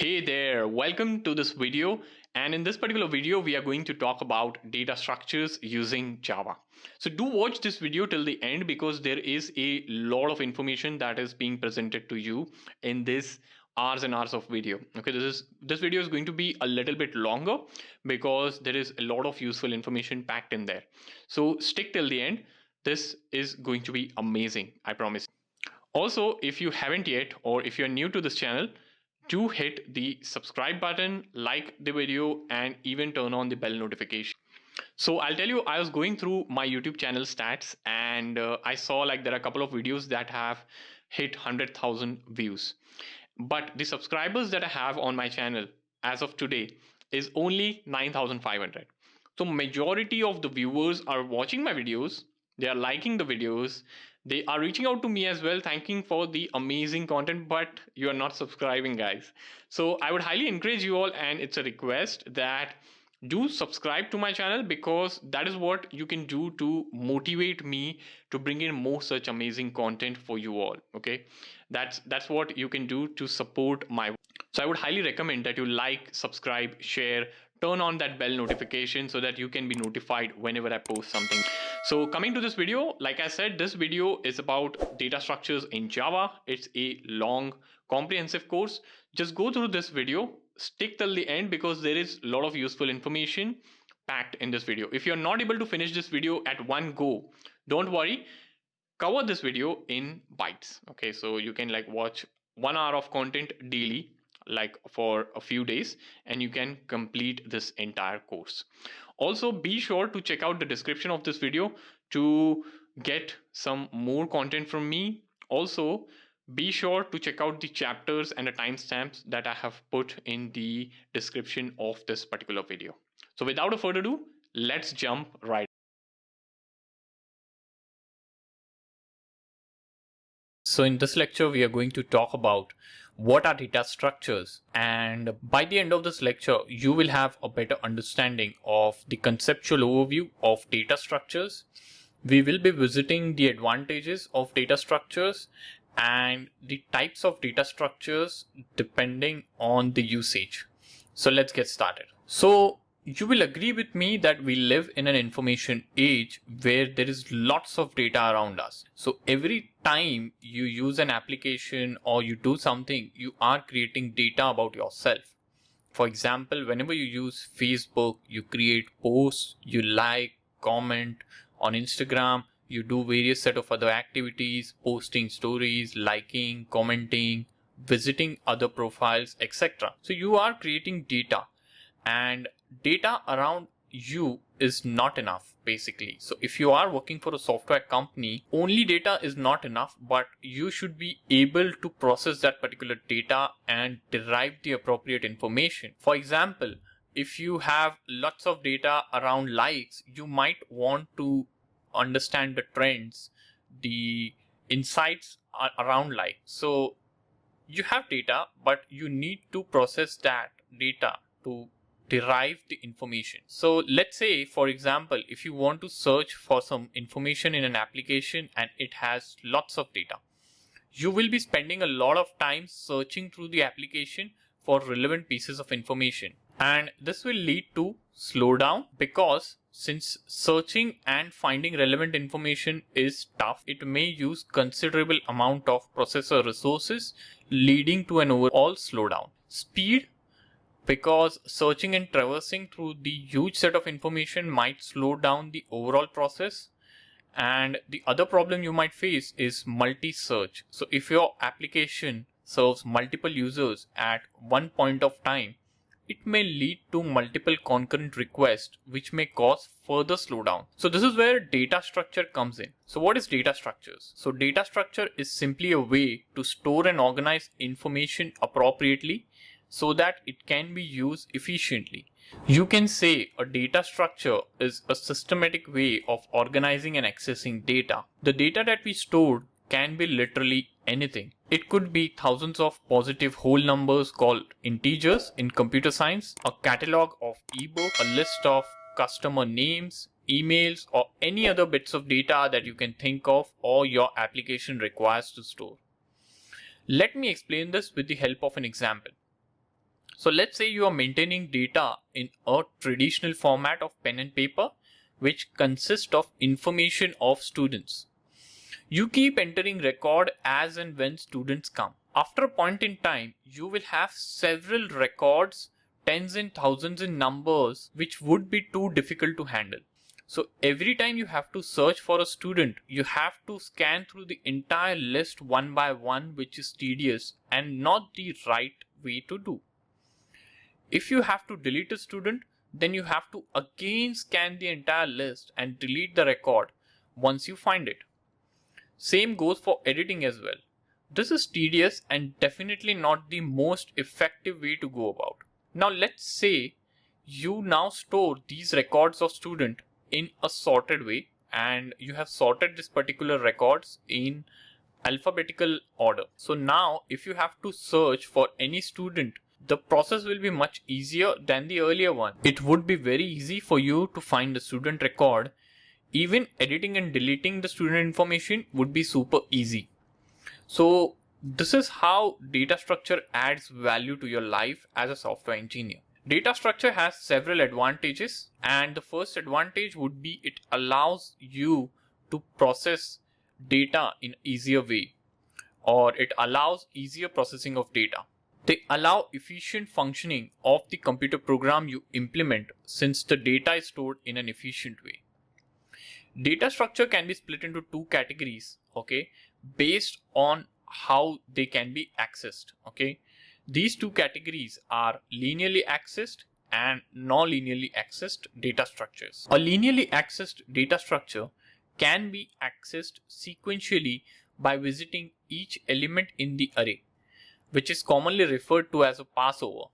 Hey there, welcome to this video. And in this particular video, we are going to talk about data structures using Java. So do watch this video till the end because there is a lot of information that is being presented to you in this hours and hours of video. Okay, this video is going to be a little bit longer because there is a lot of useful information packed in there. So stick till the end. This is going to be amazing, I promise. Also, if you haven't yet, or if you're new to this channel, do hit the subscribe button, like the video, and even turn on the bell notification. So I'll tell you, I was going through my YouTube channel stats and I saw like there are a couple of videos that have hit 100,000 views. But the subscribers that I have on my channel as of today is only 9,500. So majority of the viewers are watching my videos, they are liking the videos, they are reaching out to me as well, thanking for the amazing content, but you are not subscribing, guys. So I would highly encourage you all, and it's a request that do subscribe to my channel because that is what you can do to motivate me to bring in more such amazing content for you all. Okay, that's what you can do to support my. So I would highly recommend that you like, subscribe, share, turn on that bell notification so that you can be notified whenever I post something. So coming to this video, like I said, this video is about data structures in Java. It's a long comprehensive course. Just go through this video, stick till the end because there is a lot of useful information packed in this video. If you're not able to finish this video at one go, don't worry, cover this video in bites. Okay, so you can like watch 1 hour of content daily, like for a few days, and you can complete this entire course. Also, be sure to check out the description of this video to get some more content from me. Also, be sure to check out the chapters and the timestamps that I have put in the description of this particular video. So without a further ado, let's jump right. So in this lecture, we are going to talk about what are data structures, and by the end of this lecture, you will have a better understanding of the conceptual overview of data structures. We will be visiting the advantages of data structures and the types of data structures depending on the usage. So let's get started. So you will agree with me that we live in an information age where there is lots of data around us. So every time you use an application or you do something, you are creating data about yourself. For example, whenever you use Facebook, you create posts, you like, comment. On Instagram, you do various set of other activities, posting stories, liking, commenting, visiting other profiles, etc. So you are creating data, and data around you is not enough basically. So if you are working for a software company, only data is not enough, but you should be able to process that particular data and derive the appropriate information. For example, if you have lots of data around likes, you might want to understand the trends, the insights around likes. So you have data, but you need to process that data to derive the information. So let's say, for example, if you want to search for some information in an application and it has lots of data, you will be spending a lot of time searching through the application for relevant pieces of information. And this will lead to slowdown because since searching and finding relevant information is tough, it may use considerable amount of processor resources, leading to an overall slowdown. Speed, because searching and traversing through the huge set of information might slow down the overall process. And the other problem you might face is multi-search. So if your application serves multiple users at one point of time, it may lead to multiple concurrent requests, which may cause further slowdown. So this is where data structure comes in. So what is data structures? So data structure is simply a way to store and organize information appropriately so that it can be used efficiently. You can say a data structure is a systematic way of organizing and accessing data. The data that we stored can be literally anything. It could be thousands of positive whole numbers called integers in computer science, a catalog of ebooks, a list of customer names, emails, or any other bits of data that you can think of or your application requires to store. Let me explain this with the help of an example. So let's say you are maintaining data in a traditional format of pen and paper, which consists of information of students. You keep entering record as and when students come. After a point in time, you will have several records, tens and thousands in numbers, which would be too difficult to handle. So every time you have to search for a student, you have to scan through the entire list one by one, which is tedious and not the right way to do. If you have to delete a student, then you have to again scan the entire list and delete the record once you find it. Same goes for editing as well. This is tedious and definitely not the most effective way to go about. Now let's say you now store these records of student in a sorted way, and you have sorted this particular records in alphabetical order. So now if you have to search for any student, the process will be much easier than the earlier one. It would be very easy for you to find the student record. Even editing and deleting the student information would be super easy. So this is how data structure adds value to your life as a software engineer. Data structure has several advantages, and the first advantage would be it allows you to process data in an easier way, or it allows easier processing of data. They allow efficient functioning of the computer program you implement, since the data is stored in an efficient way. Data structure can be split into two categories, okay, based on how they can be accessed, okay. These two categories are linearly accessed and non-linearly accessed data structures. A linearly accessed data structure can be accessed sequentially by visiting each element in the array, which is commonly referred to as a passover.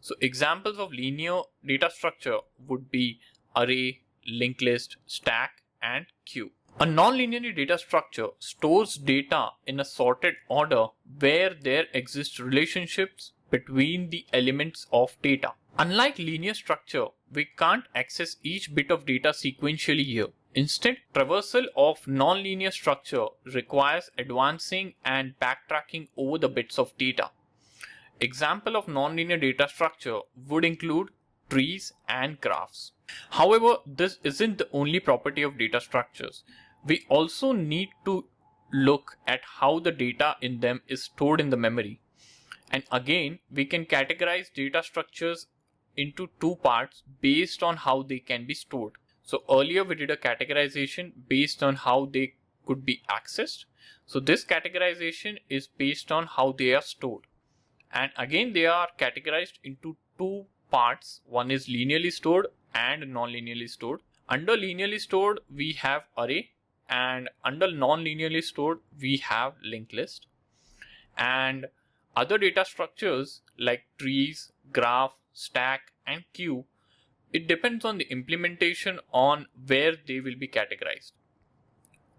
So examples of linear data structure would be array, linked list, stack, and queue. A non-linear data structure stores data in a sorted order where there exist relationships between the elements of data. Unlike linear structure, we can't access each bit of data sequentially here. Instead, traversal of non-linear structure requires advancing and backtracking over the bits of data. Example of non-linear data structure would include trees and graphs. However, this isn't the only property of data structures. We also need to look at how the data in them is stored in the memory. And again, we can categorize data structures into two parts based on how they can be stored. So earlier we did a categorization based on how they could be accessed. So this categorization is based on how they are stored. And again, they are categorized into two parts. One is linearly stored and non-linearly stored. Under linearly stored, we have array, and under non-linearly stored, we have linked list. And other data structures like trees, graph, stack, and queue, it depends on the implementation on where they will be categorized.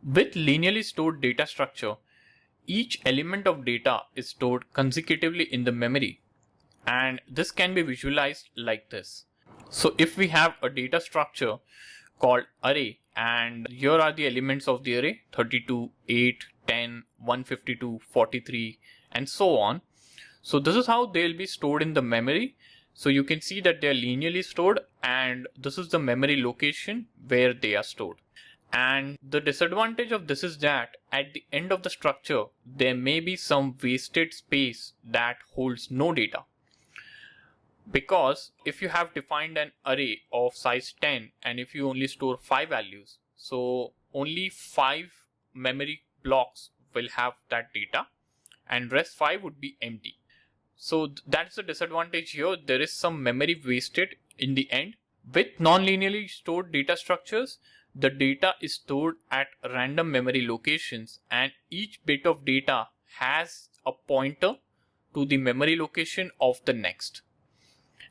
With linearly stored data structure, each element of data is stored consecutively in the memory, and this can be visualized like this. So if we have a data structure called array, and here are the elements of the array: 32, 8, 10, 152, 43, and so on. So this is how they'll be stored in the memory. So you can see that they're linearly stored, and this is the memory location where they are stored. And the disadvantage of this is that at the end of the structure, there may be some wasted space that holds no data. Because if you have defined an array of size 10 and if you only store 5 values, so only 5 memory blocks will have that data and rest 5 would be empty. So that's the disadvantage here. There is some memory wasted in the end. With non-linearly stored data structures, the data is stored at random memory locations, and each bit of data has a pointer to the memory location of the next.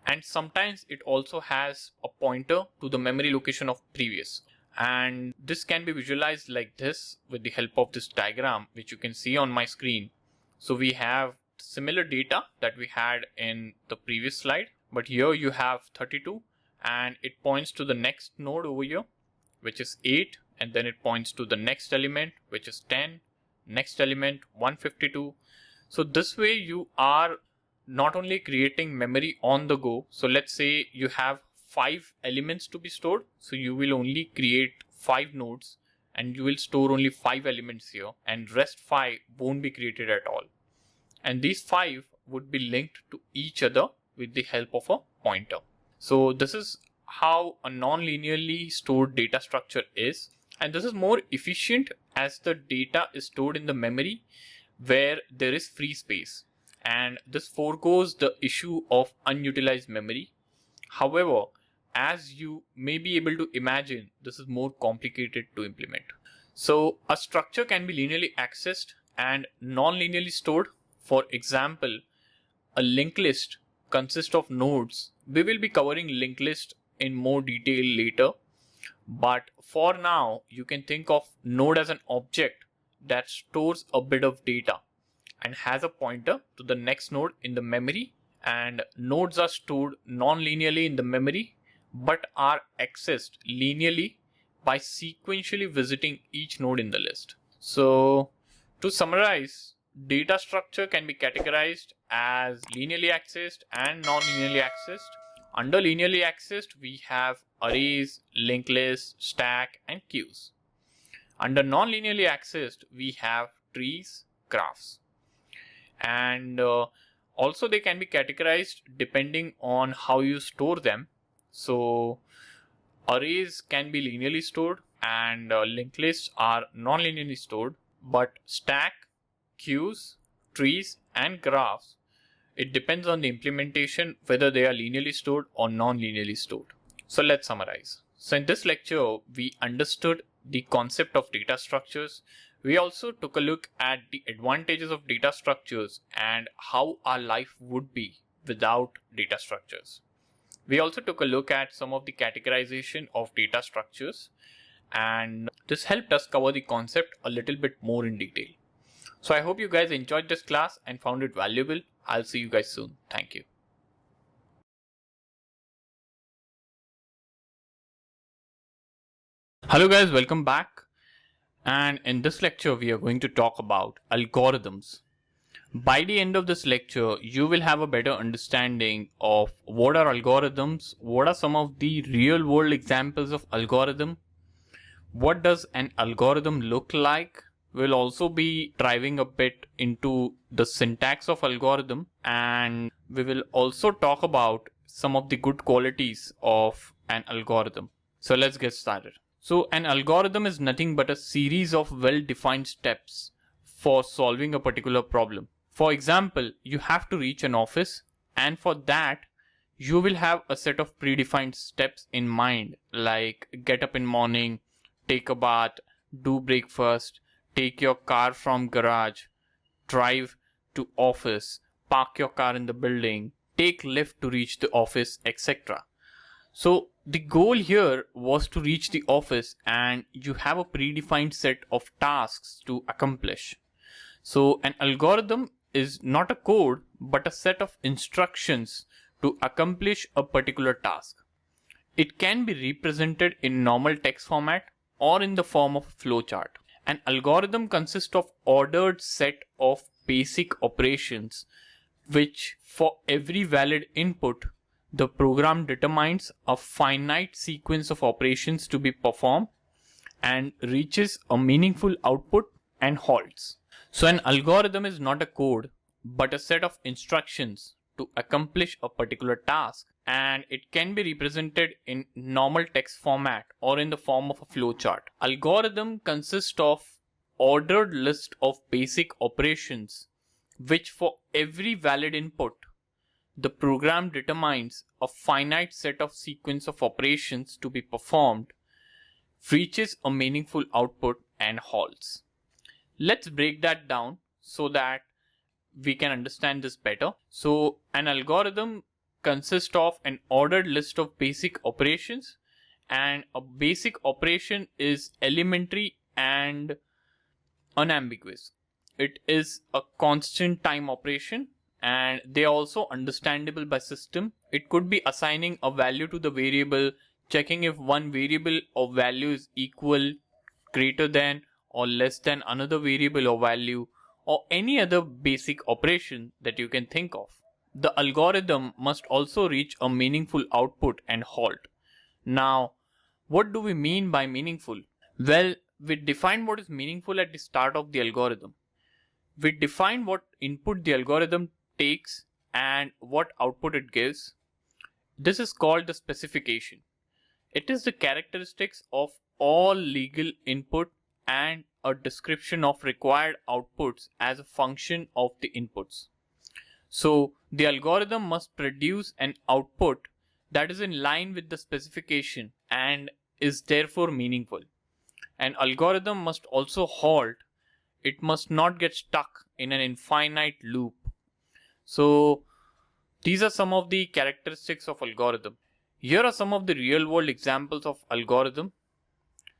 And sometimes it also has a pointer to the memory location of previous. And this can be visualized like this with the help of this diagram, which you can see on my screen. So we have similar data that we had in the previous slide, but here you have 32 and it points to the next node over here, which is 8, and then it points to the next element, which is 10, next element 152. So this way you are not only creating memory on the go. So let's say you have 5 elements to be stored. So you will only create 5 nodes and you will store only 5 elements here, and rest 5 won't be created at all. And these 5 would be linked to each other with the help of a pointer. So this is how a non-linearly stored data structure is. And this is more efficient as the data is stored in the memory where there is free space. And this foregoes the issue of unutilized memory. However, as you may be able to imagine, this is more complicated to implement. So a structure can be linearly accessed and non-linearly stored. For example, a linked list consists of nodes. We will be covering linked list in more detail later. But for now, you can think of node as an object that stores a bit of data and has a pointer to the next node in the memory. And nodes are stored non-linearly in the memory but are accessed linearly by sequentially visiting each node in the list. So to summarize, data structure can be categorized as linearly accessed and non-linearly accessed. Under linearly accessed, we have arrays, linked lists, stack, and queues. Under non-linearly accessed, we have trees, graphs. And also they can be categorized depending on how you store them. So arrays can be linearly stored and linked lists are non-linearly stored, but stack, queues, trees, and graphs, it depends on the implementation whether they are linearly stored or non-linearly stored. So let's summarize. So in this lecture, we understood the concept of data structures. We also took a look at the advantages of data structures and how our life would be without data structures. We also took a look at some of the categorization of data structures, and this helped us cover the concept a little bit more in detail. So I hope you guys enjoyed this class and found it valuable. I'll see you guys soon. Thank you. Hello guys, welcome back. And in this lecture, we are going to talk about algorithms. By the end of this lecture, you will have a better understanding of what are algorithms, what are some of the real world examples of algorithm, what does an algorithm look like. We'll also be diving a bit into the syntax of algorithm, and we will also talk about some of the good qualities of an algorithm. So let's get started. So an algorithm is nothing but a series of well-defined steps for solving a particular problem. For example, you have to reach an office, and for that, you will have a set of predefined steps in mind, like get up in morning, take a bath, do breakfast, take your car from garage, drive to office, park your car in the building, take lift to reach the office, etc. So the goal here was to reach the office, and you have a predefined set of tasks to accomplish. So an algorithm is not a code, but a set of instructions to accomplish a particular task. It can be represented in normal text format or in the form of a flowchart. An algorithm consists of ordered set of basic operations, which for every valid input, the program determines a finite sequence of operations to be performed and reaches a meaningful output and halts. So an algorithm is not a code, but a set of instructions to accomplish a particular task, and it can be represented in normal text format or in the form of a flowchart. Algorithm consists of ordered list of basic operations, which for every valid input, the program determines a finite set of sequence of operations to be performed, reaches a meaningful output, and halts. Let's break that down so that we can understand this better. So an algorithm consists of an ordered list of basic operations, and a basic operation is elementary and unambiguous. It is a constant time operation, and they are also understandable by system. It could be assigning a value to the variable, checking if one variable or value is equal, greater than, or less than another variable or value, or any other basic operation that you can think of. the algorithm must also reach a meaningful output and halt. Now, what do we mean by meaningful? Well, we define what is meaningful at the start of the algorithm. We define what input the algorithm takes and what output it gives. This is called the specification. It is the characteristics of all legal input and a description of required outputs as a function of the inputs. So the algorithm must produce an output that is in line with the specification and is therefore meaningful. An algorithm must also halt. It must not get stuck in an infinite loop. So these are some of the characteristics of algorithm. Here are some of the real world examples of algorithm.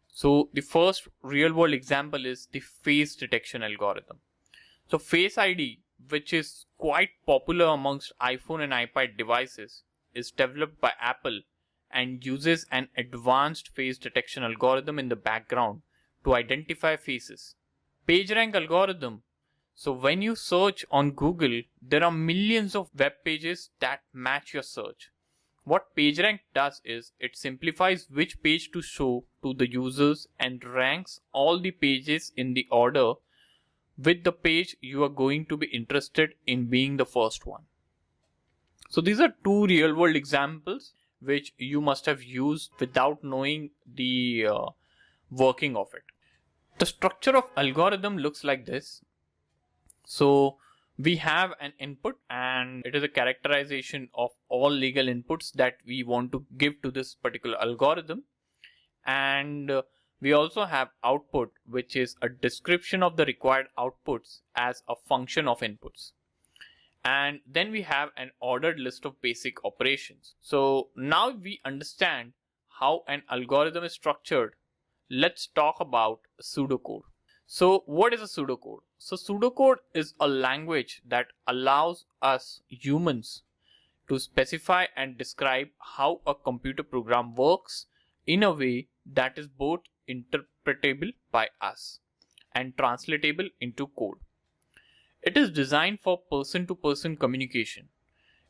So the first real world example is the face detection algorithm. So Face ID, which is quite popular amongst iPhone and iPad devices, is developed by Apple and uses an advanced face detection algorithm in the background to identify faces. PageRank algorithm. So when you search on Google, there are millions of web pages that match your search. What PageRank does is it simplifies which page to show to the users and ranks all the pages in the order with the page you are going to be interested in being the first one. So these are two real world examples which you must have used without knowing the working of it. The structure of algorithm looks like this. So we have an input and it is a characterization of all legal inputs that we want to give to this particular algorithm. And we also have output, which is a description of the required outputs as a function of inputs. And then we have an ordered list of basic operations. So now we understand how an algorithm is structured. Let's talk about pseudocode. So what is a pseudocode? So pseudocode is a language that allows us humans to specify and describe how a computer program works in a way that is both interpretable by us and translatable into code. It is designed for person-to-person communication.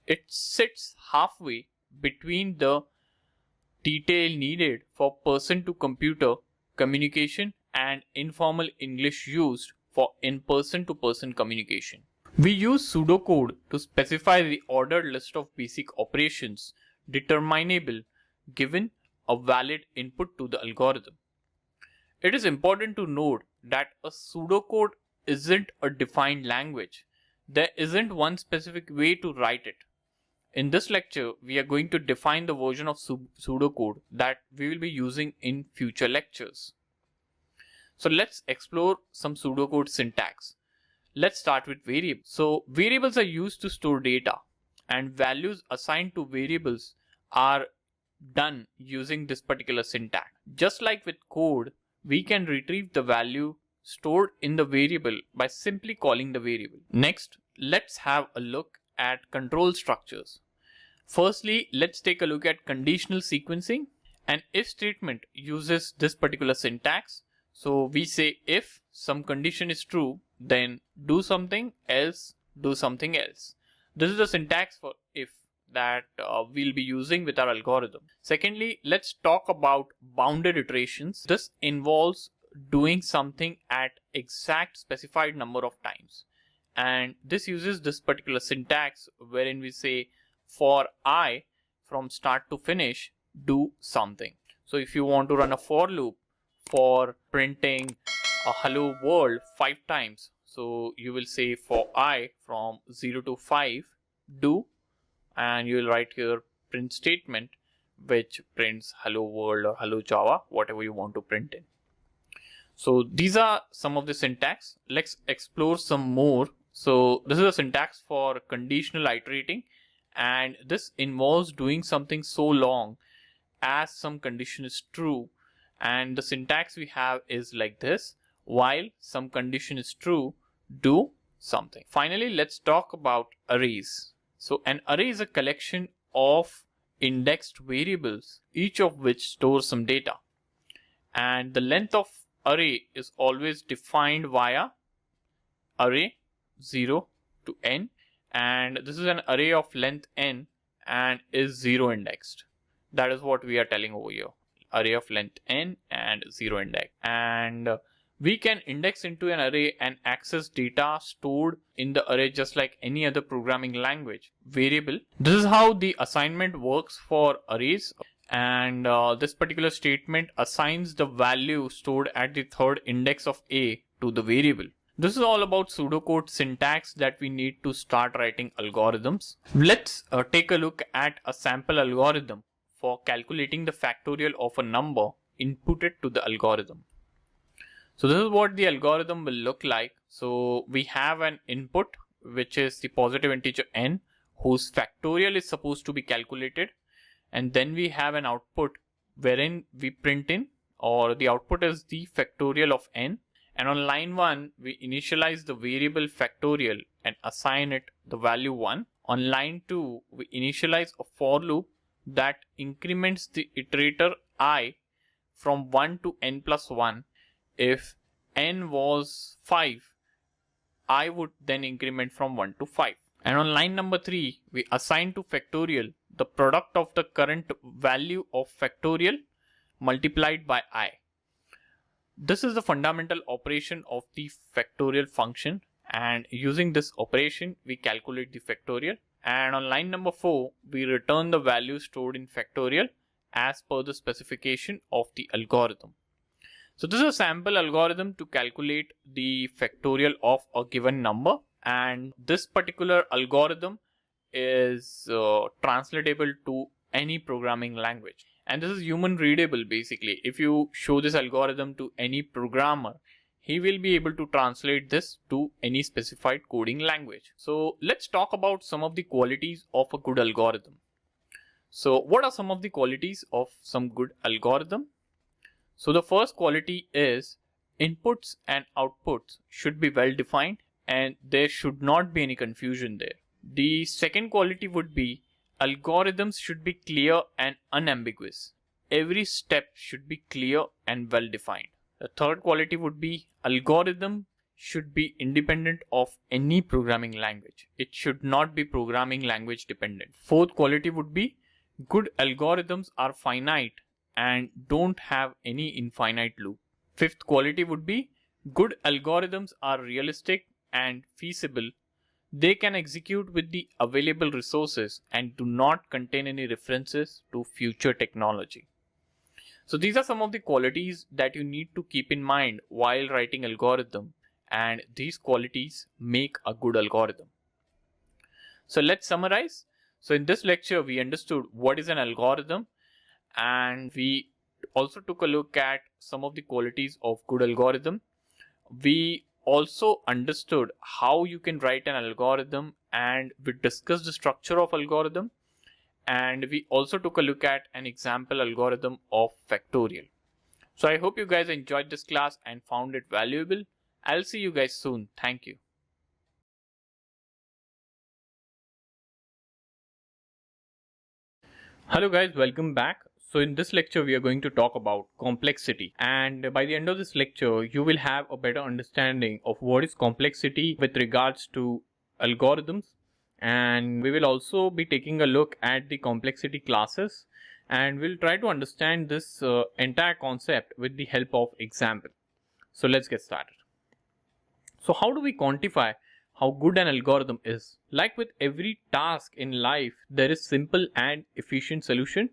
It sits halfway between the detail needed for person-to-computer communication and informal English used for in-person-to-person communication. We use pseudocode to specify the ordered list of basic operations determinable given a valid input to the algorithm. It is important to note that a pseudocode isn't a defined language. There isn't one specific way to write it. In this lecture, we are going to define the version of pseudocode that we will be using in future lectures. So let's explore some pseudocode syntax. Let's start with variables. So variables are used to store data, and values assigned to variables are done using this particular syntax. Just like with code, we can retrieve the value stored in the variable by simply calling the variable. Next, let's have a look at control structures. Firstly, let's take a look at conditional sequencing. An if statement uses this particular syntax. So we say if some condition is true, then do something else, do something else. This is the syntax for if that we'll be using with our algorithm. Secondly, let's talk about bounded iterations. This involves doing something at exact specified number of times. And this uses this particular syntax wherein we say for I from start to finish, do something. So if you want to run a for loop for printing a hello world 5 times, so you will say for I from 0 to 5 do, and you will write your print statement which prints hello world or hello Java, whatever you want to print in. So these are some of the syntax. Let's explore some more. So this is a syntax for conditional iterating, and this involves doing something so long as some condition is true. And the syntax we have is like this: while some condition is true, do something. Finally, let's talk about arrays. So an array is a collection of indexed variables, each of which stores some data. And the length of array is always defined via array 0 to n, and this is an array of length n and is 0 indexed. That is what we are telling over here. Array of length n and 0 index. And we can index into an array and access data stored in the array just like any other programming language. Variable. This is how the assignment works for arrays. And this particular statement assigns the value stored at the third index of A to the variable. This is all about pseudocode syntax that we need to start writing algorithms. Let's take a look at a sample algorithm for calculating the factorial of a number inputted to the algorithm. So this is what the algorithm will look like. So we have an input, which is the positive integer n, whose factorial is supposed to be calculated. And then we have an output wherein we print in, or the output is the factorial of n. And on line 1, we initialize the variable factorial and assign it the value 1. On line 2, we initialize a for loop that increments the iterator I from 1 to n plus 1. If n was 5, I would then increment from 1 to 5. And on line number 3, we assign to factorial the product of the current value of factorial multiplied by I. This is the fundamental operation of the factorial function, and using this operation we calculate the factorial. And on line number 4, we return the value stored in factorial as per the specification of the algorithm. So this is a sample algorithm to calculate the factorial of a given number, and this particular algorithm is translatable to any programming language. And this is human readable basically. If you show this algorithm to any programmer, he will be able to translate this to any specified coding language. So let's talk about some of the qualities of a good algorithm. So what are some of the qualities of some good algorithm? So the first quality is inputs and outputs should be well defined and there should not be any confusion there. The second quality would be algorithms should be clear and unambiguous. Every step should be clear and well defined. The third quality would be algorithm should be independent of any programming language. It should not be programming language dependent. Fourth quality would be good algorithms are finite and don't have any infinite loop. Fifth quality would be good algorithms are realistic and feasible. They can execute with the available resources and do not contain any references to future technology. So these are some of the qualities that you need to keep in mind while writing algorithm, and these qualities make a good algorithm. So let's summarize. So in this lecture, we understood what is an algorithm, and we also took a look at some of the qualities of good algorithm. We also understood how you can write an algorithm, and we discussed the structure of algorithm, and we also took a look at an example algorithm of factorial. So I hope you guys enjoyed this class and found it valuable. I'll see you guys soon. Thank you. Hello guys, welcome back. So in this lecture, we are going to talk about complexity, and by the end of this lecture, you will have a better understanding of what is complexity with regards to algorithms, and we will also be taking a look at the complexity classes, and we'll try to understand this entire concept with the help of example. So let's get started. So how do we quantify how good an algorithm is? Like with every task in life, there is simple and efficient solution,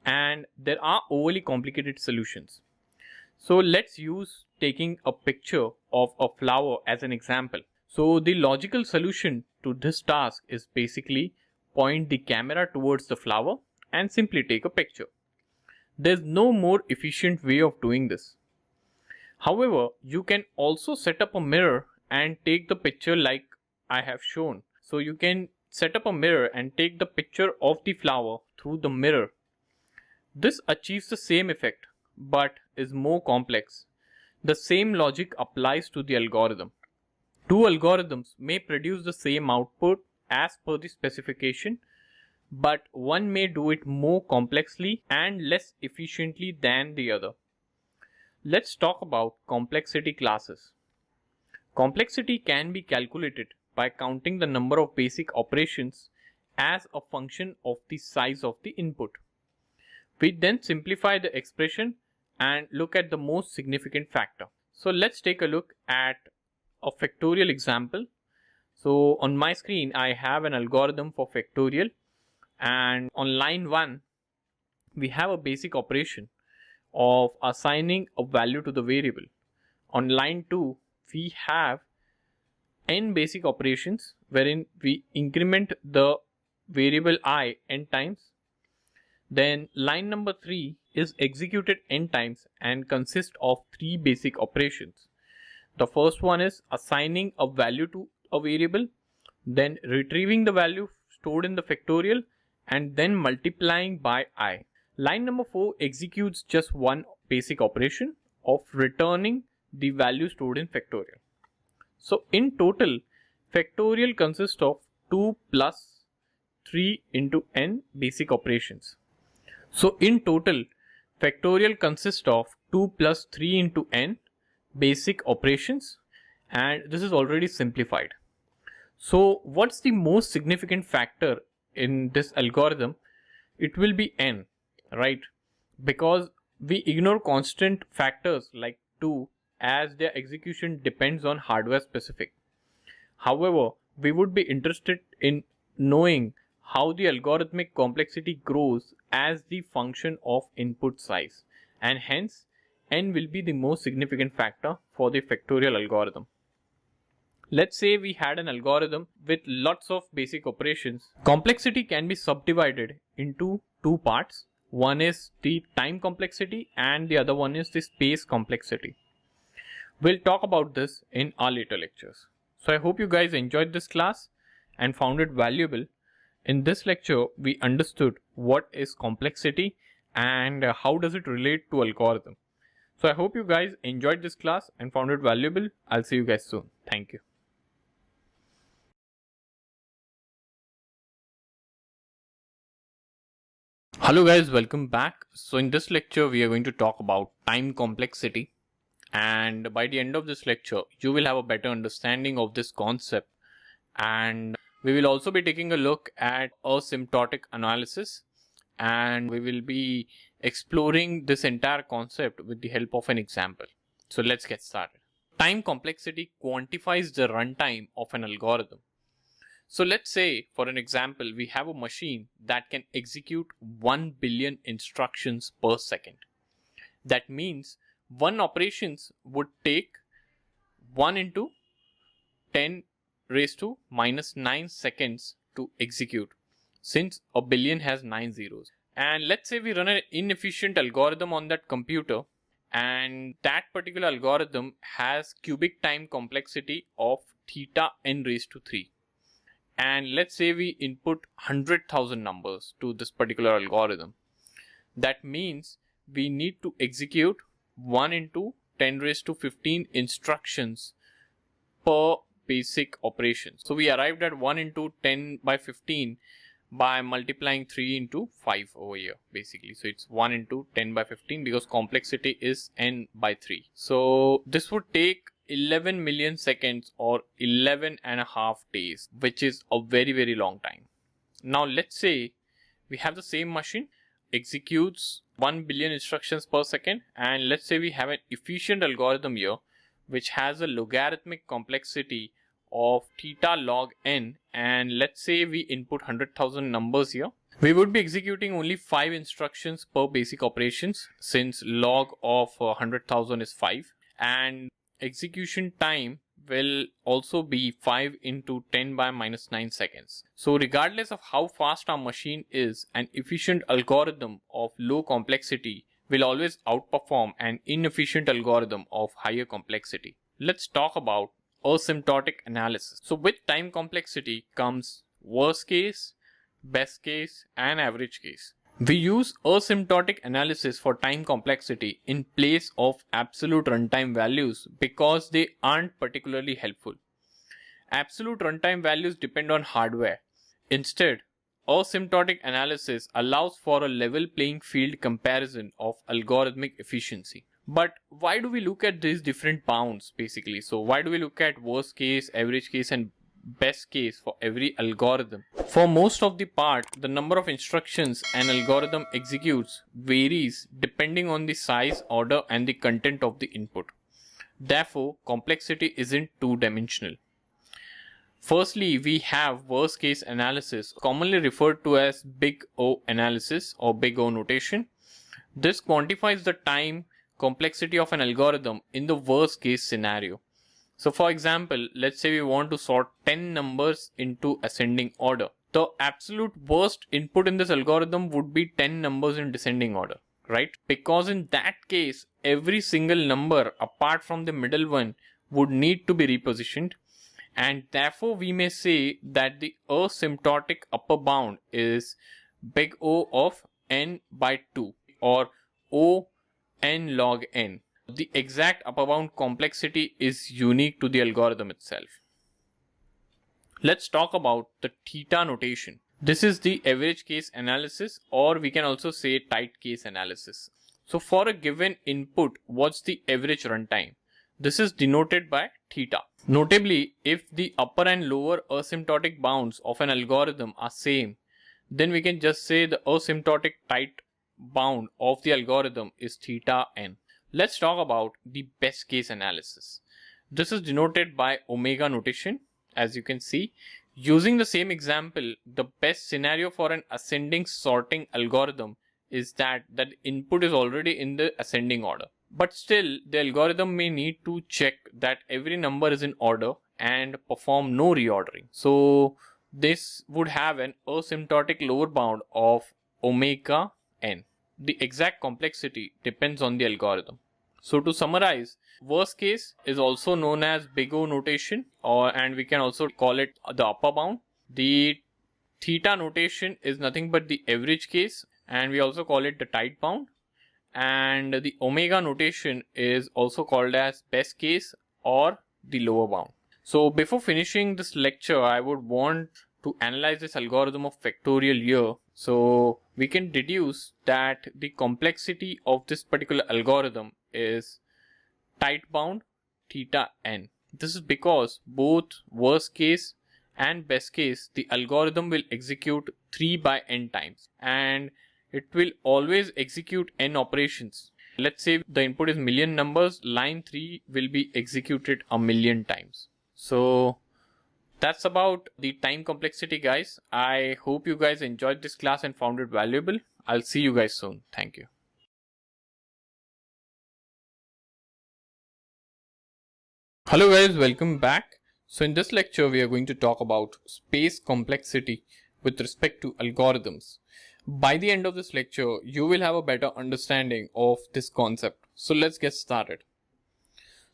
and there are overly complicated solutions. So let's use taking a picture of a flower as an example. So the logical solution to this task is basically point the camera towards the flower and simply take a picture. There's no more efficient way of doing this. However, you can also set up a mirror and take the picture like I have shown. So you can set up a mirror and take the picture of the flower through the mirror. This achieves the same effect but is more complex. The same logic applies to the algorithm. Two algorithms may produce the same output as per the specification, but one may do it more complexly and less efficiently than the other. Let's talk about complexity classes. Complexity can be calculated by counting the number of basic operations as a function of the size of the input. We then simplify the expression and look at the most significant factor. So let's take a look at a factorial example. So on my screen, I have an algorithm for factorial, and on line 1, we have a basic operation of assigning a value to the variable. On line 2, we have n basic operations wherein we increment the variable I n times. Then line number 3 is executed n times and consists of 3 basic operations. The first one is assigning a value to a variable, then retrieving the value stored in the factorial, and then multiplying by I. Line number 4 executes just one basic operation of returning the value stored in factorial. So in total, factorial consists of 2 plus 3 into n basic operations. So in total, factorial consists of 2 plus 3 into n basic operations, and this is already simplified. So what's the most significant factor in this algorithm? It will be n, right? Because we ignore constant factors like 2 as their execution depends on hardware specific. However, we would be interested in knowing how the algorithmic complexity grows as the function of input size, and hence n will be the most significant factor for the factorial algorithm. Let's say we had an algorithm with lots of basic operations. Complexity can be subdivided into two parts. One is the time complexity and the other one is the space complexity. We'll talk about this in our later lectures. So I hope you guys enjoyed this class and found it valuable. In this lecture, we understood what is complexity and how does it relate to algorithm. So I hope you guys enjoyed this class and found it valuable. I'll see you guys soon. Thank you. Hello guys, welcome back. So in this lecture, we are going to talk about time complexity. And by the end of this lecture, you will have a better understanding of this concept. And we will also be taking a look at asymptotic analysis. And we will be exploring this entire concept with the help of an example. So let's get started. Time complexity quantifies the runtime of an algorithm. So let's say, for an example, we have a machine that can execute 1 billion instructions per second. That means one operations would take 1 into 10 raised to minus 9 seconds to execute, since a billion has 9 zeros. And let's say we run an inefficient algorithm on that computer, and that particular algorithm has cubic time complexity of theta n raised to 3. And let's say we input 100,000 numbers to this particular algorithm. That means we need to execute 1 into 10 raised to 15 instructions per basic operation. So we arrived at 1 into 10 by 15 by multiplying 3 into 5 over here basically. So it's 1 into 10 by 15 because complexity is n by 3. So this would take 11 million seconds or 11 and a half days, which is a very long time. Now let's say we have the same machine, executes 1 billion instructions per second, and let's say we have an efficient algorithm here which has a logarithmic complexity of theta log n, and let's say we input 100,000 numbers here. We would be executing only 5 instructions per basic operations since log of 100,000 is 5, and execution time will also be 5 into 10 by minus 9 seconds. So regardless of how fast our machine is, an efficient algorithm of low complexity will always outperform an inefficient algorithm of higher complexity. Let's talk about asymptotic analysis. So with time complexity comes worst case, best case, and average case. We use asymptotic analysis for time complexity in place of absolute runtime values because they aren't particularly helpful. Absolute runtime values depend on hardware. Instead, asymptotic analysis allows for a level playing field comparison of algorithmic efficiency. But why do we look at these different bounds basically? So why do we look at worst case, average case, and best case for every algorithm. For most of the part, the number of instructions an algorithm executes varies depending on the size, order, and the content of the input. Therefore, complexity isn't two-dimensional. Firstly, we have worst case analysis, commonly referred to as big O analysis or big O notation. This quantifies the time complexity of an algorithm in the worst case scenario. So for example, let's say we want to sort 10 numbers into ascending order. The absolute worst input in this algorithm would be 10 numbers in descending order, right? Because in that case, every single number apart from the middle one would need to be repositioned. And therefore, we may say that the asymptotic upper bound is big O of n by 2 or O n log n. The exact upper bound complexity is unique to the algorithm itself. Let's talk about the theta notation. This is the average case analysis, or we can also say tight case analysis. So for a given input, what's the average runtime? This is denoted by theta. Notably, if the upper and lower asymptotic bounds of an algorithm are same, then we can just say the asymptotic tight bound of the algorithm is theta n. Let's talk about the best case analysis. This is denoted by omega notation. As you can see, using the same example, the best scenario for an ascending sorting algorithm is that the input is already in the ascending order. But still, the algorithm may need to check that every number is in order and perform no reordering. So this would have an asymptotic lower bound of omega n. The exact complexity depends on the algorithm. So to summarize, worst case is also known as big O notation, and we can also call it the upper bound. The theta notation is nothing but the average case, and we also call it the tight bound. And the omega notation is also called as best case or the lower bound. So before finishing this lecture, I would want to analyze this algorithm of factorial here. So we can deduce that the complexity of this particular algorithm is tight bound theta n. This is because both worst case and best case, the algorithm will execute 3 by n times, and it will always execute n operations. Let's say the input is million numbers, line 3 will be executed a million times. So that's about the time complexity, guys. I hope you guys enjoyed this class and found it valuable. I'll see you guys soon. Thank you. Hello guys, welcome back. So in this lecture, we are going to talk about space complexity with respect to algorithms. By the end of this lecture, you will have a better understanding of this concept. So let's get started.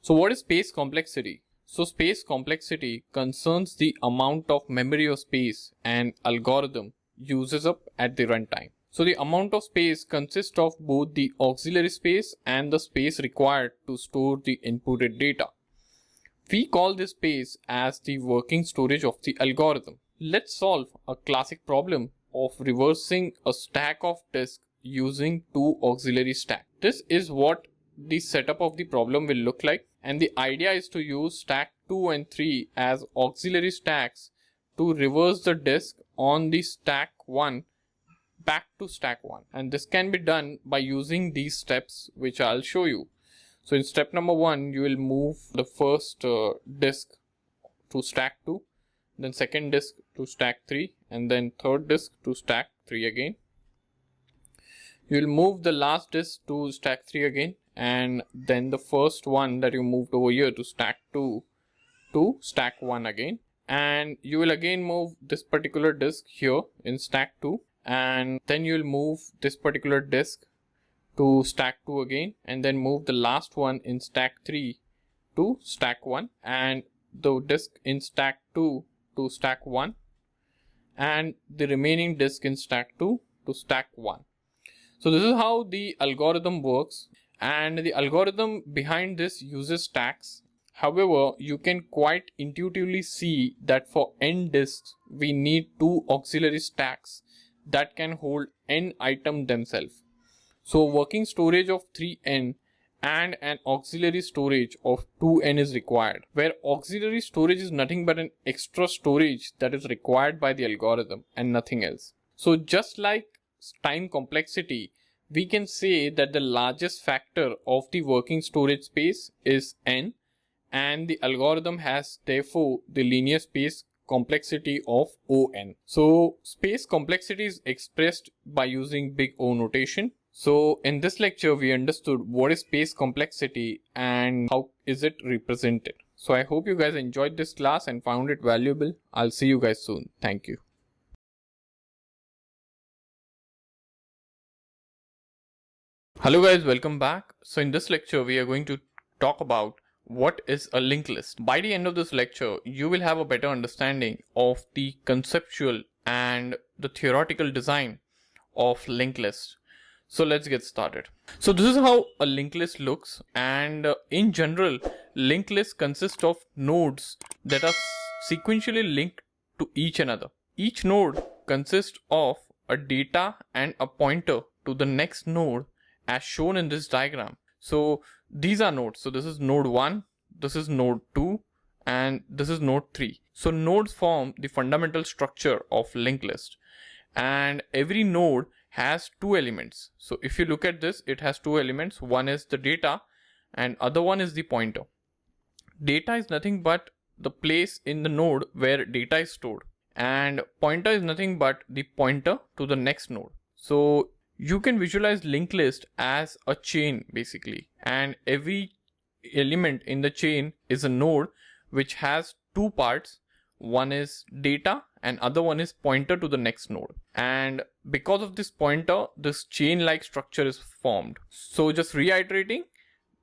So what is space complexity? So space complexity concerns the amount of memory or space an algorithm uses up at the runtime. So the amount of space consists of both the auxiliary space and the space required to store the inputted data. We call this space as the working storage of the algorithm. Let's solve a classic problem of reversing a stack of disks using two auxiliary stacks. This is what the setup of the problem will look like, and the idea is to use stack 2 and 3 as auxiliary stacks to reverse the disk on the stack 1 back to stack 1, and this can be done by using these steps which I'll show you. So in step number 1, you will move the first disk to stack 2, then second disk to stack 3, and then third disk to stack 3 again. You will move the last disk to stack 3 again, and then the first one that you moved over here to stack 2 to stack 1 again. And you will again move this particular disk here in stack 2, and then you will move this particular disk to stack 2 again, and then move the last one in stack 3 to stack 1, and the disk in stack 2 to stack 1, and the remaining disk in stack 2 to stack 1. So this is how the algorithm works, and the algorithm behind this uses stacks. However, you can quite intuitively see that for n disks, we need two auxiliary stacks that can hold n items themselves. So working storage of 3n and an auxiliary storage of 2n is required, where auxiliary storage is nothing but an extra storage that is required by the algorithm and nothing else. So just like time complexity, we can say that the largest factor of the working storage space is n, and the algorithm has therefore the linear space complexity of On. So space complexity is expressed by using big O notation. So in this lecture, we understood what is space complexity and how is it represented. So I hope you guys enjoyed this class and found it valuable. I'll see you guys soon. Thank you. Hello guys, welcome back. So in this lecture, we are going to talk about what is a linked list. By the end of this lecture, you will have a better understanding of the conceptual and the theoretical design of linked list. So let's get started. So this is how a linked list looks, and in general, linked list consists of nodes that are sequentially linked to each another. Each node consists of a data and a pointer to the next node as shown in this diagram. So these are nodes. So this is node 1, this is node 2, and this is node 3. So nodes form the fundamental structure of linked list, and every node has two elements. So if you look at this, it has two elements. One is the data and other one is the pointer. Data is nothing but the place in the node where data is stored, and pointer is nothing but the pointer to the next node. So you can visualize linked list as a chain basically, and every element in the chain is a node which has two parts. One is data and other one is pointer to the next node, and because of this pointer, this chain like structure is formed. So just reiterating,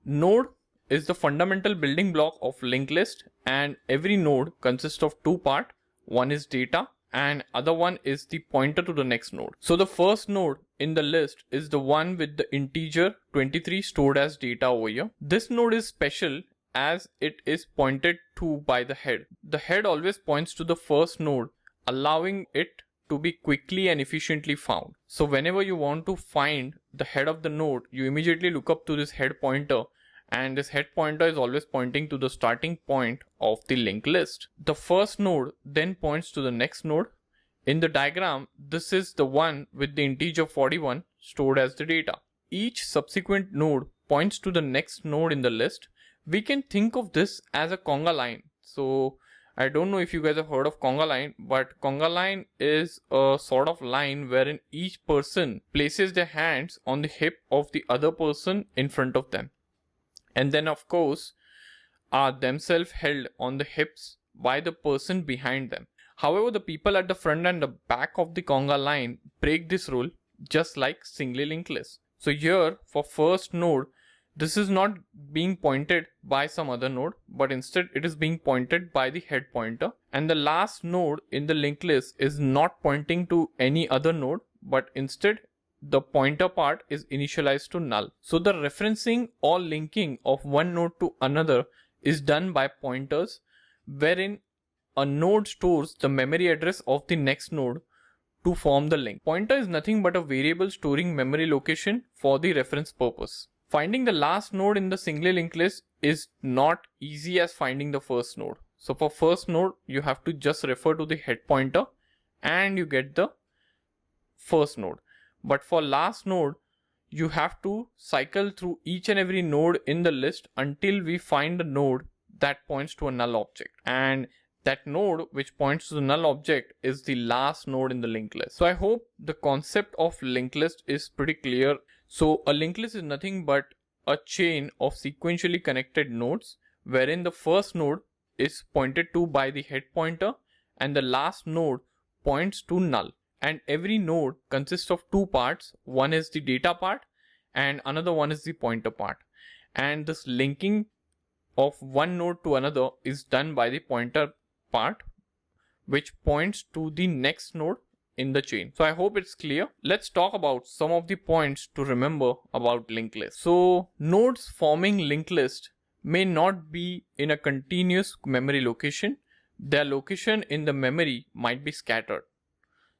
node is the fundamental building block of linked list, and every node consists of two parts. One is data and other one is the pointer to the next node. So the first node in the list is the one with the integer 23 stored as data over here. This node is special as it is pointed to by the head. The head always points to the first node, allowing it to be quickly and efficiently found. So whenever you want to find the head of the node, you immediately look up to this head pointer, and this head pointer is always pointing to the starting point of the linked list. The first node then points to the next node. In the diagram, this is the one with the integer 41 stored as the data. Each subsequent node points to the next node in the list. We can think of this as a conga line. So I don't know if you guys have heard of conga line, but conga line is a sort of line wherein each person places their hands on the hip of the other person in front of them, and then of course are themselves held on the hips by the person behind them. However, the people at the front and the back of the conga line break this rule, just like singly linked list. So here for first node, this is not being pointed by some other node, but instead it is being pointed by the head pointer, and the last node in the linked list is not pointing to any other node, but instead the pointer part is initialized to null. So the referencing or linking of one node to another is done by pointers, wherein a node stores the memory address of the next node to form the link. Pointer is nothing but a variable storing memory location for the reference purpose. Finding the last node in the singly linked list is not easy as finding the first node. So for first node, you have to just refer to the head pointer and you get the first node. But for last node, you have to cycle through each and every node in the list until we find a node that points to a null object. And that node which points to the null object is the last node in the linked list. So I hope the concept of linked list is pretty clear. So a linked list is nothing but a chain of sequentially connected nodes, wherein the first node is pointed to by the head pointer and the last node points to null. And every node consists of two parts. One is the data part and another one is the pointer part. And this linking of one node to another is done by the pointer part, which points to the next node in the chain. So I hope it's clear. Let's talk about some of the points to remember about linked list. So nodes forming linked list may not be in a continuous memory location. Their location in the memory might be scattered.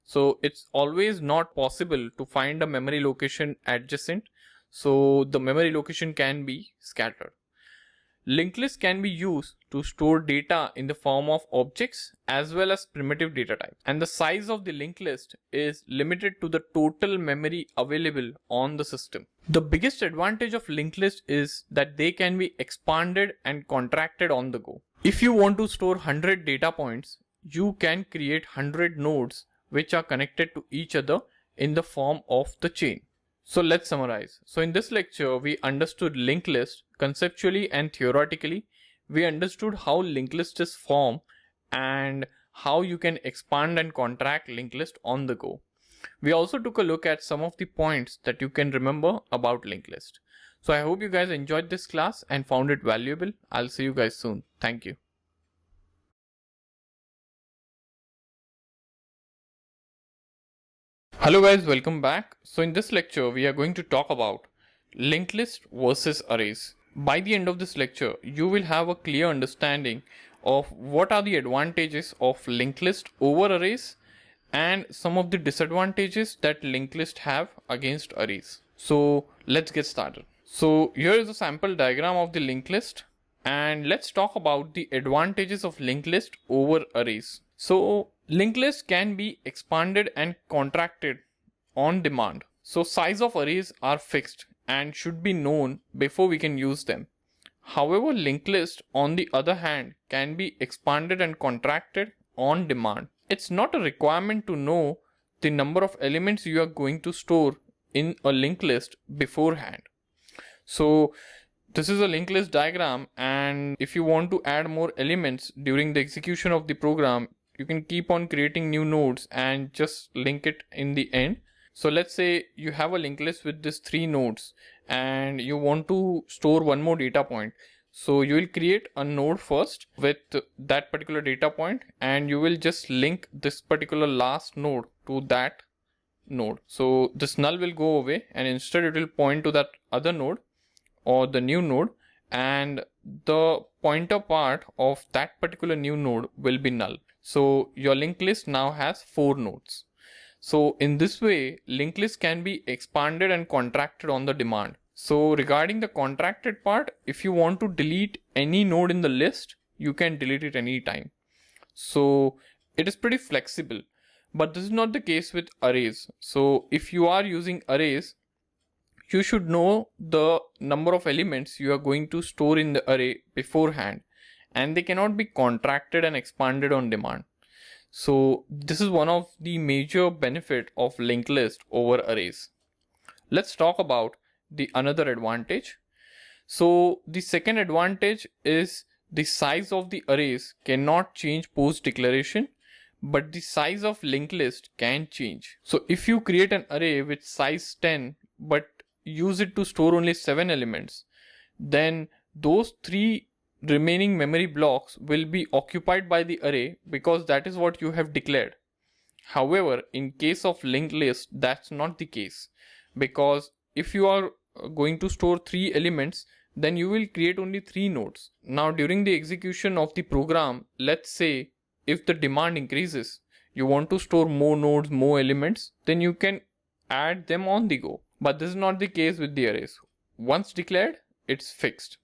So it's always not possible to find a memory location adjacent. so the memory location can be scattered. Linked list can be used to store data in the form of objects as well as primitive data types. And the size of the linked list is limited to the total memory available on the system. The biggest advantage of linked list is that they can be expanded and contracted on the go. If you want to store 100 data points, you can create 100 nodes which are connected to each other in the form of the chain. So let's summarize. So in this lecture, we understood linked list conceptually and theoretically. We understood how linked list is formed and how you can expand and contract linked list on the go. We also took a look at some of the points that you can remember about linked list. So I hope you guys enjoyed this class and found it valuable. I'll see you guys soon. Thank you. Hello guys, welcome back. So in this lecture, we are going to talk about linked list versus arrays. By the end of this lecture, you will have a clear understanding of what are the advantages of linked list over arrays and some of the disadvantages that linked list have against arrays. So let's get started. So here is a sample diagram of the linked list, and let's talk about the advantages of linked list over arrays. So linked list can be expanded and contracted on demand. So size of arrays are fixed and should be known before we can use them. However, linked list on the other hand can be expanded and contracted on demand. It's not a requirement to know the number of elements you are going to store in a linked list beforehand. So this is a linked list diagram, and if you want to add more elements during the execution of the program, you can keep on creating new nodes and just link it in the end. So let's say you have a linked list with these 3 nodes and you want to store one more data point. So you will create a node first with that particular data point, and you will just link this particular last node to that node. So this null will go away and instead it will point to that other node or the new node, and the pointer part of that particular new node will be null. So your linked list now has 4 nodes. So in this way, linked list can be expanded and contracted on the demand. So regarding the contracted part, if you want to delete any node in the list, you can delete it anytime. So it is pretty flexible, but this is not the case with arrays. So if you are using arrays, you should know the number of elements you are going to store in the array beforehand, and they cannot be contracted and expanded on demand. So this is one of the major benefit of linked list over arrays. Let's talk about the another advantage. So the second advantage is the size of the arrays cannot change post declaration, but the size of linked list can change. So if you create an array with size 10 but use it to store only 7 elements, then those 3 remaining memory blocks will be occupied by the array because that is what you have declared. However, in case of linked list, that's not the case, because if you are going to store 3 elements, then you will create only 3 nodes. Now during the execution of the program, let's say if the demand increases, you want to store more nodes, more elements, then you can add them on the go. But this is not the case with the arrays. Once declared, it's fixed.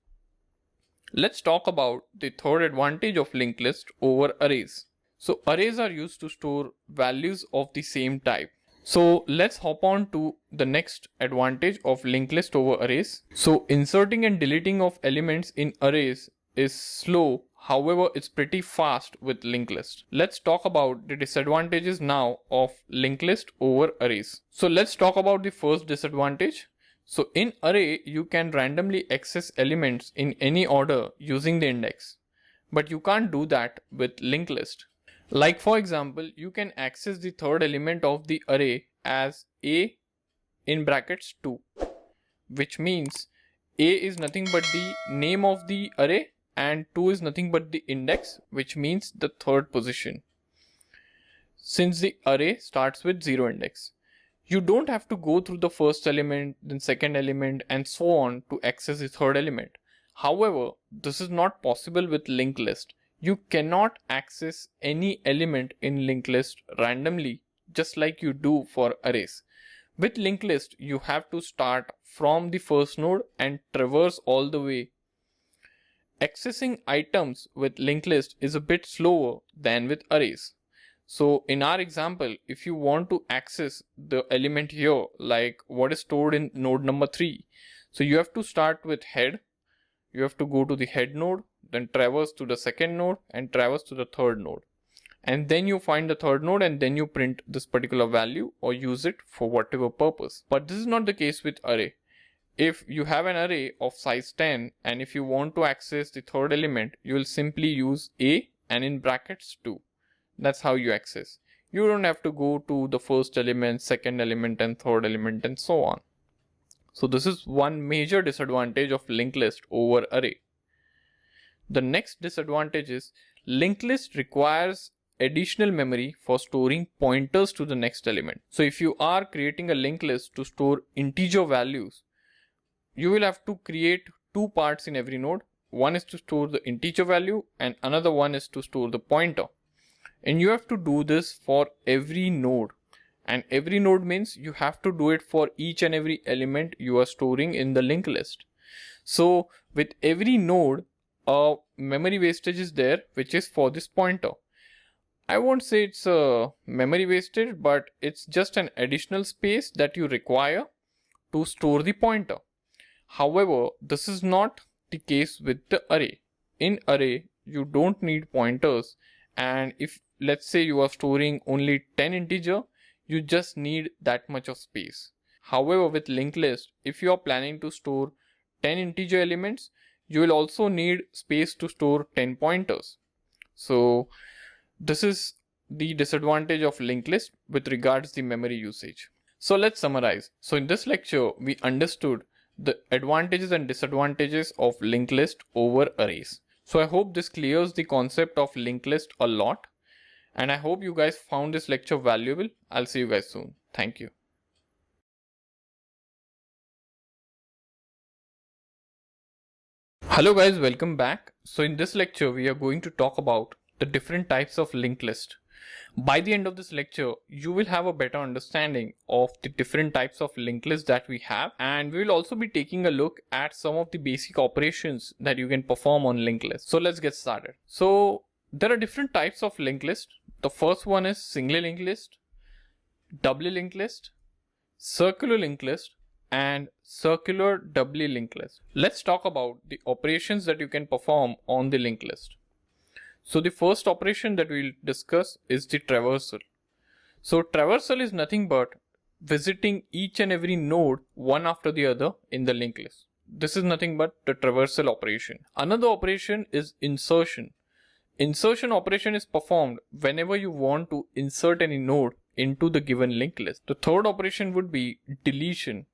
Let's talk about the third advantage of linked list over arrays. So arrays are used to store values of the same type. So let's hop on to the next advantage of linked list over arrays. So inserting and deleting of elements in arrays is slow. However, it's pretty fast with linked list. Let's talk about the disadvantages now of linked list over arrays. So let's talk about the first disadvantage. So in array, you can randomly access elements in any order using the index, but you can't do that with linked list. Like for example, you can access the third element of the array as a in brackets 2, which means a is nothing but the name of the array and 2 is nothing but the index, which means the third position, since the array starts with 0 index. You don't have to go through the first element, then second element, and so on to access the third element. However, this is not possible with linked list. You cannot access any element in linked list randomly, just like you do for arrays, With linked list, you have to start from the first node and traverse all the way. Accessing items with linked list is a bit slower than with arrays. So in our example, if you want to access the element here, like what is stored in node number 3, so you have to start with head, you have to go to the head node, then traverse to the second node and traverse to the third node. And then you find the third node and then you print this particular value or use it for whatever purpose. But this is not the case with array. If you have an array of size 10 and if you want to access the third element, you will simply use a and in brackets 2. That's how you access. You don't have to go to the first element, second element and third element and so on. So this is one major disadvantage of linked list over array. The next disadvantage is linked list requires additional memory for storing pointers to the next element. So if you are creating a linked list to store integer values, you will have to create two parts in every node. One is to store the integer value and another one is to store the pointer. And you have to do this for every node. And every node means you have to do it for each and every element you are storing in the linked list. So with every node, a memory wastage is there, which is for this pointer. I won't say it's a memory wastage, but it's just an additional space that you require to store the pointer. However, this is not the case with the array. In array, you don't need pointers, and if let's say you are storing only 10 integer, you just need that much of space. However, with linked list, if you are planning to store 10 integer elements, you will also need space to store 10 pointers. So this is the disadvantage of linked list with regards the memory usage. So let's summarize. So in this lecture, we understood the advantages and disadvantages of linked list over arrays. So I hope this clears the concept of linked list a lot. And I hope you guys found this lecture valuable. I'll see you guys soon. Thank you. Hello guys, welcome back. So in this lecture, we are going to talk about the different types of linked list. By the end of this lecture, you will have a better understanding of the different types of linked list that we have, and we will also be taking a look at some of the basic operations that you can perform on linked list. So let's get started. So there are different types of linked list. The first one is singly linked list, doubly linked list, circular linked list, and circular doubly linked list. Let's talk about the operations that you can perform on the linked list. So the first operation that we'll discuss is the traversal. So traversal is nothing but visiting each and every node one after the other in the linked list. This is nothing but the traversal operation. Another operation is insertion. Insertion operation is performed whenever you want to insert any node into the given linked list. The third operation would be deletion.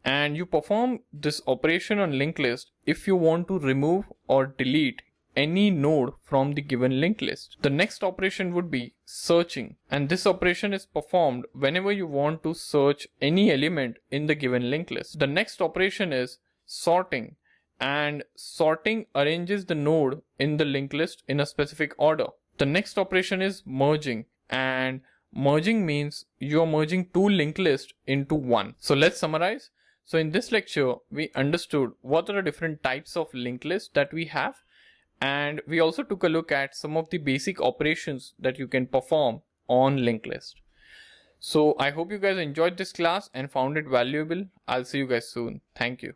And you perform this operation on linked list if you want to remove or delete any node from the given linked list. The next operation would be searching, and this operation is performed whenever you want to search any element in the given linked list. The next operation is sorting, and sorting arranges the node in the linked list in a specific order. The next operation is merging, and merging means you are merging two linked lists into one. So let's summarize. So in this lecture, we understood what are the different types of linked lists that we have. And we also took a look at some of the basic operations that you can perform on linked list. So I hope you guys enjoyed this class and found it valuable. I'll see you guys soon. Thank you.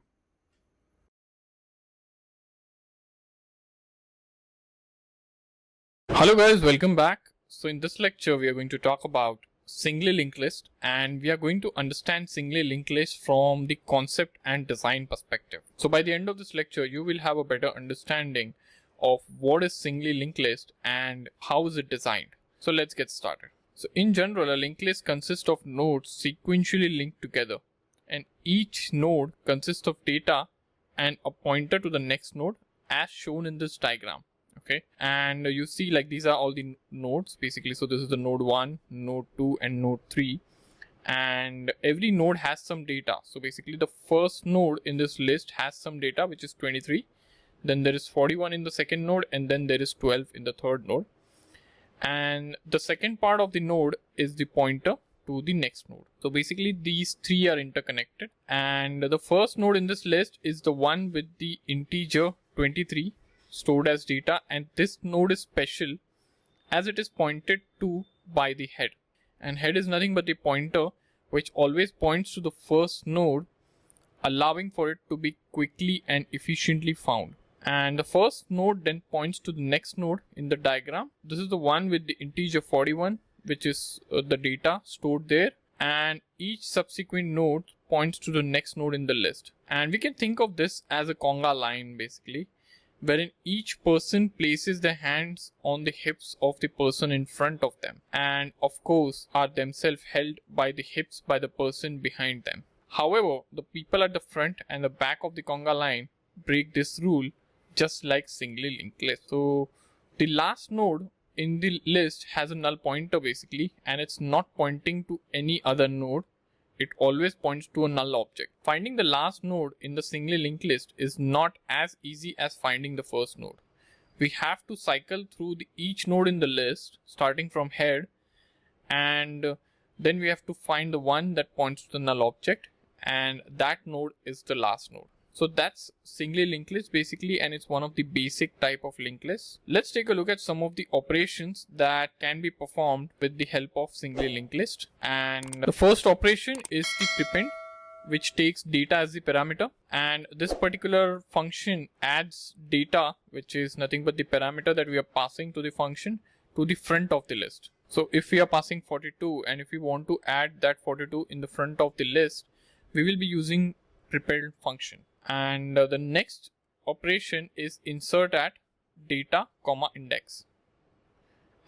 Hello guys, welcome back. So in this lecture, we are going to talk about singly linked list, and we are going to understand singly linked list from the concept and design perspective. So by the end of this lecture, you will have a better understanding of what is singly linked list and how is it designed. So let's get started. So in general, a linked list consists of nodes sequentially linked together, and each node consists of data and a pointer to the next node as shown in this diagram. Okay, and you see like these are all the nodes basically. So this is the node 1, node 2 and node 3, and every node has some data. So basically the first node in this list has some data, which is 23. Then there is 41 in the second node, and then there is 12 in the third node. And the second part of the node is the pointer, to the next node. So basically these three are interconnected, and the first node in this list is the one with the integer 23 stored as data, and this node is special as it is pointed to by the head, and head is nothing but the pointer which always points to the first node, allowing for it to be quickly and efficiently found. And the first node then points to the next node in the diagram. This is the one with the integer 41, which is the data stored there, and each subsequent node points to the next node in the list. And we can think of this as a conga line basically, wherein each person places their hands on the hips of the person in front of them, and of course are themselves held by the hips by the person behind them. However, the people at the front and the back of the conga line break this rule, just like singly linked list. So the last node in the list has a null pointer basically, and it's not pointing to any other node. It always points to a null object. Finding the last node in the singly linked list is not as easy as finding the first node. We have to cycle through each node in the list starting from head, and then we have to find the one that points to the null object, and that node is the last node. So that's singly linked list basically, and it's one of the basic type of linked lists. Let's take a look at some of the operations that can be performed with the help of singly linked list. And the first operation is the prepend, which takes data as the parameter, and this particular function adds data, which is nothing but the parameter that we are passing to the function, to the front of the list. So if we are passing 42, and if we want to add that 42 in the front of the list, we will be using prepend function. And the next operation is insert at data comma index,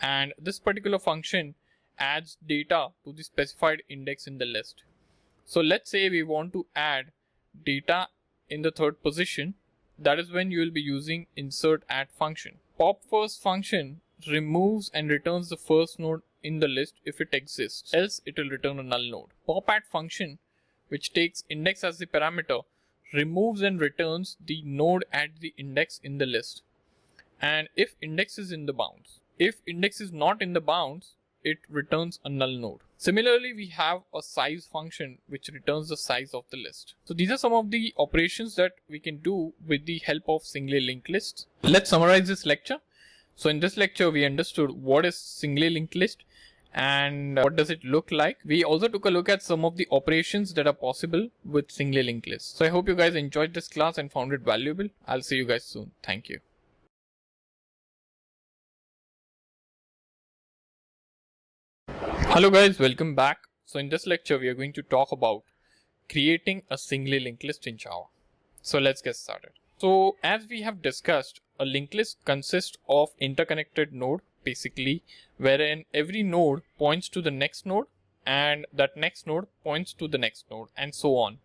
and this particular function adds data to the specified index in the list. So let's say we want to add data in the third position. That is when you will be using insert at function. Pop first function removes and returns the first node in the list if it exists, else it will return a null node. Pop at function, which takes index as the parameter, removes and returns the node at the index in the list, and if index is in the bounds. If index is not in the bounds, it returns a null node. Similarly, we have a size function which returns the size of the list. So these are some of the operations that we can do with the help of singly linked lists. Let's summarize this lecture. So in this lecture, we understood what is singly linked list and what does it look like. We also took a look at some of the operations that are possible with singly linked lists. So I hope you guys enjoyed this class and found it valuable. I'll see you guys soon. Thank you. Hello guys, welcome back. So in this lecture, we are going to talk about creating a singly linked list in Java. So let's get started. So as we have discussed, a linked list consists of interconnected node basically, wherein every node points to the next node, and that next node points to the next node, and so on.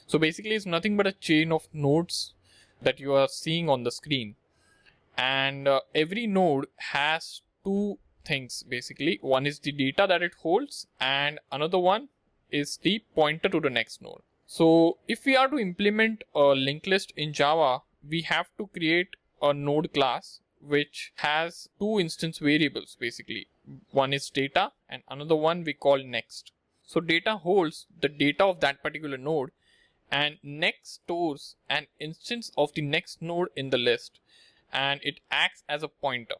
So basically it's nothing but a chain of nodes that you are seeing on the screen, and every node has two things basically. One is the data that it holds, and another one is the pointer to the next node. So if we are to implement a linked list in Java, we have to create a node class which has two instance variables basically. One is data and another one we call next. So data holds the data of that particular node, and next stores an instance of the next node in the list, and it acts as a pointer.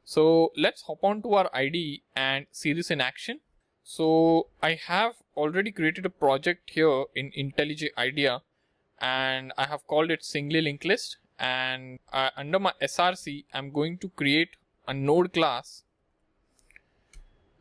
So let's hop on to our IDE and see this in action. So I have already created a project here in IntelliJ IDEA, and I have called it singly linked list. And under my SRC, I'm going to create a node class.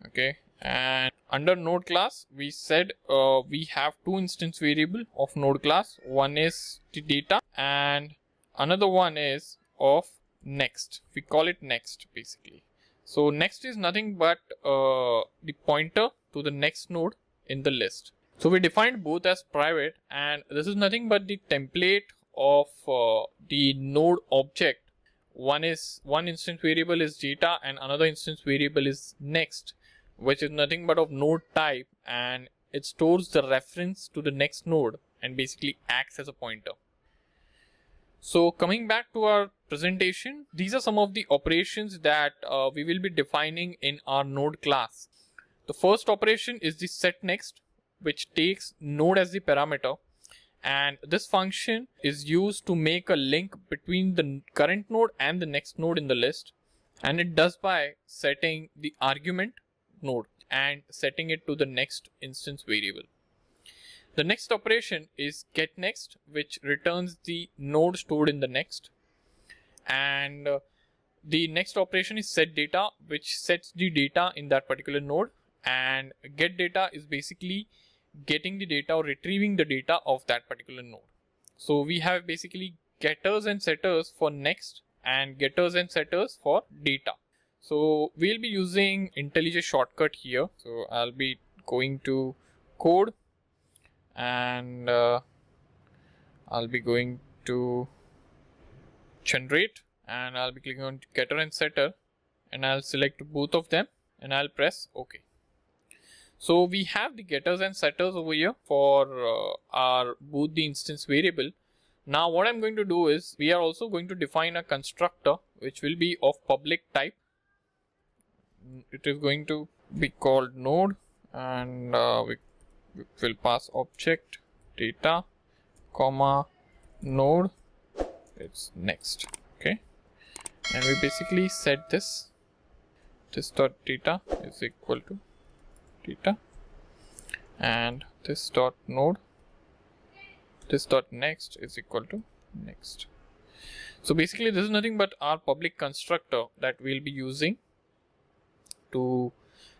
Okay, and under node class, we said we have two instance variable of node class. One is the data, and another one is of next. We call it next basically. So next is nothing but the pointer to the next node in the list. So we defined both as private, and this is nothing but the template of the node object. One instance variable is data and another instance variable is next, which is nothing but of node type, and it stores the reference to the next node and basically acts as a pointer. So coming back to our presentation, these are some of the operations that we will be defining in our node class. The first operation is the set next, which takes node as the parameter, and this function is used to make a link between the current node and the next node in the list, and it does by setting the argument node and setting it to the next instance variable. The next operation is getNext, which returns the node stored in the next, and the next operation is setData, which sets the data in that particular node, and getData is basically getting the data or retrieving the data of that particular node. So we have basically getters and setters for next and getters and setters for data. So we'll be using IntelliJ shortcut here. So I'll be going to code, and I'll be going to generate, and I'll be clicking on getter and setter, and I'll select both of them and I'll press OK. So we have the getters and setters over here for our both the instance variable. Now what I'm going to do is we are also going to define a constructor which will be of public type. It is going to be called node, and we will pass object data comma node, it's next. Okay, and we basically set this dot data is equal to data, and this dot node, this dot next is equal to next. So basically this is nothing but our public constructor that we'll be using to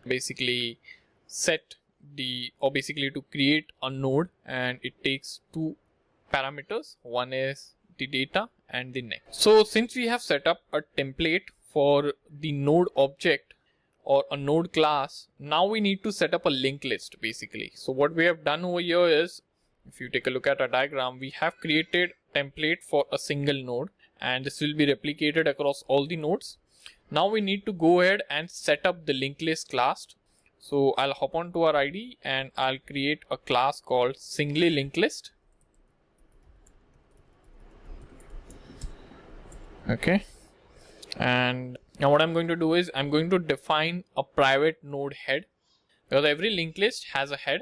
basically set the, or basically to create a node, and it takes two parameters. One is the data and the next. So since we have set up a template for the node object or a node class, now we need to set up a linked list basically. So what we have done over here is, if you take a look at our diagram, we have created template for a single node, and this will be replicated across all the nodes. Now we need to go ahead and set up the linked list class. So I'll hop on to our ID and I'll create a class called singly linked list. Okay, and now what I'm going to do is I'm going to define a private node head, because every linked list has a head,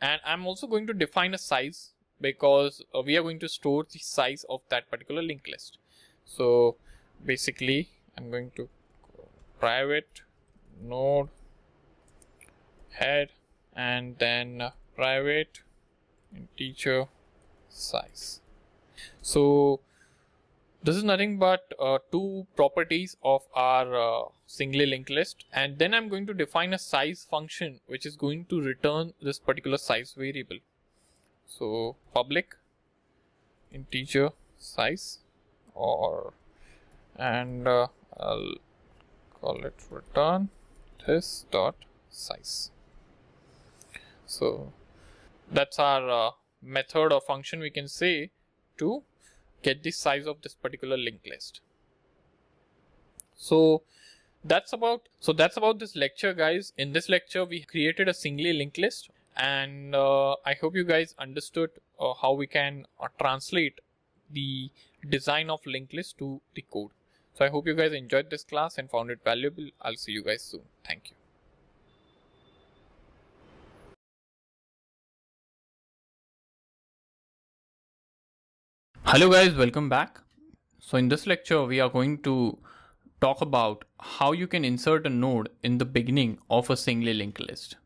and I'm also going to define a size, because we are going to store the size of that particular linked list. So basically I'm going to private node head and then private integer size. So this is nothing but two properties of our singly linked list, and then I'm going to define a size function which is going to return this particular size variable. So public integer size, and I'll call it return this dot size. So that's our method or function, we can say, to get the size of this particular linked list. So that's about this lecture, guys. In this lecture we created a singly linked list, and I hope you guys understood how we can translate the design of linked list to the code. So I hope you guys enjoyed this class and found it valuable. I'll see you guys soon. Thank you. Hello guys, welcome back. So in this lecture we are going to talk about how you can insert a node in the beginning of a singly linked list.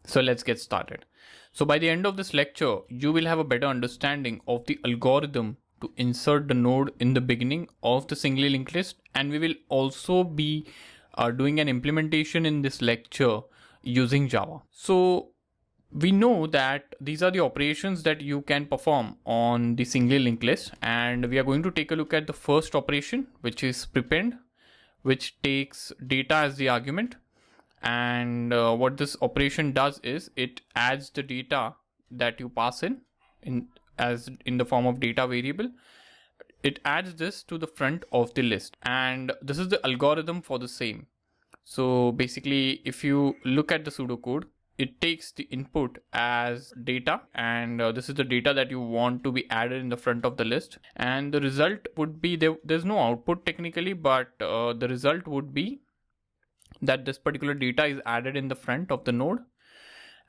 So let's get started. So by the end of this lecture you will have a better understanding of the algorithm to insert the node in the beginning of the singly linked list, and we will also be doing an implementation in this lecture using Java. So we know that these are the operations that you can perform on the singly linked list, and we are going to take a look at the first operation, which is prepend, which takes data as the argument. And what this operation does is it adds the data that you pass in the form of data variable. It adds this to the front of the list, and this is the algorithm for the same. So basically if you look at the pseudocode, it takes the input as data, and this is the data that you want to be added in the front of the list, and the result would be there's no output technically, but the result would be that this particular data is added in the front of the node.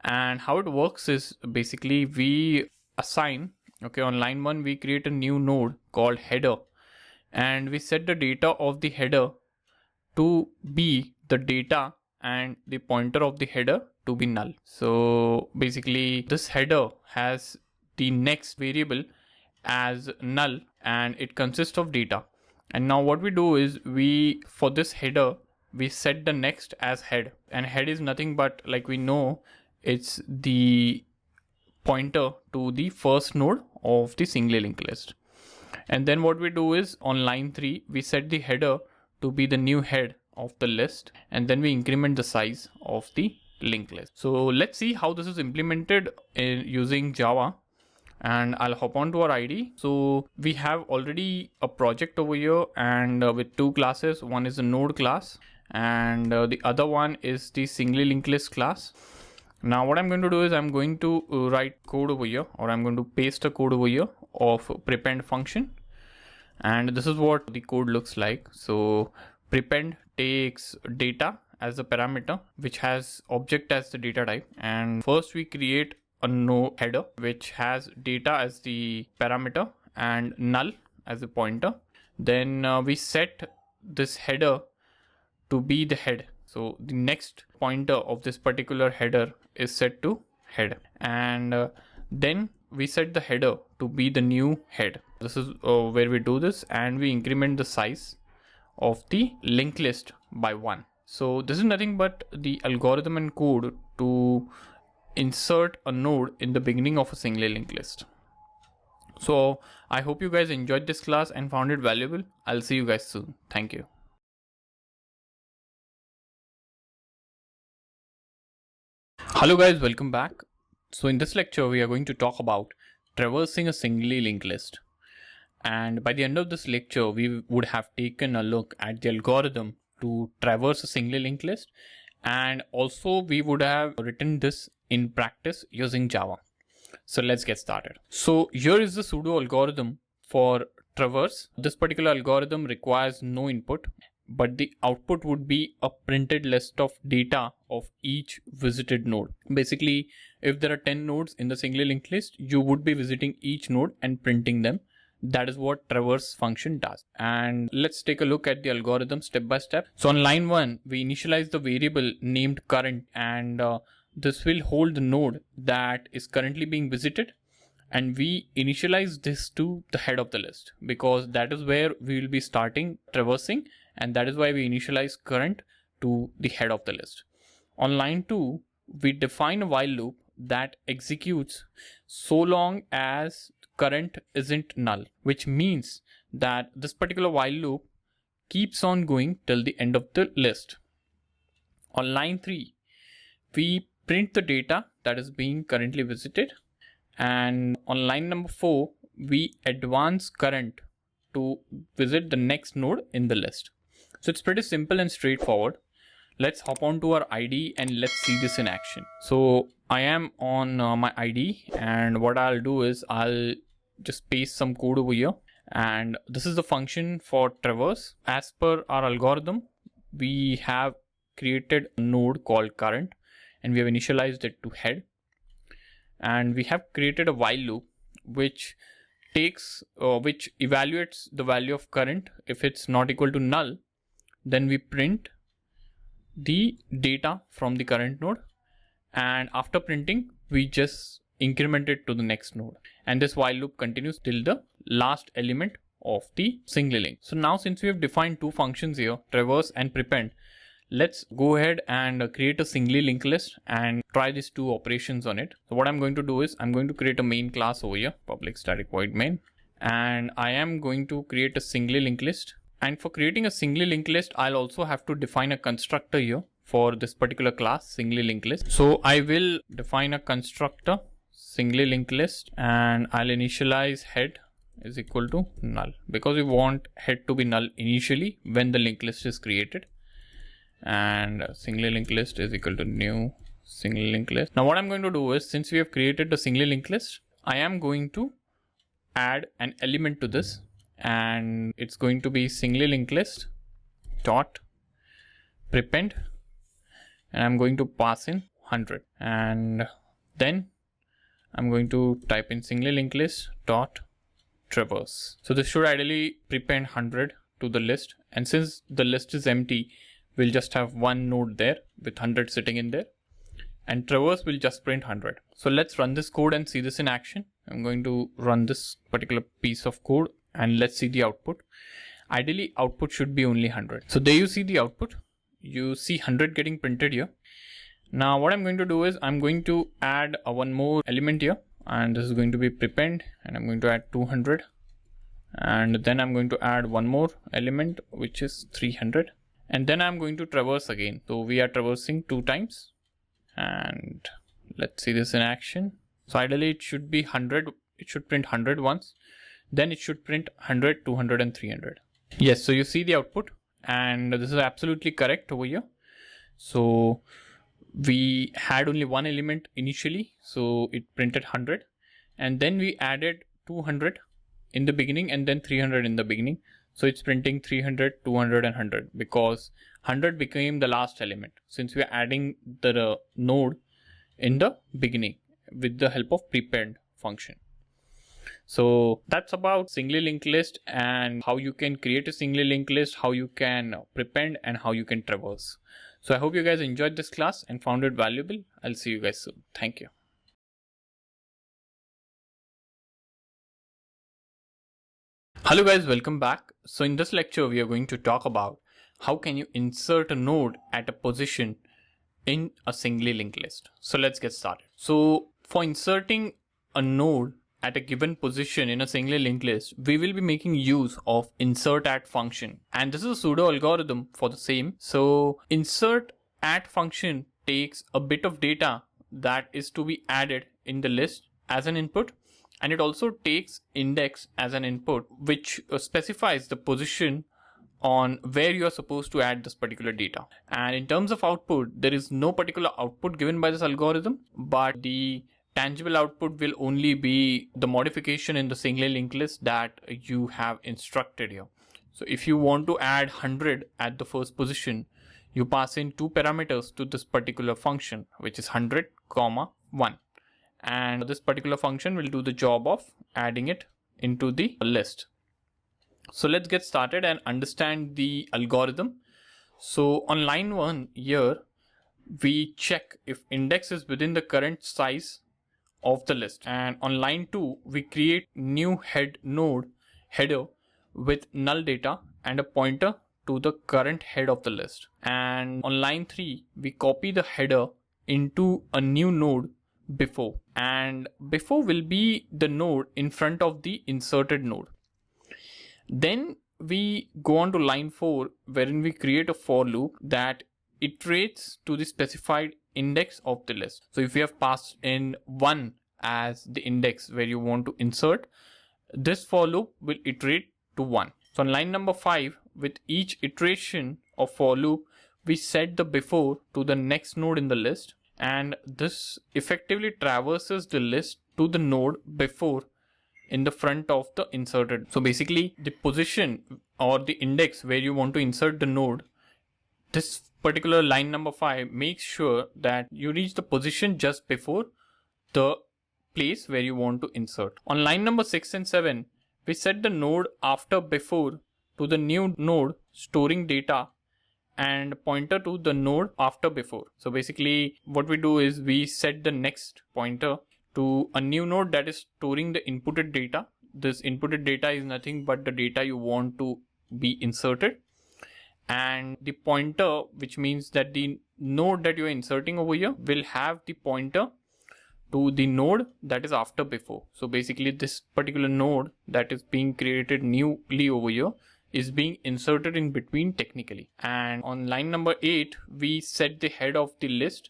And how it works is basically we assign, okay, on line 1 we create a new node called header, and we set the data of the header to be the data and the pointer of the header to be null. So basically this header has the next variable as null and it consists of data. And now what we do is we, for this header, we set the next as head, and head is nothing but, like we know, it's the pointer to the first node of the singly linked list. And then what we do is on line 3 we set the header to be the new head of the list, and then we increment the size of the linked list. So let's see how this is implemented using Java, and I'll hop on to our IDE. So we have already a project over here, and with two classes. One is a node class and the other one is the singly linked list class. Now what I'm going to do is I'm going to write code over here, or I'm going to paste a code over here of prepend function, and this is what the code looks like. So prepend takes data as the parameter, which has object as the data type, and first we create a node header which has data as the parameter and null as the pointer. Then we set this header to be the head. So the next pointer of this particular header is set to head, and then we set the header to be the new head. This is where we do this, and we increment the size of the linked list by 1. So this is nothing but the algorithm and code to insert a node in the beginning of a singly linked list. So I hope you guys enjoyed this class and found it valuable. I'll see you guys soon. Thank you. Hello guys, welcome back. So in this lecture we are going to talk about traversing a singly linked list. And by the end of this lecture we would have taken a look at the algorithm to traverse a singly linked list, and also we would have written this in practice using Java. So let's get started. So here is the pseudo algorithm for traverse. This particular algorithm requires no input, but the output would be a printed list of data of each visited node. Basically, if there are 10 nodes in the singly linked list, you would be visiting each node and printing them. That is what traverse function does. And let's take a look at the algorithm step by step. So on line 1, we initialize the variable named current, and this will hold the node that is currently being visited. And we initialize this to the head of the list because that is where we will be starting traversing, and that is why we initialize current to the head of the list. On line 2, we define a while loop that executes so long as current isn't null, which means that this particular while loop keeps on going till the end of the list. On line 3, we print the data that is being currently visited, and on line number 4, we advance current to visit the next node in the list. So it's pretty simple and straightforward. Let's hop on to our IDE and let's see this in action. So I am on my IDE, and what I'll do is I'll just paste some code over here, and this is the function for traverse. As per our algorithm, we have created a node called current, and we have initialized it to head, and we have created a while loop which evaluates the value of current. If it's not equal to null, then we print the data from the current node, and after printing we just increment it to the next node, and this while loop continues till the last element of the singly link. So now, since we have defined two functions here, traverse and prepend, let's go ahead and create a singly linked list and try these two operations on it. So what I'm going to do is I'm going to create a main class over here, public static void main, and I am going to create a singly linked list. And for creating a singly linked list, I'll also have to define a constructor here for this particular class, singly linked list. So I will define a constructor singly linked list, and I'll initialize head is equal to null because we want head to be null initially when the linked list is created, and singly linked list is equal to new singly linked list. Now what I'm going to do is, since we have created the singly linked list, I am going to add an element to this, and it's going to be singly linked list dot prepend and I'm going to pass in 100, and then I'm going to type in singly linked list dot traverse. So this should ideally prepend 100 to the list, and since the list is empty, we'll just have one node there with 100 sitting in there, and traverse will just print 100. So let's run this code and see this in action. I'm going to run this particular piece of code and let's see the output. Ideally, output should be only 100. So there you see the output. You see 100 getting printed here. Now what I'm going to do is I'm going to add one more element here, and this is going to be prepend, and I'm going to add 200, and then I'm going to add one more element which is 300, and then I'm going to traverse again. So we are traversing 2 times, and let's see this in action. So ideally it should be 100. It should print 100 once, then it should print 100, 200 and 300. Yes, so you see the output, and this is absolutely correct over here. So we had only one element initially, so it printed 100, and then we added 200 in the beginning and then 300 in the beginning. So it's printing 300, 200 and 100 because 100 became the last element since we are adding the node in the beginning with the help of prepend function. So that's about singly linked list and how you can create a singly linked list, how you can prepend, and how you can traverse. So I hope you guys enjoyed this class and found it valuable. I'll see you guys soon. Thank you. Hello guys, welcome back. So in this lecture, we are going to talk about how can you insert a node at a position in a singly linked list. So let's get started. So for inserting a node at a given position in a singly linked list, we will be making use of insert@at function, and this is a pseudo algorithm for the same. So insert@at function takes a bit of data that is to be added in the list as an input, and it also takes index as an input, which specifies the position on where you are supposed to add this particular data. And in terms of output, there is no particular output given by this algorithm, but the tangible output will only be the modification in the singly linked list that you have instructed here. So if you want to add 100 at the first position, you pass in 2 parameters to this particular function, which is 100, 1. And this particular function will do the job of adding it into the list. So let's get started and understand the algorithm. So on line 1 here, we check if index is within the current size of the list, and on line 2 we create new header with null data and a pointer to the current head of the list, and on line 3 we copy the header into a new node before, and before will be the node in front of the inserted node. Then we go on to line 4, wherein we create a for loop that iterates to the specified index of the list. So if you have passed in 1 as the index where you want to insert, this for loop will iterate to 1. So on line number 5, with each iteration of for loop, we set the before to the next node in the list, and this effectively traverses the list to the node before in the front of the inserted. So basically the position or the index where you want to insert the node, this particular line number 5 makes sure that you reach the position just before the place where you want to insert. On line number 6 and 7, we set the node after before to the new node storing data and pointer to the node after before. So basically what we do is we set the next pointer to a new node that is storing the inputted data. This inputted data is nothing but the data you want to be inserted, and the pointer, which means that the node that you are inserting over here will have the pointer to the node that is after before. So basically this particular node that is being created newly over here is being inserted in between technically. And on line number 8, we set the head of the list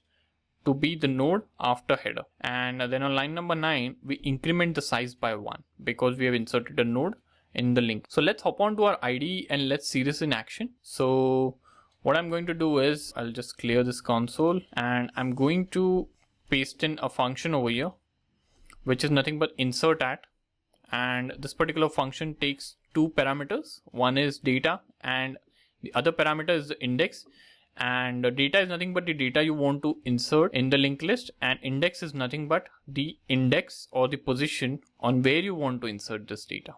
to be the node after header, and then on line number 9 we increment the size by 1 because we have inserted a node in the link. So let's hop on to our IDE and let's see this in action. So what I'm going to do is I'll just clear this console, and I'm going to paste in a function over here which is nothing but insert@, and this particular function takes 2 parameters. One is data and the other parameter is the index, And data is nothing but the data you want to insert in the linked list, and index is nothing but the index or the position on where you want to insert this data.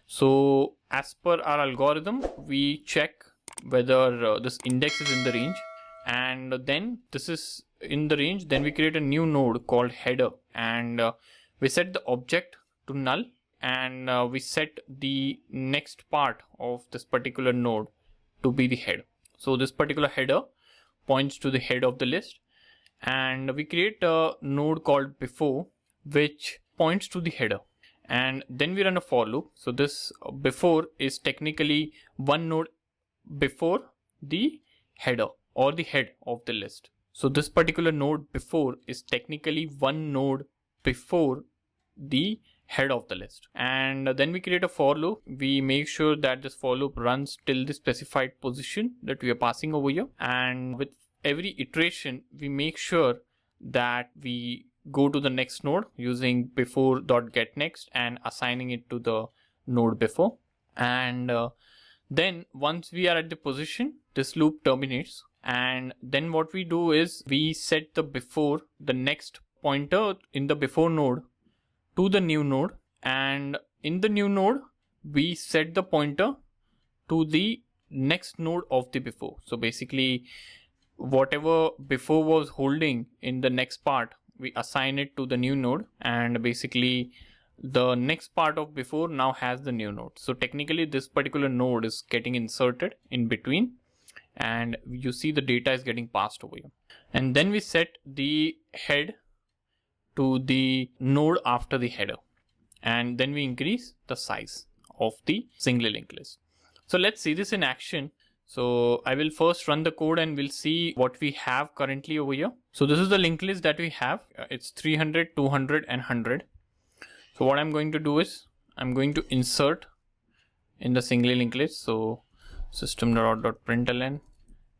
So as per our algorithm, we check whether this index is in the range, and then this is in the range. Then we create a new node called header, and we set the object to null, and we set the next part of this particular node to be the head. So this particular header points to the head of the list, and we create a node called before, which points to the header. And then we run a for loop. So this before is technically one node before the header or the head of the list. So this particular node before is technically one node before the head of the list. And then we create a for loop. We make sure that this for loop runs till the specified position that we are passing over here. And with every iteration, we make sure that we go to the next node using before.getNext and assigning it to the node before. And then once we are at the position, this loop terminates. And then what we do is we set the before, the next pointer in the before node, to the new node, and in the new node we set the pointer to the next node of the before. So basically whatever before was holding in the next part, we assign it to the new node, and basically the next part of before now has the new node. So technically this particular node is getting inserted in between, and you see the data is getting passed over here. And then we set the head to the node after the header, and then we increase the size of the single linked list. So let's see this in action. So I will first run the code and we'll see what we have currently over here. So this is the linked list that we have. It's 300, 200 and 100. So what I'm going to do is I'm going to insert in the single linked list. So system.out.println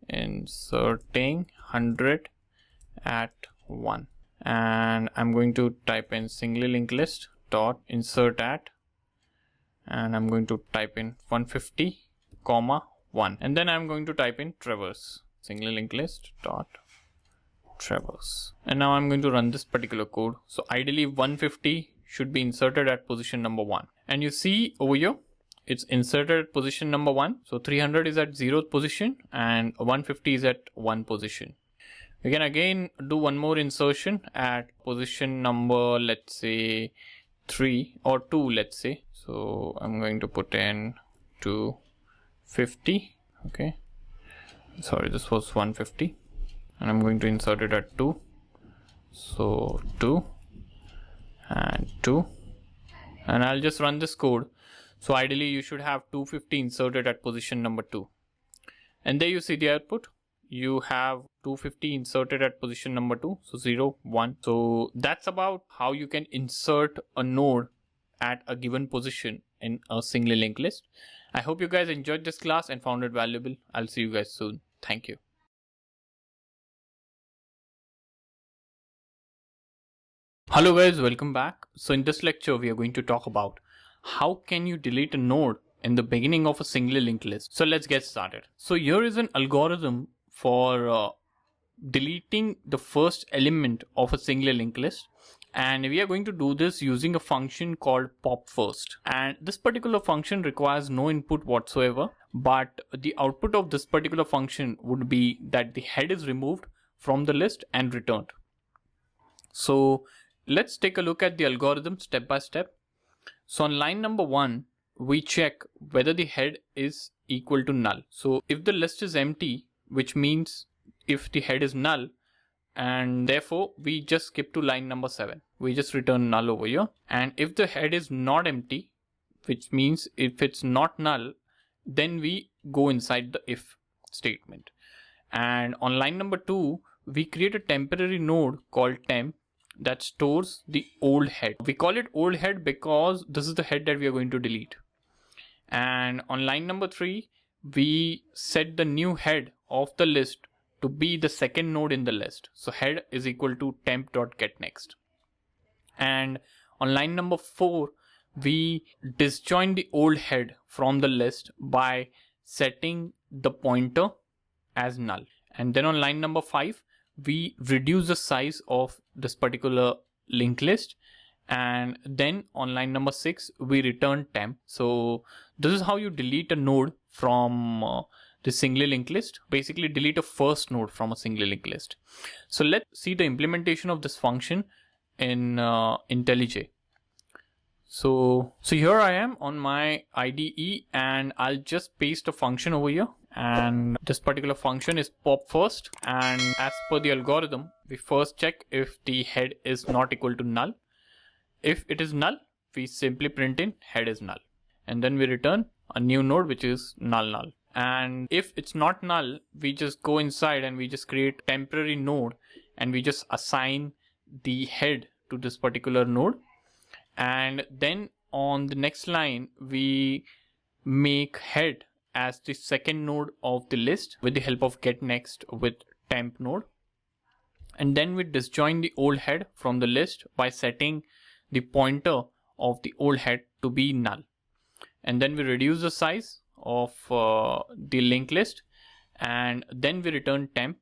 inserting 100 at 1. And I'm going to type in single linked list dot insert at, and I'm going to type in 150 comma 1, and then I'm going to type in traverse, single linked list dot traverse, and now I'm going to run this particular code. So ideally 150 should be inserted at position number 1, and you see over here it's inserted at position number 1. So 300 is at 0th position and 150 is at 1 position. We can again do one more insertion at position number, let's say 3 or 2, let's say. So I'm going to put in 250. Okay, sorry, this was 150, and I'm going to insert it at 2. So 2 and 2, and I'll just run this code. So ideally you should have 250 inserted at position number 2, and there you see the output. You have 250 inserted at position number 2, so 0, 1. So that's about how you can insert a node at a given position in a single linked list. I hope you guys enjoyed this class and found it valuable. I'll see you guys soon. Thank you. Hello guys, welcome back. So in this lecture, we are going to talk about how can you delete a node in the beginning of a single linked list. So let's get started. So here is an algorithm for deleting the first element of a single linked list, and we are going to do this using a function called popFirst. And this particular function requires no input whatsoever, but the output of this particular function would be that the head is removed from the list and returned. So let's take a look at the algorithm step by step. So on line number 1, we check whether the head is equal to null. So if the list is empty, which means if the head is null, and therefore we just skip to line number 7. We just return null over here. And if the head is not empty, which means if it's not null, then we go inside the if statement. And on line number 2, we create a temporary node called temp that stores the old head. We call it old head because this is the head that we are going to delete. And on line number 3, we set the new head of the list to be the second node in the list. So head is equal to temp.getNext. And on line number 4, we disjoin the old head from the list by setting the pointer as null. And then on line number 5, we reduce the size of this particular linked list. And then on line number 6, we return temp. So this is how you delete a node from the single linked list. Basically delete a first node from a single linked list. So let's see the implementation of this function in IntelliJ. So here I am on my IDE, and I'll just paste a function over here. And this particular function is pop first, and as per the algorithm, we first check if the head is not equal to null. If it is null, we simply print in head is null, and then we return a new node which is null. And if it's not null, we just go inside and we just create temporary node, and we just assign the head to this particular node. And then on the next line, we make head as the second node of the list with the help of getNext with temp node. And then we disjoin the old head from the list by setting the pointer of the old head to be null. And then we reduce the size of the linked list, and then we return temp.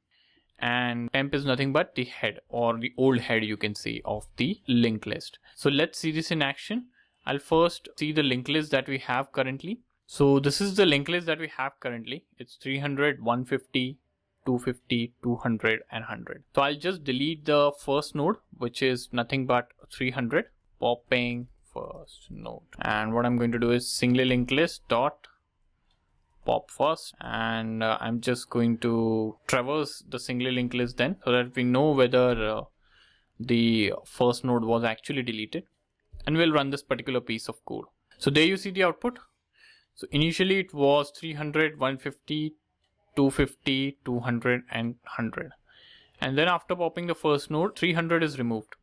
And temp is nothing but the head, or the old head, you can see, of the linked list. So let's see this in action. I'll first see the linked list that we have currently. So this is the linked list that we have currently. It's 300, 150, 250, 200, and 100. So I'll just delete the first node, which is nothing but 300, popping first node. And what I'm going to do is single linked list dot pop first, and I'm just going to traverse the single linked list then, so that we know whether the first node was actually deleted. And we'll run this particular piece of code. So there you see the output. So initially it was 300, 150, 250, 200, and 100. And then after popping the first node, 300 is removed.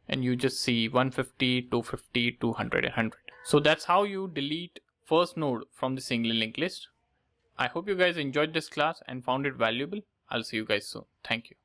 And you just see 150, 250, 200, and 100. So that's how you delete first node from the single linked list. I hope you guys enjoyed this class and found it valuable. I'll see you guys soon. Thank you.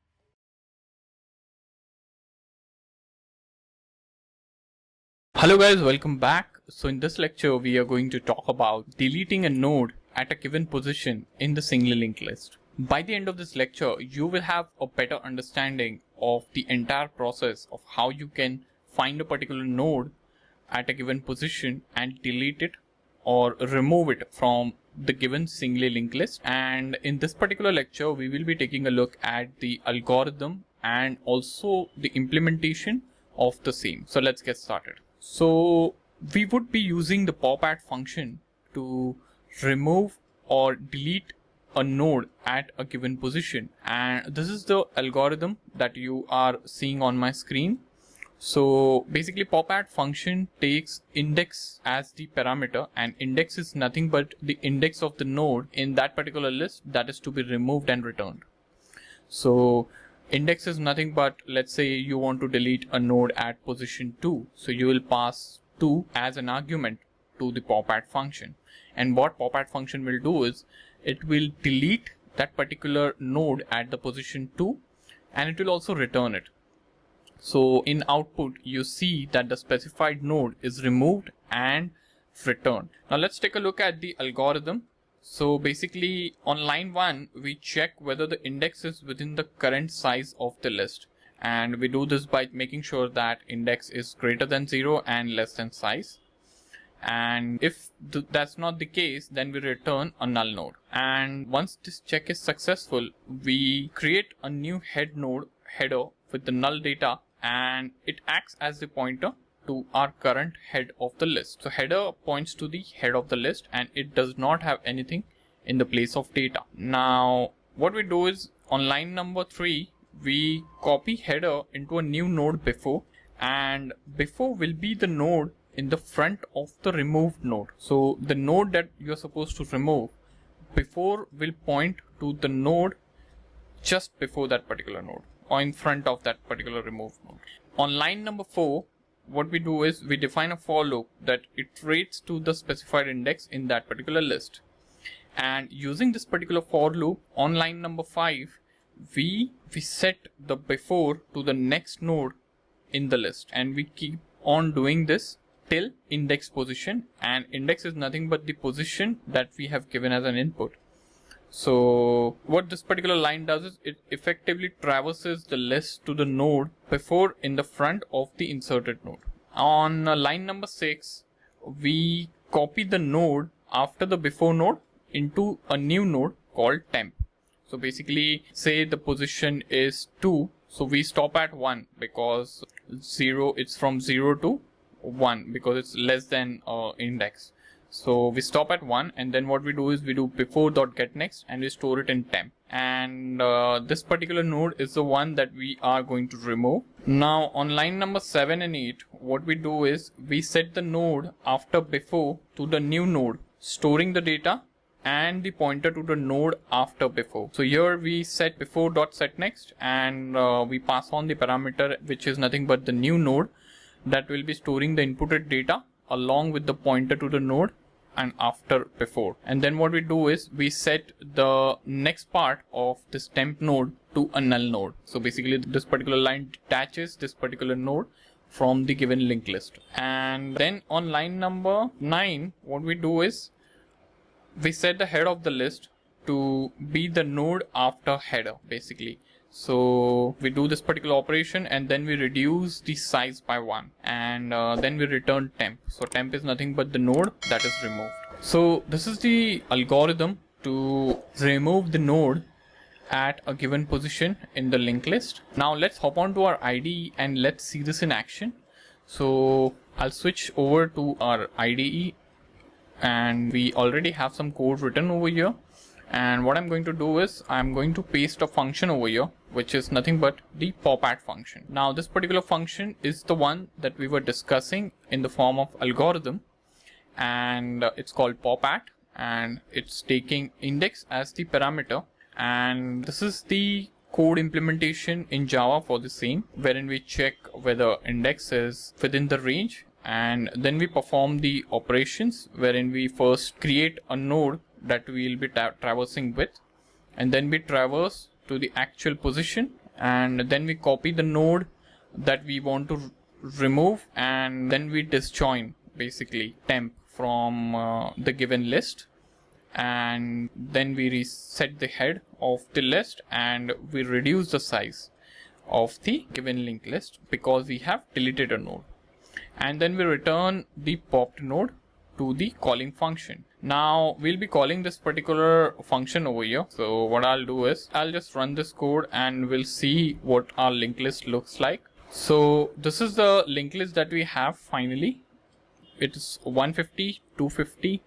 Hello guys, welcome back. So in this lecture, we are going to talk about deleting a node at a given position in the single linked list. By the end of this lecture, you will have a better understanding of the entire process of how you can find a particular node at a given position and delete it or remove it from the given single linked list. And in this particular lecture, we will be taking a look at the algorithm and also the implementation of the same. So let's get started. So we would be using the popAdd function to remove or delete a node at a given position, and this is the algorithm that you are seeing on my screen. So basically popAdd function takes index as the parameter, and index is nothing but the index of the node in that particular list that is to be removed and returned. So index is nothing but, let's say you want to delete a node at position 2, so you will pass 2 as an argument to the popAdd function. And what popAdd function will do is it will delete that particular node at the position 2, and it will also return it. So in output, you see that the specified node is removed and returned. Now let's take a look at the algorithm. So basically on line 1, we check whether the index is within the current size of the list. And we do this by making sure that index is greater than 0 and less than size. And if that's not the case, then we return a null node. And once this check is successful, we create a new header with the null data, and it acts as the pointer to our current head of the list. So header points to the head of the list, and it does not have anything in the place of data. Now what we do is on line number 3, we copy header into a new node before, and before will be the node in the front of the removed node. So the node that you're supposed to remove, before will point to the node just before that particular node or in front of that particular removed node. On line number 4, what we do is we define a for loop that iterates to the specified index in that particular list. And using this particular for loop on line number 5, we set the before to the next node in the list, and we keep on doing this till index position, and index is nothing but the position that we have given as an input. So what this particular line does is it effectively traverses the list to the node before in the front of the inserted node. On line number 6, we copy the node after the before node into a new node called temp. So basically, say the position is 2, so we stop at 1 because 0, it's from 0 to 1 because it's less than index. So we stop at 1, and then what we do is we do before.getNext and we store it in temp. And this particular node is the one that we are going to remove. Now on line number 7 and 8, what we do is we set the node after before to the new node, storing the data and the pointer to the node after before. So here we set before.setNext and we pass on the parameter, which is nothing but the new node that will be storing the inputted data along with the pointer to the node and after before. And then what we do is we set the next part of this temp node to a null node. So basically this particular line detaches this particular node from the given linked list. And then on line number 9, what we do is we set the head of the list to be the node after header basically. So we do this particular operation and then we reduce the size by 1 and then we return temp. So temp is nothing but the node that is removed. So this is the algorithm to remove the node at a given position in the linked list. Now let's hop on to our IDE and let's see this in action. So I'll switch over to our IDE and we already have some code written over here. And what I'm going to do is I'm going to paste a function over here, which is nothing but the popadd function. Now this particular function is the one that we were discussing in the form of algorithm, and it's called popadd and it's taking index as the parameter. And this is the code implementation in Java for the same, wherein we check whether index is within the range, and then we perform the operations wherein we first create a node that we will be traversing with, and then we traverse to the actual position, and then we copy the node that we want to remove, and then we disjoin basically temp from the given list, and then we reset the head of the list and we reduce the size of the given linked list because we have deleted a node, and then we return the popped node to the calling function. Now we'll be calling this particular function over here. So what I'll do is I'll just run this code and we'll see what our linked list looks like. So this is the linked list that we have finally. It's 150, 250,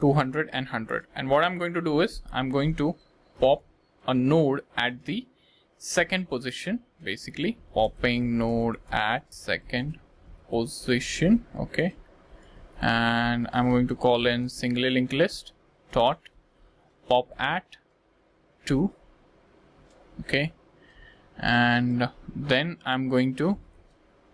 200 and 100. And what I'm going to do is I'm going to pop a node at the second position, basically popping node at second position. Okay. And I'm going to call in single linked list dot pop at 2. Okay, and then I'm going to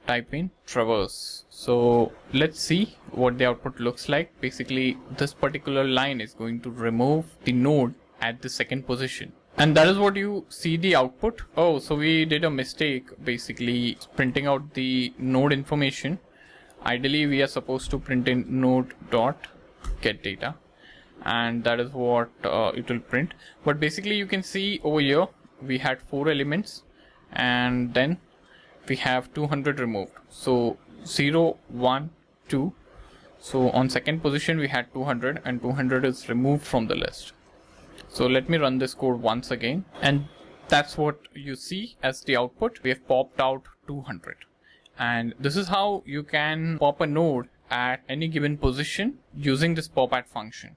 type in traverse. So let's see what the output looks like. Basically this particular line is going to remove the node at the second position, and that is what you see the output. Oh, so we did a mistake basically printing out the node information. Ideally we are supposed to print in node dot get data, and that is what it will print. But basically you can see over here we had 4 elements and then we have 200 removed. So 0, 1, 2. So on second position we had 200 and 200 is removed from the list. So let me run this code once again, and that's what you see as the output. We have popped out 200. And this is how you can pop a node at any given position using this popadd function.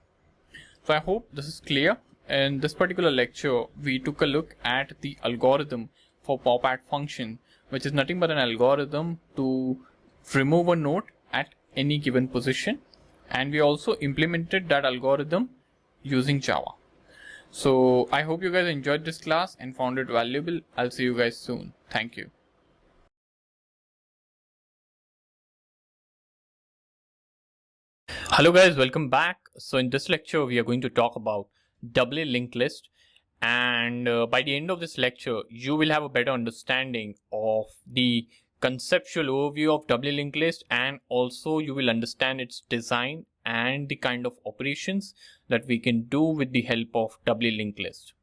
So I hope this is clear. In this particular lecture, we took a look at the algorithm for popadd function, which is nothing but an algorithm to remove a node at any given position. And we also implemented that algorithm using Java. So I hope you guys enjoyed this class and found it valuable. I'll see you guys soon. Thank you. Hello guys, welcome back. So in this lecture we are going to talk about doubly linked list, and by the end of this lecture you will have a better understanding of the conceptual overview of doubly linked list, and also you will understand its design and the kind of operations that we can do with the help of doubly linked list.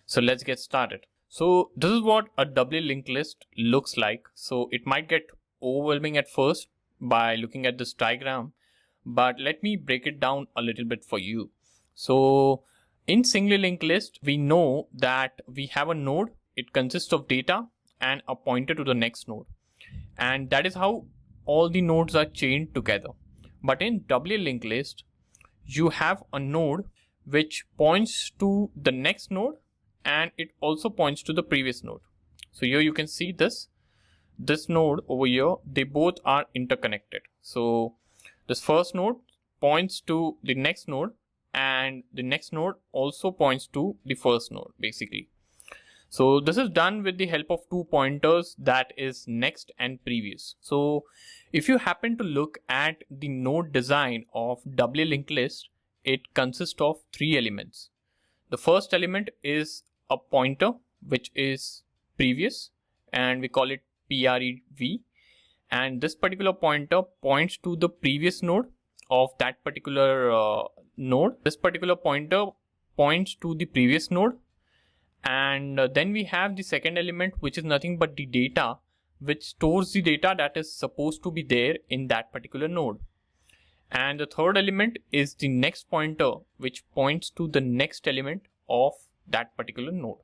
So let's get started. So this is what a doubly linked list looks like. So it might get overwhelming at first by looking at this diagram, but let me break it down a little bit for you. So in singly linked list, we know that we have a node. It consists of data and a pointer to the next node. And that is how all the nodes are chained together. But in doubly linked list, you have a node which points to the next node and it also points to the previous node. So here you can see this node over here, they both are interconnected. So this first node points to the next node and the next node also points to the first node basically. So this is done with the help of two pointers, that is next and previous. So if you happen to look at the node design of doubly linked list, it consists of three elements. The first element is a pointer which is previous and we call it prev, and this particular pointer points to the previous node of that particular node. This particular pointer points to the previous node, and then we have the second element which is nothing but the data which stores the data that is supposed to be there in that particular node. And the third element is the next pointer which points to the next element of that particular node.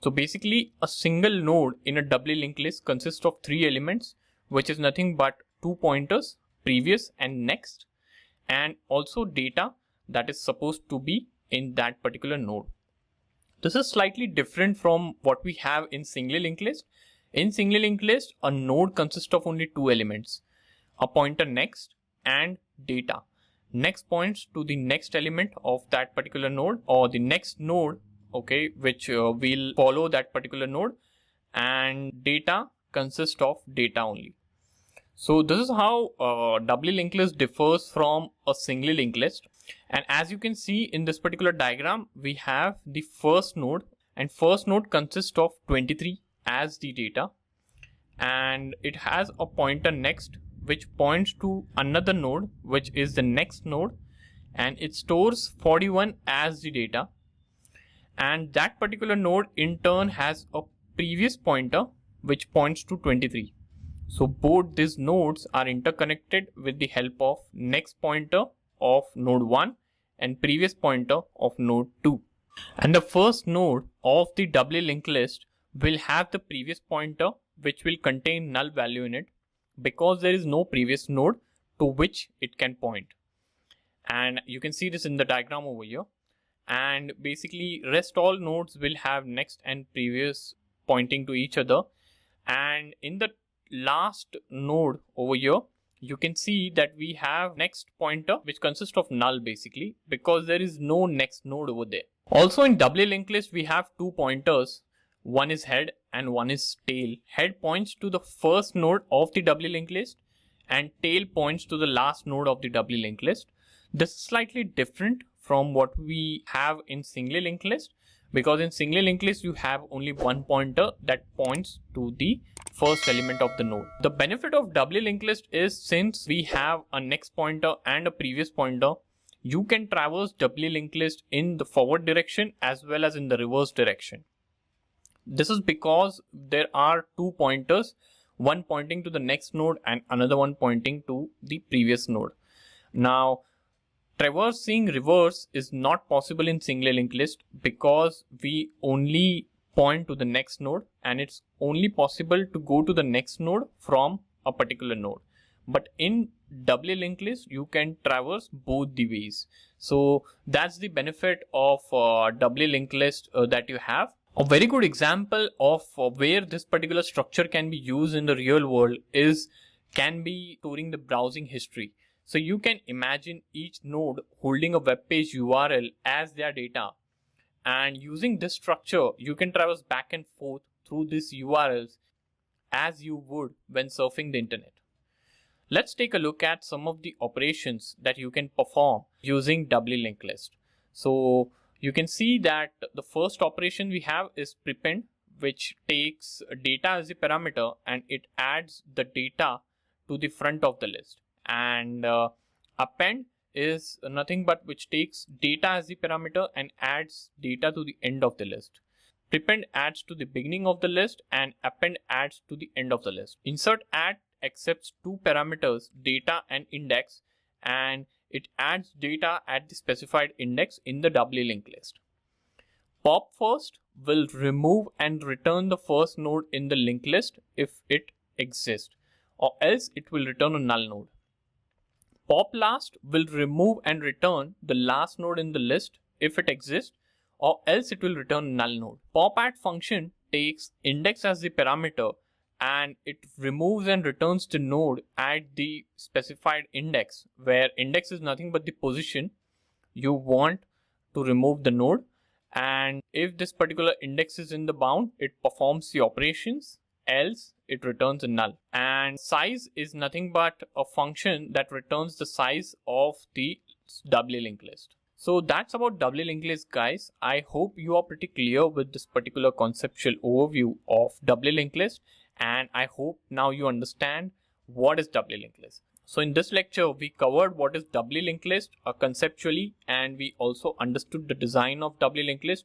So basically a single node in a doubly linked list consists of three elements, which is nothing but two pointers, previous and next, and also data that is supposed to be in that particular node. This is slightly different from what we have in singly linked list. In singly linked list, a node consists of only two elements, a pointer next and data. Next points to the next element of that particular node or the next node, okay, which will follow that particular node, and data consists of data only. So this is how doubly linked list differs from a singly linked list. And as you can see in this particular diagram, we have the first node, and first node consists of 23 as the data, and it has a pointer next which points to another node which is the next node, and it stores 41 as the data, and that particular node in turn has a previous pointer which points to 23. So both these nodes are interconnected with the help of next pointer of node 1 and previous pointer of node 2. And the first node of the doubly linked list will have the previous pointer which will contain null value in it, because there is no previous node to which it can point. And you can see this in the diagram over here. And basically rest all nodes will have next and previous pointing to each other. And in the last node over here, you can see that we have next pointer which consists of null basically, because there is no next node over there. Also in doubly linked list, we have two pointers. One is head and one is tail. Head points to the first node of the doubly linked list and tail points to the last node of the doubly linked list. This is slightly different from what we have in singly linked list, because in singly linked list you have only one pointer that points to the first element of the node. The benefit of doubly linked list is, since we have a next pointer and a previous pointer, you can traverse doubly linked list in the forward direction as well as in the reverse direction. This is because there are two pointers, one pointing to the next node and another one pointing to the previous node. Now traversing reverse is not possible in singly linked list because we only point to the next node, and it's only possible to go to the next node from a particular node. But in doubly linked list, you can traverse both the ways. So that's the benefit of doubly linked list that you have. A very good example of where this particular structure can be used in the real world can be storing the browsing history. So you can imagine each node holding a web page URL as their data, and using this structure you can traverse back and forth through these URLs as you would when surfing the internet. Let's take a look at some of the operations that you can perform using doubly linked list. So you can see that the first operation we have is prepend, which takes data as a parameter and it adds the data to the front of the list. And append is nothing but which takes data as the parameter and adds data to the end of the list. Prepend adds to the beginning of the list and append adds to the end of the list. Insert add accepts two parameters, data and index, and it adds data at the specified index in the doubly linked list. Pop first will remove and return the first node in the linked list if it exists, or else it will return a null node. Pop last will remove and return the last node in the list if it exists, or else it will return null node. Pop add function takes index as the parameter and it removes and returns the node at the specified index, where index is nothing but the position you want to remove the node, and if this particular index is in the bound, it performs the operations, else it returns a null. And size is nothing but a function that returns the size of the doubly linked list. So that's about doubly linked list, guys. I hope you are pretty clear with this particular conceptual overview of doubly linked list, and I hope now you understand what is doubly linked list. So in this lecture, we covered what is doubly linked list conceptually, and we also understood the design of doubly linked list.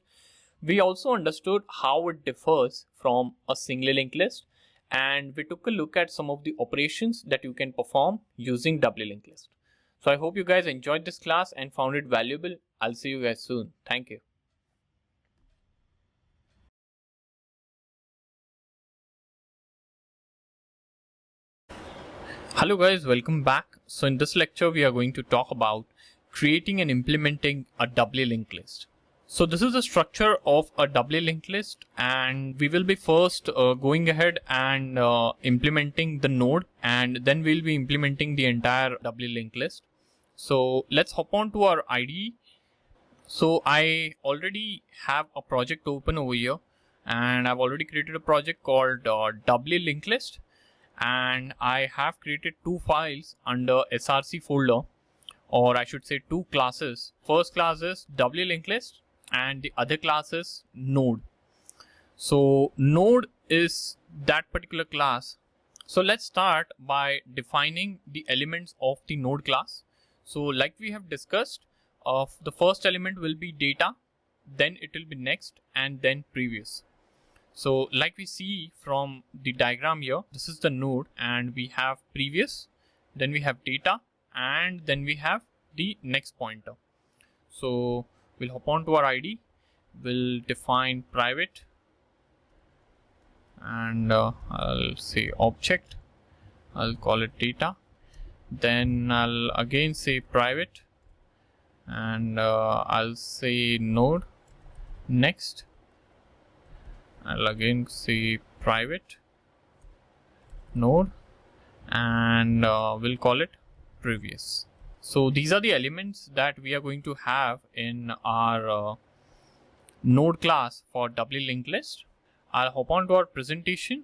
We also understood how it differs from a singly linked list, and we took a look at some of the operations that you can perform using doubly linked list. So I hope you guys enjoyed this class and found it valuable. I'll see you guys soon. Thank you. Hello guys, welcome back. So in this lecture, we are going to talk about creating and implementing a doubly linked list. So this is the structure of a doubly linked list, and we will be first going ahead and implementing the node, and then we'll be implementing the entire doubly linked list. So let's hop on to our IDE. So I already have a project open over here, and I've already created a project called doubly linked list, and I have created two files under src folder, or I should say two classes. First class is doubly linked list and the other class is node. So node is that particular class. So let's start by defining the elements of the node class. So like we have discussed, the first element will be data, then it will be next, and then previous. So like we see from the diagram here, this is the node, and we have previous, then we have data, and then we have the next pointer. So we'll hop on to our ID, we'll define private, and I'll say object, I'll call it data, then I'll again say private, and I'll say node, next, I'll again say private, node, and we'll call it previous. So these are the elements that we are going to have in our node class for doubly linked list. I'll hop on to our presentation,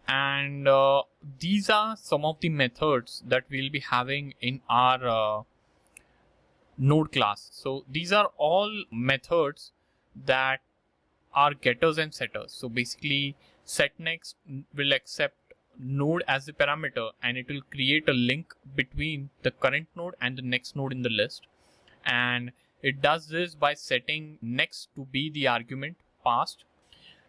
and these are some of the methods that we'll be having in our node class. So these are all methods that are getters and setters. So basically, setNext will accept node as the parameter, and it will create a link between the current node and the next node in the list. And it does this by setting next to be the argument passed.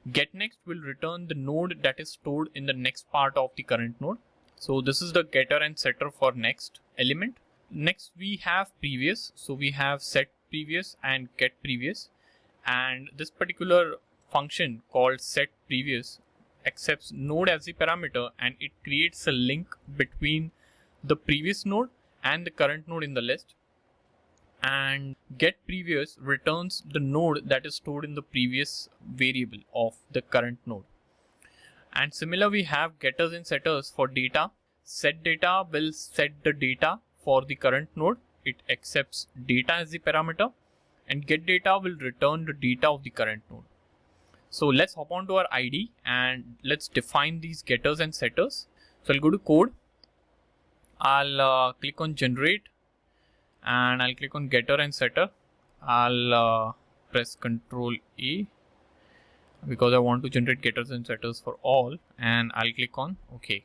GetNext will return the node that is stored in the next part of the current node. So this is the getter and setter for next element. Next we have previous. So we have set previous and get previous. And this particular function called set previous accepts node as the parameter, and it creates a link between the previous node and the current node in the list. And get previous returns the node that is stored in the previous variable of the current node. And similar, we have getters and setters for data. Set data will set the data for the current node. It accepts data as the parameter, and get data will return the data of the current node. So let's hop on to our ID and let's define these getters and setters. So I'll go to code. I'll click on generate, and I'll click on getter and setter. I'll press Ctrl A because I want to generate getters and setters for all, and I'll click on OK.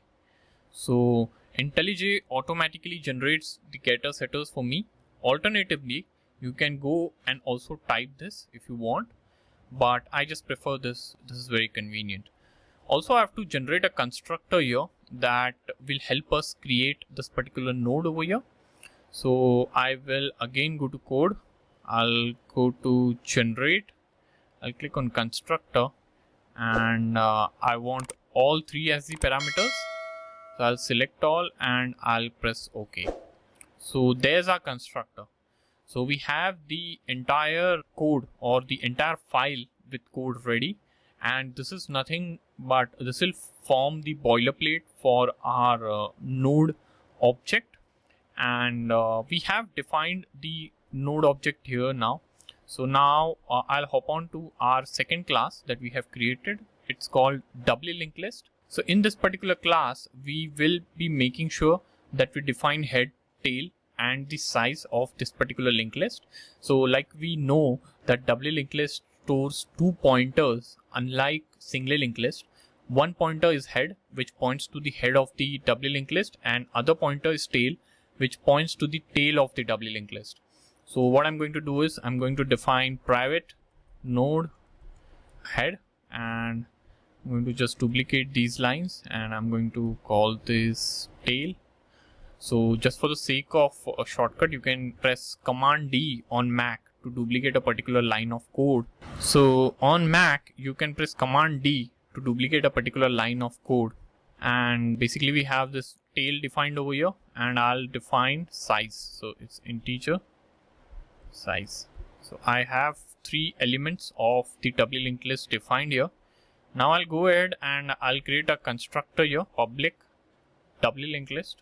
So IntelliJ automatically generates the getter setters for me. Alternatively, you can go and also type this if you want, but I just prefer this. This is very convenient. Also, I have to generate a constructor here that will help us create this particular node over here. So I will again go to code. I'll go to generate. I'll click on constructor, and I want all three as the parameters. So I'll select all and I'll press OK. So there's our constructor. So we have the entire code or the entire file with code ready, and this is nothing but this will form the boilerplate for our node object, and we have defined the node object here now. So now I'll hop on to our second class that we have created. It's called Doubly linked list. So in this particular class, we will be making sure that we define head, tail, and the size of this particular linked list. So like we know that doubly linked list stores 2 pointers, unlike singly linked list. One pointer is head, which points to the head of the doubly linked list, and other pointer is tail, which points to the tail of the doubly linked list. So what I'm going to do is I'm going to define private node head, and I'm going to just duplicate these lines, and I'm going to call this tail. So just for the sake of a shortcut, you can press Command D on Mac to duplicate a particular line of code. So on Mac, you can press Command D to duplicate a particular line of code. And basically we have this tail defined over here, and I'll define size. So it's integer size. So I have 3 elements of the doubly linked list defined here. Now I'll go ahead and I'll create a constructor here, public doubly linked list,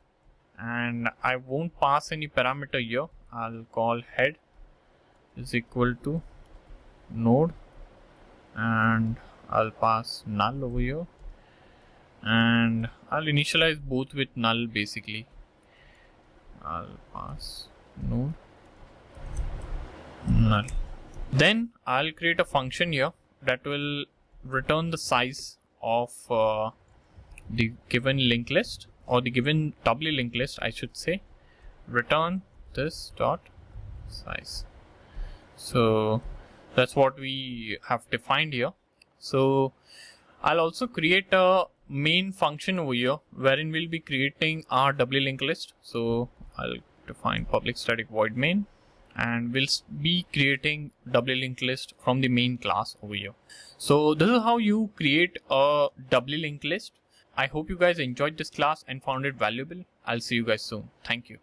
and I won't pass any parameter here. I'll call head is equal to node, and I'll pass null over here, and I'll initialize both with null. Basically I'll pass node null. Then I'll create a function here that will return the size of the given linked list, or the given doubly linked list, I should say. Return this dot size. So that's what we have defined here. So I'll also create a main function over here wherein we'll be creating our doubly linked list. So I'll define public static void main, and we'll be creating doubly linked list from the main class over here. So this is how you create a doubly linked list. I hope you guys enjoyed this class and found it valuable. I'll see you guys soon. Thank you.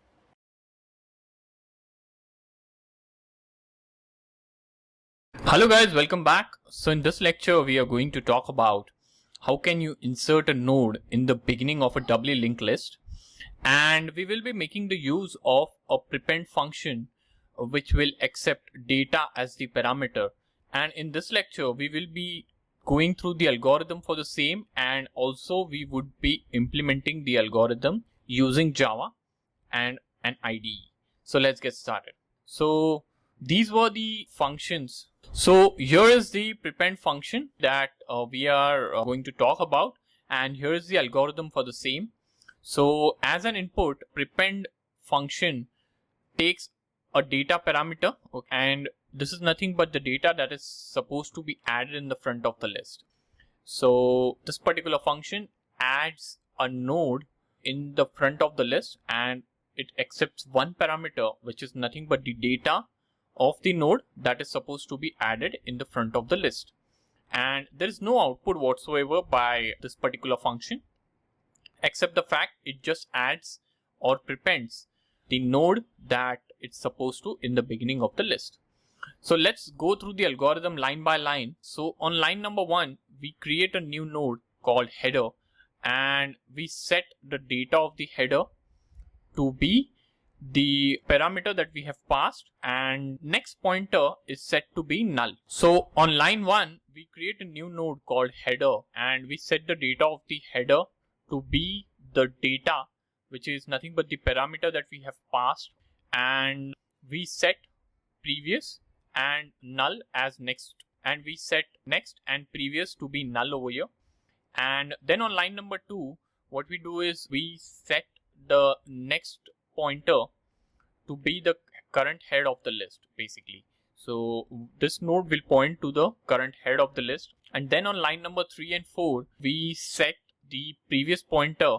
Hello guys, welcome back. So in this lecture, we are going to talk about how can you insert a node in the beginning of a doubly linked list. And we will be making the use of a prepend function which will accept data as the parameter. And in this lecture, we will be going through the algorithm for the same, and also we would be implementing the algorithm using Java and an IDE. So let's get started. So these were the functions. So here is the prepend function that we are going to talk about, and here is the algorithm for the same. So as an input, prepend function takes a data parameter, and this is nothing but the data that is supposed to be added in the front of the list. So this particular function adds a node in the front of the list, and it accepts one parameter, which is nothing but the data of the node that is supposed to be added in the front of the list. And there is no output whatsoever by this particular function, except the fact it just adds or prepends the node that it's supposed to in the beginning of the list. So let's go through the algorithm line by line. So on line number 1, we create a new node called header, and we set the data of the header to be the parameter that we have passed, and next pointer is set to be null. So on line 1, we create a new node called header, and we set the data of the header to be the data, which is nothing but the parameter that we have passed, and we set previous and null as next, and we set next and previous to be null over here. And then on line number 2, what we do is we set the next pointer to be the current head of the list basically. So this node will point to the current head of the list, and then on line number 3 and 4 we set the previous pointer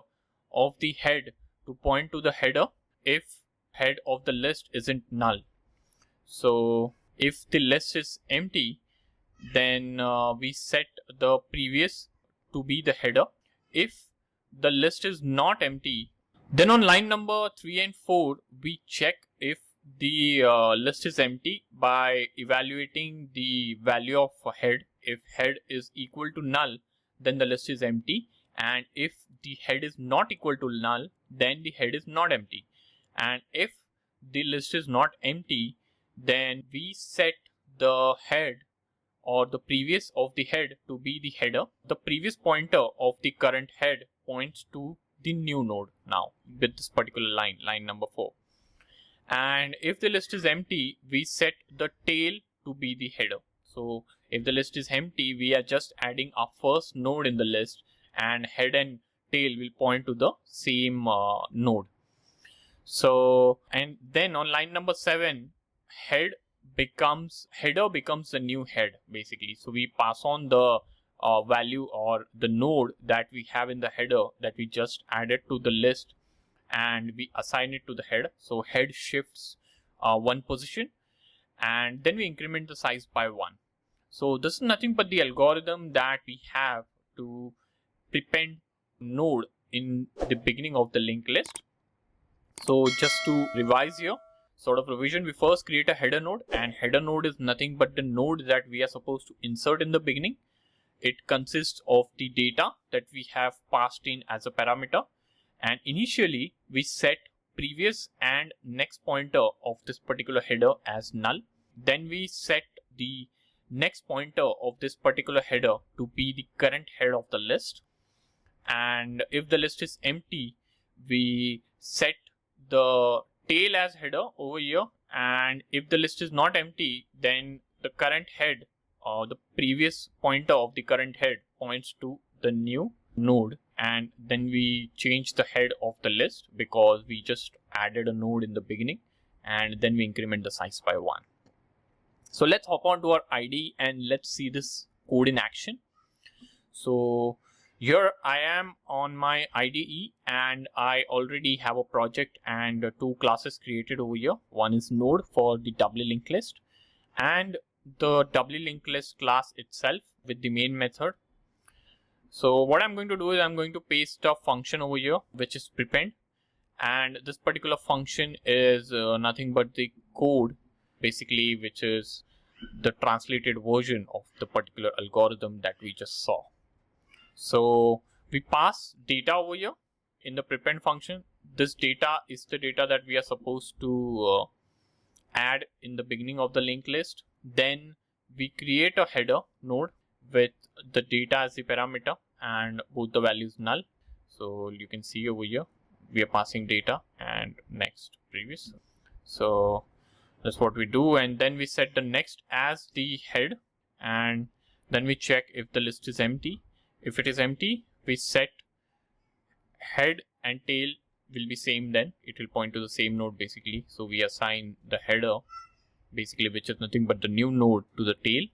of the head to point to the header if head of the list isn't null. So if the list is empty, then we set the previous to be the header. If the list is not empty, then on line number 3 and 4 we check if the list is empty by evaluating the value of head. If head is equal to null, then the list is empty, and if the head is not equal to null, then the head is not empty. And if the list is not empty, then we set the head or the previous of the head to be the header. The previous pointer of the current head points to the new node now with this particular line number 4. And if the list is empty, we set the tail to be the header. So if the list is empty, we are just adding our first node in the list, and head and tail will point to the same node. So, and then on line number 7, header becomes the new head basically. So we pass on the value or the node that we have in the header that we just added to the list, and we assign it to the head. So head shifts 1 position, and then we increment the size by 1. So this is nothing but the algorithm that we have to prepend node in the beginning of the linked list. So just to revise here, sort of revision, we first create a header node, and header node is nothing but the node that we are supposed to insert in the beginning. It consists of the data that we have passed in as a parameter, and initially we set previous and next pointer of this particular header as null. Then we set the next pointer of this particular header to be the current head of the list, and if the list is empty, we set the tail as header over here, and if the list is not empty, then the current head or the previous pointer of the current head points to the new node, and then we change the head of the list because we just added a node in the beginning, and then we increment the size by 1. So let's hop on to our IDE and let's see this code in action. So here I am on my IDE, and I already have a project and 2 classes created over here. One is node for the Doubly linked list, and the Doubly linked list class itself with the main method. So what I'm going to do is I'm going to paste a function over here which is prepend, and this particular function is nothing but the code basically, which is the translated version of the particular algorithm that we just saw. So we pass data over here in the prepend function. This data is the data that we are supposed to add in the beginning of the linked list. Then we create a header node with the data as the parameter and both the values null. So you can see over here we are passing data and next previous. So that's what we do, and then we set the next as the head, and then we check if the list is empty. If it is empty, we set head and tail will be same, then it will point to the same node basically. So we assign the header basically, which is nothing but the new node, to the tail,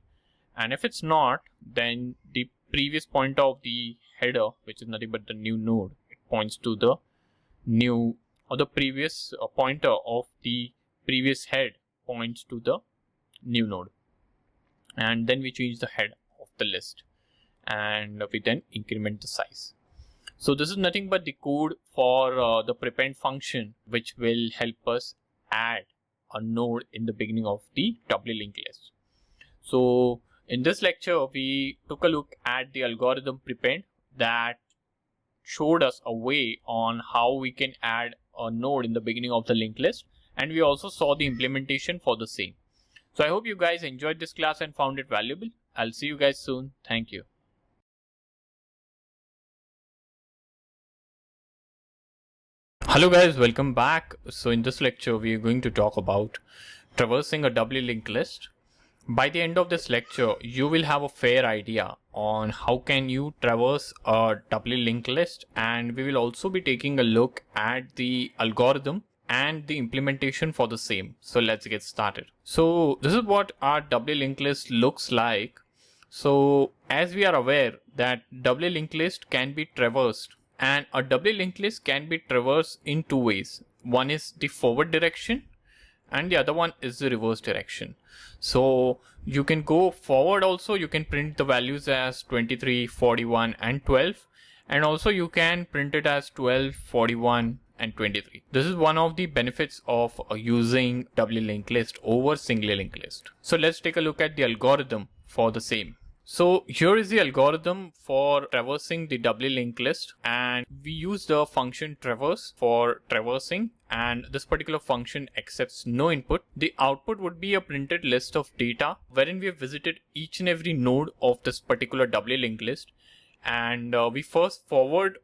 and if it's not, then the previous pointer of the header, which is nothing but the new node, it points to the new, or the previous pointer of the previous head points to the new node, and then we change the head of the list, and we then increment the size. So this is nothing but the code for the prepend function, which will help us add a node in the beginning of the Doubly linked list. So in this lecture, we took a look at the algorithm prepend that showed us a way on how we can add a node in the beginning of the linked list, and we also saw the implementation for the same. So I hope you guys enjoyed this class and found it valuable. I'll see you guys soon. Thank you. Hello guys, welcome back. So in this lecture, we are going to talk about traversing a doubly linked list. By the end of this lecture, you will have a fair idea on how can you traverse a doubly linked list, and we will also be taking a look at the algorithm and the implementation for the same. So let's get started. So this is what our doubly linked list looks like. So as we are aware that doubly linked list can be traversed, and a doubly linked list can be traversed in two ways. One is the forward direction and the other one is the reverse direction. So you can go forward also, you can print the values as 23, 41 and 12, and also you can print it as 12, 41 and 23. This is one of the benefits of using doubly linked list over singly linked list. So let's take a look at the algorithm for the same. So here is the algorithm for traversing the doubly linked list, and we use the function traverse for traversing, and this particular function accepts no input. The output would be a printed list of data wherein we have visited each and every node of this particular doubly linked list, and we first forward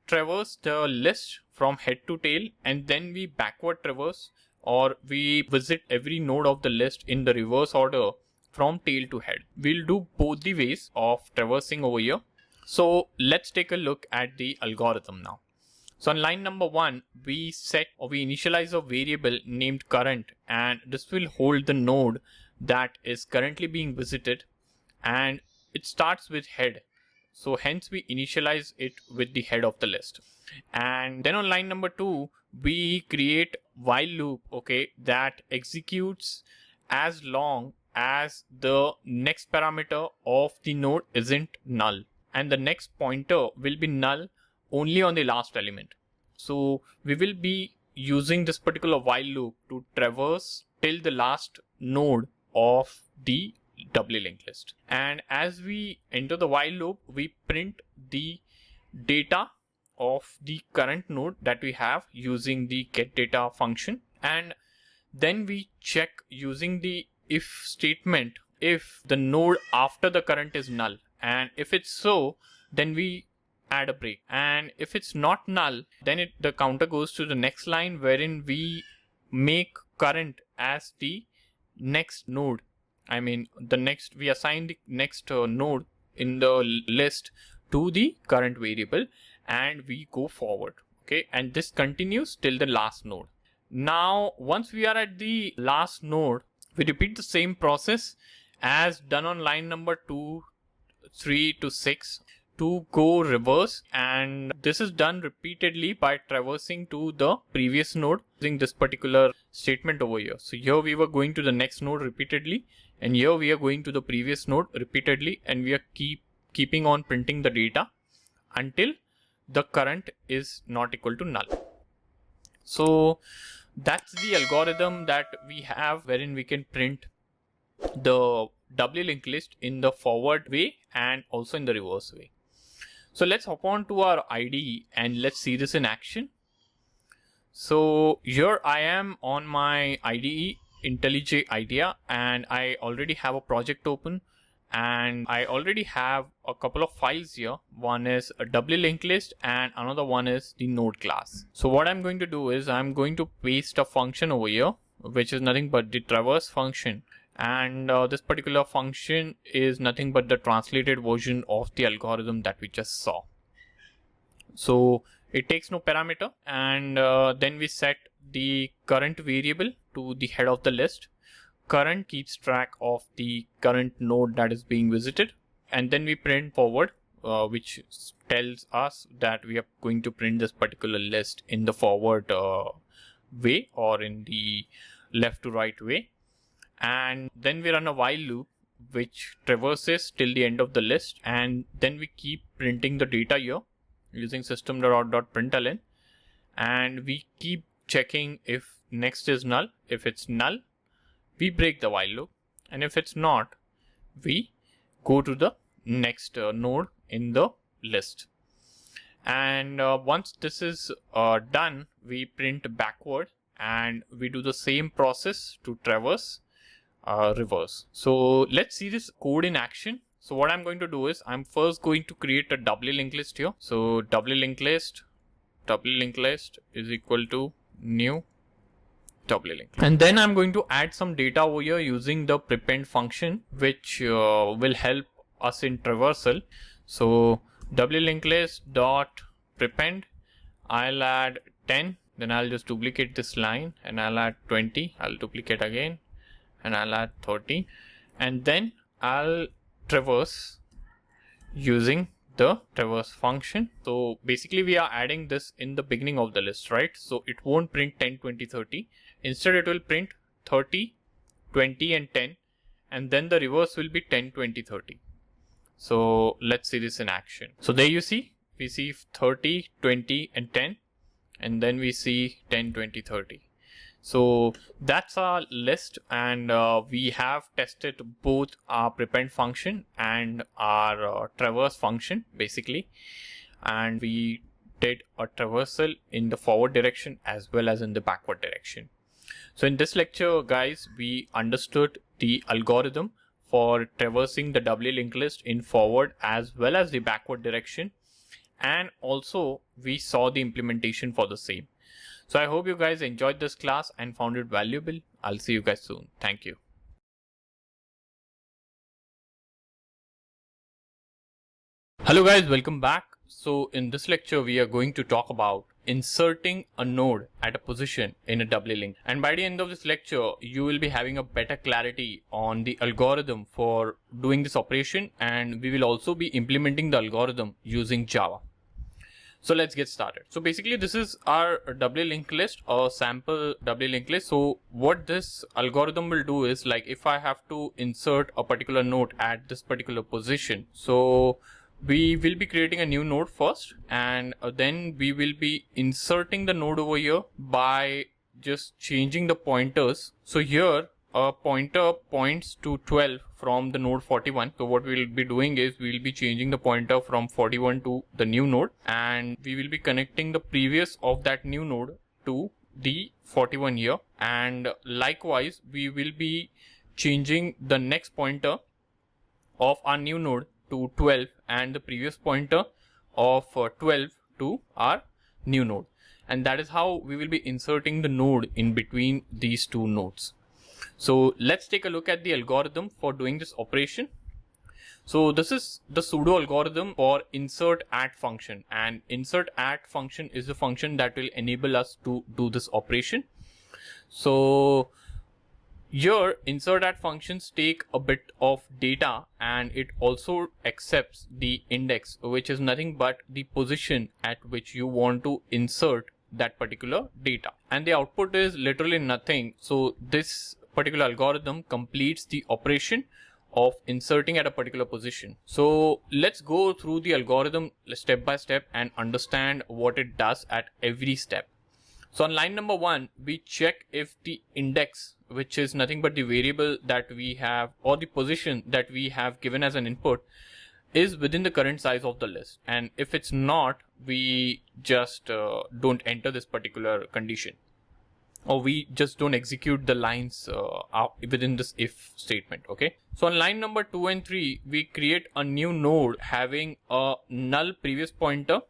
traverse the list from head to tail, and then we backward traverse or we visit every node of the list in the reverse order from tail to head. We'll do both the ways of traversing over here. So let's take a look at the algorithm now. So on line number 1, we set or we initialize a variable named current, and this will hold the node that is currently being visited, and it starts with head. So hence we initialize it with the head of the list. And then on line number 2, we create while loop, okay, that executes as long as the next parameter of the node isn't null, and the next pointer will be null only on the last element. So we will be using this particular while loop to traverse till the last node of the doubly linked list. And as we enter the while loop, we print the data of the current node that we have using the getData function, and then we check using the if statement if the node after the current is null, and if it's so, then we add a break, and if it's not null, then the counter goes to the next line wherein we make current as the next node. I mean we assign the next node in the list to the current variable, and we go forward, okay, and this continues till the last node. Now once we are at the last node, we repeat the same process as done on line number 2, 3 to 6 to go reverse, and this is done repeatedly by traversing to the previous node using this particular statement over here. So here we were going to the next node repeatedly, and here we are going to the previous node repeatedly, and we are keeping on printing the data until the current is not equal to null. So that's the algorithm that we have wherein we can print the doubly linked list in the forward way and also in the reverse way. So let's hop on to our IDE and let's see this in action. So here I am on my IDE IntelliJ IDEA, and I already have a project open, and I already have a couple of files here. One is a doubly linked list and another one is the node class. So what I'm going to do is I'm going to paste a function over here, which is nothing but the traverse function, and this particular function is nothing but the translated version of the algorithm that we just saw. So it takes no parameter, and then we set the current variable to the head of the list. Current keeps track of the current node that is being visited, and then we print forward, which tells us that we are going to print this particular list in the forward way or in the left to right way. And then we run a while loop which traverses till the end of the list, and then we keep printing the data here using system.out.println, and we keep checking if next is null. If it's null, we break the while loop, and if it's not, we go to the next node in the list. And once this is done, we print backward, and we do the same process to traverse reverse. So let's see this code in action. So what I'm going to do is I'm first going to create a doubly linked list here. So doubly linked list is equal to new doubly linked, and then I'm going to add some data over here using the prepend function, which will help us in traversal. So doubly linked list dot prepend, I'll add 10 Then I'll just duplicate this line and I'll add 20. I'll duplicate again and I'll add 30. And then I'll traverse using the traverse function. So basically we are adding this in the beginning of the list, right? So it won't print 10, 20, 30. Instead it will print 30, 20 and 10. And then the reverse will be 10, 20, 30. So let's see this in action. So there you see, we see 30, 20 and 10. And then we see 10, 20, 30. So that's our list, and we have tested both our prepend function and our traverse function basically, and we did a traversal in the forward direction as well as in the backward direction. So in this lecture, guys, we understood the algorithm for traversing the doubly linked list in forward as well as the backward direction, and also we saw the implementation for the same. So I hope you guys enjoyed this class and found it valuable. I'll see you guys soon. Thank you. Hello guys, welcome back. So in this lecture, we are going to talk about inserting a node at a position in a doubly linked. And by the end of this lecture, you will be having a better clarity on the algorithm for doing this operation, and we will also be implementing the algorithm using Java. So let's get started. So basically this is our doubly linked list or sample doubly linked list. So what this algorithm will do is, like, if I have to insert a particular node at this particular position, so we will be creating a new node first, and then we will be inserting the node over here by just changing the pointers. So here a pointer points to 12 from the node 41. So what we'll be doing is we'll be changing the pointer from 41 to the new node, and we will be connecting the previous of that new node to the 41 here. And likewise, we will be changing the next pointer of our new node to 12 and the previous pointer of 12 to our new node. And that is how we will be inserting the node in between these two nodes. So let's take a look at the algorithm for doing this operation. So this is the pseudo algorithm for insert at function, and insert at function is the function that will enable us to do this operation. So here insert at functions take a bit of data, and it also accepts the index, which is nothing but the position at which you want to insert that particular data, and the output is literally nothing. So this particular algorithm completes the operation of inserting at a particular position. So let's go through the algorithm step by step and understand what it does at every step. So on line number 1, we check if the index, which is nothing but the variable that we have or the position that we have given as an input, is within the current size of the list. And if it's not, we just don't enter this particular condition, or we just don't execute the lines within this if statement. Okay. So on line number 2 and 3, we create a new node having a null previous pointer,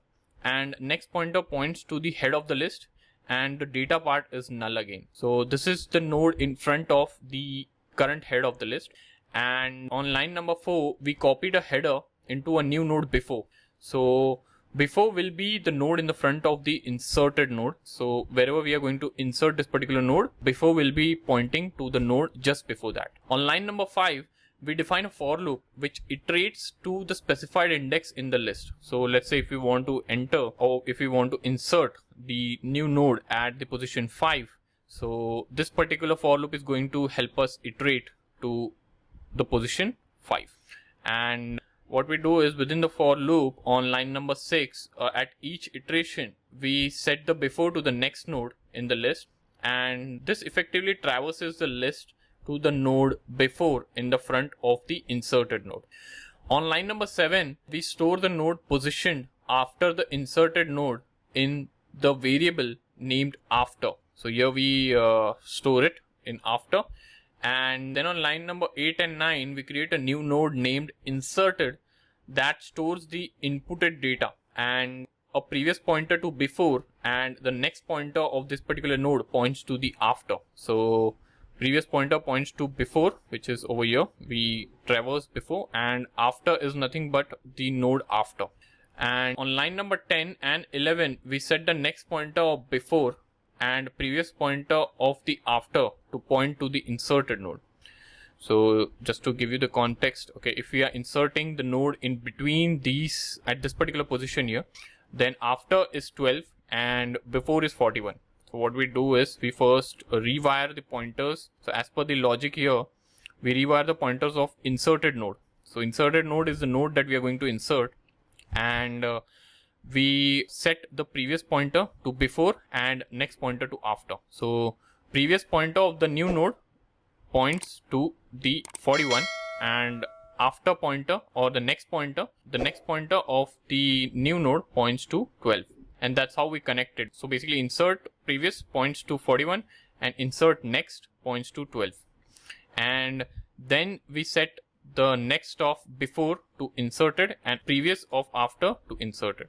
and next pointer points to the head of the list, and the data part is null again. So this is the node in front of the current head of the list. And on line number 4, we copied a header into a new node before. So before will be the node in the front of the inserted node. So wherever we are going to insert this particular node, before will be pointing to the node just before that. On line number 5, we define a for loop which iterates to the specified index in the list. So let's say if we want to enter, or if we want to insert the new node at the position 5, so this particular for loop is going to help us iterate to the position 5. And what we do is, within the for loop on line number 6, at each iteration, we set the before to the next node in the list, and this effectively traverses the list to the node before in the front of the inserted node. On line number 7, we store the node positioned after the inserted node in the variable named after. So here we store it in after. And then on line number 8 and 9, we create a new node named inserted that stores the inputted data and a previous pointer to before, and the next pointer of this particular node points to the after. So previous pointer points to before, which is over here. We traverse before, and after is nothing but the node after. And on line number 10 and 11, we set the next pointer of before and previous pointer of the after to point to the inserted node. So just to give you the context, okay, if we are inserting the node in between these at this particular position here, then after is 12 and before is 41. So what we do is we first rewire the pointers. So as per the logic here, we rewire the pointers of inserted node. So inserted node is the node that we are going to insert, and we set the previous pointer to before and next pointer to after. So previous pointer of the new node points to the 41, and after pointer or the next pointer of the new node points to 12, and that's how we connect it. So basically insert previous points to 41 and insert next points to 12, and then we set the next of before to inserted and previous of after to inserted.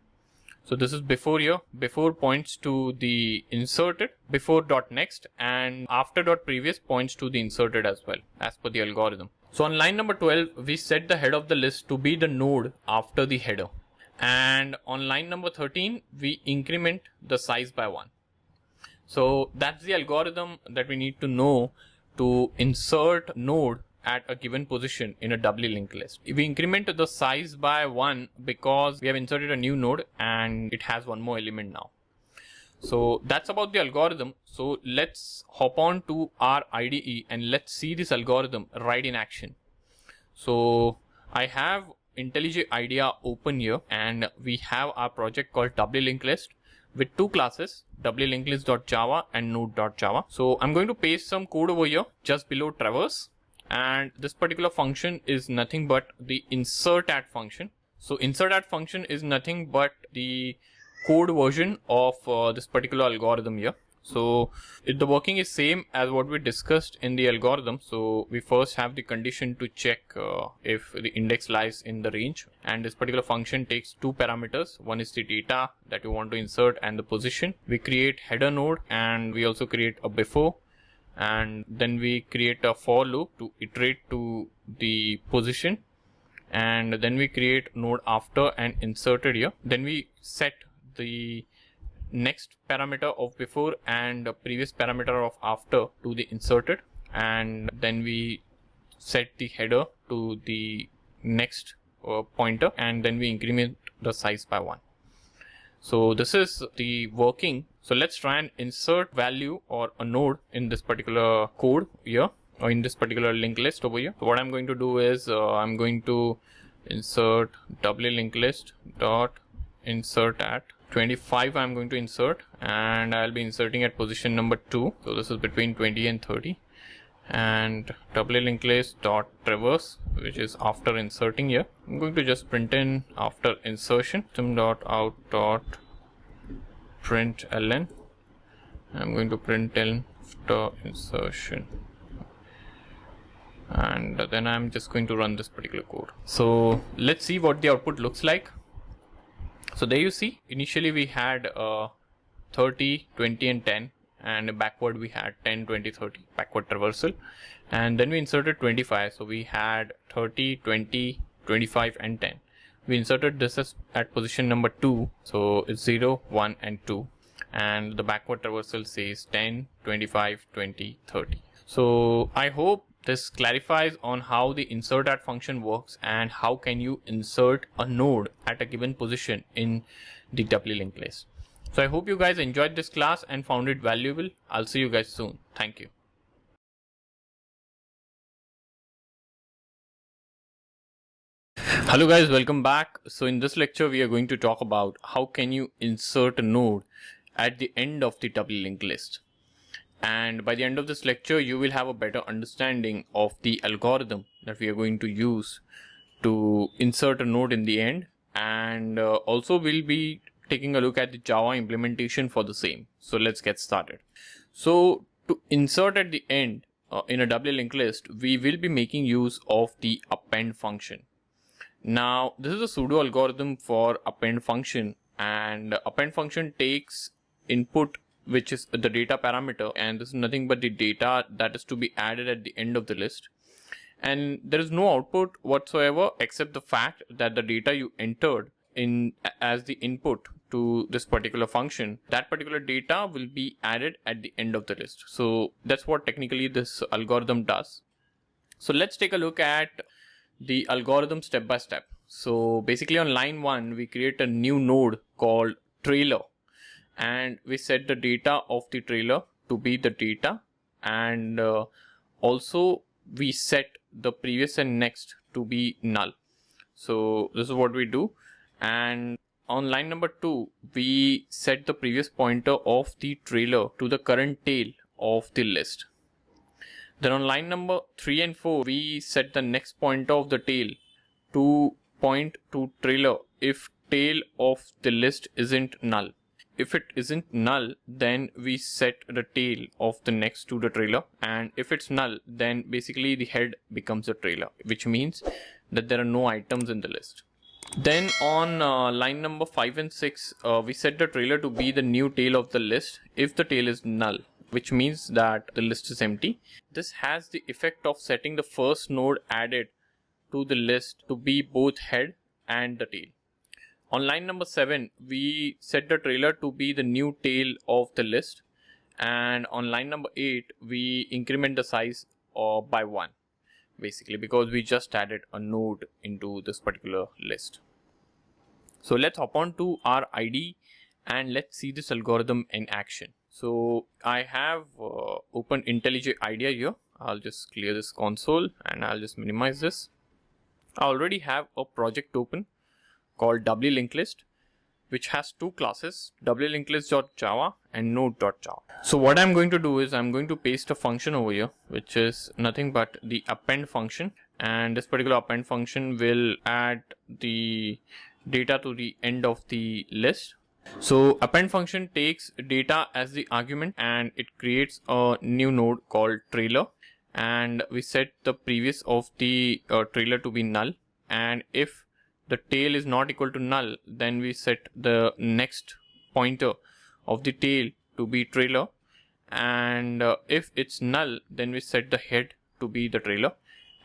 So this is before here. Before points to the inserted, before dot next, and after dot previous points to the inserted as well, as per the algorithm. So on line number 12, we set the head of the list to be the node after the header. And on line number 13, we increment the size by 1. So that's the algorithm that we need to know to insert node at a given position in a doubly linked list. We increment the size by 1 because we have inserted a new node and it has one more element now. So that's about the algorithm. So let's hop on to our IDE and let's see this algorithm right in action. So I have IntelliJ IDEA open here, and we have our project called Doubly linked list with two classes, doubly-linked-list.java and node.java. So I'm going to paste some code over here just below traverse. And this particular function is nothing but the insertAdd function. So insertAdd function is nothing but the code version of this particular algorithm here. So the working is same as what we discussed in the algorithm. So we first have the condition to check if the index lies in the range, and this particular function takes two parameters. One is the data that you want to insert and the position. We create header node, and we also create a before, and then we create a for loop to iterate to the position, and then we create node after and inserted here. Then we set the next parameter of before and previous parameter of after to the inserted, and then we set the header to the next pointer, and then we increment the size by 1. So this is the working. So let's try and insert value or a node in this particular code here, or in this particular linked list over here. So what I'm going to do is I'm going to insert doubly linked list dot insert at 25. I'm going to insert, and I'll be inserting at position number 2. So this is between 20 and 30, and doubly linked list dot traverse, which is after inserting here. I'm going to just print in after insertion system.out.println. I'm going to print in after insertion, and then I'm just going to run this particular code. So let's see what the output looks like. So there you see, initially we had 30, 20 and 10, and backward we had 10, 20, 30 backward traversal, and then we inserted 25. So we had 30, 20, 25 and 10. We inserted this as at position number 2, so it's 0, 1 and 2, and the backward traversal says 10, 25, 20, 30. So I hope this clarifies on how the insertAdd function works and how can you insert a node at a given position in the doubly linked list. So I hope you guys enjoyed this class and found it valuable. I'll see you guys soon. Thank you. Hello guys, welcome back. So in this lecture we are going to talk about how can you insert a node at the end of the doubly linked list. And by the end of this lecture, you will have a better understanding of the algorithm that we are going to use to insert a node in the end. And also we'll be taking a look at the Java implementation for the same. So let's get started. So to insert at the end in a doubly linked list, we will be making use of the append function. Now this is a pseudo algorithm for append function, and append function takes input, which is the data parameter, and this is nothing but the data that is to be added at the end of the list. And there is no output whatsoever except the fact that the data you entered in as the input to this particular function, that particular data will be added at the end of the list. So that's what technically this algorithm does. So let's take a look at the algorithm step by step. So basically on line 1, we create a new node called trailer, and we set the data of the trailer to be the data, and also we set the previous and next to be null. So this is what we do. And on line number 2, we set the previous pointer of the trailer to the current tail of the list. Then on line number 3 and 4, we set the next pointer of the tail to point to trailer if tail of the list isn't null. If it isn't null, then we set the tail of the next to the trailer, and if it's null, then basically the head becomes a trailer, which means that there are no items in the list. Then on line number 5 and 6, we set the trailer to be the new tail of the list if the tail is null, which means that the list is empty. This has the effect of setting the first node added to the list to be both head and the tail. On line number 7, we set the trailer to be the new tail of the list, and on line number 8, we increment the size by 1, basically because we just added a node into this particular list. So let's hop on to our IDE and let's see this algorithm in action. So I have opened IntelliJ IDEA here. I'll just clear this console and I'll just minimize this. I already have a project open called Doubly LinkedList, which has two classes, doublylinkedlist.java and node.java. So what I'm going to do is I'm going to paste a function over here, which is nothing but the append function, and this particular append function will add the data to the end of the list. So append function takes data as the argument and it creates a new node called trailer, and we set the previous of the trailer to be null, and if the tail is not equal to null, then we set the next pointer of the tail to be trailer, and if it's null, then we set the head to be the trailer,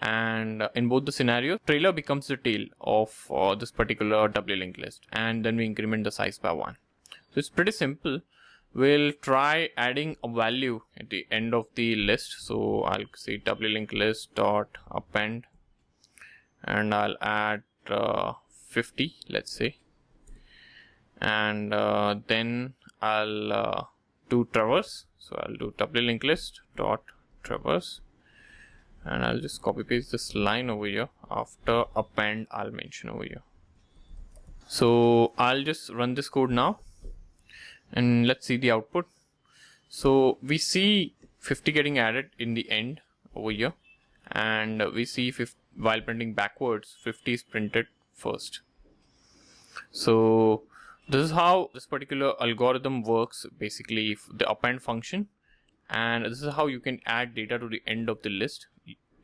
and in both the scenarios, trailer becomes the tail of this particular doubly linked list, and then we increment the size by 1. So it's pretty simple. We'll try adding a value at the end of the list. So I'll say doubly linked list dot append, and I'll add 50, let's say, and then I'll do traverse. So I'll do doubly linked list dot traverse, and I'll just copy paste this line over here. After append, I'll mention over here. So I'll just run this code now and let's see the output. So we see 50 getting added in the end over here, and we see 50, while printing backwards, 50 is printed first. So this is how this particular algorithm works, basically the append function, and this is how you can add data to the end of the list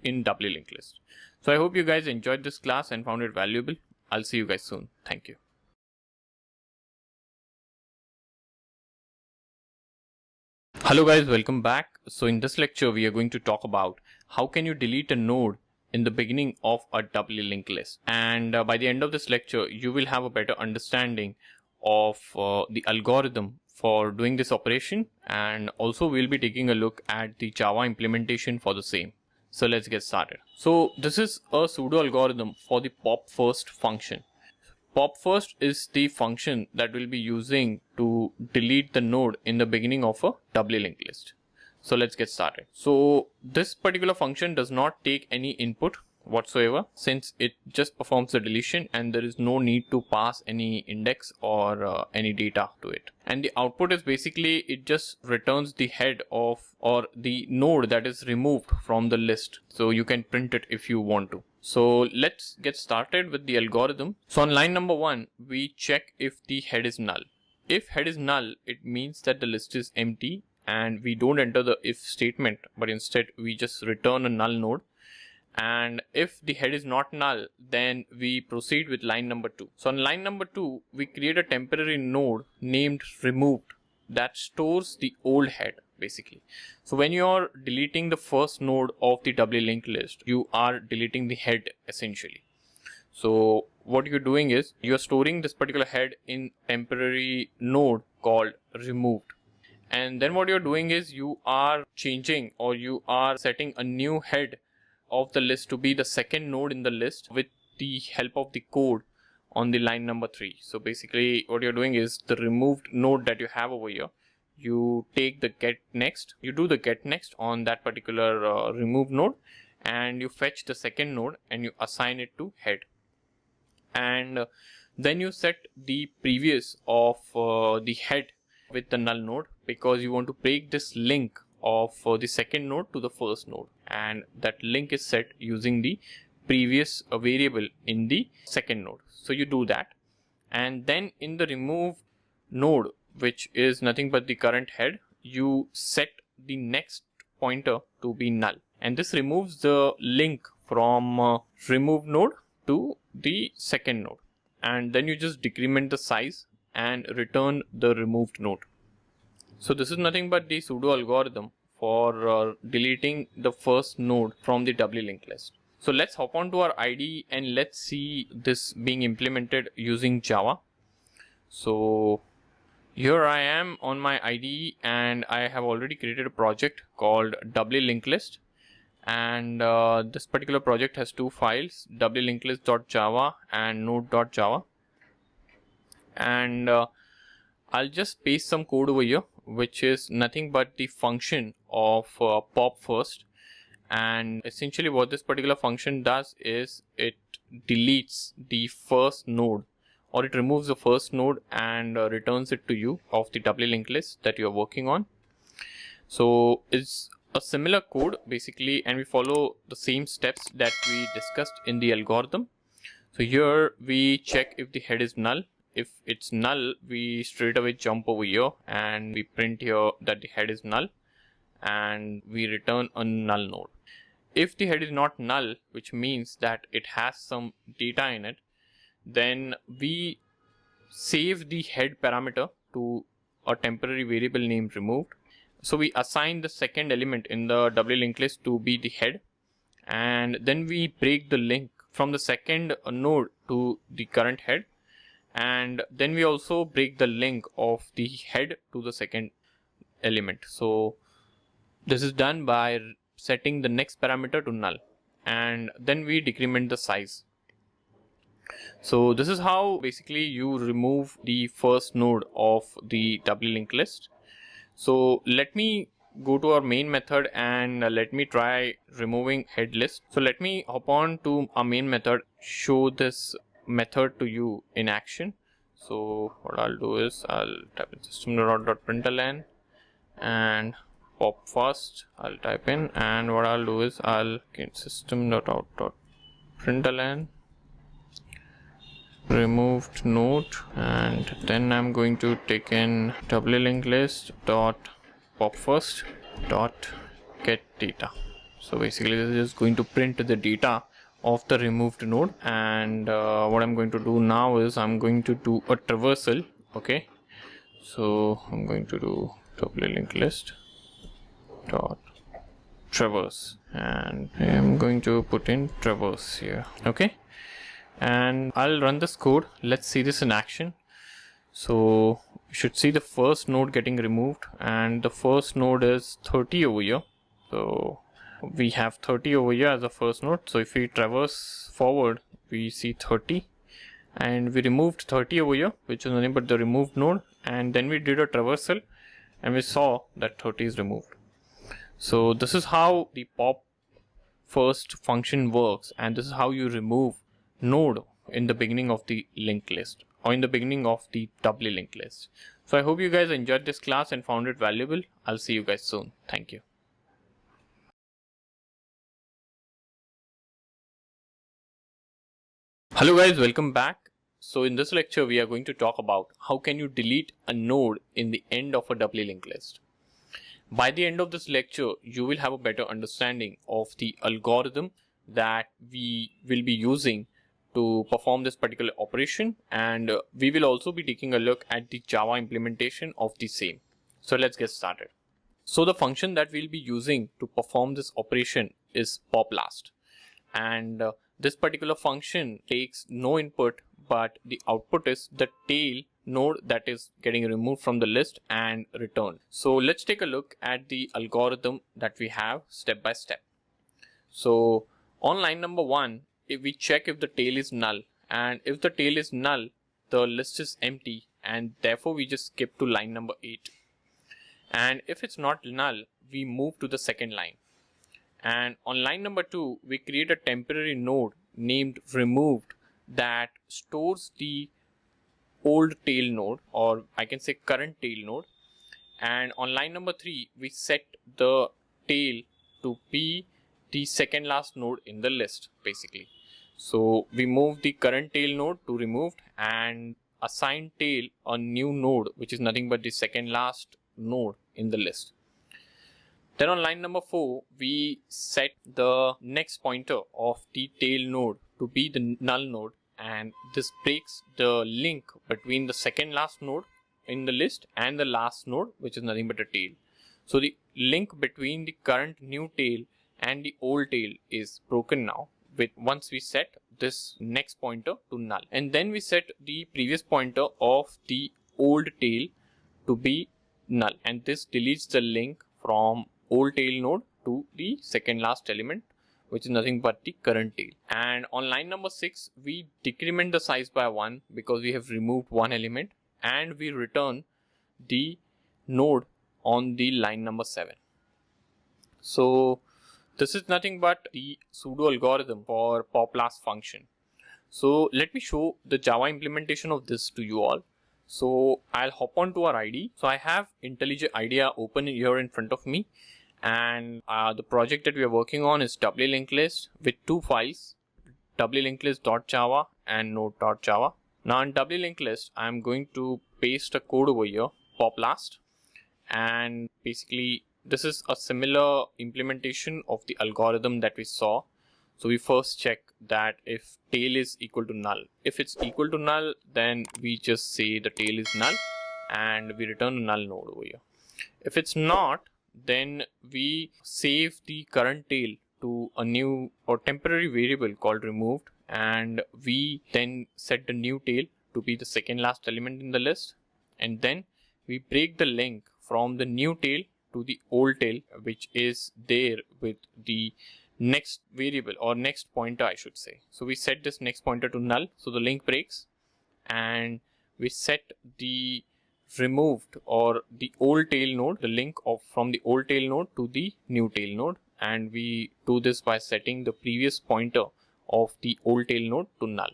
in doubly linked list. So I hope you guys enjoyed this class and found it valuable. I'll see you guys soon. Thank you. Hello guys, welcome back. So in this lecture, we are going to talk about how can you delete a node in the beginning of a doubly linked list. And by the end of this lecture, you will have a better understanding of the algorithm for doing this operation, and also we'll be taking a look at the Java implementation for the same. So let's get started. So this is a pseudo algorithm for the pop first function. Pop first is the function that we'll be using to delete the node in the beginning of a doubly linked list. So let's get started. So this particular function does not take any input whatsoever, since it just performs the deletion and there is no need to pass any index or any data to it. And the output is basically, it just returns the head of or the node that is removed from the list. So you can print it if you want to. So let's get started with the algorithm. So on line number 1, we check if the head is null. If head is null, it means that the list is empty and we don't enter the if statement, but instead we just return a null node. And if the head is not null, then we proceed with line number 2. So on line number 2, we create a temporary node named removed that stores the old head, basically. So when you're deleting the first node of the doubly linked list, you are deleting the head essentially. So what you're doing is you're storing this particular head in temporary node called removed. And then what you're doing is you are changing, or you are setting a new head of the list to be the second node in the list with the help of the code on the line number 3. So basically what you're doing is the removed node that you have over here, you take the get next, you do the get next on that particular removed node, and you fetch the second node and you assign it to head. And then you set the previous of the head with the null node, because you want to break this link of the second node to the first node, and that link is set using the previous variable in the second node. So you do that, and then in the remove node, which is nothing but the current head, you set the next pointer to be null, and this removes the link from remove node to the second node, and then you just decrement the size and return the removed node. So this is nothing but the pseudo algorithm for deleting the first node from the doubly linked list. So let's hop on to our IDE and let's see this being implemented using Java. So here I am on my IDE, and I have already created a project called doubly linked list. And this particular project has two files, doubly-linked-list.java and node.java. And I'll just paste some code over here, which is nothing but the function of pop first. And essentially what this particular function does is it deletes the first node, or it removes the first node and returns it to you of the doubly linked list that you're working on. So it's a similar code basically, and we follow the same steps that we discussed in the algorithm. So here we check if the head is null. If it's null, we straight away jump over here and we print here that the head is null, and we return a null node. If the head is not null, which means that it has some data in it, then we save the head parameter to a temporary variable named removed. So we assign the second element in the doubly linked list to be the head, and then we break the link from the second node to the current head, and then we also break the link of the head to the second element. So this is done by setting the next parameter to null, and then we decrement the size. So this is how basically you remove the first node of the doubly linked list. So let me go to our main method and let me try removing head list. So let me hop on to our main method, show this method to you in action. So what I'll do is I'll type in system.out.println and pop first I'll type in, and what I'll do is I'll get system.out.println removed node, and then I'm going to take in doubly linked list dot pop first dot get data. So basically this is going to print the data of the removed node, and what I'm going to do now is I'm going to do a traversal. Okay, so I'm going to do doubly linked list dot traverse, and I'm going to put in traverse here. Okay, and I'll run this code. Let's see this in action. So you should see the first node getting removed, and the first node is 30 over here. So we have 30 over here as the first node. So if we traverse forward, we see 30, and we removed 30 over here, which is nothing but the removed node, and then we did a traversal and we saw that 30 is removed. So this is how the pop first function works, and this is how you remove node in the beginning of the linked list, or in the beginning of the doubly linked list. So I hope you guys enjoyed this class and found it valuable. I'll see you guys soon. Thank you. Hello guys, welcome back. So in this lecture we are going to talk about how can you delete a node in the end of a doubly linked list. By the end of this lecture, you will have a better understanding of the algorithm that we will be using to perform this particular operation, and we will also be taking a look at the Java implementation of the same. So let's get started. So the function that we'll be using to perform this operation is pop last, and this particular function takes no input, but the output is the tail node that is getting removed from the list and returned. So let's take a look at the algorithm that we have step by step. So on line number 1, if we check if the tail is null, and if the tail is null, the list is empty, and therefore we just skip to line number 8. And if it's not null, we move to the second line. And on line number 2, we create a temporary node named removed that stores the old tail node, or I can say current tail node. And on line number 3, we set the tail to be the second last node in the list, basically. So we move the current tail node to removed and assign tail a new node, which is nothing but the second last node in the list. Then on line number 4, we set the next pointer of the tail node to be the null node, and this breaks the link between the second last node in the list and the last node, which is nothing but a tail. So the link between the current new tail and the old tail is broken now with once we set this next pointer to null. And then we set the previous pointer of the old tail to be null, and this deletes the link from old tail node to the second last element, which is nothing but the current tail. And on line number 6, we decrement the size by 1 because we have removed one element, and we return the node on the line number 7. So this is nothing but the pseudo algorithm for popMax function. So let me show the Java implementation of this to you all. So I'll hop on to our IDE. So I have IntelliJ IDEA open here in front of me, and the project that we are working on is Doubly linked list with 2 files, doubly-linked-list.java and node.java. Now in Doubly linked list, I'm going to paste a code over here, popMax, and basically this is a similar implementation of the algorithm that we saw. So we first check that if tail is equal to null. If it's equal to null, then we just say the tail is null and we return a null node over here. If it's not, then we save the current tail to a new or temporary variable called removed, and we then set the new tail to be the second last element in the list, and then we break the link from the new tail to the old tail, which is there with the next variable or next pointer, I should say. So we set this next pointer to null, so the link breaks, and we set the removed or the old tail node, the link of from the old tail node to the new tail node, and we do this by setting the previous pointer of the old tail node to null.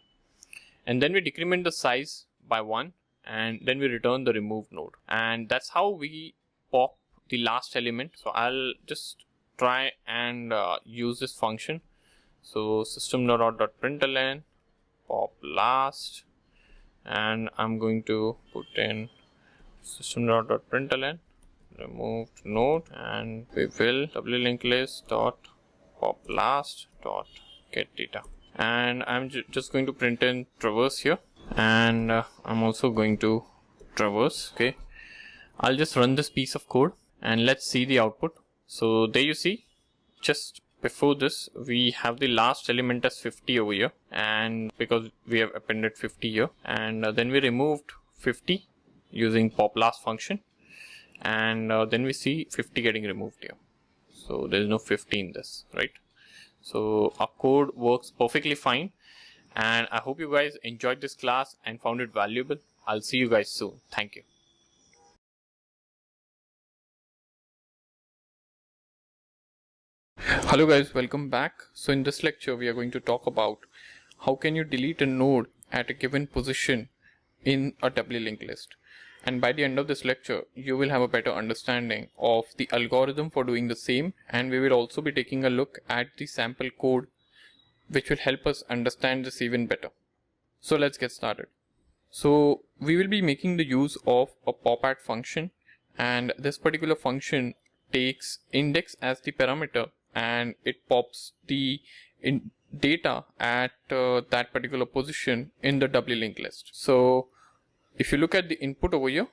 And then we decrement the size by 1, and then we return the removed node, and that's how we pop the last element. So I'll just try and use this function. So system.out.println pop last, and I'm going to put in system.out.println removed node, and we will doubly linked list dot pop last dot get data, and I'm just going to print in traverse here, and I'm also going to traverse. Okay, I'll just run this piece of code and let's see the output. So there you see, just before this we have the last element as 50 over here, and because we have appended 50 here, and then we removed 50 using popMax function, and then we see 50 getting removed here. So there is no 50 in this, right? So our code works perfectly fine, and I hope you guys enjoyed this class and found it valuable. I'll see you guys soon. Thank you. Hello guys, welcome back. So in this lecture we are going to talk about how can you delete a node at a given position in a doubly linked list. And by the end of this lecture you will have a better understanding of the algorithm for doing the same, and we will also be taking a look at the sample code which will help us understand this even better. So let's get started. So we will be making the use of a popadd function, and this particular function takes index as the parameter and it pops the data at that particular position in the doubly linked list. So if you look at the input over here,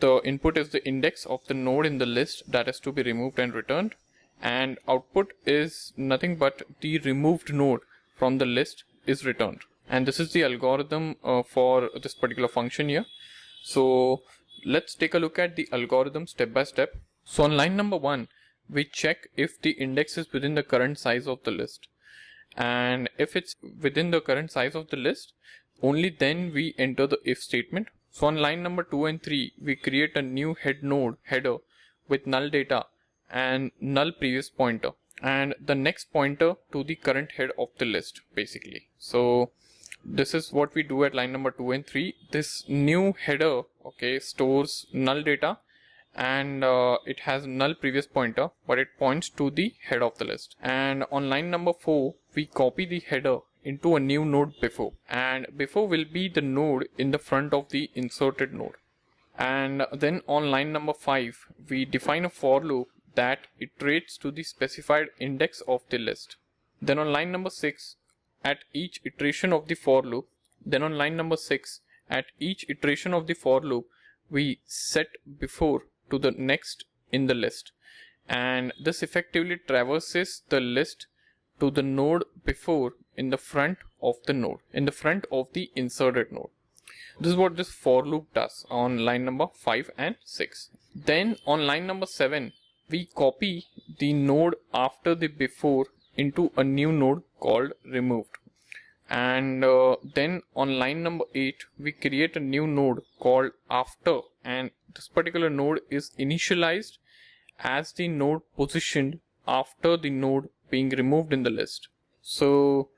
the input is the index of the node in the list that is to be removed and returned, and output is nothing but the removed node from the list is returned. And this is the algorithm for this particular function here. So let's take a look at the algorithm step by step. So on line number 1, we check if the index is within the current size of the list. And if it's within the current size of the list, only then we enter the if statement. So on line number 2 and 3, we create a new header with null data and null previous pointer and the next pointer to the current head of the list basically. So this is what we do at line number 2 and 3. This new header, okay, stores null data and it has null previous pointer, but it points to the head of the list. And on line number 4, we copy the header into a new node before, and before will be the node in the front of the inserted node. And then on line number 5, we define a for loop that iterates to the specified index of the list. Then on line number 6, at each iteration of the for loop, we set before to the next in the list, and this effectively traverses the list to the node before in the front of the inserted node. This is what this for loop does on line number 5 and 6. Then on line number 7, we copy the node after the before into a new node called removed. And then on line number 8, we create a new node called after, and this particular node is initialized as the node positioned after the node being removed in the list. So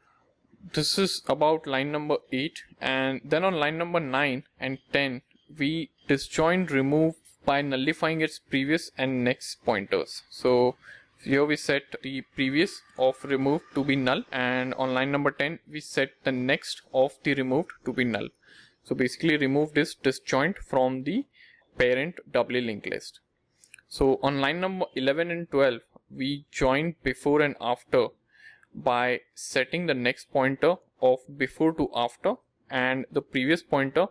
this is about line number 8. And then on line number 9 and 10, we disjoin remove by nullifying its previous and next pointers. So here we set the previous of removed to be null, and on line number 10 we set the next of the removed to be null. So basically removed is disjoint from the parent doubly linked list. So on line number 11 and 12, we join before and after by setting the next pointer of before to after and the previous pointer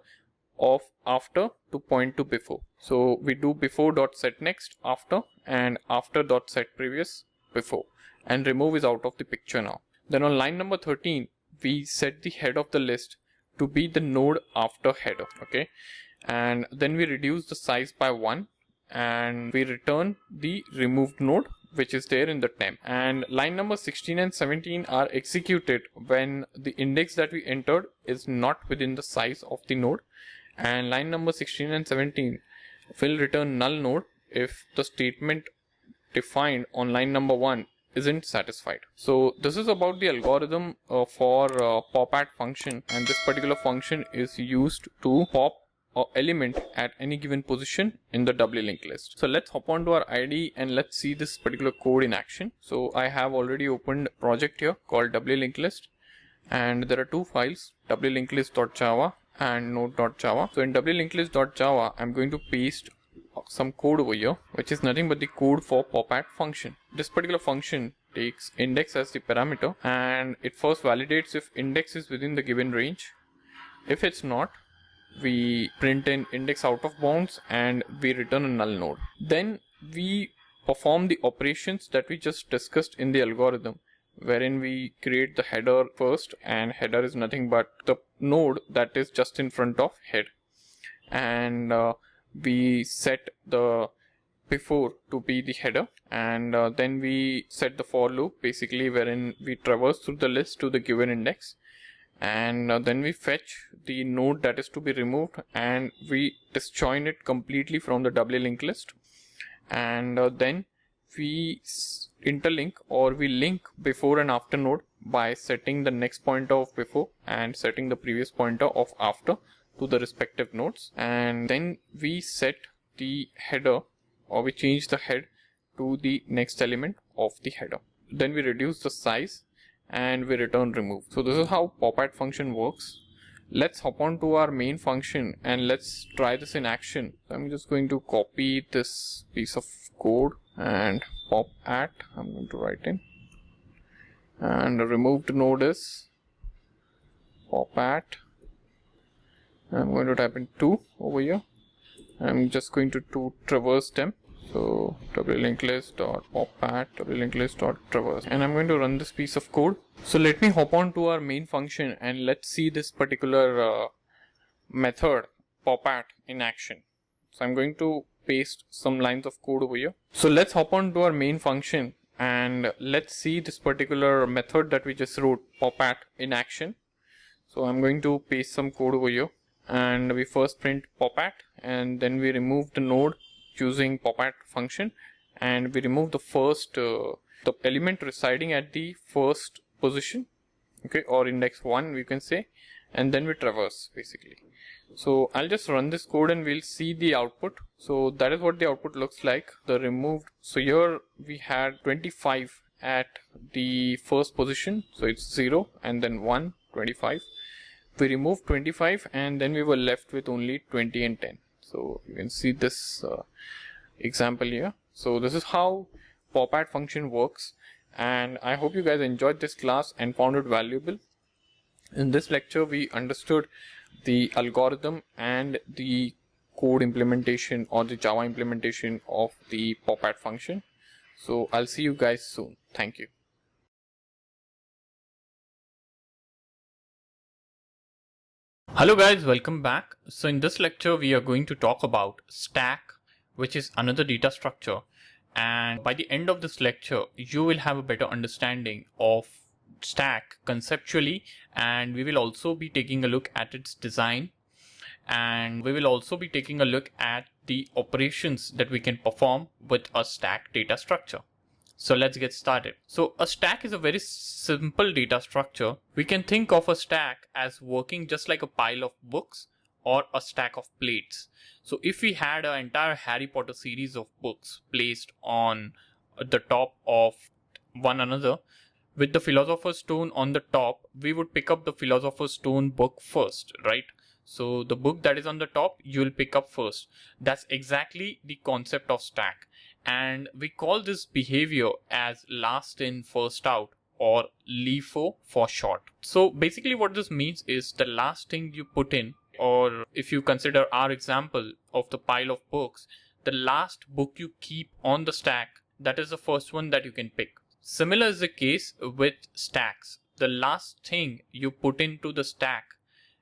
of after to point to before. So we do before dot set next after and after dot set previous before, and remove is out of the picture now. Then on line number 13, we set the head of the list to be the node after header, okay, and then we reduce the size by 1 and we return the removed node which is there in the temp. And line number 16 and 17 are executed when the index that we entered is not within the size of the node, and line number 16 and 17 will return null node if the statement defined on line number 1 isn't satisfied. So this is about the algorithm for pop@, function, and this particular function is used to pop or element at any given position in the doubly linked list. So let's hop on to our IDE and let's see this particular code in action. So I have already opened a project here called doubly linked list, and there are two files, doubly-linked-list.java and node.java. So in doubly-linked-list.java, I'm going to paste some code over here, which is nothing but the code for pop@ function. This particular function takes index as the parameter, and it first validates if index is within the given range. If it's not, we print an index out of bounds and we return a null node. Then we perform the operations that we just discussed in the algorithm, wherein we create the header first, and header is nothing but the node that is just in front of head, and we set the before to be the header, and then we set the for loop basically, wherein we traverse through the list to the given index, and then we fetch the node that is to be removed and we disjoin it completely from the doubly linked list, and then we interlink or we link before and after node by setting the next pointer of before and setting the previous pointer of after to the respective nodes, and then we set the header, or we change the head to the next element of the header. Then we reduce the size and we return remove. So this is how pop@ function works. Let's hop on to our main function and let's try this in action. I'm just going to copy this piece of code and pop@ I'm going to write in, and the removed node is pop@. I'm going to type in 2 over here. I'm just going to traverse them So wLinkedList.popAt, wLinkedList.traverse, and I'm going to run this piece of code. So let me hop on to our main function and let's see this particular method popAt in action. So I'm going to paste some lines of code over here. So let's hop on to our main function and let's see this particular method that we just wrote, popAt in action. So I'm going to paste some code over here, and we first print popAt, and then we remove the node using popAt function, and we remove the first the element residing at the first position, okay, or index 1 we can say, and then we traverse basically. So I'll just run this code and we'll see the output. So that is what the output looks like, the removed. So here we had 25 at the first position, so it's 0 and then 1, 25. We removed 25 and then we were left with only 20 and 10. So you can see this example here. So this is how popAt function works, and I hope you guys enjoyed this class and found it valuable. In this lecture we understood the algorithm and the code implementation or the Java implementation of the popAt function. So I'll see you guys soon. Thank you. Hello guys, welcome back. So in this lecture we are going to talk about stack, which is another data structure, and by the end of this lecture you will have a better understanding of stack conceptually, and we will also be taking a look at its design, and we will also be taking a look at the operations that we can perform with a stack data structure. So let's get started. So a stack is a very simple data structure. We can think of a stack as working just like a pile of books or a stack of plates. So if we had an entire Harry Potter series of books placed on the top of one another, with the Philosopher's Stone on the top, we would pick up the Philosopher's Stone book first, right? So the book that is on the top, you will pick up first. That's exactly the concept of stack. And we call this behavior as last in, first out, or LIFO for short. So basically what this means is the last thing you put in, or if you consider our example of the pile of books, the last book you keep on the stack, that is the first one that you can pick. Similar is the case with stacks. The last thing you put into the stack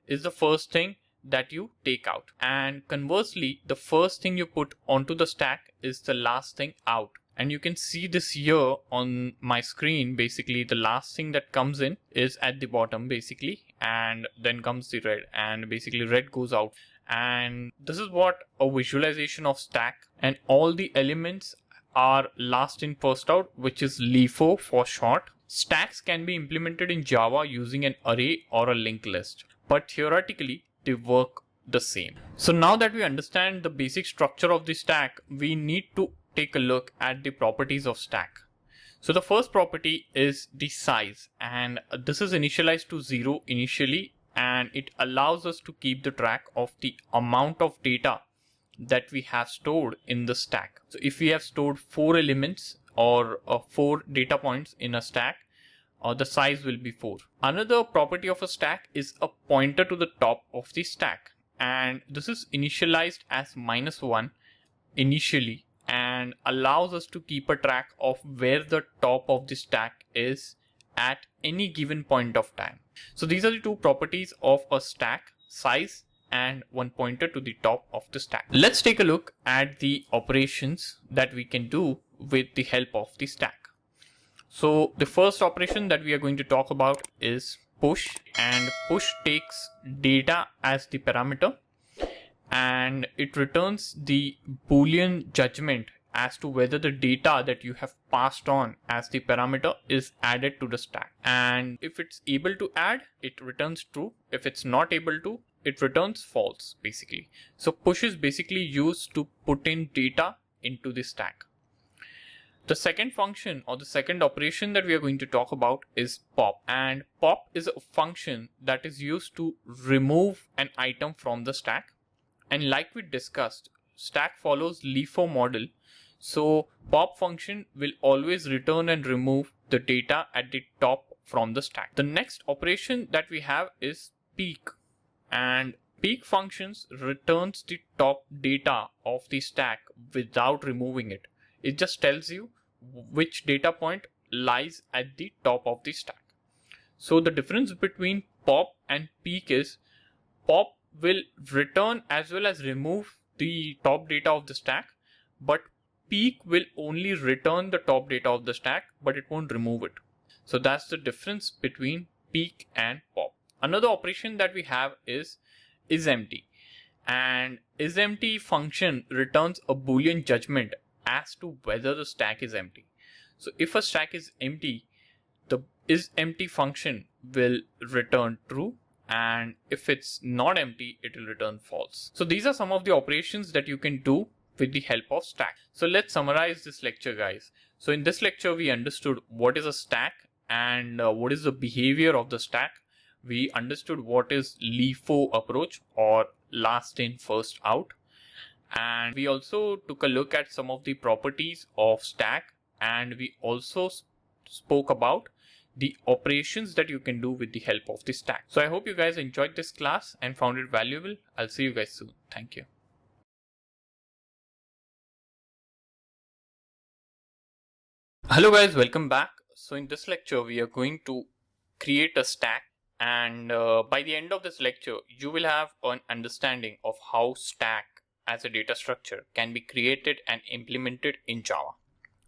is the first thing that you take out. And conversely, the first thing you put onto the stack is the last thing out. And you can see this here on my screen. Basically, the last thing that comes in is at the bottom basically, and then comes the red, and basically red goes out. And this is what a visualization of stack, and all the elements are last in, first out, which is LIFO for short. Stacks can be implemented in Java using an array or a linked list, but theoretically they work the same. So now that we understand the basic structure of the stack, we need to take a look at the properties of stack. So the first property is the size, and this is initialized to 0 initially, and it allows us to keep the track of the amount of data that we have stored in the stack. So if we have stored 4 elements or 4 data points in a stack, the size will be 4. Another property of a stack is a pointer to the top of the stack, and this is initialized as -1 initially and allows us to keep a track of where the top of the stack is at any given point of time. So these are the two properties of a stack: size and one pointer to the top of the stack. Let's take a look at the operations that we can do with the help of the stack. So the first operation that we are going to talk about is push, and push takes data as the parameter and it returns the Boolean judgment as to whether the data that you have passed on as the parameter is added to the stack. And if it's able to add, it returns true. If it's not able to, it returns false basically. So push is basically used to put in data into the stack. The second function or the second operation that we are going to talk about is pop, and pop is a function that is used to remove an item from the stack. And like we discussed, stack follows LIFO model, so pop function will always return and remove the data at the top from the stack. The next operation that we have is peek, and peek functions returns the top data of the stack without removing it. It just tells you which data point lies at the top of the stack. So the difference between pop and peek is pop will return as well as remove the top data of the stack, but peek will only return the top data of the stack, but it won't remove it. So that's the difference between peek and pop. Another operation that we have is isEmpty, and isEmpty function returns a Boolean judgment as to whether the stack is empty. So if a stack is empty, the isEmpty function will return true, and if it's not empty, it will return false. So these are some of the operations that you can do with the help of stack. So let's summarize this lecture, guys. So in this lecture, we understood what is a stack and what is the behavior of the stack. We understood what is LIFO approach, or last in first out, and we also took a look at some of the properties of stack, and we also spoke about the operations that you can do with the help of the stack. So I hope you guys enjoyed this class and found it valuable. I'll see you guys soon. Thank you. Hello guys, welcome back. So in this lecture, we are going to create a stack, and by the end of this lecture, you will have an understanding of how stack as a data structure can be created and implemented in Java.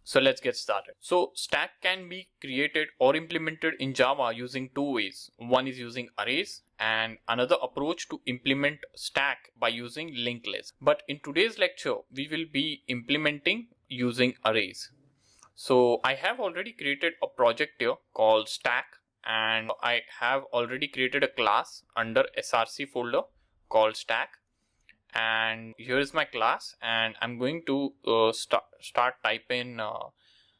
So let's get started. So stack can be created or implemented in Java using two ways. One is using arrays, and another approach to implement stack by using linked list. But in today's lecture, we will be implementing using arrays. So I have already created a project here called stack, and I have already created a class under src folder called stack. And here is my class, and I'm going to start typing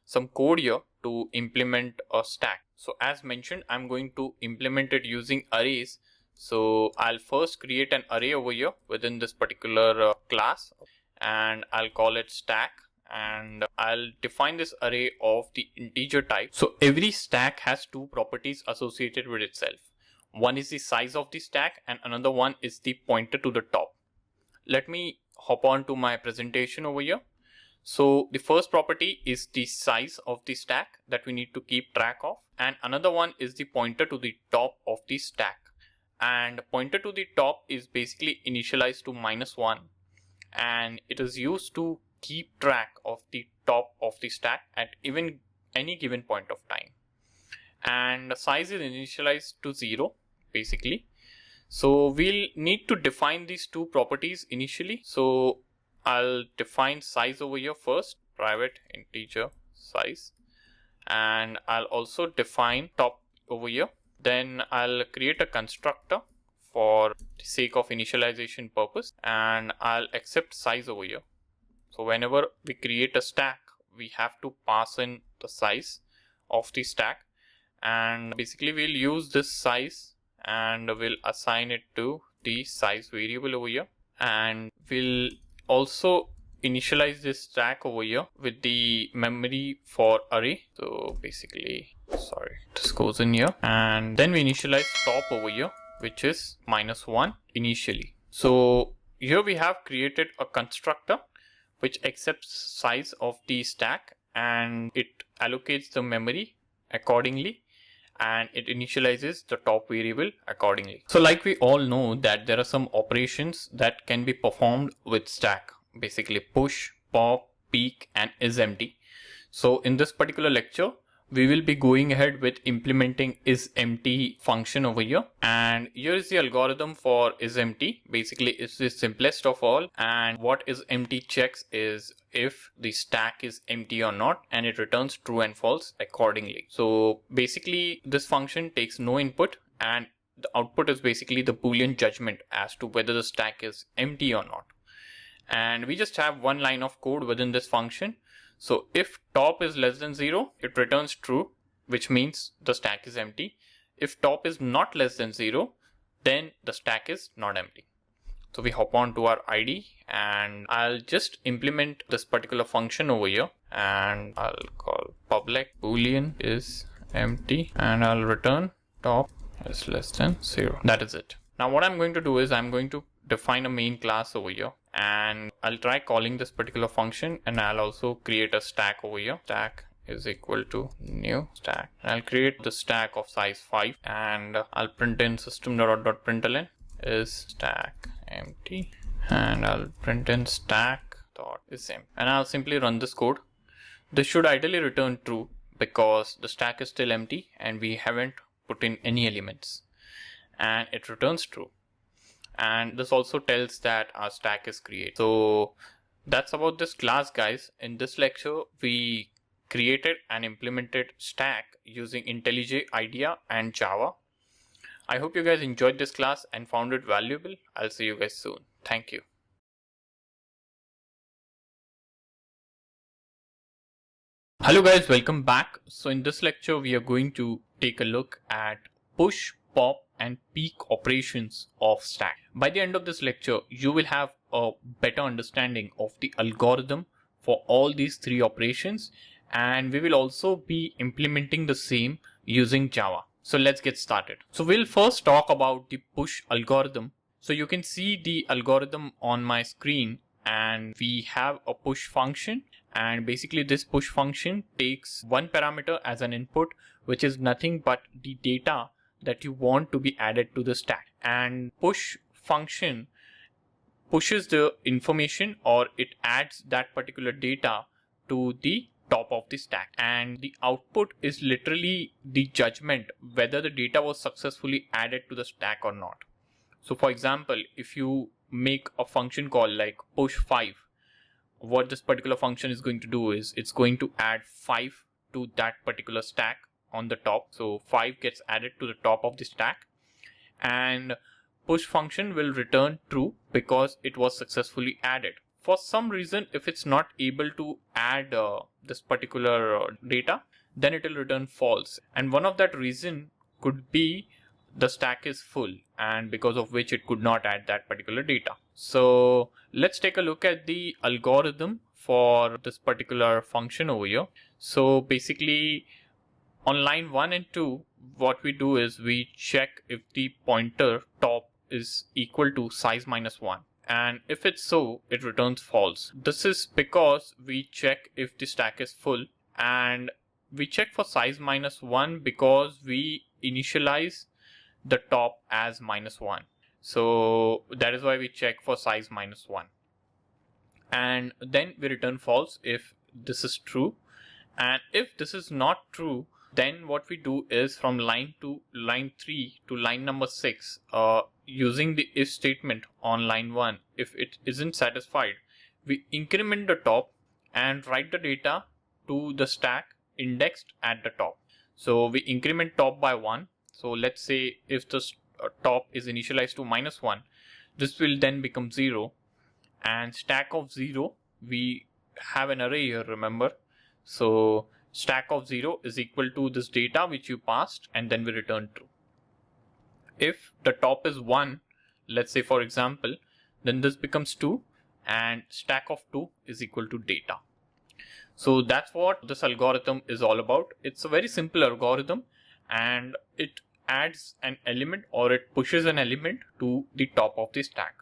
some code here to implement a stack. So as mentioned, I'm going to implement it using arrays. So I'll first create an array over here within this particular class, and I'll call it stack, and I'll define this array of the integer type. So every stack has two properties associated with itself. One is the size of the stack, and another one is the pointer to the top. Let me hop on to my presentation over here. So the first property is the size of the stack that we need to keep track of, and another one is the pointer to the top of the stack. And pointer to the top is basically initialized to -1, and it is used to keep track of the top of the stack at even any given point of time. And the size is initialized to 0 basically. So we'll need to define these two properties initially. So I'll define size over here first, private integer size, and I'll also define top over here. Then I'll create a constructor for the sake of initialization purpose, and I'll accept size over here. So whenever we create a stack, we have to pass in the size of the stack, and basically we'll use this size and we'll assign it to the size variable over here, and we'll also initialize this stack over here with the memory for array. So basically, this goes in here, and then we initialize top over here, which is -1 initially. So here we have created a constructor which accepts size of the stack, and it allocates the memory accordingly, and it initializes the top variable accordingly. So like we all know that there are some operations that can be performed with stack, basically push, pop, peek, and isEmpty. So in this particular lecture, we will be going ahead with implementing isEmpty function over here, and here is the algorithm for isEmpty. Basically it's the simplest of all, and what isEmpty checks is if the stack is empty or not, and it returns true and false accordingly. So basically this function takes no input, and the output is basically the Boolean judgment as to whether the stack is empty or not. And we just have one line of code within this function. So if top is less than 0, it returns true, which means the stack is empty. If top is not less than 0, then the stack is not empty. So we hop on to our ID, and I'll just implement this particular function over here, and I'll call public boolean is empty, and I'll return top is less than 0. That is it. Now what I'm going to do is I'm going to define a main class over here, and I'll try calling this particular function, and I'll also create a stack over here. Stack is equal to new stack. And I'll create the stack of size 5, and I'll print in system.out.println is stack empty, and I'll print in stack dot is empty, and I'll simply run this code. This should ideally return true because the stack is still empty and we haven't put in any elements, and it returns true. And this also tells that our stack is created. So that's about this class, guys. In this lecture, we created and implemented stack using IntelliJ, IDEA, and Java. I hope you guys enjoyed this class and found it valuable. I'll see you guys soon. Thank you. Hello guys, welcome back. So in this lecture, we are going to take a look at push, pop, and peek operations of stack. By the end of this lecture, you will have a better understanding of the algorithm for all these three operations, and we will also be implementing the same using Java. So let's get started. So we'll first talk about the push algorithm. So you can see the algorithm on my screen, and we have a push function, and basically this push function takes one parameter as an input, which is nothing but the data that you want to be added to the stack. And push function pushes the information, or it adds that particular data to the top of the stack, and the output is literally the judgment whether the data was successfully added to the stack or not. So for example, if you make a function call like push 5, what this particular function is going to do is it's going to add 5 to that particular stack on the top. So 5 gets added to the top of the stack, and push function will return true because it was successfully added. For some reason, if it's not able to add this particular data, then it will return false. And one of that reason could be the stack is full, and because of which it could not add that particular data. So let's take a look at the algorithm for this particular function over here. So basically on line 1 and 2, what we do is we check if the pointer top is equal to size minus 1. And if it's so, it returns false. This is because we check if the stack is full, and we check for size minus 1 because we initialize the top as minus 1. So that is why we check for size minus 1. And then we return false if this is true. And if this is not true, then what we do is from line 3 to line number 6, using the if statement on line 1, if it isn't satisfied, we increment the top and write the data to the stack indexed at the top. So we increment top by 1. So let's say if the top is initialized to minus 1, this will then become 0, and stack of 0, we have an array here, remember. So stack of 0 is equal to this data which you passed, and then we return true. If the top is 1, let's say for example, then this becomes 2, and stack of 2 is equal to data. So that's what this algorithm is all about. It's a very simple algorithm, and it adds an element, or it pushes an element to the top of the stack.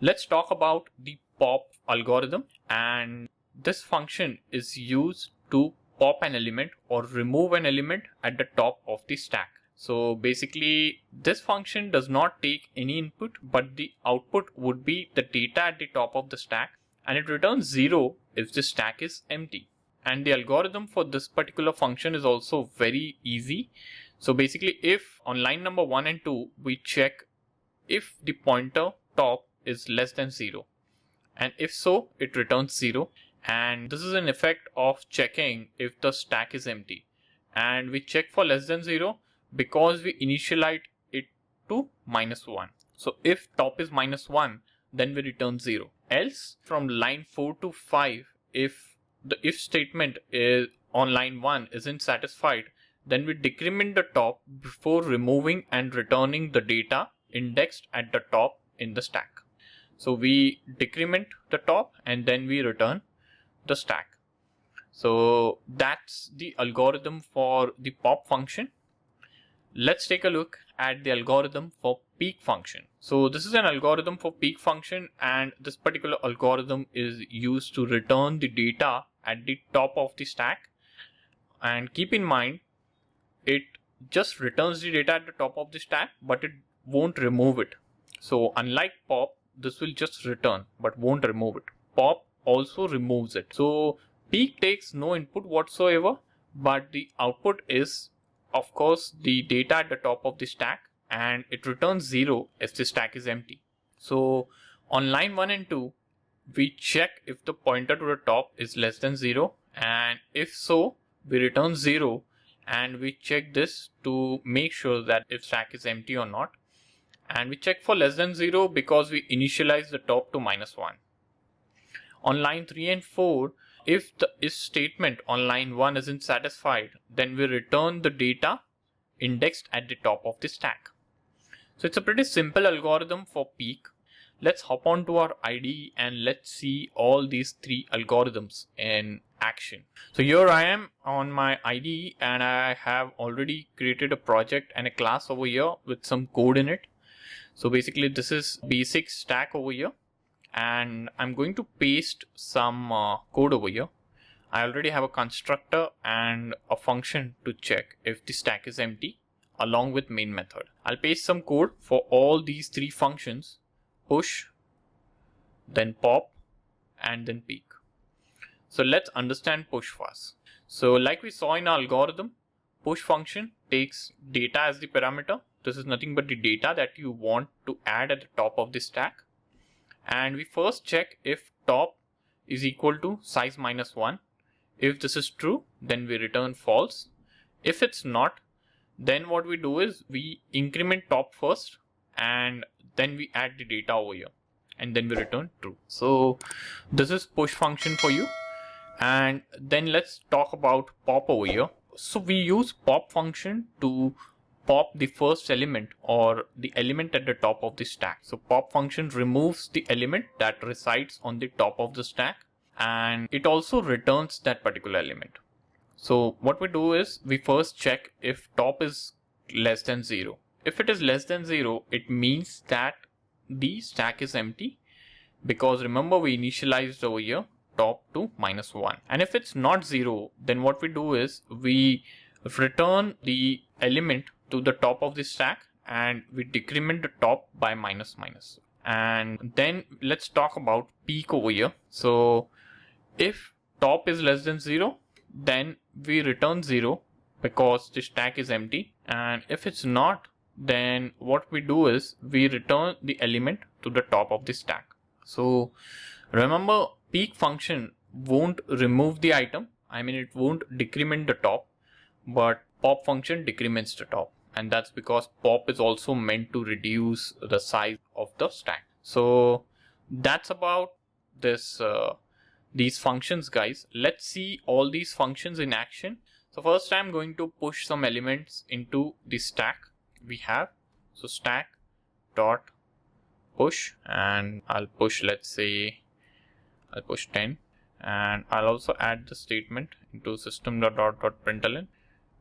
Let's talk about the pop algorithm, and this function is used to pop an element or remove an element at the top of the stack. So basically this function does not take any input, but the output would be the data at the top of the stack, and it returns 0 if the stack is empty. And the algorithm for this particular function is also very easy. So basically if on line number 1 and 2, we check if the pointer top is less than 0, and if so, it returns 0. And this is an effect of checking if the stack is empty, and we check for less than 0 because we initialize it to minus 1. So if top is minus 1, then we return 0. Else from line 4 to 5, if the if statement is on line 1 isn't satisfied, then we decrement the top before removing and returning the data indexed at the top in the stack. So we decrement the top and then we return the stack. So that's the algorithm for the pop function. let's take a look at the algorithm for peek function. So this is an algorithm for peek function, and this particular algorithm is used to return the data at the top of the stack. And keep in mind, it just returns the data at the top of the stack, but it won't remove it. So unlike pop, this will just return but won't remove it. Pop also removes it. So peek takes no input whatsoever, but the output is, of course, the data at the top of the stack, and it returns 0 if the stack is empty. So on line 1 and 2, we check if the pointer to the top is less than 0, and if so, we return 0, and we check this to make sure that if stack is empty or not. And we check for less than 0 because we initialize the top to -1. On line 3 and 4, if the if statement on line 1 isn't satisfied, then we return the data indexed at the top of the stack. So it's a pretty simple algorithm for peek. Let's hop on to our IDE and let's see all these 3 algorithms in action. So here I am on my IDE, and I have already created a project and a class over here with some code in it. So basically this is basic stack over here, and I'm going to paste some code over here. I already have a constructor and a function to check if the stack is empty along with main method. I'll paste some code for all these 3 functions: push, then pop, and then peek. So let's understand push first. So like we saw in our algorithm, push function takes data as the parameter. This is nothing but the data that you want to add at the top of the stack. And we first check if top is equal to size -1. If this is true, then we return false. If it's not, then what we do is we increment top first, and then we add the data over here, and then we return true. So this is push function for you. And then let's talk about pop over here. So we use pop function to pop the first element or the element at the top of the stack. So pop function removes the element that resides on the top of the stack, and it also returns that particular element. So what we do is we first check if top is less than 0. If it is less than 0, it means that the stack is empty, because remember we initialized over here top to -1. And if it's not 0, then what we do is we return the element to the top of the stack, and we decrement the top by -. And then let's talk about peek over here. So if top is less than 0, then we return 0 because the stack is empty. And if it's not, then what we do is we return the element to the top of the stack. So remember, peek function won't remove the item. I mean, it won't decrement the top, but pop function decrements the top. And that's because pop is also meant to reduce the size of the stack. So that's about this these functions, guys. Let's see all these functions in action. So first I'm going to push some elements into the stack we have. So stack dot push, and I'll push, let's say I'll push 10, and I'll also add the statement into system.out.println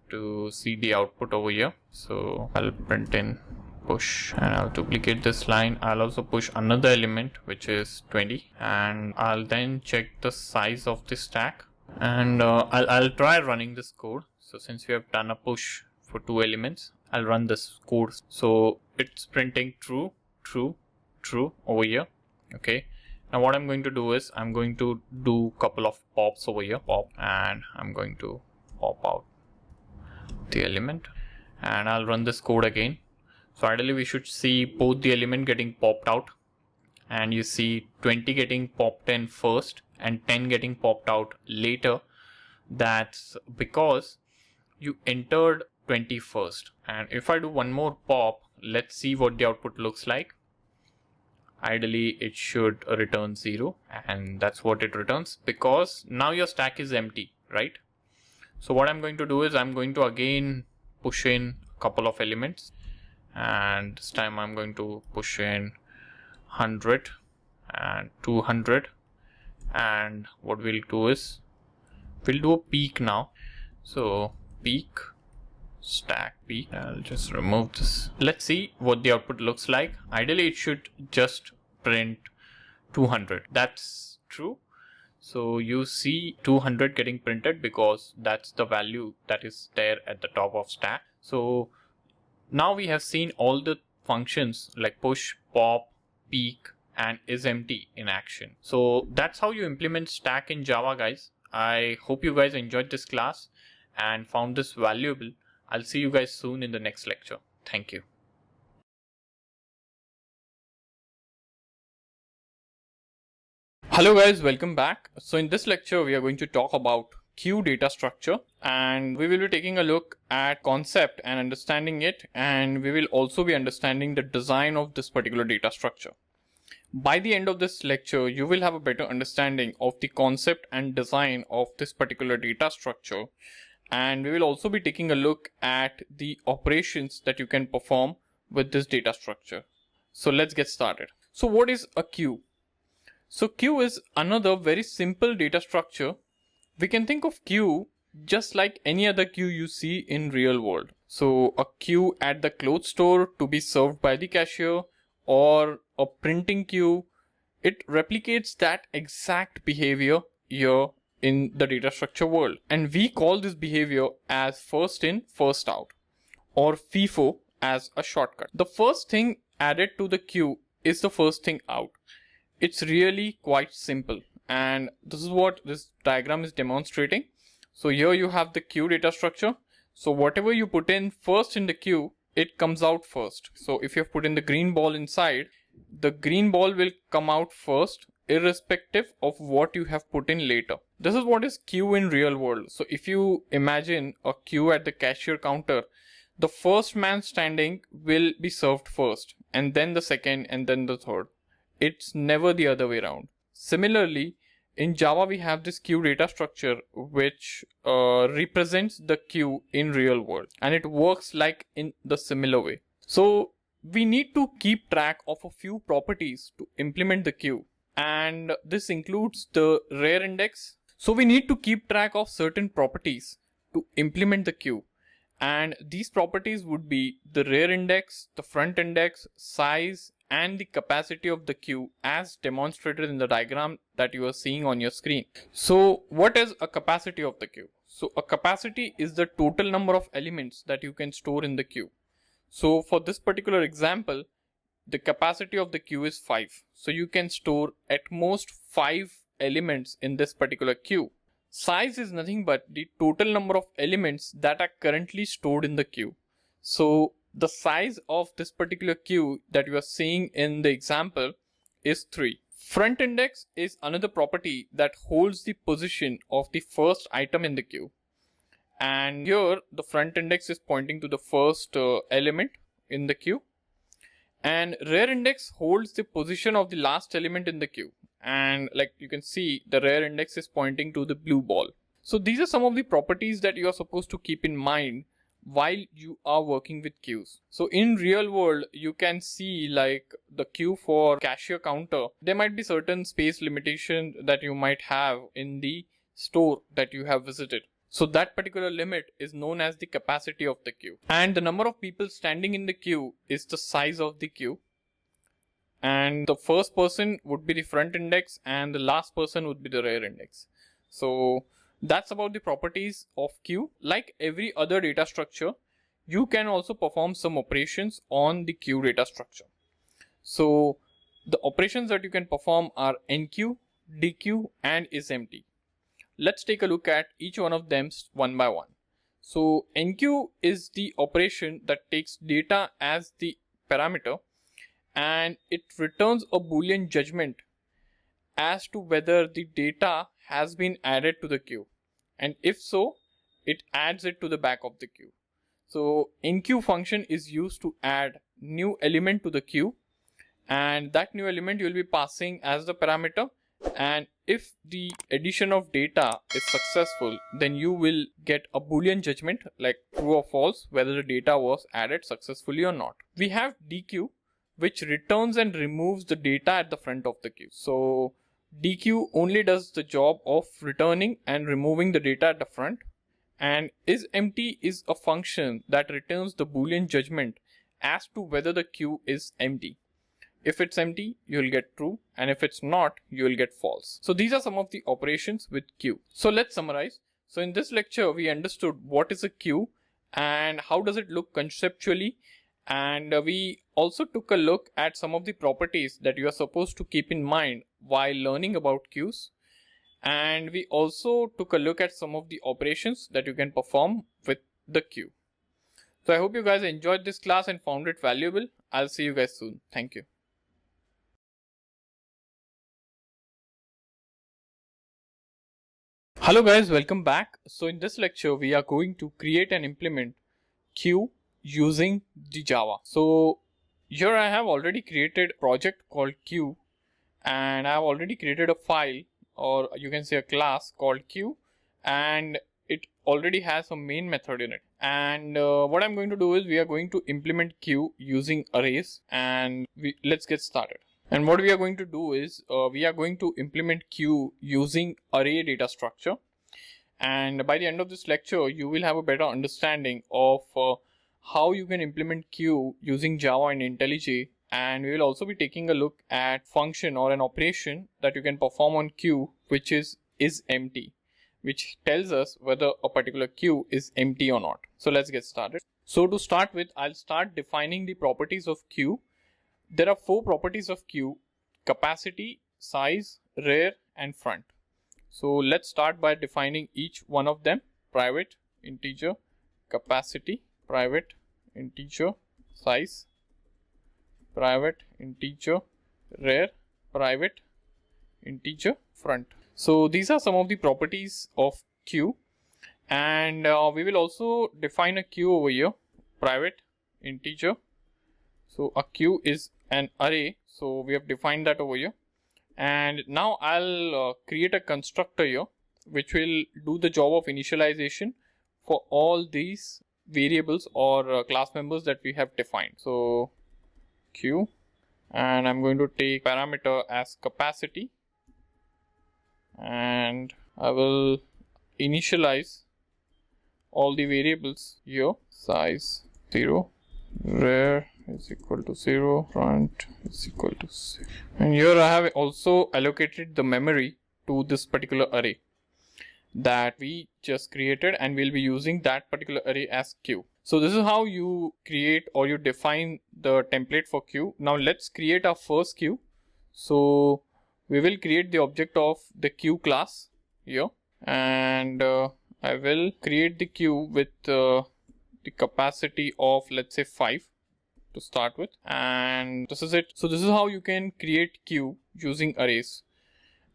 to see the output over here. So I'll print in push, and I'll duplicate this line. I'll also push another element which is 20, and I'll then check the size of the stack, and I'll try running this code. So since we have done a push for 2 elements, I'll run this code. So it's printing true, true, true over here. Okay. Now what I'm going to do is I'm going to do a couple of pops over here, pop, and I'm going to pop out the element, and I'll run this code again. So ideally we should see both the element getting popped out, and you see 20 getting popped in first and 10 getting popped out later. That's because you entered 20 first. And if I do one more pop, let's see what the output looks like. Ideally it should return 0, and that's what it returns because now your stack is empty, right? So what I'm going to do is I'm going to again push in a couple of elements, and this time I'm going to push in 100 and 200, and what we'll do is we'll do a peek now. So peek stack peek. I'll just remove this. Let's see what the output looks like. Ideally, it should just print 200. That's true. So you see 200 getting printed because that's the value that is there at the top of stack. So now we have seen all the functions like push, pop, peek, and isEmpty in action. So that's how you implement stack in Java, guys. I hope you guys enjoyed this class and found this valuable. I'll see you guys soon in the next lecture. Thank you. Hello guys, welcome back. So in this lecture, we are going to talk about queue data structure, and we will be taking a look at concept and understanding it, and we will also be understanding the design of this particular data structure. By the end of this lecture, you will have a better understanding of the concept and design of this particular data structure, and we will also be taking a look at the operations that you can perform with this data structure. So let's get started. So what is a queue? So queue is another very simple data structure. We can think of queue just like any other queue you see in real world. So a queue at the clothes store to be served by the cashier, or a printing queue. It replicates that exact behavior here in the data structure world. And we call this behavior as first in, first out, or FIFO as a shortcut. The first thing added to the queue is the first thing out. It's really quite simple, and this is what this diagram is demonstrating. So here you have the queue data structure. So whatever you put in first in the queue, it comes out first. So if you have put in the green ball inside, the green ball will come out first, irrespective of what you have put in later. This is what is queue in real world. So if you imagine a queue at the cashier counter, the first man standing will be served first, and then the second, and then the third. It's never the other way around. Similarly, in Java, we have this queue data structure which represents the queue in real world, and it works like in the similar way. So we need to keep track of a few properties to implement the queue, and this includes the rear index. So we need to keep track of certain properties to implement the queue, and these properties would be the rear index, the front index, size, and the capacity of the queue as demonstrated in the diagram that you are seeing on your screen. So what is a capacity of the queue? So a capacity is the total number of elements that you can store in the queue. So for this particular example, the capacity of the queue is 5. So you can store at most 5 elements in this particular queue. Size is nothing but the total number of elements that are currently stored in the queue. So the size of this particular queue that you are seeing in the example is 3. Front index is another property that holds the position of the first item in the queue. And here the front index is pointing to the first element in the queue. And rear index holds the position of the last element in the queue. And like you can see, the rear index is pointing to the blue ball. So these are some of the properties that you are supposed to keep in mind while you are working with queues. So in real world, you can see like the queue for cashier counter, there might be certain space limitation that you might have in the store that you have visited. So that particular limit is known as the capacity of the queue. And the number of people standing in the queue is the size of the queue. And the first person would be the front index, and the last person would be the rear index. So that's about the properties of queue. Like every other data structure, you can also perform some operations on the queue data structure. So the operations that you can perform are enQueue, deQueue, and isEmpty. Let's take a look at each one of them one by one. So enQueue is the operation that takes data as the parameter, and it returns a Boolean judgment as to whether the data has been added to the queue. And if so, it adds it to the back of the queue. So enQueue function is used to add new element to the queue, and that new element you will be passing as the parameter. And if the addition of data is successful, then you will get a Boolean judgment like true or false, whether the data was added successfully or not. We have deQueue, which returns and removes the data at the front of the queue. So deQueue only does the job of returning and removing the data at the front, And isEmpty is a function that returns the Boolean judgment as to whether the queue is empty. If it's empty, you'll get true, and if it's not, you'll get false. So these are some of the operations with queue. So let's summarize. So in this lecture, we understood what is a queue and how does it look conceptually, and we also took a look at some of the properties that you are supposed to keep in mind while learning about queues. And we also took a look at some of the operations that you can perform with the queue. So I hope you guys enjoyed this class and found it valuable. I'll see you guys soon. Thank you. Hello guys, welcome back. So in this lecture, we are going to create and implement queue using the Java. So here I have already created a project called queue, and I have already created a file, or you can say a class called queue, and it already has a main method in it. And what I'm going to do is we are going to implement queue using arrays, and let's get started. And what we are going to do is we are going to implement queue using array data structure. And by the end of this lecture, you will have a better understanding of how you can implement queue using Java and IntelliJ. And we will also be taking a look at function or an operation that you can perform on queue, which is empty, which tells us whether a particular queue is empty or not. So let's get started. So to start with, I'll start defining the properties of queue. There are 4 properties of queue: capacity, size, rear, and front. So let's start by defining each one of them. Private, integer, capacity, private, integer, size, private, integer, rear, private, integer, front. So these are some of the properties of queue, and we will also define a queue over here. Private, integer. So a queue is an array, so we have defined that over here. And now I'll create a constructor here which will do the job of initialization for all these variables or class members that we have defined. So queue, and I'm going to take parameter as capacity, and I will initialize all the variables here. Size 0, rear is equal to 0, front is equal to 0. And here I have also allocated the memory to this particular array that we just created, and we'll be using that particular array as queue. So this is how you create or you define the template for queue. Now let's create our first queue. So we will create the object of the queue class here, and I will create the queue with the capacity of, let's say, 5 to start with, and this is it. So this is how you can create queue using arrays.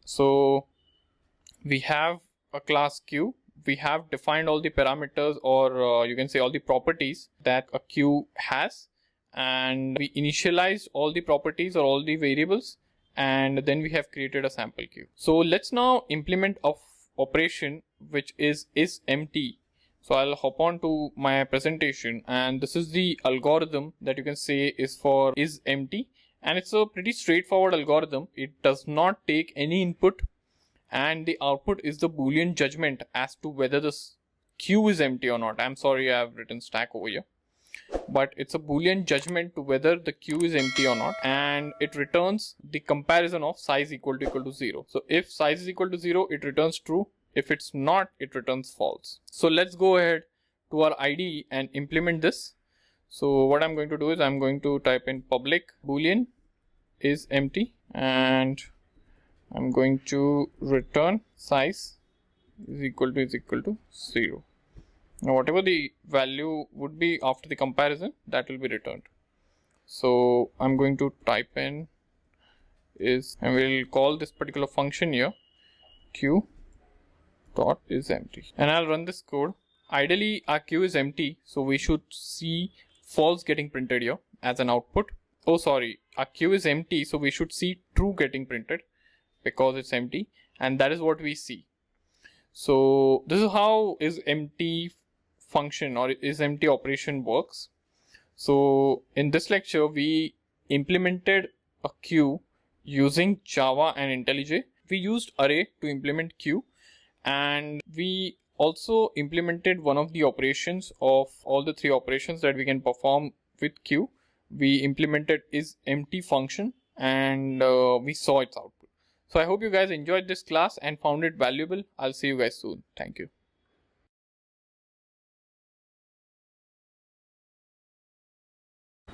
So we have a class queue, we have defined all the parameters, or you can say all the properties that a queue has, and we initialized all the properties or all the variables, and then we have created a sample queue. So let's now implement a operation which is empty. So I'll hop on to my presentation, and this is the algorithm that you can say is for isEmpty, and it's a pretty straightforward algorithm. It does not take any input, and the output is the Boolean judgment as to whether this queue is empty or not. I'm sorry, I have written stack over here, but it's a Boolean judgment to whether the queue is empty or not, and it returns the comparison of size equal to 0. So if size is equal to 0, it returns true. If it's not, it returns false. So let's go ahead to our IDE and implement this. So what I'm going to do is I'm going to type in public boolean is empty, and I'm going to return size is equal to 0. Now whatever the value would be after the comparison, that will be returned. So I'm going to type in is, and we'll call this particular function here queue dot is empty, and I'll run this code. Ideally our queue is empty, so we should see false getting printed here as an output. Oh sorry, our queue is empty, so we should see true getting printed because it's empty, and that is what we see. So this is how isEmpty function or isEmpty operation works. So in this lecture we implemented a queue using Java and IntelliJ. We used array to implement queue, and we also implemented one of the operations of all the three operations that we can perform with queue. We implemented isEmpty function and we saw its output. So I hope you guys enjoyed this class and found it valuable. I'll see you guys soon. Thank you.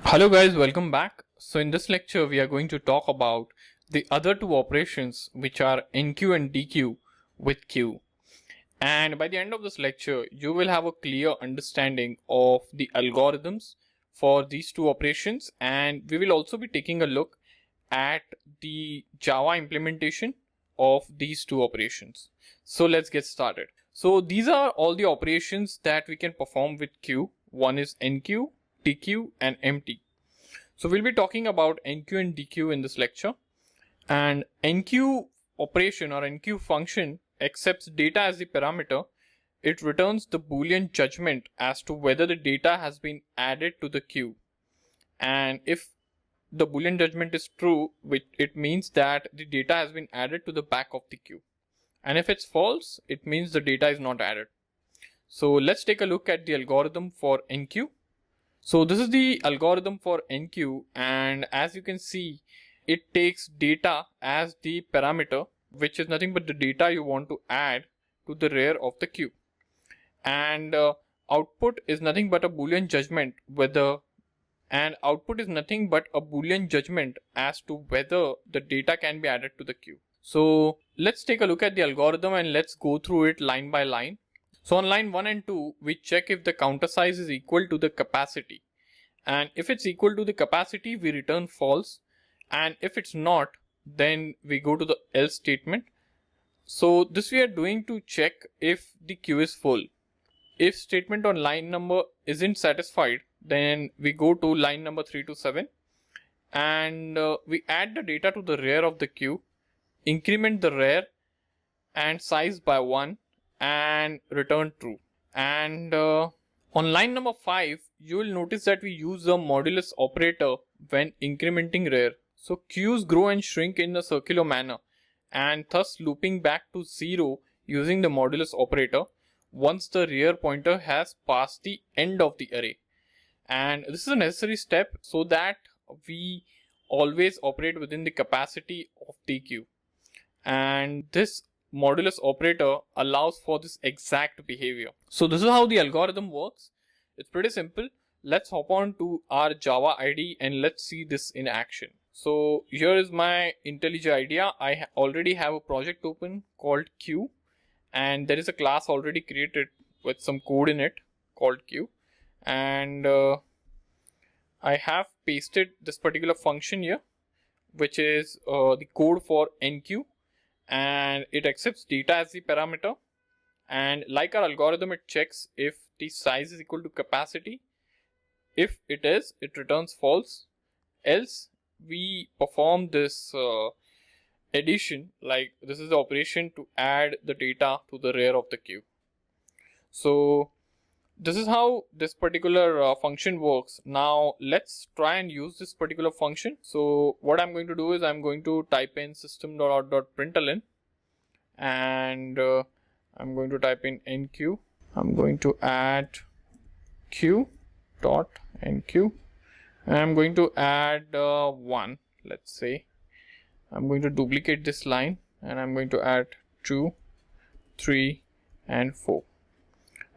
Hello guys, welcome back. So in this lecture, we are going to talk about the other two operations, which are enQueue and deQueue with queue. And by the end of this lecture, you will have a clear understanding of the algorithms for these two operations. And we will also be taking a look at the Java implementation of these two operations. So let's get started. So these are all the operations that we can perform with queue. One is enQueue, deQueue, and empty. So we'll be talking about enQueue and deQueue in this lecture. And enQueue operation or enQueue function accepts data as the parameter. It returns the Boolean judgment as to whether the data has been added to the queue. And if the Boolean judgment is true, it means that the data has been added to the back of the queue. And if it's false, it means the data is not added. So let's take a look at the algorithm for enQueue. So this is the algorithm for enQueue, and as you can see, it takes data as the parameter, which is nothing but the data you want to add to the rear of the queue. And output is nothing but a Boolean judgment as to whether the data can be added to the queue. So let's take a look at the algorithm and let's go through it line by line. So on line 1 and 2, we check if the counter size is equal to the capacity. And if it's equal to the capacity, we return false. And if it's not, then we go to the else statement. So this we are doing to check if the queue is full. If statement on line number isn't satisfied, then we go to line number 3 to 7. And we add the data to the rear of the queue, increment the rear and size by 1 and return true. And on line number 5, you will notice that we use the modulus operator when incrementing rear. So queues grow and shrink in a circular manner and thus looping back to 0 using the modulus operator once the rear pointer has passed the end of the array. And this is a necessary step so that we always operate within the capacity of the queue. And this modulus operator allows for this exact behavior. So this is how the algorithm works. It's pretty simple. Let's hop on to our Java IDE and let's see this in action. So here is my IntelliJ idea. I already have a project open called queue, and there is a class already created with some code in it called queue. And I have pasted this particular function here, which is the code for enQueue, and it accepts data as the parameter. And like our algorithm, it checks if the size is equal to capacity. If it is, it returns false. Else, we perform this addition, like this is the operation to add the data to the rear of the queue. So this is how this particular function works. Now let's try and use this particular function. So what I'm going to do is I'm going to type in system.out.println and I'm going to type in enQueue. I'm going to add queue.enQueue and I'm going to add 1. Let's say I'm going to duplicate this line and I'm going to add 2, 3 and 4.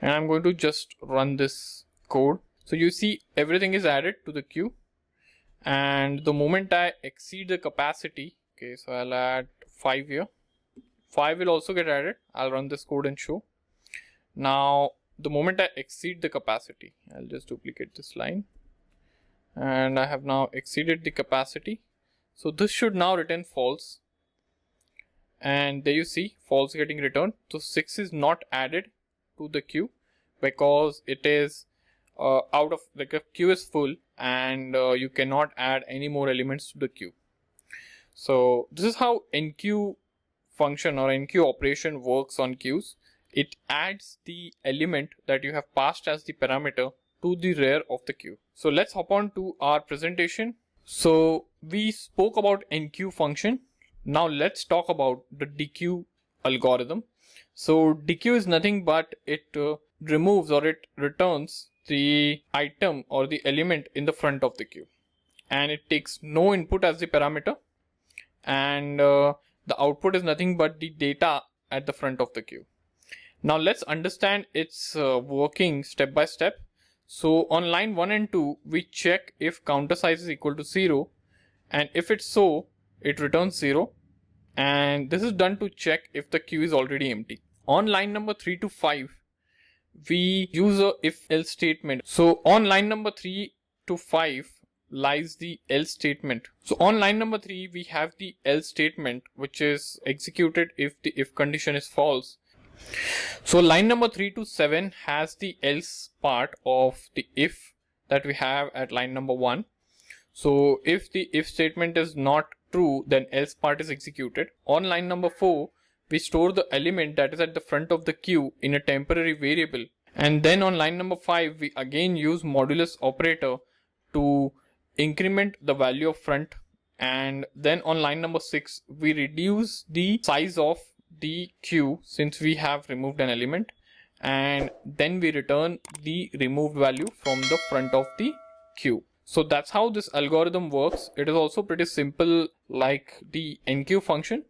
And I'm going to just run this code. So you see everything is added to the queue, and the moment I exceed the capacity, okay, so I'll add 5 here. 5 will also get added. I'll run this code and show. Now the moment I exceed the capacity, I'll just duplicate this line and I have now exceeded the capacity. So this should now return false, and there you see false getting returned. So 6 is not added to the queue because it is out of, like, a queue is full and you cannot add any more elements to the queue. So this is how enQueue function or enQueue operation works on queues. It adds the element that you have passed as the parameter to the rear of the queue. So let's hop on to our presentation. So we spoke about enQueue function. Now let's talk about the deQueue algorithm. So dequeue is nothing but it removes or it returns the item or the element in the front of the queue, and it takes no input as the parameter, and the output is nothing but the data at the front of the queue. Now let's understand its working step by step. So on line 1 and 2 we check if counter size is equal to 0, and if it's so, it returns 0, and this is done to check if the queue is already empty. On line number 3 to 5 we use a if else statement. So on line number 3 to 5 lies the else statement. So on line number 3 we have the else statement, which is executed if the if condition is false. So line number 3 to 7 has the else part of the if that we have at line number 1. So if the if statement is not true, then else part is executed. On line number 4 we store the element that is at the front of the queue in a temporary variable, and then on line number 5 we again use modulus operator to increment the value of front, and then on line number 6 we reduce the size of the queue since we have removed an element, and then we return the removed value from the front of the queue. So that's how this algorithm works. It is also pretty simple like the enQueue function.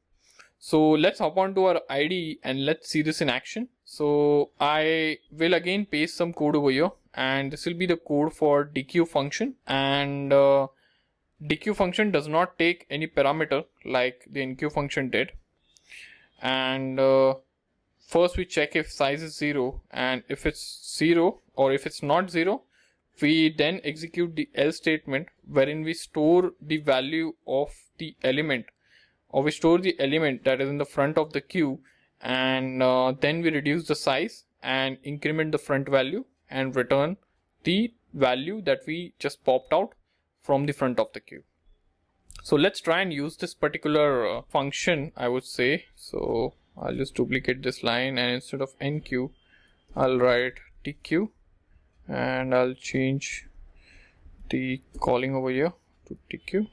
So let's hop on to our IDE and let's see this in action. So I will again paste some code over here, and this will be the code for deQueue function, and deQueue function does not take any parameter like the enQueue function did. And first we check if size is 0, and if it's 0 or if it's not 0, we then execute the else statement wherein we store the value of the element, or we store the element that is in the front of the queue, and then we reduce the size and increment the front value and return the value that we just popped out from the front of the queue. So let's try and use this particular function, I would say. So I'll just duplicate this line, and instead of enQueue I'll write deQueue, and I'll change the calling over here to deQueue.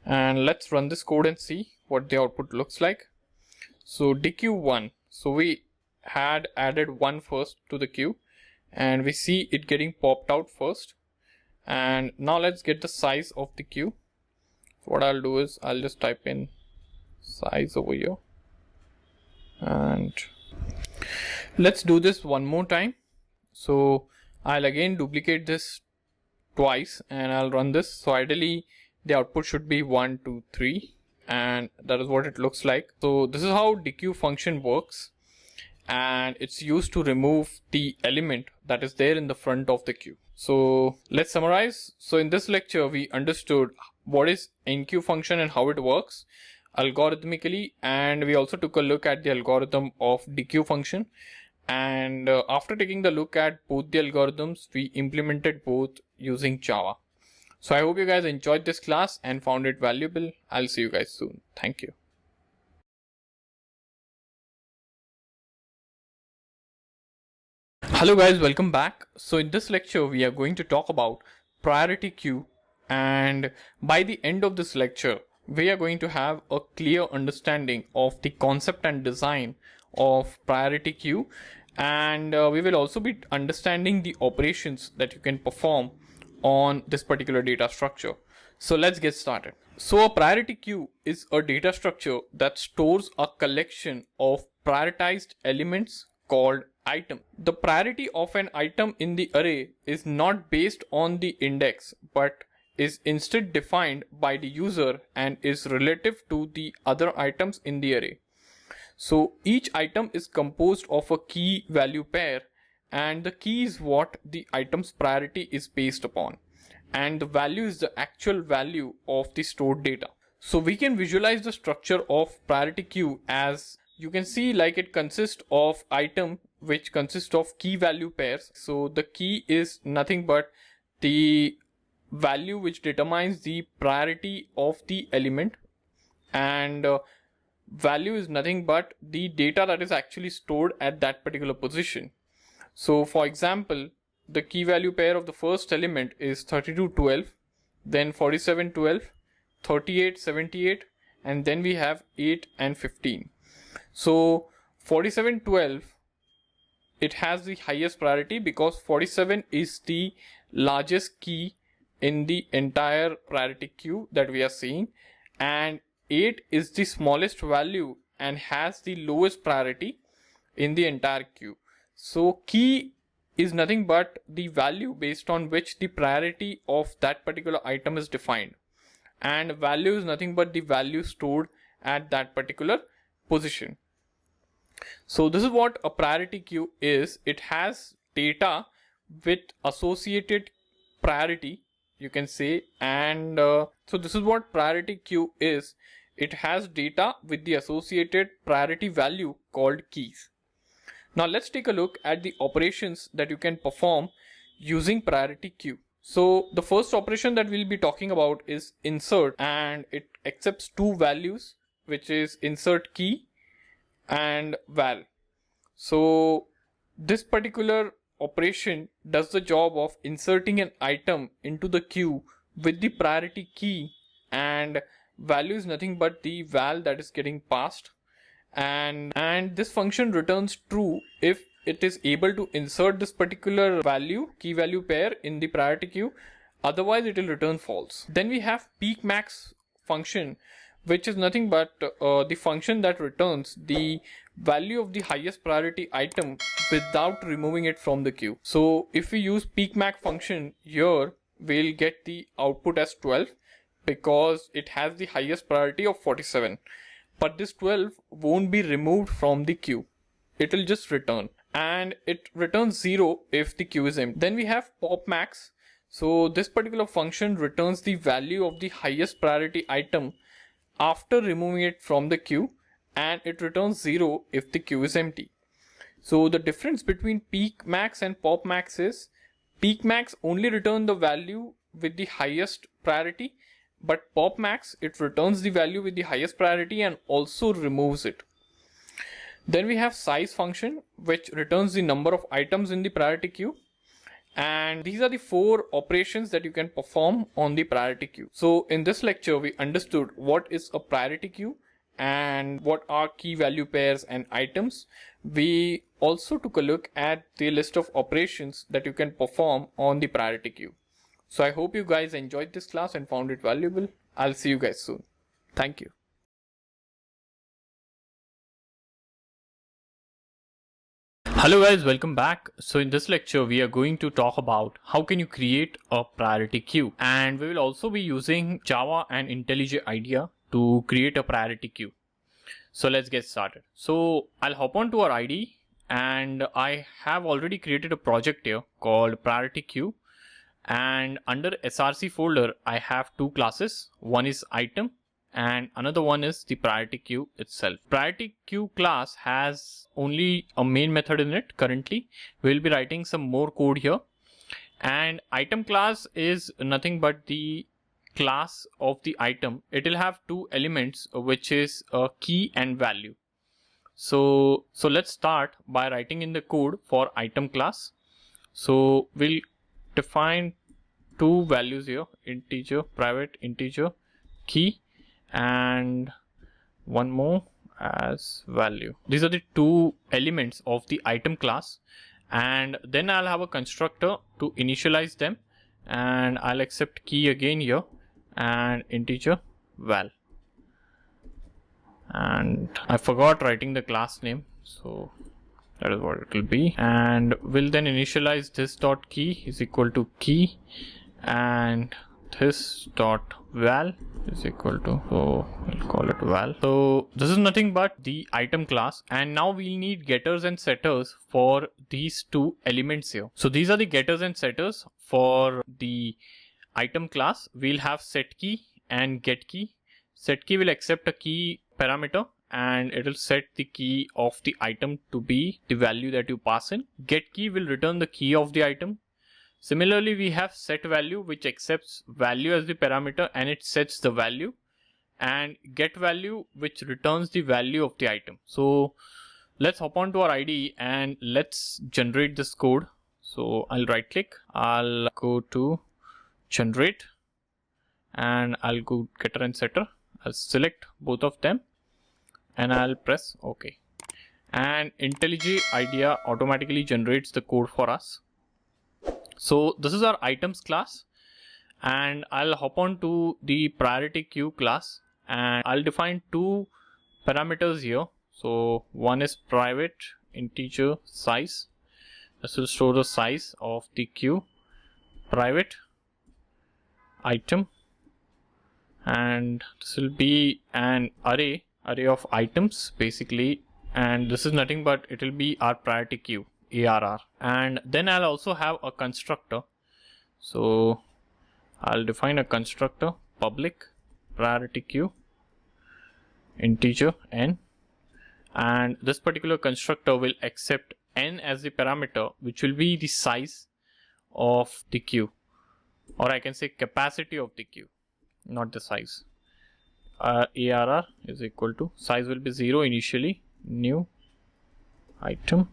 And let's run this code and see what the output looks like. So deQueue 1, so we had added 1 first to the queue, and we see it getting popped out first. And now let's get the size of the queue. So what I'll do is I'll just type in size over here, and let's do this one more time. So I'll again duplicate this twice and I'll run this. So ideally the output should be 1, 2, 3, and that is what it looks like. So this is how deQueue function works, and it's used to remove the element that is there in the front of the queue. So let's summarize. So in this lecture we understood what is enQueue function and how it works algorithmically, and we also took a look at the algorithm of deQueue function. And after taking the look at both the algorithms, we implemented both using Java. So I hope you guys enjoyed this class and found it valuable. I'll see you guys soon. Thank you. Hello guys, welcome back. So in this lecture we are going to talk about priority queue, and by the end of this lecture we are going to have a clear understanding of the concept and design of priority queue, and we will also be understanding the operations that you can perform on this particular data structure. So let's get started. So a priority queue is a data structure that stores a collection of prioritized elements called item. The priority of an item in the array is not based on the index, but is instead defined by the user and is relative to the other items in the array. So each item is composed of a key value pair, and the key is what the item's priority is based upon, and the value is the actual value of the stored data. So we can visualize the structure of priority queue as you can see, like it consists of item which consists of key value pairs. So the key is nothing but the value which determines the priority of the element, and value is nothing but the data that is actually stored at that particular position. So for example, the key value pair of the first element is 3212, then 4712, 3878, and then we have 8 and 15. So 4712, it has the highest priority because 47 is the largest key in the entire priority queue that we are seeing, and 8 is the smallest value and has the lowest priority in the entire queue. So key is nothing but the value based on which the priority of that particular item is defined, and value is nothing but the value stored at that particular position. So this is what a priority queue is. It has data with associated priority, you can say, and so this is what priority queue is. It has data with the associated priority value called keys. Now let's take a look at the operations that you can perform using priority queue. So the first operation that we'll be talking about is insert, and it accepts two values, which is insert key and val. So this particular operation does the job of inserting an item into the queue with the priority key, and value is nothing but the val that is getting passed, and this function returns true if it is able to insert this particular value, key value pair, in the priority queue. Otherwise it will return false. Then we have peekMax function, which is nothing but the function that returns the value of the highest priority item without removing it from the queue. So if we use peekMax function here, we'll get the output as 12 because it has the highest priority of 47. But this 12 won't be removed from the queue. It will just return, and it returns 0 if the queue is empty. Then we have popMax. So this particular function returns the value of the highest priority item after removing it from the queue, and it returns 0 if the queue is empty. So the difference between peekMax and popMax is peekMax only returns the value with the highest priority, but popMax, it returns the value with the highest priority and also removes it. Then we have size function, which returns the number of items in the priority queue. And these are the 4 operations that you can perform on the priority queue. So in this lecture, we understood what is a priority queue and what are key value pairs and items. We also took a look at the list of operations that you can perform on the priority queue. So I hope you guys enjoyed this class and found it valuable. I'll see you guys soon. Thank you. Hello guys, welcome back. So in this lecture, we are going to talk about how can you create a priority queue, and we will also be using Java and IntelliJ IDEA to create a priority queue. So let's get started. So I'll hop on to our IDE, and I have already created a project here called priority queue. And under src folder, I have 2 classes. One is item and another one is the priority queue itself. Priority queue class has only a main method in it currently. We'll be writing some more code here. And item class is nothing but the class of the item. It will have 2 elements, which is a key and value. So let's start by writing in the code for item class. So we'll define 2 values here, integer, private integer, key, and one more as value. These are the 2 elements of the item class, and then I'll have a constructor to initialize them, and I'll accept key again here and integer val. And I forgot writing the class name, so that is what it will be. And we'll then initialize this dot key is equal to key, and this dot val is equal to, so we'll call it val. So this is nothing but the item class, and now we'll need getters and setters for these 2 elements here. So these are the getters and setters for the item class. We'll have set key and get key. Set key will accept a key parameter and it will set the key of the item to be the value that you pass in. Get key will return the key of the item. Similarly, we have set value, which accepts value as the parameter and it sets the value, and get value, which returns the value of the item. So let's hop on to our IDE and let's generate this code. So I'll right click, I'll go to generate, and I'll go getter and setter. I'll select both of them and I'll press OK. and IntelliJ IDEA automatically generates the code for us. So this is our items class, and I'll hop on to the priority queue class, and I'll define two parameters here. So one is private integer size. This will store the size of the queue, private item, and this will be an array of items basically, and this is nothing but it will be our priority queue, ARR. And then I'll also have a constructor. So I'll define a constructor, public priority queue integer n, and this particular constructor will accept n as the parameter, which will be the size of the queue, or I can say capacity of the queue, not the size. ARR is equal to, size will be 0 initially, new item,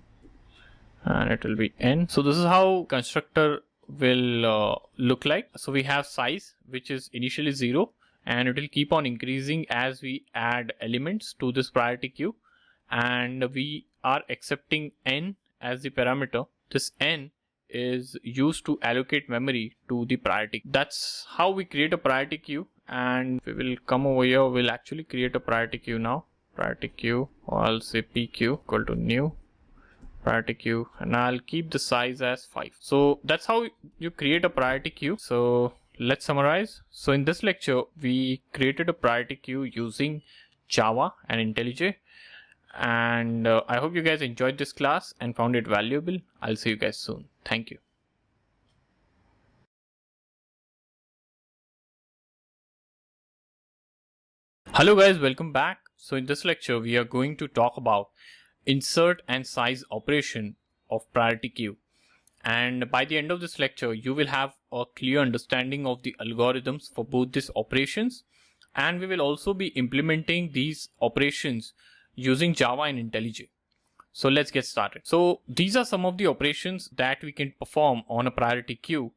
and it will be n. So this is how constructor will look like. So we have size, which is initially 0, and it will keep on increasing as we add elements to this priority queue, and we are accepting n as the parameter. This n is used to allocate memory to the priority. That's how we create a priority queue, and we will come over here, we'll actually create a priority queue now. Priority queue, or I'll say pq equal to new priority queue, and I'll keep the size as 5. So that's how you create a priority queue. So let's summarize. So in this lecture, we created a priority queue using Java and IntelliJ, and I hope you guys enjoyed this class and found it valuable. I'll see you guys soon. Thank you. Hello guys, welcome back. So in this lecture, we are going to talk about insert and size operation of priority queue. And by the end of this lecture, you will have a clear understanding of the algorithms for both these operations. And we will also be implementing these operations using Java and IntelliJ. So let's get started. So these are some of the operations that we can perform on a priority queue: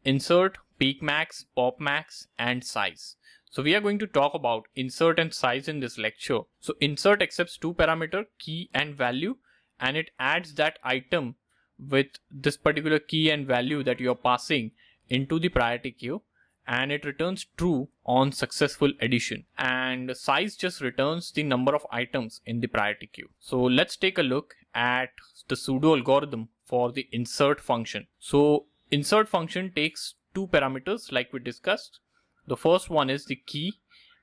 insert, peekMax, popMax, and size. So we are going to talk about insert and size in this lecture. So insert accepts two parameters, key and value, and it adds that item with this particular key and value that you are passing into the priority queue, and it returns true on successful addition. And size just returns the number of items in the priority queue. So let's take a look at the pseudo algorithm for the insert function. So insert function takes two parameters like we discussed. The first one is the key,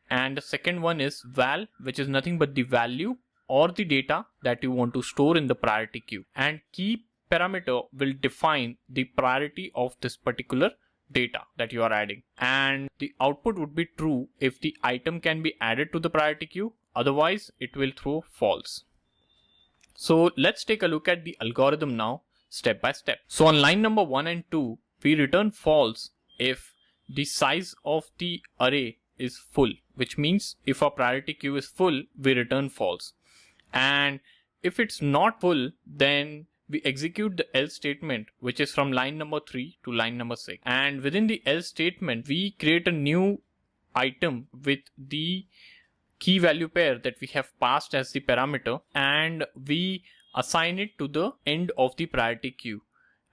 and the second one is val, which is nothing but the value or the data that you want to store in the priority queue. And key parameter will define the priority of this particular data that you are adding, and the output would be true if the item can be added to the priority queue, otherwise it will throw false. So let's take a look at the algorithm now step by step. So on line number 1 and 2, we return false if the size of the array is full, which means if our priority queue is full, we return false. And if it's not full, then we execute the else statement, which is from line number 3 to line number 6. And within the else statement, we create a new item with the key value pair that we have passed as the parameter, and we assign it to the end of the priority queue.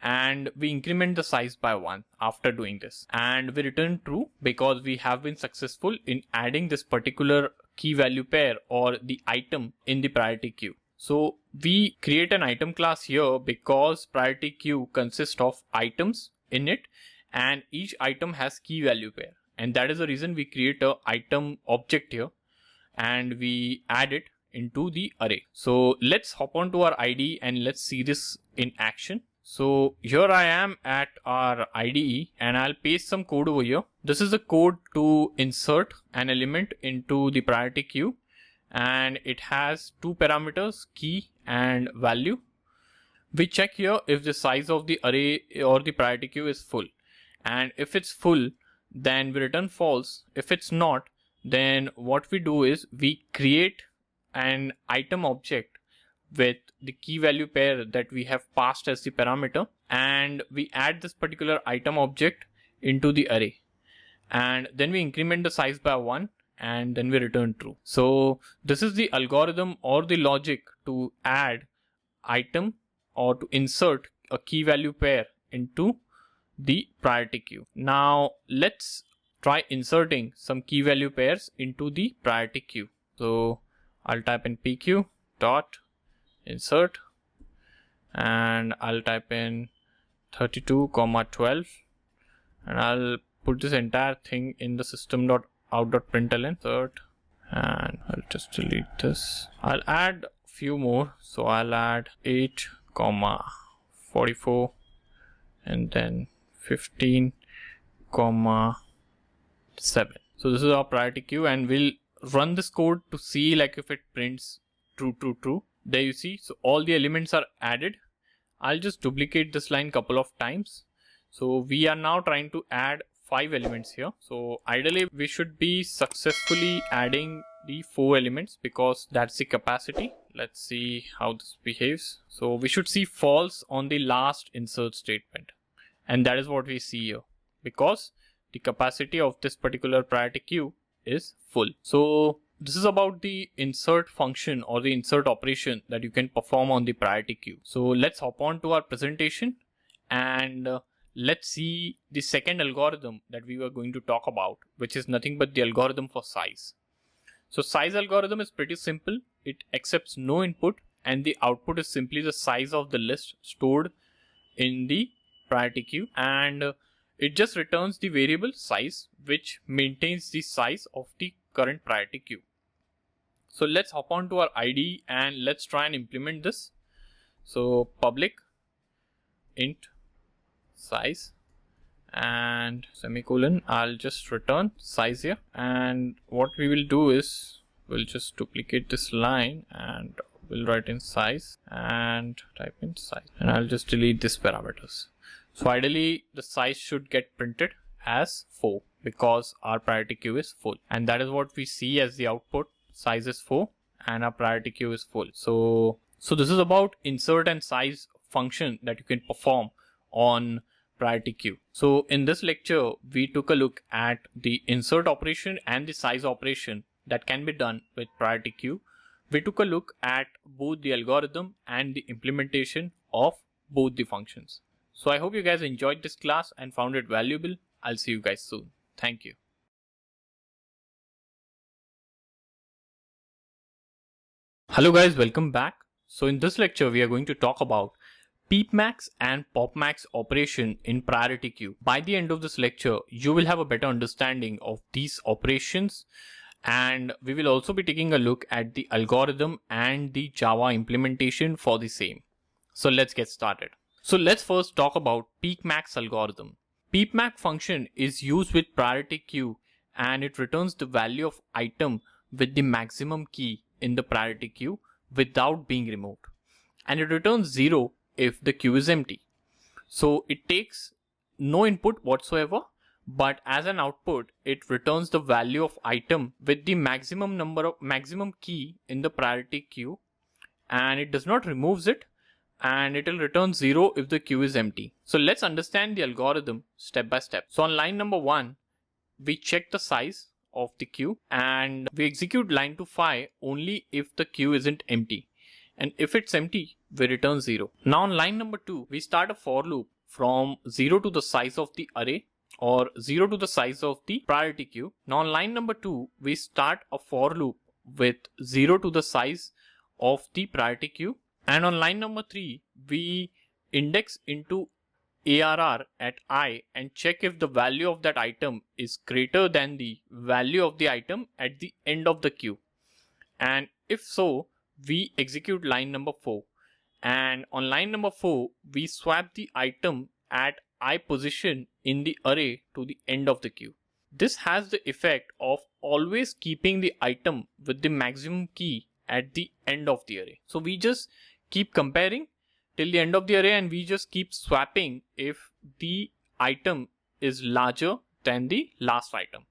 And we increment the size by 1 after doing this, and we return true because we have been successful in adding this particular key value pair or the item in the priority queue. So we create an item class here because priority queue consists of items in it, and each item has key value pair, and that is the reason we create a item object here and we add it into the array. So let's hop on to our IDE and let's see this in action. So here I am at our IDE, and I'll paste some code over here. This is the code to insert an element into the priority queue, and it has two parameters, key and value. We check here if the size of the array or the priority queue is full, and if it's full, then we return false. If it's not, then what we do is we create an item object with the key value pair that we have passed as the parameter, and we add this particular item object into the array, and then we increment the size by 1, and then we return true. So this is the algorithm or the logic to add item or to insert a key value pair into the priority queue. Now let's try inserting some key value pairs into the priority queue. So I'll type in pq dot insert and I'll type in 32,12 and I'll put this entire thing in the system.out.println insert, and I'll just delete this. I'll add a few more, so I'll add 8,44 and then 15,7. So this is our priority queue, and we'll run this code to see like if it prints true, true, true. There you see, so all the elements are added. I'll just duplicate this line couple of times. So we are now trying to add 5 elements here. So ideally we should be successfully adding the 4 elements because that's the capacity. Let's see how this behaves. So we should see false on the last insert statement, and that is what we see here because the capacity of this particular priority queue is full. So this is about the insert function or the insert operation that you can perform on the priority queue. So let's hop on to our presentation and let's see the second algorithm that we were going to talk about, which is nothing but the algorithm for size. So size algorithm is pretty simple. It accepts no input and the output is simply the size of the list stored in the priority queue, and it just returns the variable size which maintains the size of the current priority queue. So let's hop on to our IDE and let's try and implement this. So public int size and semicolon, I'll just return size here, and what we will do is we'll just duplicate this line and we'll write in size and type in size, and I'll just delete these parameters. So ideally the size should get printed as 4 because our priority queue is full, and that is what we see as the output. Size is 4 and our priority queue is full. So this is about insert and size function that you can perform on priority queue. So in this lecture we took a look at the insert operation and the size operation that can be done with priority queue. We took a look at both the algorithm and the implementation of both the functions. So I hope you guys enjoyed this class and found it valuable. I'll see you guys soon. Thank you. Hello guys, welcome back. So in this lecture we are going to talk about peekMax and popMax operation in priority queue. By the end of this lecture you will have a better understanding of these operations, and we will also be taking a look at the algorithm and the Java implementation for the same. So let's get started. So let's first talk about peekMax algorithm. peekMax function is used with priority queue and it returns the value of item with the maximum key in the priority queue without being removed, and it returns 0 if the queue is empty. So it takes no input whatsoever, but as an output it returns the value of item with the maximum key in the priority queue, and it does not remove it, and it will return 0 if the queue is empty. So let's understand the algorithm step by step. So on line number 1 we check the size of the queue and we execute line to 5 only if the queue isn't empty, and if it's empty we return 0. Now on line number 2 we start a for loop from 0 to the size of the array or 0 to the size of the priority queue. Now on line number 2 we start a for loop with 0 to the size of the priority queue, and on line number 3 we index into ARR at I and check if the value of that item is greater than the value of the item at the end of the queue, and if so we execute line number 4, and on line number 4 we swap the item at I position in the array to the end of the queue. This has the effect of always keeping the item with the maximum key at the end of the array. So we just keep comparing till the end of the array and we just keep swapping if the item is larger than the last item,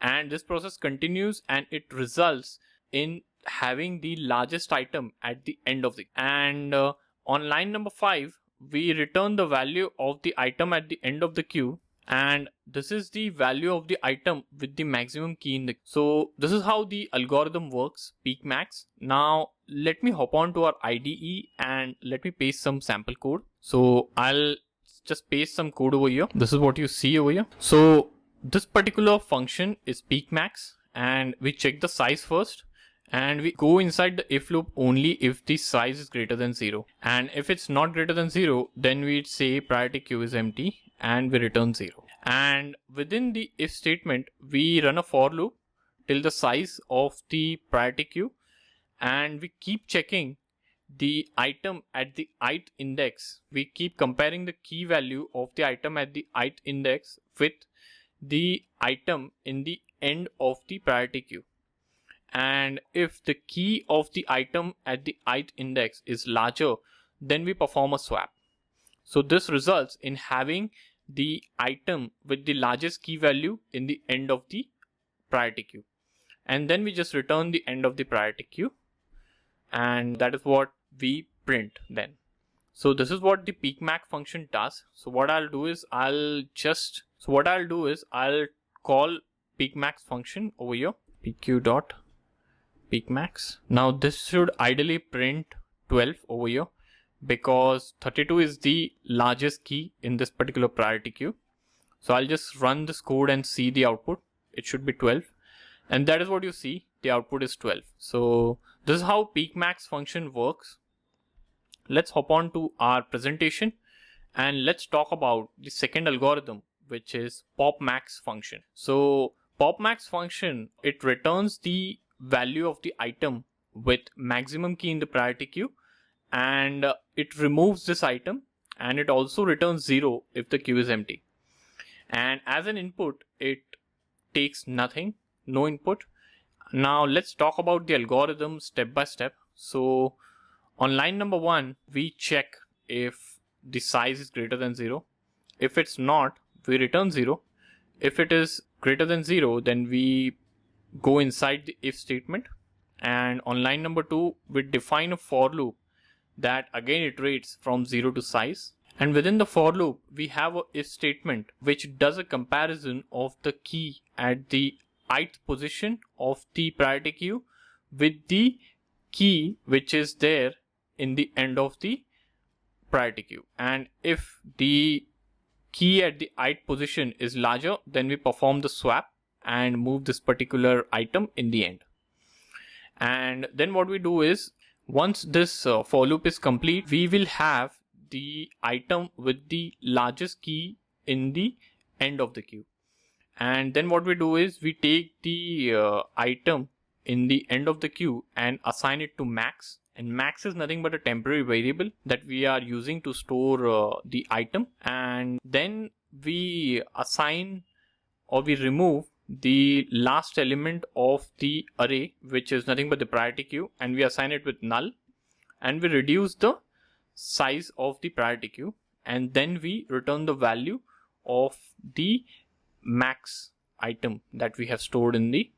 and this process continues and it results in having the largest item at the end of the, and on line number 5 we return the value of the item at the end of the queue, and this is the value of the item with the maximum key in the. So this is how the algorithm works, peekMax. Now let me hop on to our IDE and let me paste some sample code. So I'll just paste some code over here. This is what you see over here. So this particular function is peekMax, and we check the size first, and we go inside the if loop only if the size is greater than 0. And if it's not greater than 0, then we say priority queue is empty and we return 0. And within the if statement, we run a for loop till the size of the priority queue, and we keep checking the item at the ith index. We keep comparing the key value of the item at the ith index with the item in the end of the priority queue. And if the key of the item at the ith index is larger, then we perform a swap. So this results in having the item with the largest key value in the end of the priority queue. And then we just return the end of the priority queue. And that is what we print then. So this is what the peekMax function does. So what I'll do is I'll call peekMax function over here, pq.peekMax. Now this should ideally print 12 over here because 32 is the largest key in this particular priority queue. So I'll just run this code and see the output. It should be 12. And that is what you see. The output is 12. So this is how peekMax function works. Let's hop on to our presentation and let's talk about the second algorithm, which is popMax function. So popMax function, it returns the value of the item with maximum key in the priority queue, and it removes this item, and it also returns 0 if the queue is empty. And as an input, it takes nothing, no input. Now let's talk about the algorithm step by step. So on line number 1, we check if the size is greater than 0. If it's not, we return 0. If it is greater than 0, then we go inside the if statement. And on line number 2, we define a for loop that again iterates from 0 to size. And within the for loop, we have a if statement which does a comparison of the key at the ith position of the priority queue with the key which is there in the end of the priority queue. And if the key at the ith position is larger, then we perform the swap and move this particular item in the end. And then what we do is, once this for loop is complete, we will have the item with the largest key in the end of the queue. And then what we do is we take the item in the end of the queue and assign it to max. And max is nothing but a temporary variable that we are using to store the item. And then we assign or we remove the last element of the array, which is nothing but the priority queue, and we assign it with null. And we reduce the size of the priority queue. And then we return the value of the max item that we have stored in the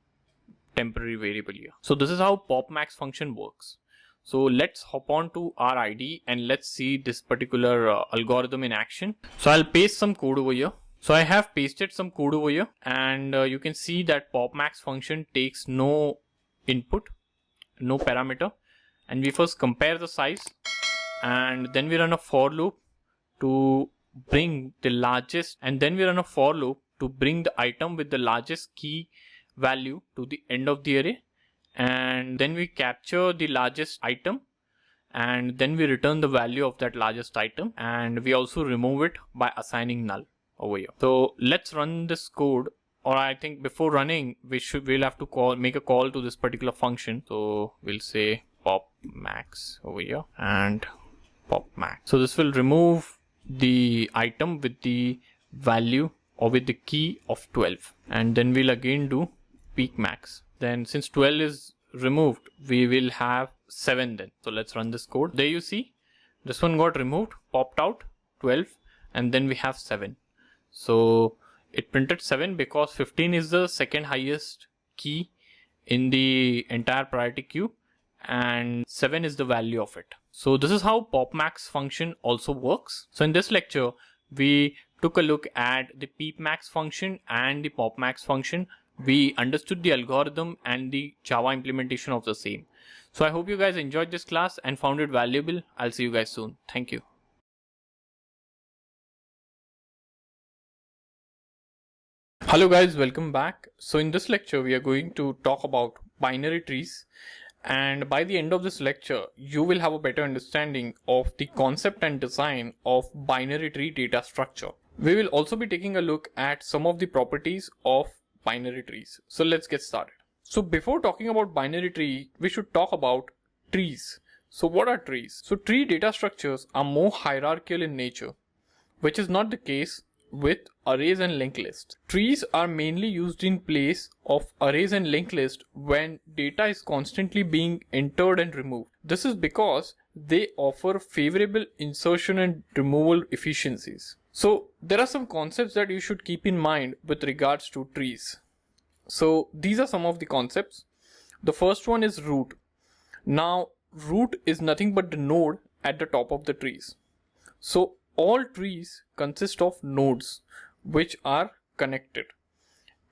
temporary variable here. So this is how popMax function works. So let's hop on to our IDE and let's see this particular algorithm in action. So I'll paste some code over here. So I have pasted some code over here, and you can see that popMax function takes no input, no parameter, and we first compare the size, and then we run a for loop to bring the largest, and then we run a for loop to bring the item with the largest key value to the end of the array. And then we capture the largest item, and then we return the value of that largest item, and we also remove it by assigning null over here. So let's run this code, or I think before running we'll have to make a call to this particular function. So we'll say popMax over here and popMax. So this will remove the item with the value or with the key of 12, and then we'll again do peekMax. Then since 12 is removed, we will have 7 then. So let's run this code. There you see, this one got removed, popped out 12, and then we have 7. So it printed 7 because 15 is the second highest key in the entire priority queue, and 7 is the value of it. So this is how popMax function also works. So in this lecture, we took a look at the peekMax function and the popMax function. We understood the algorithm and the Java implementation of the same. So I hope you guys enjoyed this class and found it valuable. I'll see you guys soon. Thank you. Hello guys, welcome back. So in this lecture, we are going to talk about binary trees. And by the end of this lecture, you will have a better understanding of the concept and design of binary tree data structure. We will also be taking a look at some of the properties of binary trees. So let's get started. So before talking about binary tree, we should talk about trees. So what are trees? So tree data structures are more hierarchical in nature, which is not the case with arrays and linked lists. Trees are mainly used in place of arrays and linked lists when data is constantly being entered and removed. This is because they offer favorable insertion and removal efficiencies. So there are some concepts that you should keep in mind with regards to trees. So these are some of the concepts. The first one is root. Now root is nothing but the node at the top of the trees. So all trees consist of nodes which are connected,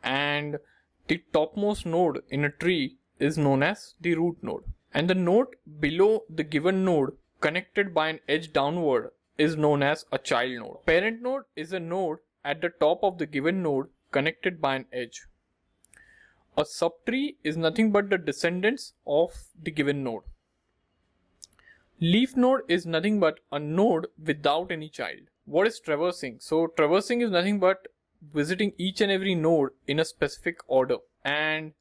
and the topmost node in a tree is known as the root node, and the node below the given node connected by an edge downward is known as a child node. Parent node is a node at the top of the given node connected by an edge. A subtree is nothing but the descendants of the given node. Leaf node is nothing but a node without any child. What is traversing? So traversing is nothing but visiting each and every node in a specific order, and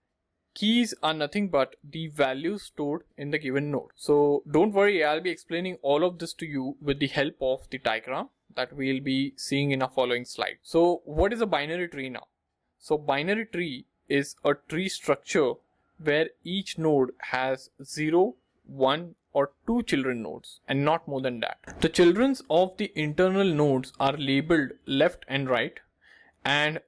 keys are nothing but the values stored in the given node. So don't worry, I'll be explaining all of this to you with the help of the diagram that we'll be seeing in our following slide. So what is a binary tree now? So binary tree is a tree structure where each node has 0, 1 or 2 children nodes and not more than that. The children of the internal nodes are labeled left and right, and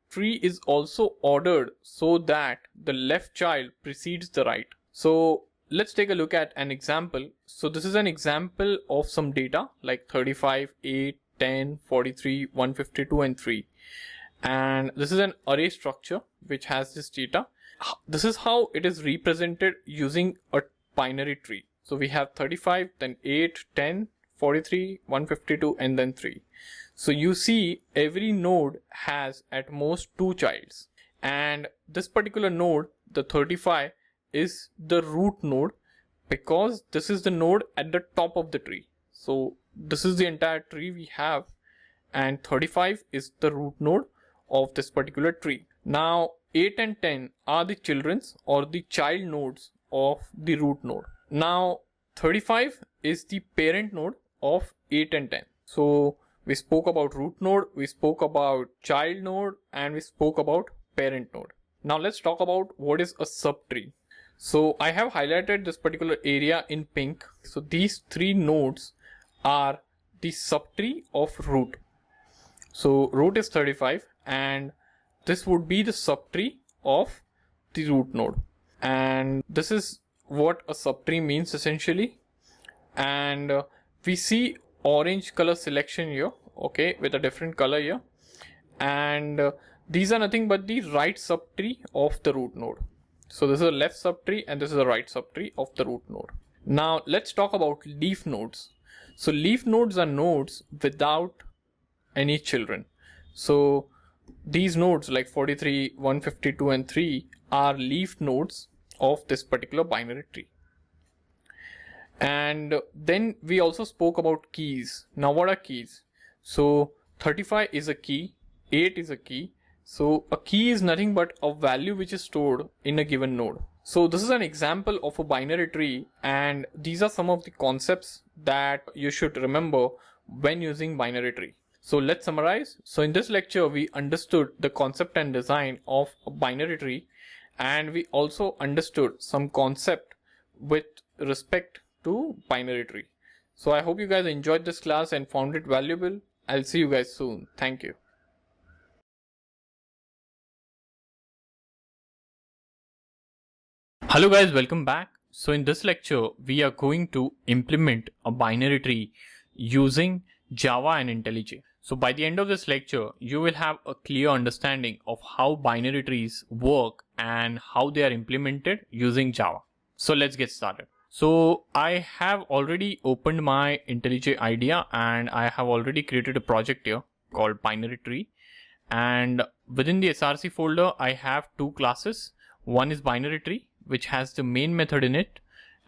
tree is also ordered so that the left child precedes the right. So let's take a look at an example. So this is an example of some data like 35, 8, 10, 43, 152 and 3. And this is an array structure which has this data. This is how it is represented using a binary tree. So we have 35, then 8, 10, 43, 152 and then 3. So you see every node has at most 2 childs, and this particular node, the 35, is the root node because this is the node at the top of the tree. So this is the entire tree we have, and 35 is the root node of this particular tree. Now 8 and 10 are the children's or the child nodes of the root node. Now 35 is the parent node of 8 and 10. So we spoke about root node, we spoke about child node, and we spoke about parent node. Now let's talk about what is a subtree. So I have highlighted this particular area in pink. So these 3 nodes are the subtree of root. So root is 35 and this would be the subtree of the root node. And this is what a subtree means essentially. And we see orange color selection here, okay, with a different color here. And these are nothing but the right subtree of the root node. So this is a left subtree and this is a right subtree of the root node. Now let's talk about leaf nodes. So leaf nodes are nodes without any children. So these nodes like 43, 152 and 3 are leaf nodes of this particular binary tree. And then we also spoke about keys. Now what are keys? So 35 is a key, 8 is a key. So a key is nothing but a value which is stored in a given node. So this is an example of a binary tree, and these are some of the concepts that you should remember when using binary tree. So let's summarize. So in this lecture, we understood the concept and design of a binary tree, and we also understood some concept with respect to binary tree. So I hope you guys enjoyed this class and found it valuable. I'll see you guys soon. Thank you. Hello guys, welcome back. So in this lecture, we are going to implement a binary tree using Java and IntelliJ. So by the end of this lecture, you will have a clear understanding of how binary trees work and how they are implemented using Java. So let's get started. So I have already opened my IntelliJ IDEA and I have already created a project here called binary tree. And within the src folder, I have two classes. One is binary tree, which has the main method in it.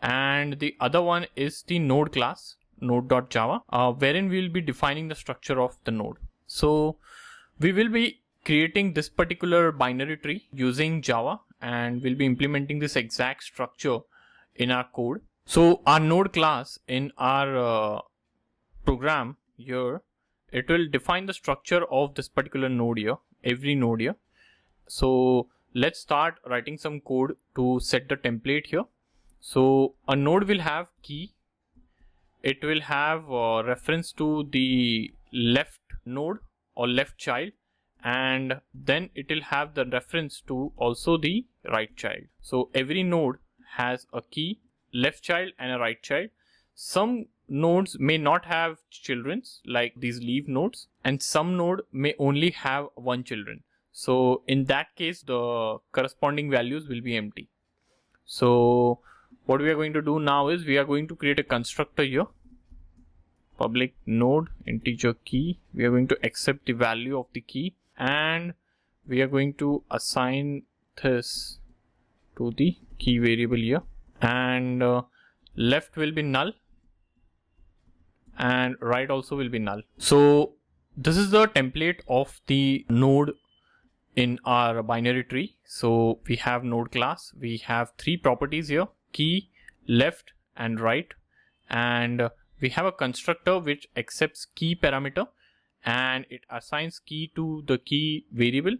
And the other one is the node class, node.java, wherein we will be defining the structure of the node. So we will be creating this particular binary tree using Java, and we'll be implementing this exact structure in our code. So our node class in our program here, it will define the structure of this particular node here, every node here. So let's start writing some code to set the template here. So a node will have key. It will have reference to the left node or left child, and then it will have the reference to also the right child. So every node has a key, left child and a right child. Some nodes may not have children, like these leaf nodes, and some node may only have one children. So in that case, the corresponding values will be empty. So what we are going to do now is we are going to create a constructor here, public node integer key. We are going to accept the value of the key, and we are going to assign this to the key variable here, and left will be null and right also will be null. So this is the template of the node in our binary tree. So we have node class, we have three properties here, key, left and right, and we have a constructor which accepts key parameter and it assigns key to the key variable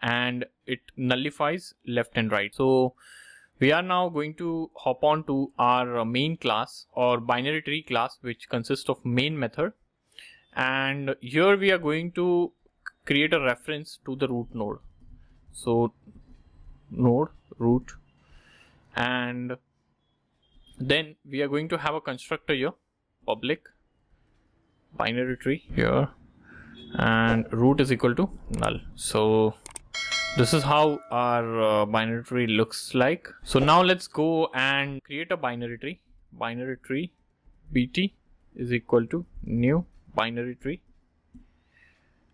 and it nullifies left and right. So we are now going to hop on to our main class or binary tree class, which consists of main method, and here we are going to create a reference to the root node. So node root, and then we are going to have a constructor here, public binary tree here, and root is equal to null. So this is how our binary tree looks like. So now let's go and create a binary tree. Binary tree bt is equal to new binary tree,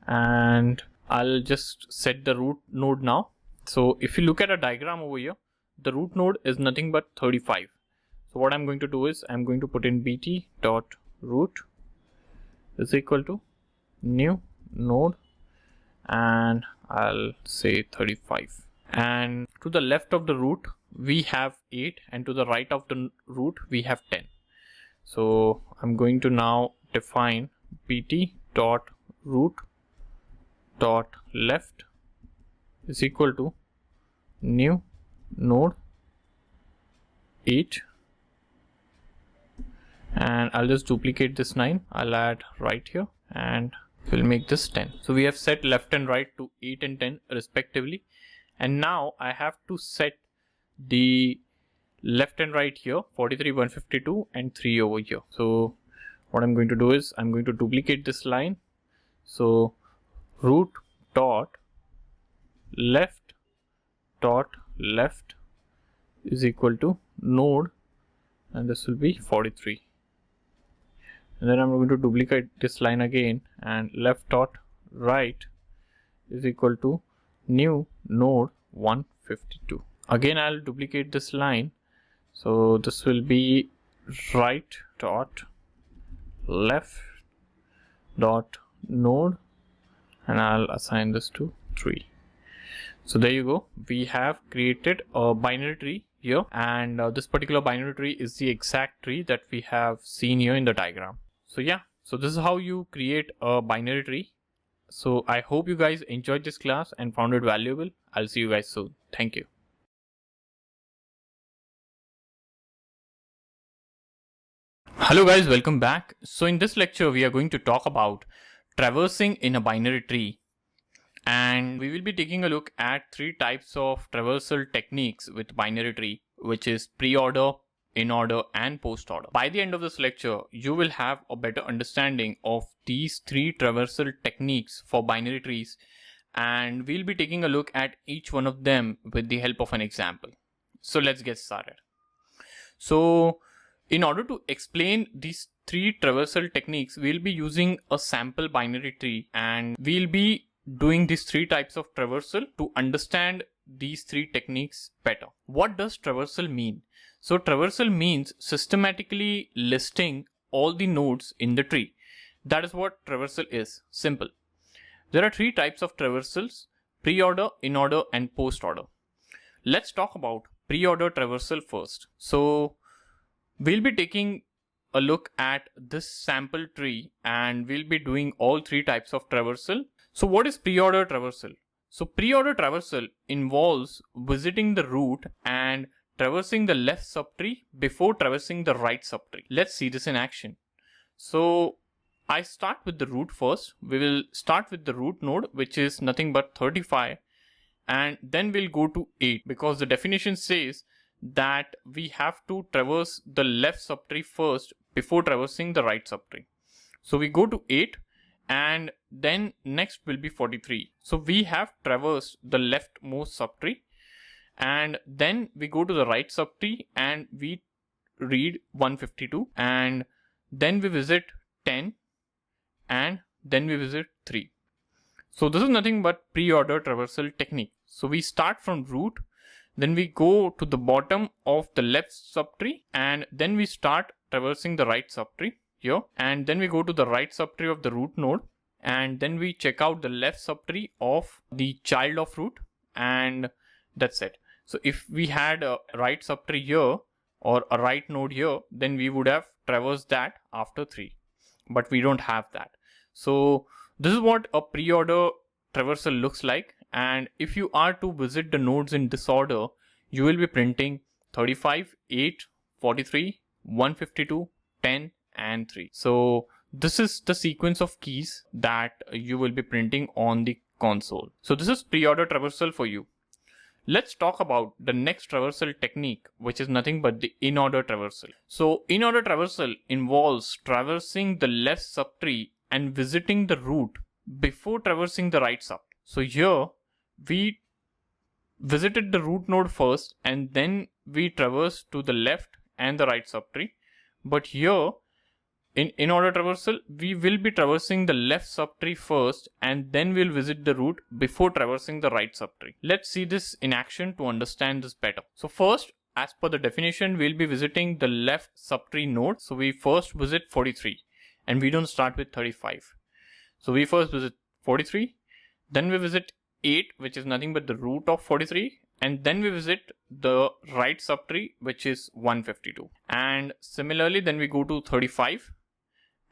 and I'll just set the root node now. So if you look at a diagram over here, the root node is nothing but 35. So what I'm going to do is I'm going to put in bt dot root is equal to new node, and I'll say 35. And to the left of the root we have 8, and to the right of the root we have 10. So I'm going to now define bt dot root dot left is equal to new node 8, and I'll just duplicate this 9. I'll add right here and we'll make this 10. So we have set left and right to 8 and 10 respectively, and now I have to set the left and right here, 43, 152 and 3 over here. So what I'm going to do is I'm going to duplicate this line. So root dot left is equal to node, and this will be 43. And then I'm going to duplicate this line again, and left dot right is equal to new node 152. Again I'll duplicate this line, so this will be right dot left dot node, and I'll assign this to 3. So there you go, we have created a binary tree here, and this particular binary tree is the exact tree that we have seen here in the diagram. So yeah, so this is how you create a binary tree. So I hope you guys enjoyed this class and found it valuable. I'll see you guys soon. Thank you. Hello guys, welcome back. So in this lecture we are going to talk about traversing in a binary tree, and we will be taking a look at 3 types of traversal techniques with binary tree, which is preorder, Inorder and Postorder. By the end of this lecture, you will have a better understanding of these 3 traversal techniques for binary trees, and we'll be taking a look at each one of them with the help of an example. So let's get started. So in order to explain these three traversal techniques, we'll be using a sample binary tree, and we'll be doing these three types of traversal to understand these three techniques better. What does traversal mean? So traversal means systematically listing all the nodes in the tree. That is what traversal is. Simple. There are three types of traversals: preorder, inorder, and postorder. Let's talk about preorder traversal first. So we'll be taking a look at this sample tree and we'll be doing all three types of traversal. So what is preorder traversal? So preorder traversal involves visiting the root and traversing the left subtree before traversing the right subtree. Let's see this in action. So I start with the root first. We will start with the root node, which is nothing but 35, and then we'll go to 8 because the definition says that we have to traverse the left subtree first before traversing the right subtree. So we go to 8 and then next will be 43. So we have traversed the leftmost subtree, and then we go to the right subtree and we read 152, and then we visit 10, and then we visit 3. So this is nothing but preorder traversal technique. So we start from root, then we go to the bottom of the left subtree, and then we start traversing the right subtree here, and then we go to the right subtree of the root node, and then we check out the left subtree of the child of root, and that's it. So if we had a right subtree here or a right node here, then we would have traversed that after 3, but we don't have that. So this is what a preorder traversal looks like, and if you are to visit the nodes in this order, you will be printing 35, 8, 43, 152, 10, and 3. So this is the sequence of keys that you will be printing on the console. So this is preorder traversal for you. Let's talk about the next traversal technique, which is nothing but the inorder traversal. So inorder traversal involves traversing the left subtree and visiting the root before traversing the right subtree. So here we visited the root node first and then we traversed to the left and the right subtree. But here in inorder traversal, we will be traversing the left subtree first and then we'll visit the root before traversing the right subtree. Let's see this in action to understand this better. So first, as per the definition, we'll be visiting the left subtree node. So we first visit 43 and we don't start with 35. So we first visit 43, then we visit 8, which is nothing but the root of 43, and then we visit the right subtree, which is 152. And similarly, then we go to 35.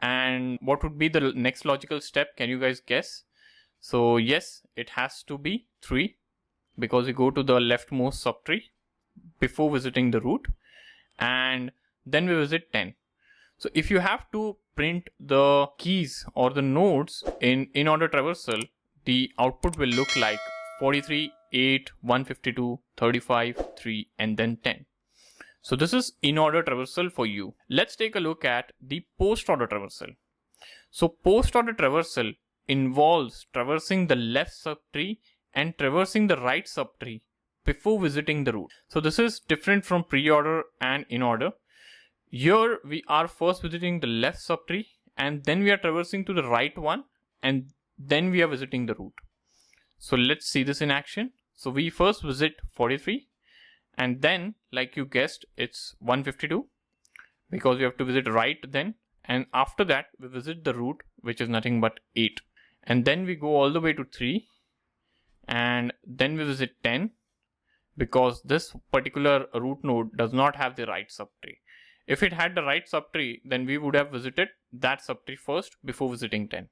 And what would be the next logical step? Can you guys guess? So yes, it has to be 3 because we go to the leftmost subtree before visiting the root, and then we visit 10. So if you have to print the keys or the nodes in inorder traversal, the output will look like 43, 8, 152, 35, 3, and then 10. So this is inorder traversal for you. Let's take a look at the postorder traversal. So postorder traversal involves traversing the left subtree and traversing the right subtree before visiting the root. So this is different from preorder and inorder. Here we are first visiting the left subtree and then we are traversing to the right one and then we are visiting the root. So let's see this in action. So we first visit 43. And then, like you guessed, it's 152 because we have to visit right then. And after that, we visit the root, which is nothing but 8. And then we go all the way to 3. And then we visit 10 because this particular root node does not have the right subtree. If it had the right subtree, then we would have visited that subtree first before visiting 10.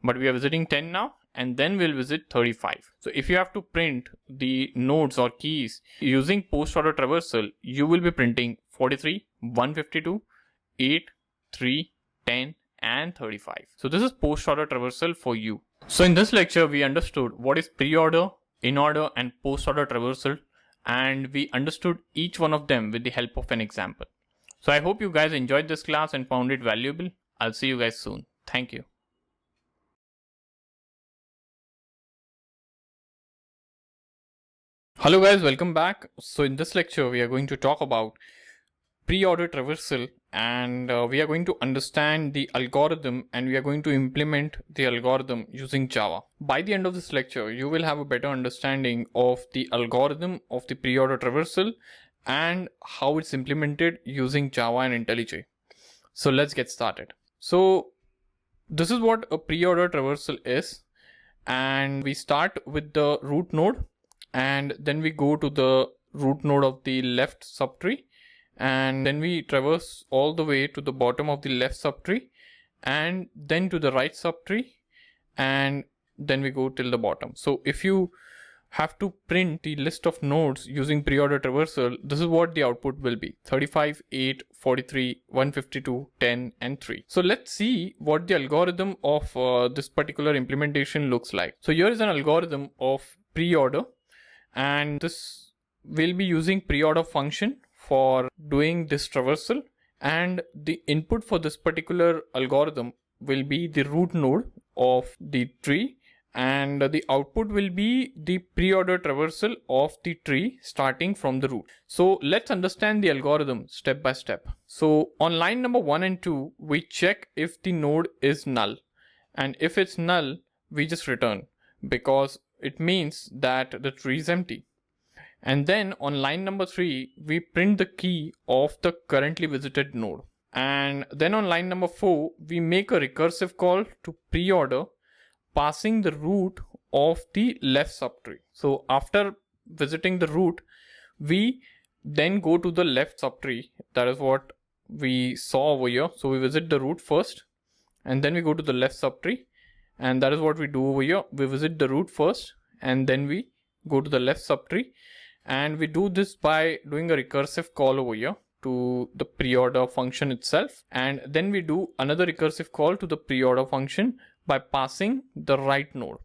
But we are visiting 10 now, and then we'll visit 35. So if you have to print the nodes or keys using postorder traversal, you will be printing 43, 152, 8, 3, 10, and 35. So this is postorder traversal for you. So in this lecture, we understood what is preorder, inorder, and postorder traversal, and we understood each one of them with the help of an example. So I hope you guys enjoyed this class and found it valuable. I'll see you guys soon. Thank you. Hello guys, welcome back. So in this lecture, we are going to talk about preorder traversal, and we are going to understand the algorithm, and we are going to implement the algorithm using Java. By the end of this lecture, you will have a better understanding of the algorithm of the preorder traversal and how it's implemented using Java and IntelliJ. So let's get started. So this is what a preorder traversal is, and we start with the root node, and then we go to the root node of the left subtree, and then we traverse all the way to the bottom of the left subtree, and then to the right subtree, and then we go till the bottom. So if you have to print the list of nodes using preorder traversal, this is what the output will be: 35, 8, 43, 152, 10, and 3. So let's see what the algorithm of this particular implementation looks like. So here is an algorithm of preorder, and this will be using preorder function for doing this traversal, and the input for this particular algorithm will be the root node of the tree, and the output will be the preorder traversal of the tree starting from the root. So let's understand the algorithm step by step. So on line number 1 and 2, we check if the node is null, and if it's null, we just return, because it means that the tree is empty. And then on line number 3, we print the key of the currently visited node. And then on line number 4, we make a recursive call to preorder, passing the root of the left subtree. So after visiting the root, we then go to the left subtree. That is what we saw over here. So we visit the root first, and then we go to the left subtree, and that is what we do over here. We visit the root first, and then we go to the left subtree, and we do this by doing a recursive call over here to the preorder function itself, and then we do another recursive call to the preorder function by passing the right node,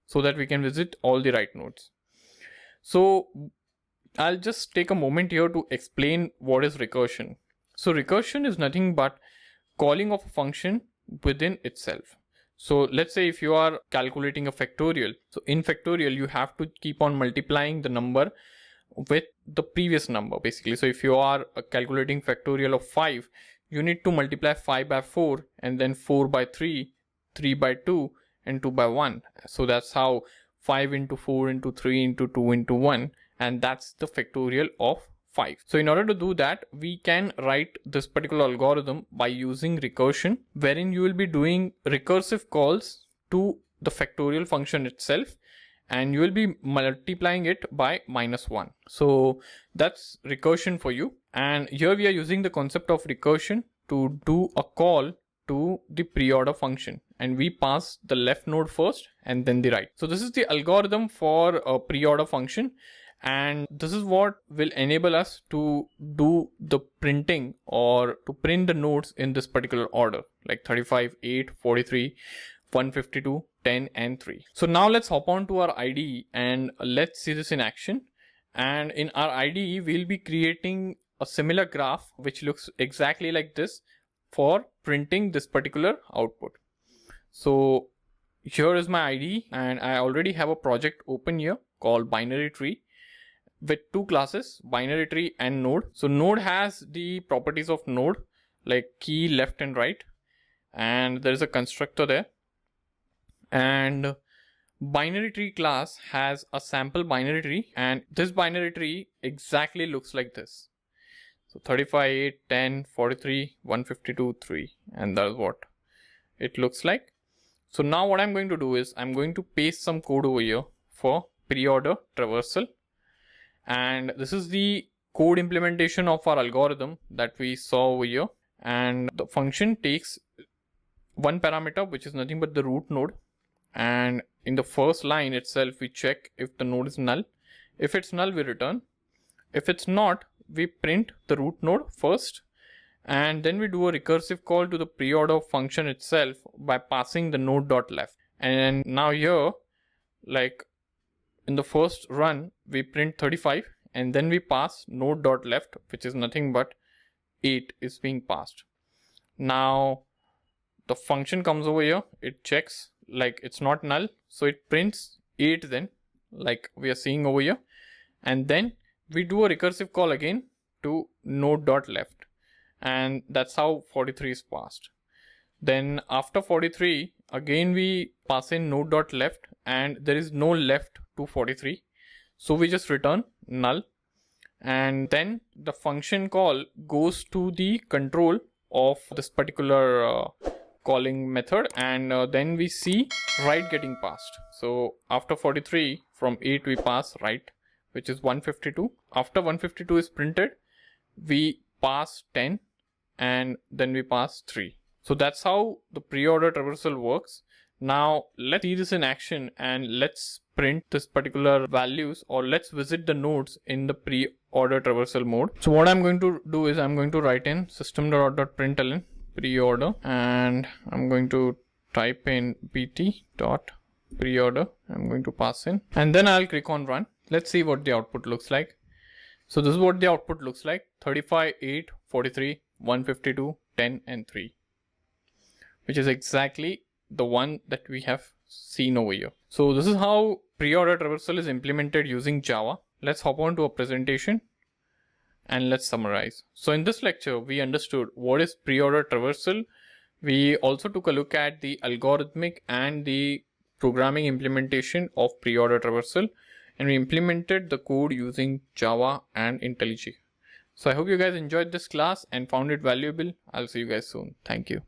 so that we can visit all the right nodes. So I'll just take a moment here to explain what is recursion. So recursion is nothing but calling of a function within itself. So let's say if you are calculating a factorial, so in factorial you have to keep on multiplying the number with the previous number basically. So if you are calculating factorial of 5, you need to multiply 5 by 4, and then 4 by 3, 3 by 2, and 2 by 1. So that's how 5 into 4 into 3 into 2 into 1, and that's the factorial of 5. So in order to do that, we can write this particular algorithm by using recursion, wherein you will be doing recursive calls to the factorial function itself, and you will be multiplying it by -1. So that's recursion for you. And here we are using the concept of recursion to do a call to the preorder function, and we pass the left node first and then the right. So this is the algorithm for a preorder function, and this is what will enable us to do the printing, or to print the nodes in this particular order, like 35, 8, 43, 152, 10, and 3. So now let's hop on to our IDE and let's see this in action. And in our IDE, we'll be creating a similar graph which looks exactly like this for printing this particular output. So here is my IDE, and I already have a project open here called binary tree with two classes, binary tree and node. So node has the properties of node, like key, left and right, and there is a constructor there. And binary tree class has a sample binary tree, and this binary tree exactly looks like this. So 35, 8, 10, 43, 152, 3, and that's what it looks like. So now what I'm going to do is I'm going to paste some code over here for preorder traversal, and this is the code implementation of our algorithm that we saw over here. And the function takes one parameter, which is nothing but the root node, and in the first line itself we check if the node is null. If it's null, we return. If it's not, we print the root node first, and then we do a recursive call to the preorder function itself by passing the node.left. And now here, like in the first run, we print 35, and then we pass node.left, which is nothing but 8 is being passed. Now the function comes over here, it checks like it's not null, so it prints 8 then, like we are seeing over here, and then we do a recursive call again to node.left, and that's how 43 is passed. Then after 43, again we pass in node.left, and there is no left to 43, so we just return null. And then the function call goes to the control of this particular calling method, and then we see right getting passed. So after 43, from 8 we pass right, which is 152. After 152 is printed, we pass 10, and then we pass 3. So that's how the pre-order traversal works. Now let's see this in action, and let's print this particular values, or let's visit the nodes in the pre-order traversal mode. So what I'm going to do is I'm going to write in system.out.println preorder, and I'm going to type in pt.preorder. I'm going to pass in, and then I'll click on run. Let's see what the output looks like. So this is what the output looks like: 35, 8, 43, 152, 10, and 3, which is exactly the one that we have seen over here. So this is how pre-order traversal is implemented using Java. Let's hop on to a presentation and let's summarize. So in this lecture, we understood what is pre-order traversal. We also took a look at the algorithmic and the programming implementation of pre-order traversal, and we implemented the code using Java and IntelliJ. So I hope you guys enjoyed this class and found it valuable. I'll see you guys soon. Thank you.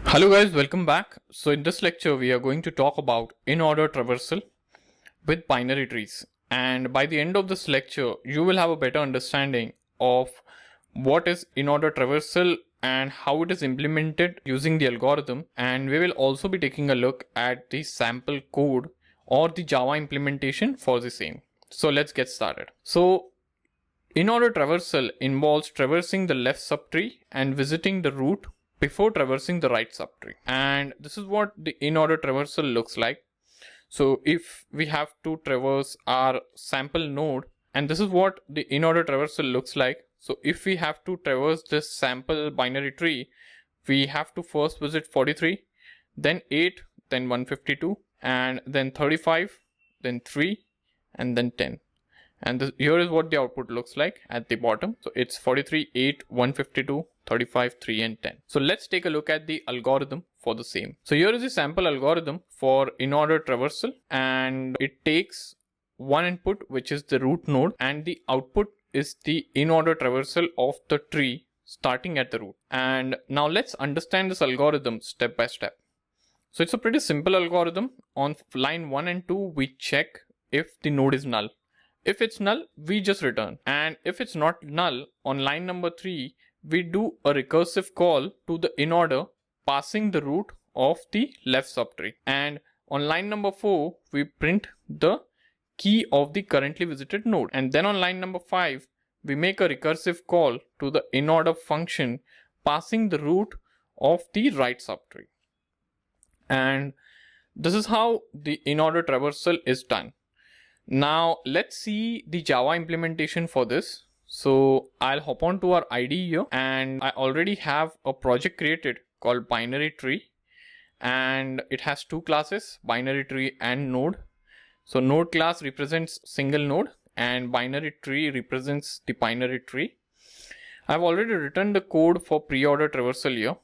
Hello guys, welcome back. So in this lecture, we are going to talk about in-order traversal with binary trees. And by the end of this lecture, you will have a better understanding of what is in-order traversal and how it is implemented using the algorithm. And we will also be taking a look at the sample code or the Java implementation for the same. So let's get started. So in-order traversal involves traversing the left subtree and visiting the root before traversing the right subtree. And this is what the in-order traversal looks like. So if we have to traverse our sample node, and this is what the in-order traversal looks like. So if we have to traverse this sample binary tree, we have to first visit 43, then 8, then 152, and then 35, then 3, and then 10. And here is what the output looks like at the bottom. So it's 43, 8, 152, 35, 3, and 10. So let's take a look at the algorithm for the same. So here is the sample algorithm for in-order traversal, and it takes one input, which is the root node, and the output is the in-order traversal of the tree starting at the root. And now let's understand this algorithm step by step. So it's a pretty simple algorithm. On line 1 and 2, we check if the node is null. If it's null, we just return. And if it's not null, on line number 3, we do a recursive call to the in-order, passing the root of the left subtree. And on line number 4, we print the key of the currently visited node. And then on line number 5, we make a recursive call to the in-order function, passing the root of the right subtree. And this is how the in-order traversal is done. Now let's see the Java implementation for this. So I'll hop on to our IDE here, and I already have a project created called binary tree, and it has two classes, binary tree and node. So node class represents single node and binary tree represents the binary tree. I've already written the code for pre-order traversal here.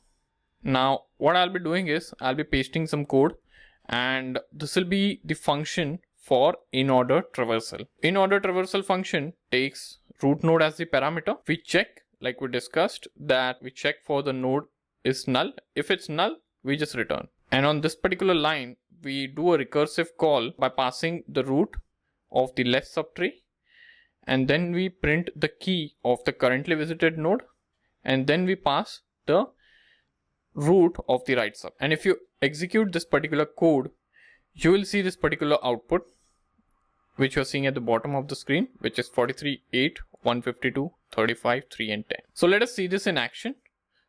Now what I'll be doing is I'll be pasting some code, and this will be the function for in-order traversal. In-order traversal function takes root node as the parameter. We check, like we discussed, that we check for the node is null. If it's null, we just return. And on this particular line, we do a recursive call by passing the root of the left subtree, and then we print the key of the currently visited node, and then we pass the root of the right sub. And if you execute this particular code, you will see this particular output, which you're seeing at the bottom of the screen, which is 43, 8, 152, 35, 3, and 10. So let us see this in action.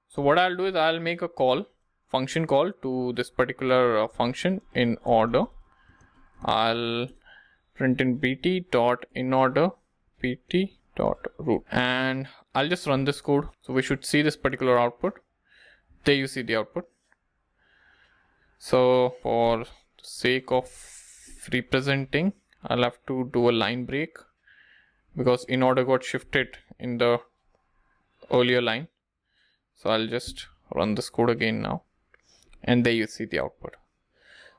So what I'll do is I'll make a call, function call to this particular function in order. I'll print in pt.inorder pt.root, and I'll just run this code. So we should see this particular output. There you see the output. So for the sake of representing, I'll have to do a line break because Inorder got shifted in the earlier line. So I'll just run this code again now. And there you see the output.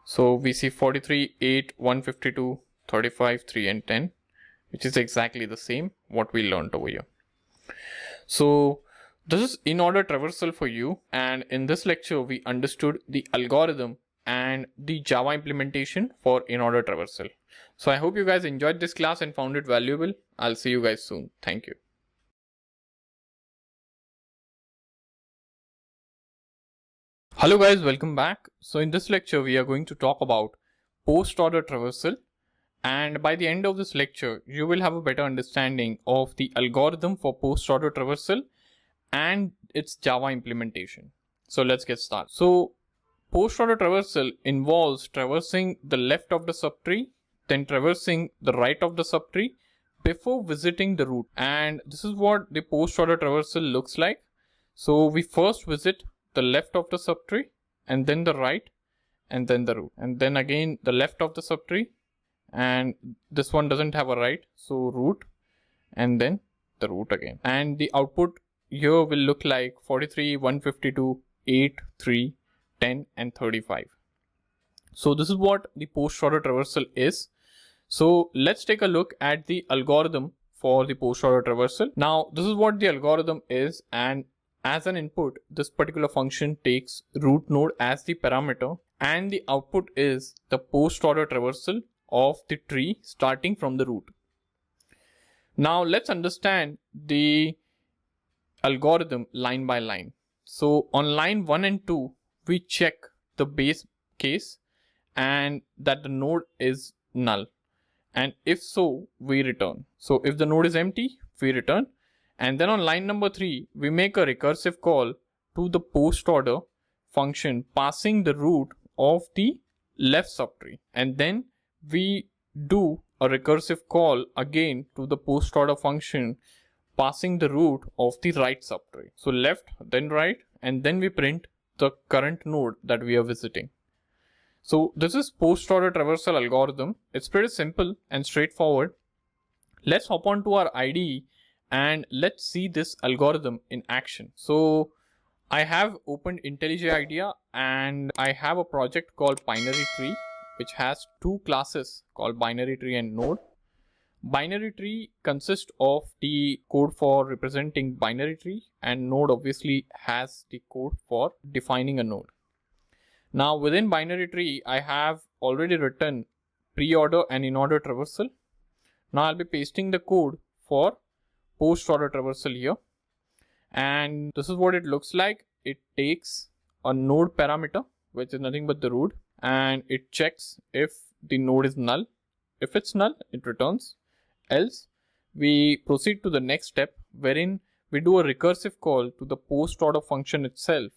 So we see 43, 8, 152, 35, 3 and 10, which is exactly the same what we learned over here. So this is Inorder traversal for you, and in this lecture we understood the algorithm and the Java implementation for Inorder traversal. So I hope you guys enjoyed this class and found it valuable. I'll see you guys soon. Thank you. Hello guys, welcome back. So in this lecture we are going to talk about post-order traversal, and by the end of this lecture you will have a better understanding of the algorithm for post-order traversal and its Java implementation. So let's get started. So post-order traversal involves traversing the left of the subtree, then traversing the right of the subtree before visiting the root. And this is what the post-order traversal looks like. So we first visit the left of the subtree, and then the right, and then the root, and then again the left of the subtree, and this one doesn't have a right, so root, and then the root again. And the output here will look like 43, 152, 8, 3, 10 and 35. So this is what the post-order traversal is. So let's take a look at the algorithm for the post-order traversal. Now this is what the algorithm is, and as an input, this particular function takes root node as the parameter, and the output is the post-order traversal of the tree starting from the root. Now let's understand the algorithm line by line. So on line 1 and 2, we check the base case and that the node is null. And if so, we return. So if the node is empty, we return. And then on line number 3, we make a recursive call to the post-order function passing the root of the left subtree. And then we do a recursive call again to the post-order function passing the root of the right subtree. So left, then right, and then we print the current node that we are visiting. So this is post-order traversal algorithm. It's pretty simple and straightforward. Let's hop on to our IDE and let's see this algorithm in action. So I have opened IntelliJ IDEA and I have a project called binary tree, which has two classes called binary tree and node. Binary tree consists of the code for representing binary tree, and node obviously has the code for defining a node. Now within binary tree, I have already written preorder and inorder traversal. Now I'll be pasting the code for post-order traversal here, and this is what it looks like. It takes a node parameter, which is nothing but the root, and it checks if the node is null. If it's null, it returns. Else we proceed to the next step, wherein we do a recursive call to the post-order function itself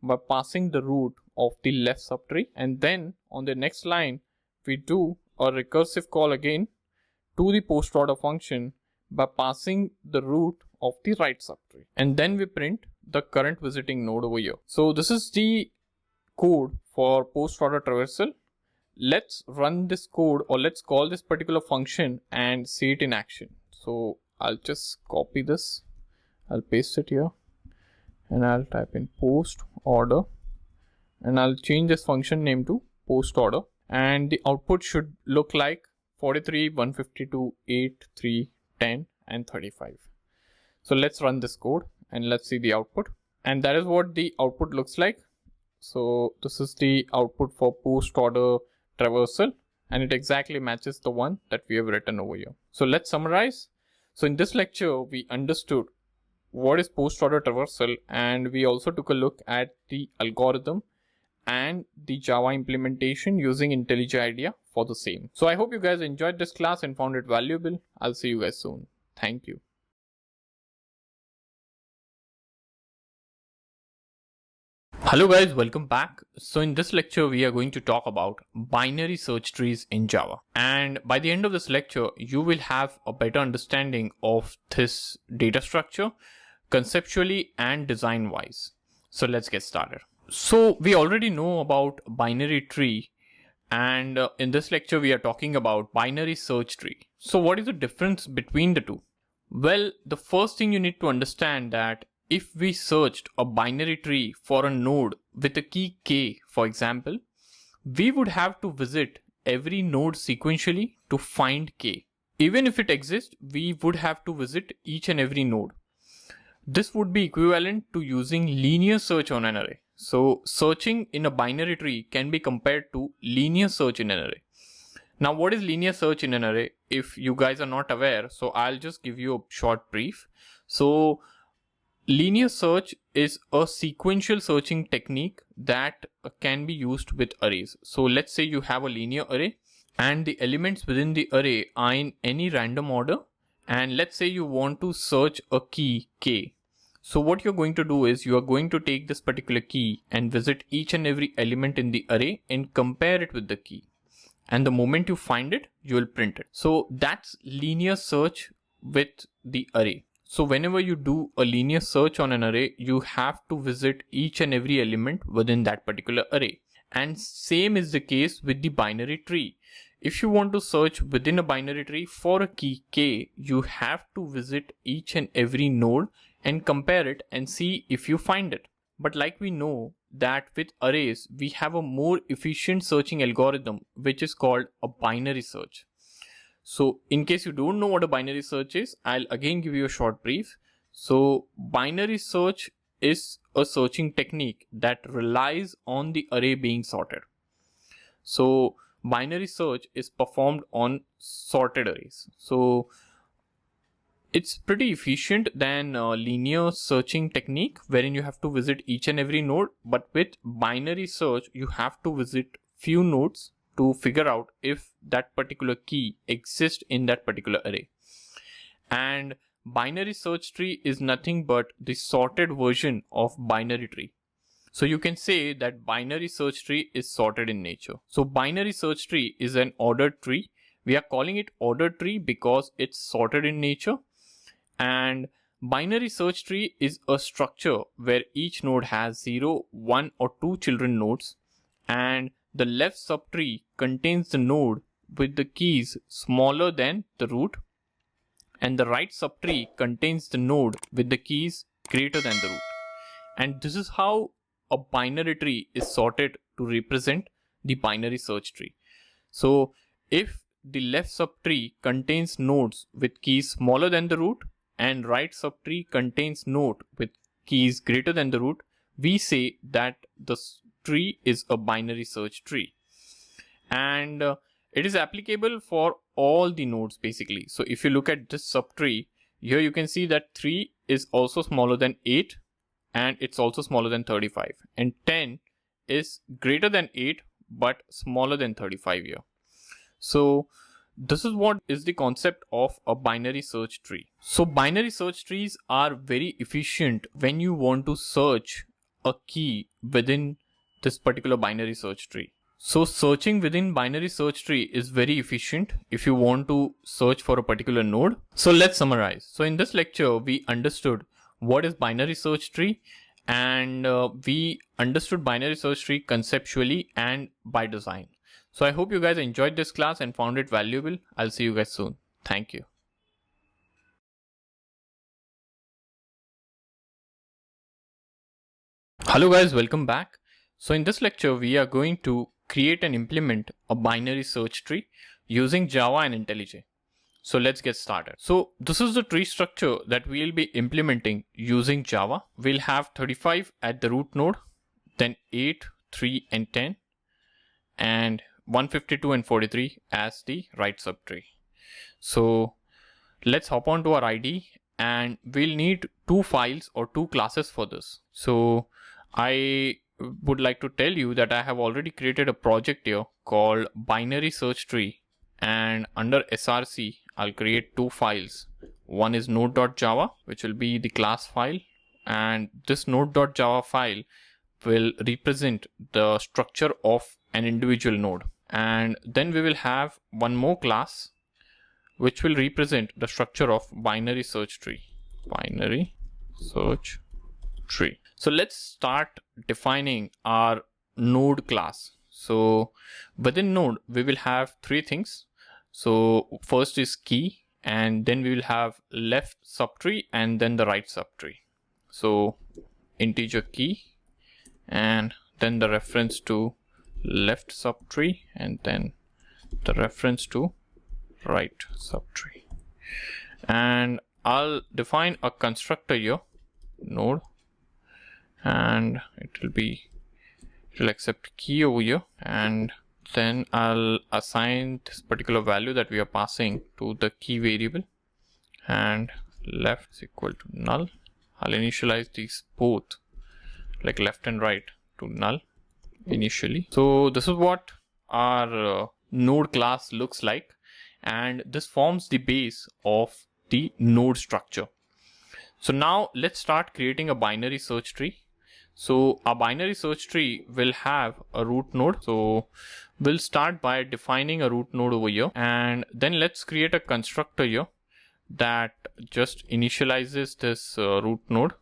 by passing the root of the left subtree, and then on the next line we do a recursive call again to the post-order function by passing the root of the right subtree, and then we print the current visiting node over here. So this is the code for post-order traversal. Let's run this code, or let's call this particular function and see it in action. So I'll just copy this, I'll paste it here, and I'll type in post-order, and I'll change this function name to post-order, and the output should look like 43, 152, 8, 3, 10 and 35. So let's run this code and let's see the output, and that is what the output looks like. So this is the output for post-order traversal, and it exactly matches the one that we have written over here. So let's summarize. So in this lecture we understood what is post-order traversal, and we also took a look at the algorithm and the Java implementation using IntelliJ IDEA for the same. So I hope you guys enjoyed this class and found it valuable. I'll see you guys soon. Thank you. Hello guys, welcome back. So in this lecture we are going to talk about binary search trees in Java, and by the end of this lecture you will have a better understanding of this data structure conceptually and design wise. So let's get started. So we already know about binary tree And in this lecture, we are talking about binary search tree. So what is the difference between the two? Well, the first thing you need to understand that if we searched a binary tree for a node with a key k, for example, we would have to visit every node sequentially to find k. Even if it exists, we would have to visit each and every node. This would be equivalent to using linear search on an array. So searching in a binary tree can be compared to linear search in an array. Now, what is linear search in an array? If you guys are not aware, so I'll just give you a short brief. So linear search is a sequential searching technique that can be used with arrays. So let's say you have a linear array and the elements within the array are in any random order. And let's say you want to search a key k. So what you're going to do is you are going to take this particular key and visit each and every element in the array and compare it with the key. And the moment you find it, you will print it. So that's linear search with the array. So whenever you do a linear search on an array, you have to visit each and every element within that particular array. And same is the case with the binary tree. If you want to search within a binary tree for a key k, you have to visit each and every node and compare it and see if you find it. But like we know that with arrays, we have a more efficient searching algorithm, which is called a binary search. So in case you don't know what a binary search is, I'll again give you a short brief. So binary search is a searching technique that relies on the array being sorted. So binary search is performed on sorted arrays. So it's pretty efficient than a linear searching technique wherein you have to visit each and every node. But with binary search, you have to visit few nodes to figure out if that particular key exists in that particular array. And binary search tree is nothing but the sorted version of binary tree. So you can say that binary search tree is sorted in nature. So binary search tree is an ordered tree. We are calling it ordered tree because it's sorted in nature. And binary search tree is a structure where each node has 0, 1 or 2 children nodes, and the left subtree contains the node with the keys smaller than the root, and the right subtree contains the node with the keys greater than the root. And this is how a binary tree is sorted to represent the binary search tree. So if the left subtree contains nodes with keys smaller than the root and right subtree contains node with keys greater than the root, we say that the tree is a binary search tree. And it is applicable for all the nodes basically. So if you look at this subtree, here you can see that 3 is also smaller than 8 and it's also smaller than 35, and 10 is greater than 8 but smaller than 35 here. So this is what is the concept of a binary search tree. So binary search trees are very efficient when you want to search a key within this particular binary search tree. So searching within binary search tree is very efficient if you want to search for a particular node. So let's summarize. So in this lecture, we understood what is binary search tree, and we understood binary search tree conceptually and by design. So I hope you guys enjoyed this class and found it valuable. I'll see you guys soon. Thank you. Hello guys, welcome back. So in this lecture, we are going to create and implement a binary search tree using Java and IntelliJ. So let's get started. So this is the tree structure that we'll be implementing using Java. We'll have 35 at the root node, then 8, 3 and 10, and 152 and 43 as the right subtree. So let's hop on to our IDE, and we'll need 2 files or 2 classes for this. So I would like to tell you that I have already created a project here called binary search tree, and under src I'll create 2 files. One is node.java, which will be the class file, and this node.java file will represent the structure of an individual node. And then we will have one more class which will represent the structure of binary search tree. Binary search tree. So let's start defining our node class. So within node, we will have three things. So first is key, and then we will have left subtree and then the right subtree. So integer key and then the reference to left subtree and then the reference to right subtree. And I'll define a constructor here, node, and it will accept key over here, and then I'll assign this particular value that we are passing to the key variable, and left is equal to null. I'll initialize these both, like left and right, to null initially. So this is what our node class looks like, and this forms the base of the node structure. So now let's start creating a binary search tree. So our binary search tree will have a root node. So we'll start by defining a root node over here, and then let's create a constructor here that just initializes this root node,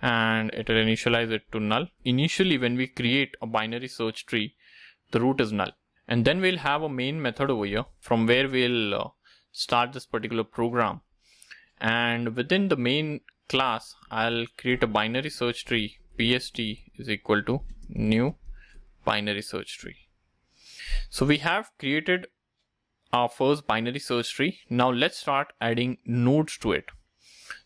and it will initialize it to null. Initially, when we create a binary search tree, the root is null. And then we'll have a main method over here from where we'll start this particular program. And within the main class, I'll create a binary search tree. BST is equal to new binary search tree. So we have created our first binary search tree. Now let's start adding nodes to it.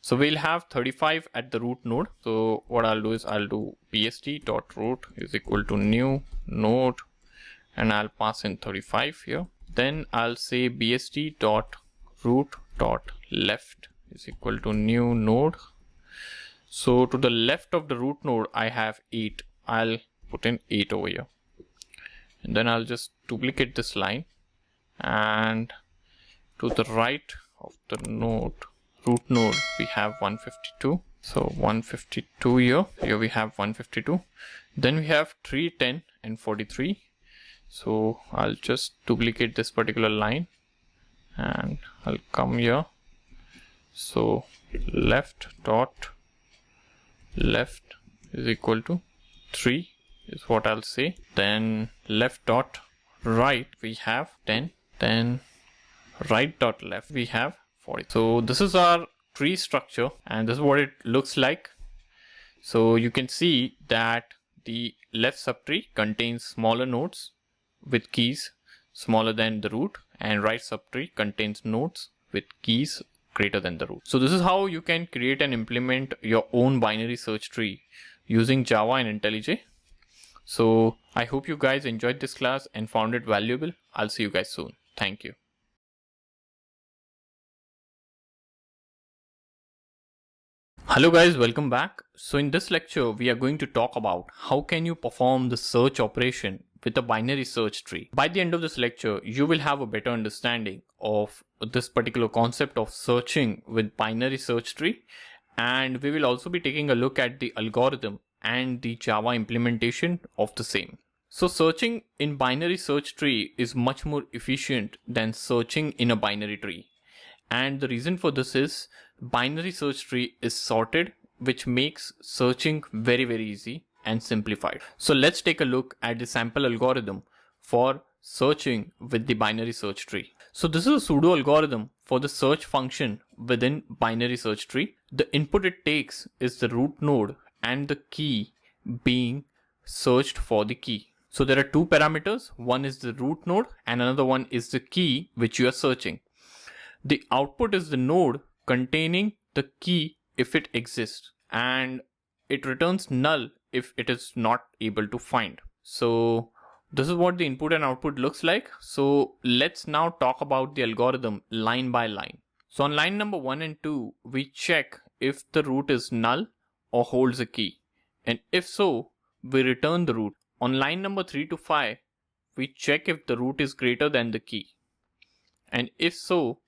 So we'll have 35 at the root node. So what I'll do is I'll do bst.root is equal to new node, and I'll pass in 35 here. Then I'll say bst.root.left is equal to new node. So to the left of the root node, I have 8. I'll put in 8 over here. And then I'll just duplicate this line. And to the right of the node, root node, we have 152. So 152 here. Here we have 152. Then we have 3, 10, and 43. So I'll just duplicate this particular line and I'll come here. So left is equal to 3 is what I'll say. Then left dot right we have 10. Then right dot left we have 40. So this is our tree structure, and this is what it looks like. So you can see that the left subtree contains smaller nodes with keys smaller than the root, and right subtree contains nodes with keys greater than the root. So this is how you can create and implement your own binary search tree using Java and IntelliJ. So I hope you guys enjoyed this class and found it valuable. I'll see you guys soon. Thank you. Hello guys, welcome back. So in this lecture, we are going to talk about how can you perform the search operation with a binary search tree. By the end of this lecture, you will have a better understanding of this particular concept of searching with binary search tree. And we will also be taking a look at the algorithm and the Java implementation of the same. So searching in binary search tree is much more efficient than searching in a binary tree. And the reason for this is binary search tree is sorted, which makes searching very, very easy and simplified. So let's take a look at the sample algorithm for searching with the binary search tree. So this is a pseudo algorithm for the search function within binary search tree. The input it takes is the root node and the key being searched for the key. So there are two parameters. One is the root node and another one is the key which you are searching. The output is the node containing the key if it exists, and it returns null if it is not able to find. So this is what the input and output looks like. So let's now talk about the algorithm line by line. So on line number 1 and 2, we check if the root is null or holds a key. And if so, we return the root. On line number 3 to 5, we check if the root is greater than the key. And if so,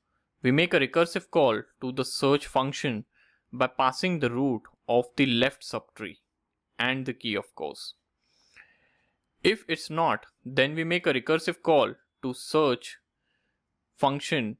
we make a recursive call to the search function by passing the root of the left subtree and the key, of course. If it's not, then we make a recursive call to search function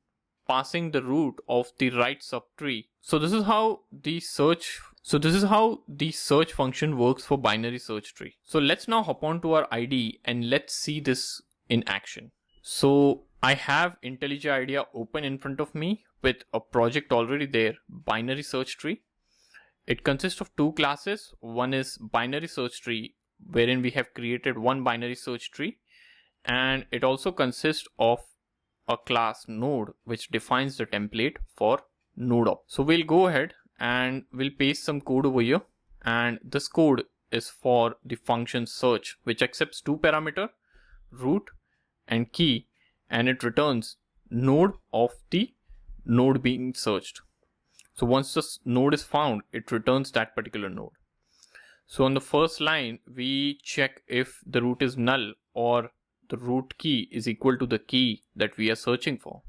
passing the root of the right subtree. So this is how the search So this is how the search function works for binary search tree. So let's now hop on to our IDE and let's see this in action. So I have IntelliJ IDEA open in front of me with a project already there, binary search tree. It consists of two classes. One is binary search tree, wherein we have created one binary search tree, and it also consists of a class node which defines the template for node op. So we'll go ahead and we'll paste some code over here, and this code is for the function search, which accepts two parameters, root and key, and it returns node of the node being searched. So once this node is found, it returns that particular node. So on the first line, we check if the root is null or the root key is equal to the key that we are searching for.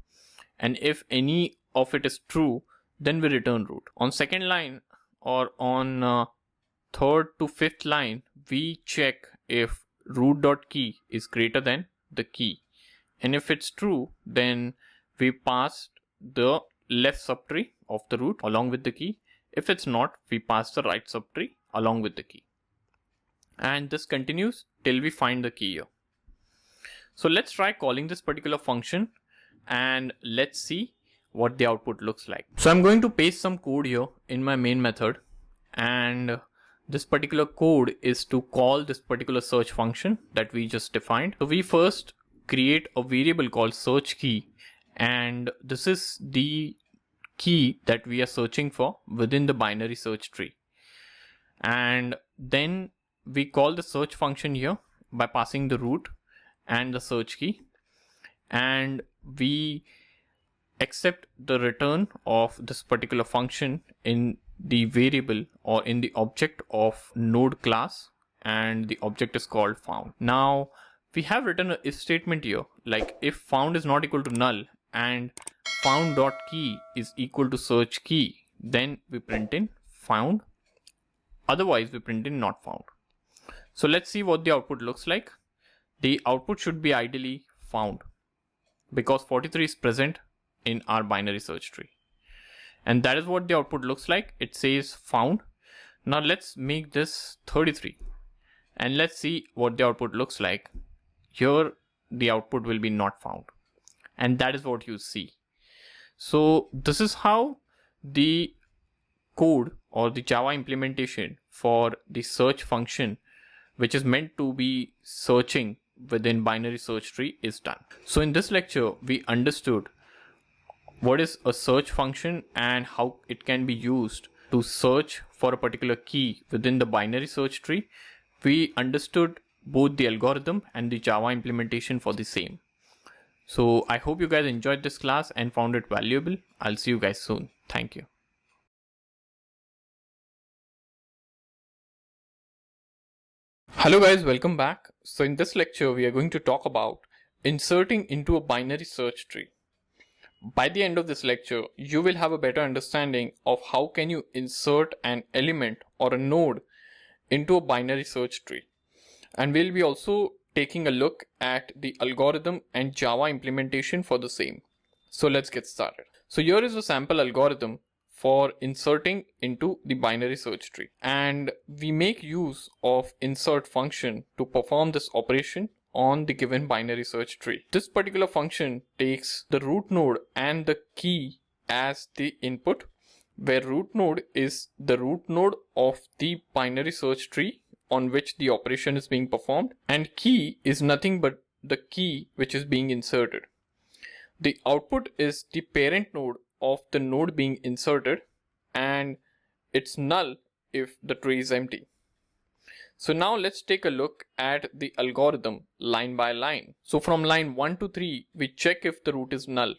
And if any of it is true, then we return root. On second line or on third to fifth line, we check if root.key is greater than the key. And if it's true, then we pass the left subtree of the root along with the key. If it's not, we pass the right subtree along with the key. And this continues till we find the key here. So let's try calling this particular function and let's see what the output looks like. So I'm going to paste some code here in my main method, and this particular code is to call this particular search function that we just defined. So we first create a variable called search key, and this is the key that we are searching for within the binary search tree. And then we call the search function here by passing the root and the search key, and we accept the return of this particular function in the variable or in the object of node class, and the object is called found. Now we have written an if statement here, like if found is not equal to null and found.key is equal to search key, then we print in found, otherwise we print in not found. So let's see what the output looks like. The output should be ideally found because 43 is present in our binary search tree. And that is what the output looks like. It says found. Now let's make this 33 and let's see what the output looks like. Here the output will be not found, and that is what you see. So this is how the code or the Java implementation for the search function, which is meant to be searching within binary search tree, is done. So in this lecture, we understood what is a search function and how it can be used to search for a particular key within the binary search tree. We understood both the algorithm and the Java implementation for the same. So I hope you guys enjoyed this class and found it valuable. I'll see you guys soon. Thank you. Hello guys, welcome back. So in this lecture, we are going to talk about inserting into a binary search tree. By the end of this lecture, you will have a better understanding of how can you insert an element or a node into a binary search tree. And we'll be also taking a look at the algorithm and Java implementation for the same. So let's get started. So here is a sample algorithm for inserting into the binary search tree, and we make use of insert function to perform this operation on the given binary search tree. This particular function takes the root node and the key as the input, where root node is the root node of the binary search tree on which the operation is being performed, and key is nothing but the key which is being inserted. The output is the parent node of the node being inserted, and it's null if the tree is empty. So now let's take a look at the algorithm line by line. So from line 1 to 3, we check if the root is null.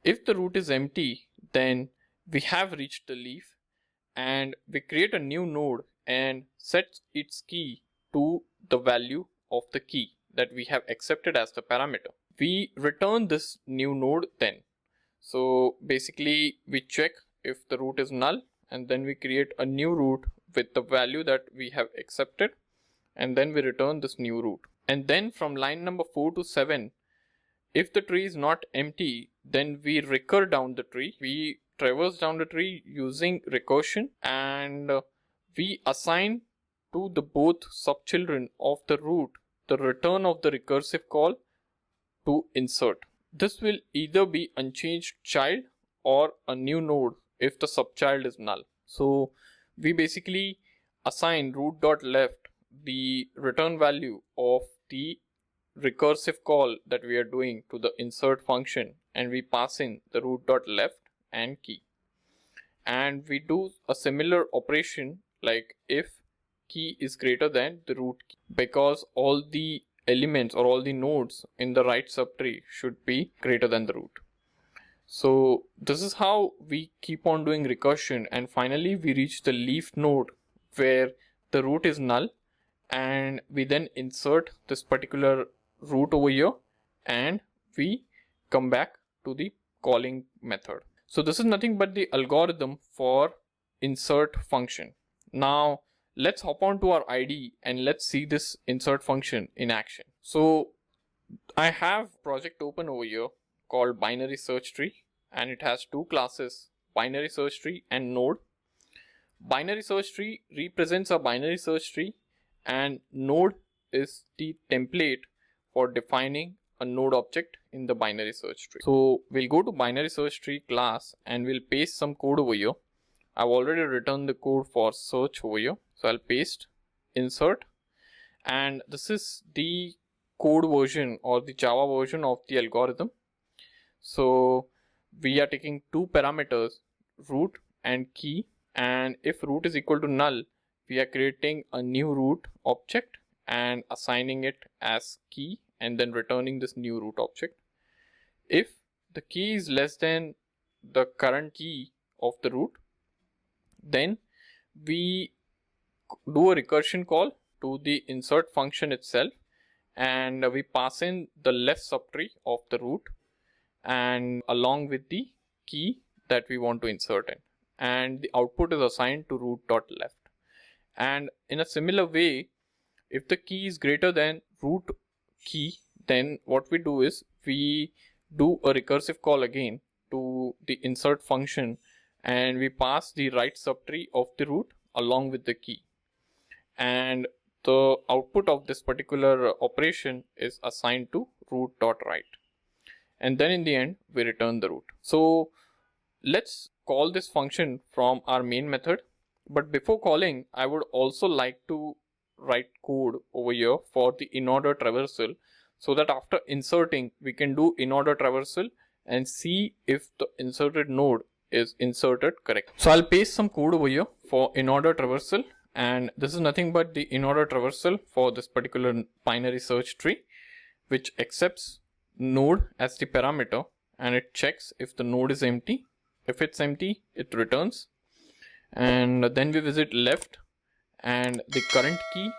If the root is empty, then we have reached the leaf, and we create a new node and set its key to the value of the key that we have accepted as the parameter. We return this new node then. So basically we check if the root is null, and then we create a new root with the value that we have accepted, and then we return this new root. And then from line number 4 to 7, if the tree is not empty, then we recur down the tree. We traverse down the tree using recursion, and we assign to the both subchildren of the root the return of the recursive call to insert. This will either be unchanged child or a new node if the subchild is null. So we basically assign root.left the return value of the recursive call that we are doing to the insert function, and we pass in the root.left and key. And we do a similar operation like if key is greater than the root key, because all the elements or all the nodes in the right subtree should be greater than the root. So this is how we keep on doing recursion, and finally we reach the leaf node where the root is null, and we then insert this particular root over here and we come back to the calling method. So this is nothing but the algorithm for insert function. Now let's hop on to our IDE and let's see this insert function in action. So I have project open over here called binary search tree, and it has two classes, binary search tree and node. Binary search tree represents a binary search tree, and node is the template for defining a node object in the binary search tree. So we'll go to binary search tree class and we'll paste some code over here. I've already written the code for search over here. So I'll paste insert, and this is the code version or the Java version of the algorithm. So we are taking two parameters, root and key, and if root is equal to null, we are creating a new root object and assigning it as key and then returning this new root object. If the key is less than the current key of the root, then we do a recursion call to the insert function itself, and we pass in the left subtree of the root and along with the key that we want to insert in, and the output is assigned to root.left. And in a similar way, if the key is greater than root key, then what we do is we do a recursive call again to the insert function, and we pass the right subtree of the root along with the key, and the output of this particular operation is assigned to root.right, and then in the end we return the root. So let's call this function from our main method, but before calling I would also like to write code over here for the Inorder traversal, so that after inserting we can do Inorder traversal and see if the inserted node is inserted correct. So I'll paste some code over here for Inorder traversal, and this is nothing but the Inorder traversal for this particular binary search tree, which accepts node as the parameter and it checks if the node is empty. If it's empty, it returns, and then we visit left and the current key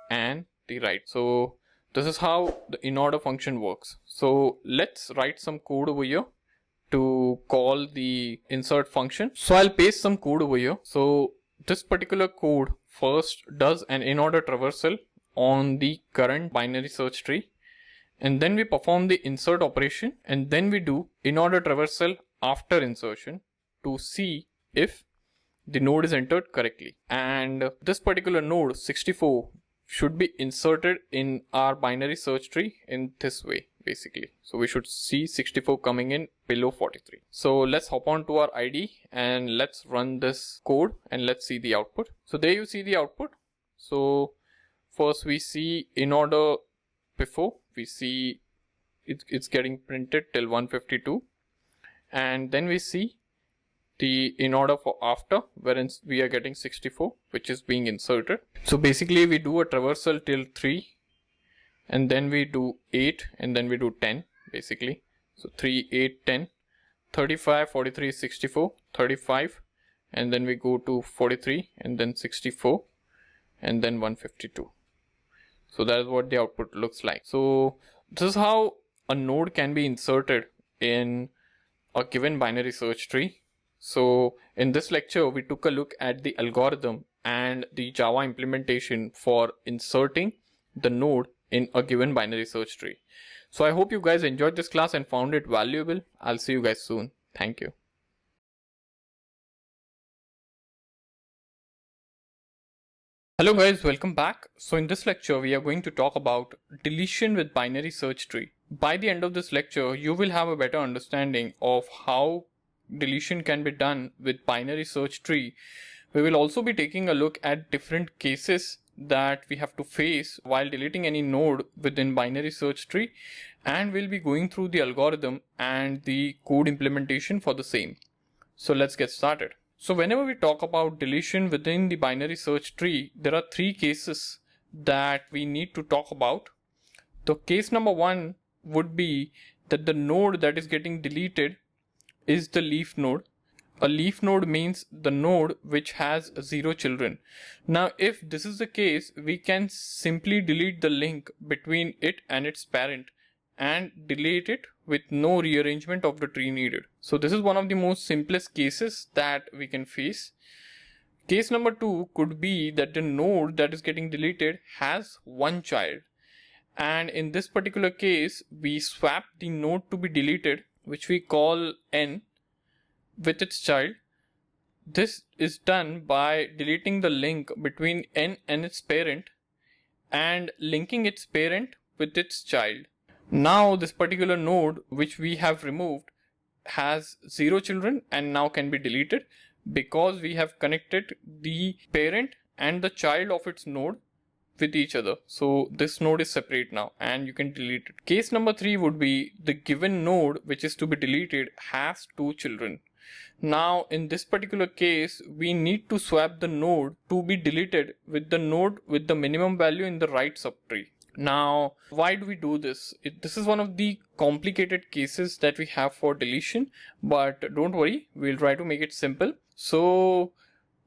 and the right. So this is how the Inorder function works. So let's write some code over here to call the insert function. So I'll paste some code over here. So this particular code first does an Inorder traversal on the current binary search tree, and then we perform the insert operation, and then we do Inorder traversal after insertion to see if the node is entered correctly. And this particular node 64 should be inserted in our binary search tree in this way basically. So we should see 64 coming in below 43. So let's hop on to our IDE and let's run this code and let's see the output. So there you see the output. So first we see Inorder before, we see it's getting printed till 152, and then we see the Inorder for after, wherein we are getting 64 which is being inserted. So basically we do a traversal till 3, and then we do 8, and then we do 10 basically. So 3, 8, 10, 35, 43, 64, 35, and then we go to 43, and then 64, and then 152. So that is what the output looks like. So this is how a node can be inserted in a given binary search tree. So in this lecture, we took a look at the algorithm and the Java implementation for inserting the node in a given binary search tree. So I hope you guys enjoyed this class and found it valuable. I'll see you guys soon. Thank you. Hello guys, welcome back. So in this lecture, we are going to talk about deletion with binary search tree. By the end of this lecture, you will have a better understanding of how deletion can be done with binary search tree. We will also be taking a look at different cases that we have to face while deleting any node within binary search tree, and we'll be going through the algorithm and the code implementation for the same. So let's get started. So whenever we talk about deletion within the binary search tree, there are three cases that we need to talk about. The case number one would be that the node that is getting deleted is the leaf node. A leaf node means the node which has 0 children. Now, if this is the case, we can simply delete the link between it and its parent and delete it with no rearrangement of the tree needed. So this is one of the most simplest cases that we can face. Case number two could be that the node that is getting deleted has one child. And in this particular case, we swap the node to be deleted, which we call n, with its child. This is done by deleting the link between n and its parent and linking its parent with its child. Now this particular node which we have removed has 0 children and now can be deleted because we have connected the parent and the child of its node with each other. So this node is separate now and you can delete it. Case number 3 would be the given node which is to be deleted has 2 children. Now in this particular case, we need to swap the node to be deleted with the node with the minimum value in the right subtree. Now, why do we do this? This is one of the complicated cases that we have for deletion, but don't worry, we'll try to make it simple. So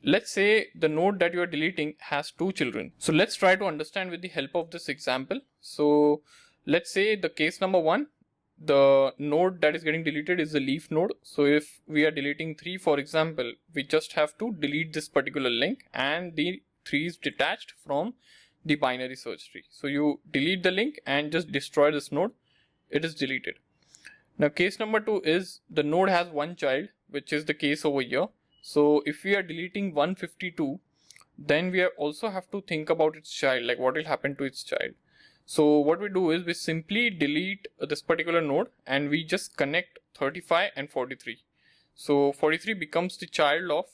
let's say the node that you are deleting has 2 children. So let's try to understand with the help of this example. So let's say the case number 1, the node that is getting deleted is the leaf node. So if we are deleting 3, for example, we just have to delete this particular link and the 3 is detached from the binary search tree. So you delete the link and just destroy this node. It is deleted. Now case number 2 is the node has one child, which is the case over here. So if we are deleting 152, then we also have to think about its child, like what will happen to its child. So what we do is we simply delete this particular node and we just connect 35 and 43. So 43 becomes the child of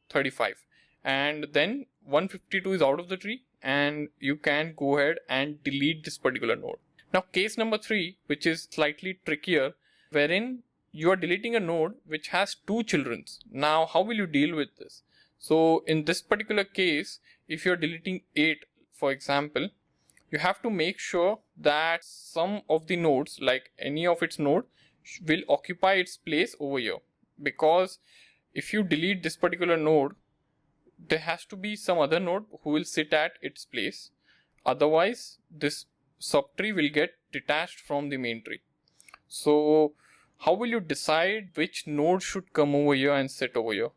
35 and then 152 is out of the tree and you can go ahead and delete this particular node. Now case number 3, which is slightly trickier, wherein you are deleting a node which has 2 children. Now how will you deal with this? So in this particular case, if you are deleting 8, for example, you have to make sure that some of the nodes, like any of its node, will occupy its place over here. Because if you delete this particular node, there has to be some other node who will sit at its place. Otherwise, this subtree will get detached from the main tree. So how will you decide which node should come over here and sit over here?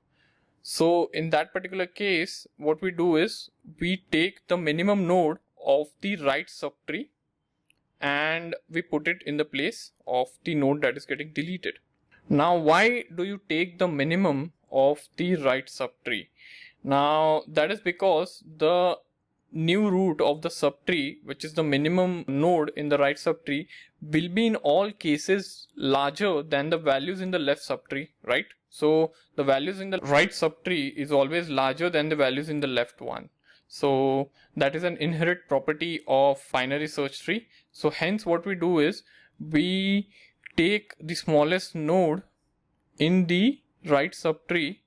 So in that particular case, what we do is we take the minimum node of the right subtree and we put it in the place of the node that is getting deleted. Now, why do you take the minimum of the right subtree? Now that is because the new root of the subtree, which is the minimum node in the right subtree, will be in all cases larger than the values in the left subtree, right? So the values in the right subtree is always larger than the values in the left one. So that is an inherent property of binary search tree. So hence what we do is we take the smallest node in the right subtree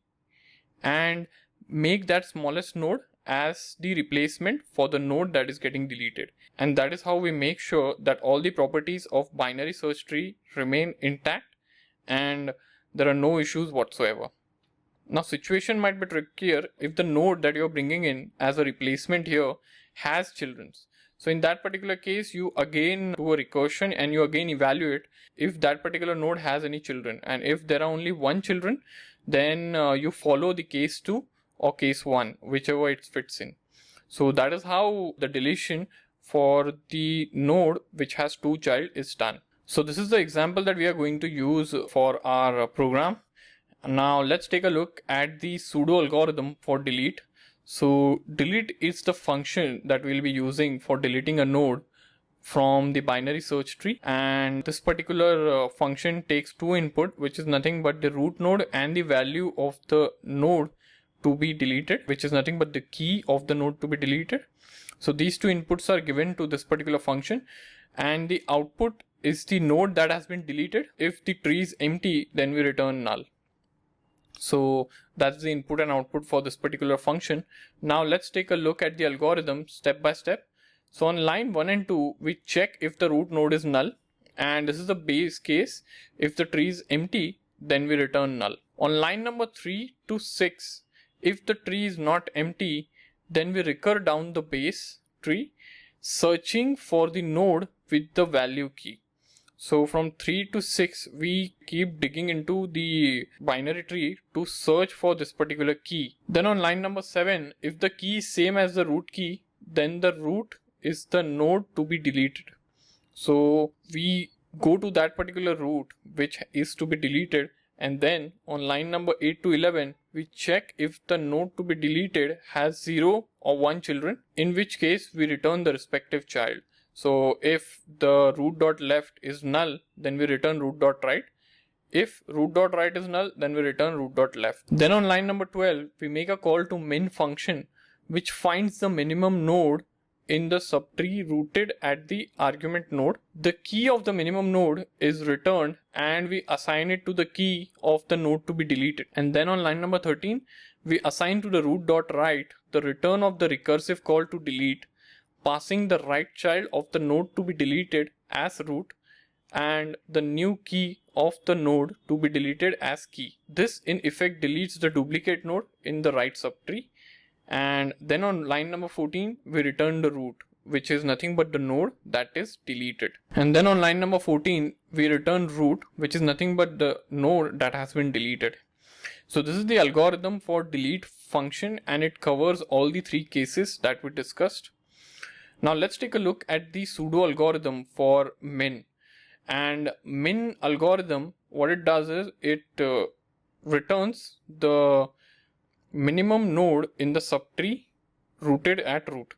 and make that smallest node as the replacement for the node that is getting deleted. And that is how we make sure that all the properties of binary search tree remain intact and there are no issues whatsoever. Now situation might be trickier if the node that you're bringing in as a replacement here has children. So in that particular case, you again do a recursion and you again evaluate if that particular node has any children. And if there are only one children, then you follow the case 2 or case 1, whichever it fits in. So that is how the deletion for the node which has 2 child is done. So this is the example that we are going to use for our program. Now let's take a look at the pseudo algorithm for delete. So delete is the function that we'll be using for deleting a node from the binary search tree, and this particular function takes two input, which is nothing but the root node and the value of the node to be deleted, which is nothing but the key of the node to be deleted. So these two inputs are given to this particular function, and the output is the node that has been deleted. If the tree is empty, then we return null. So that's the input and output for this particular function. Now let's take a look at the algorithm step by step. So on line 1 and 2, we check if the root node is null, and this is the base case. If the tree is empty, then we return null. On line number 3 to 6, if the tree is not empty, then we recur down the base tree, searching for the node with the value key. So from 3 to 6, we keep digging into the binary tree to search for this particular key. Then on line number 7, if the key is same as the root key, then the root is the node to be deleted. So we go to that particular root which is to be deleted, and then on line number 8 to 11, we check if the node to be deleted has 0 or 1 children, in which case we return the respective child. So if the root.left is null, then we return root.right. If root.right is null, then we return root.left. Then on line number 12, we make a call to min function, which finds the minimum node in the subtree rooted at the argument node. The key of the minimum node is returned, and we assign it to the key of the node to be deleted. And then on line number 13, we assign to the root.right the return of the recursive call to delete, passing the right child of the node to be deleted as root and the new key of the node to be deleted as key. This in effect deletes the duplicate node in the right subtree. And then on line number 14, we return the root, which is nothing but the node that is deleted. And then on line number 14, we return root, which is nothing but the node that has been deleted. So this is the algorithm for delete function, and it covers all the three cases that we discussed. Now let's take a look at the pseudo algorithm for min. And min algorithm, what it does is it returns the minimum node in the subtree rooted at root.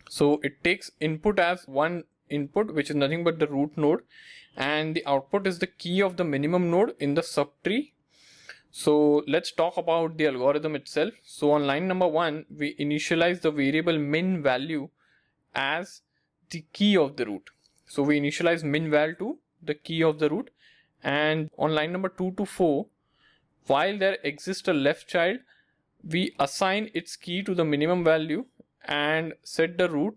So it takes input as one input, which is nothing but the root node, and the output is the key of the minimum node in the subtree. So let's talk about the algorithm itself. So on line number 1, we initialize the variable min value as the key of the root. So we initialize min val to the key of the root, and on line number 2 to 4, while there exists a left child, we assign its key to the minimum value and set the root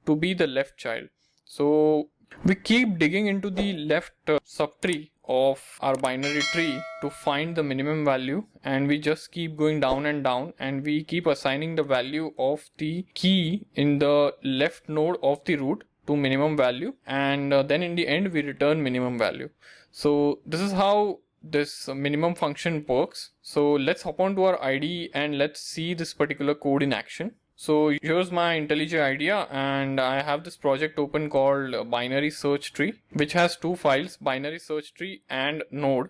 to be the left child. So we keep digging into the left subtree of our binary tree to find the minimum value, and we just keep going down and down, and we keep assigning the value of the key in the left node of the root to minimum value, and then in the end we return minimum value. So this is how this minimum function works. So let's hop on to our IDE and let's see this particular code in action. So here's my IntelliJ idea, and I have this project open called binary search tree, which has two files, binary search tree and node.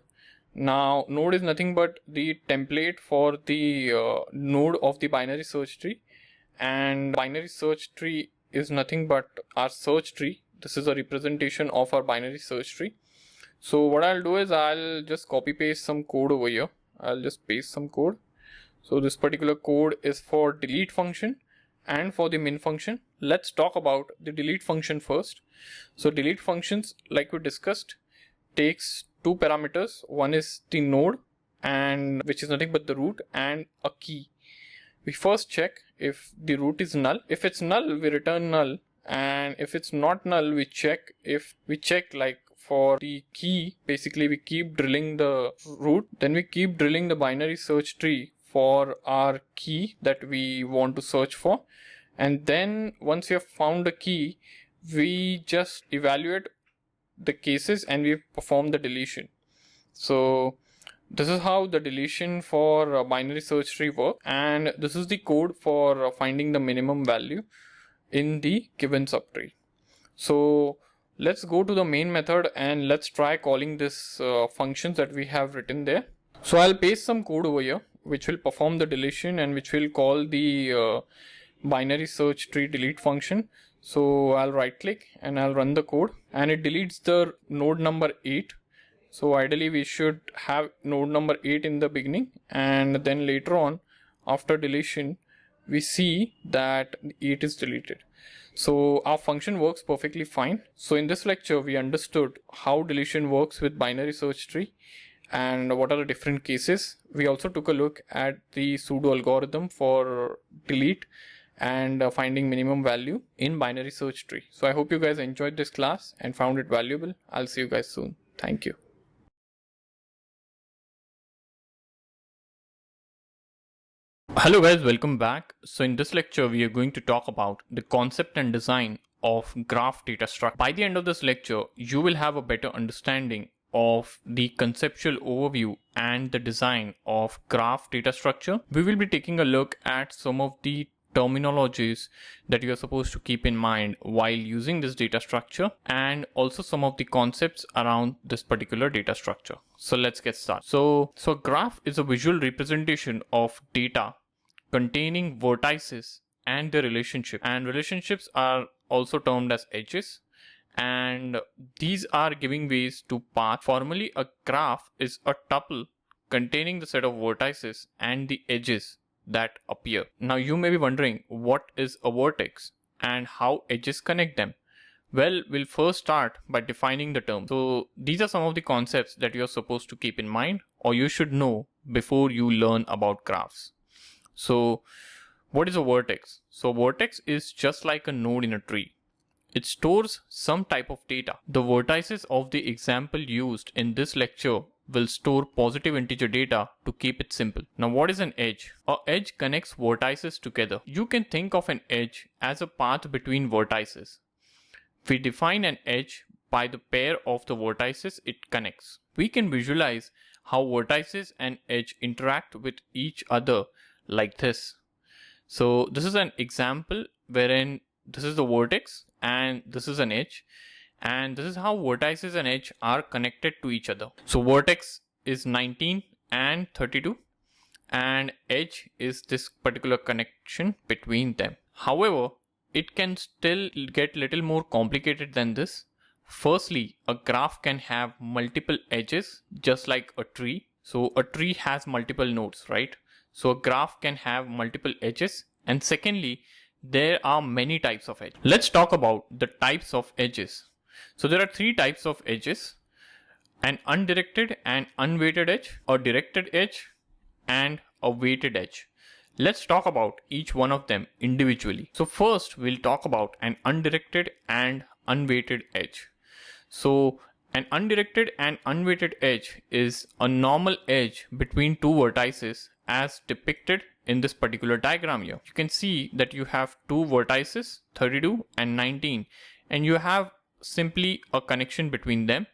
Now node is nothing but the template for the node of the binary search tree, and binary search tree is nothing but our search tree. This is a representation of our binary search tree. So what I'll do is I'll just copy paste some code over here. I'll just paste some code. So this particular code is for delete function and for the min function. Let's talk about the delete function first. So delete functions, like we discussed, takes two parameters. One is the node, and which is nothing but the root, and a key. We first check if the root is null. If it's null, we return null, and if it's not null, we check like for the key. Basically we keep drilling the root, then we keep drilling the binary search tree for our key that we want to search for, and then once we have found the key, we just evaluate the cases and we perform the deletion. So this is how the deletion for binary search tree works, and this is the code for finding the minimum value in the given subtree. So let's go to the main method and let's try calling this functions that we have written there. So I'll paste some code over here which will perform the deletion and which will call the binary search tree delete function. So I'll right click and I'll run the code, and it deletes the node number 8. So ideally we should have node number 8 in the beginning, and then later on after deletion we see that 8 is deleted. So our function works perfectly fine. So in this lecture we understood how deletion works with binary search tree and what are the different cases. We also took a look at the pseudo algorithm for delete and finding minimum value in binary search tree. So I hope you guys enjoyed this class and found it valuable. I'll see you guys soon. Thank you. Hello guys, welcome back. So in this lecture, we are going to talk about the concept and design of graph data structure. By the end of this lecture, you will have a better understanding of the conceptual overview and the design of graph data structure. We will be taking a look at some of the terminologies that you are supposed to keep in mind while using this data structure, and also some of the concepts around this particular data structure. So let's get started. So a graph is a visual representation of data containing vertices and their relationship, and relationships are also termed as edges, and these are giving ways to paths. Formally, a graph is a tuple containing the set of vertices and the edges that appear. Now you may be wondering, what is a vertex and how edges connect them? Well, we'll first start by defining the term. So these are some of the concepts that you're supposed to keep in mind, or you should know before you learn about graphs. So what is a vertex? So a vertex is just like a node in a tree. It stores some type of data. The vertices of the example used in this lecture will store positive integer data to keep it simple. Now what is an edge? An edge connects vertices together. You can think of an edge as a path between vertices. We define an edge by the pair of the vertices it connects. We can visualize how vertices and edge interact with each other like this. So this is an example wherein this is the vertex and this is an edge, and this is how vertices and edge are connected to each other. So vertex is 19 and 32, and edge is this particular connection between them. However, it can still get little more complicated than this. Firstly, a graph can have multiple edges just like a tree. So a tree has multiple nodes, right? So a graph can have multiple edges. And secondly, there are many types of edges. Let's talk about the types of edges. So there are three types of edges: an undirected and unweighted edge, a directed edge, and a weighted edge. Let's talk about each one of them individually. So first we'll talk about an undirected and unweighted edge. So an undirected and unweighted edge is a normal edge between two vertices as depicted in this particular diagram here. You can see that you have two vertices, 32 and 19, and you have simply a connection between them,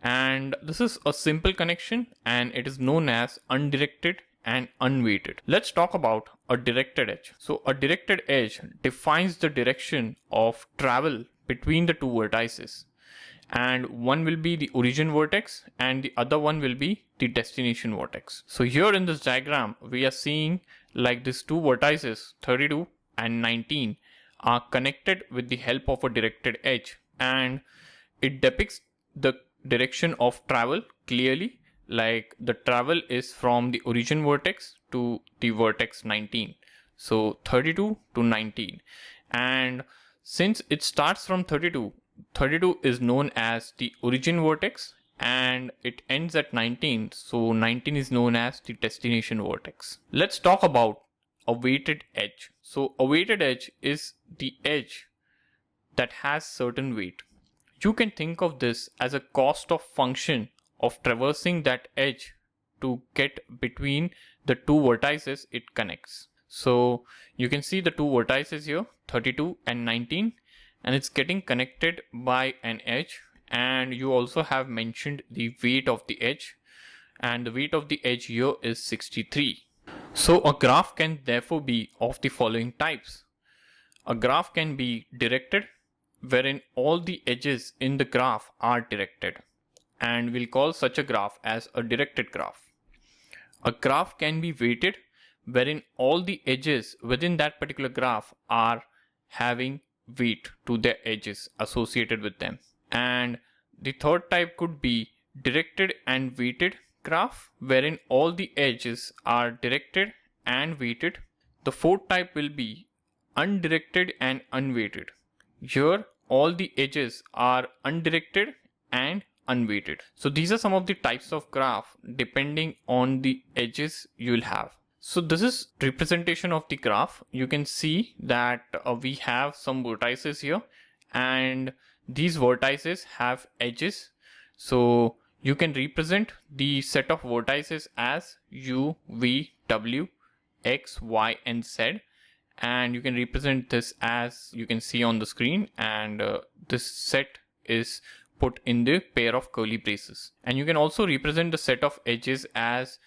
and this is a simple connection and it is known as undirected and unweighted. Let's talk about a directed edge. So a directed edge defines the direction of travel between the two vertices, and one will be the origin vertex and the other one will be the destination vertex. So here in this diagram we are seeing like these two vertices, 32 and 19, are connected with the help of a directed edge, and it depicts the direction of travel clearly, like the travel is from the origin vertex to the vertex 19. So 32 to 19, and since it starts from 32 is known as the origin vertex and it ends at 19, so 19 is known as the destination vertex. Let's talk about a weighted edge. So a weighted edge is the edge that has certain weight. You can think of this as a cost of function of traversing that edge to get between the two vertices it connects. So you can see the two vertices here, 32 and 19, and it's getting connected by an edge, and you also have mentioned the weight of the edge, and the weight of the edge here is 63. So a graph can therefore be of the following types. A graph can be directed, wherein all the edges in the graph are directed, and we'll call such a graph as a directed graph. A graph can be weighted, wherein all the edges within that particular graph are having weight to their edges associated with them. And the third type could be directed and weighted graph, wherein all the edges are directed and weighted. The fourth type will be undirected and unweighted. Here all the edges are undirected and unweighted. So these are some of the types of graph depending on the edges you will have. So this is representation of the graph. You can see that we have some vertices here, and these vertices have edges. So you can represent the set of vertices as U, V, W, X, Y, and Z. And you can represent this as you can see on the screen, and this set is put in the pair of curly braces. And you can also represent the set of edges as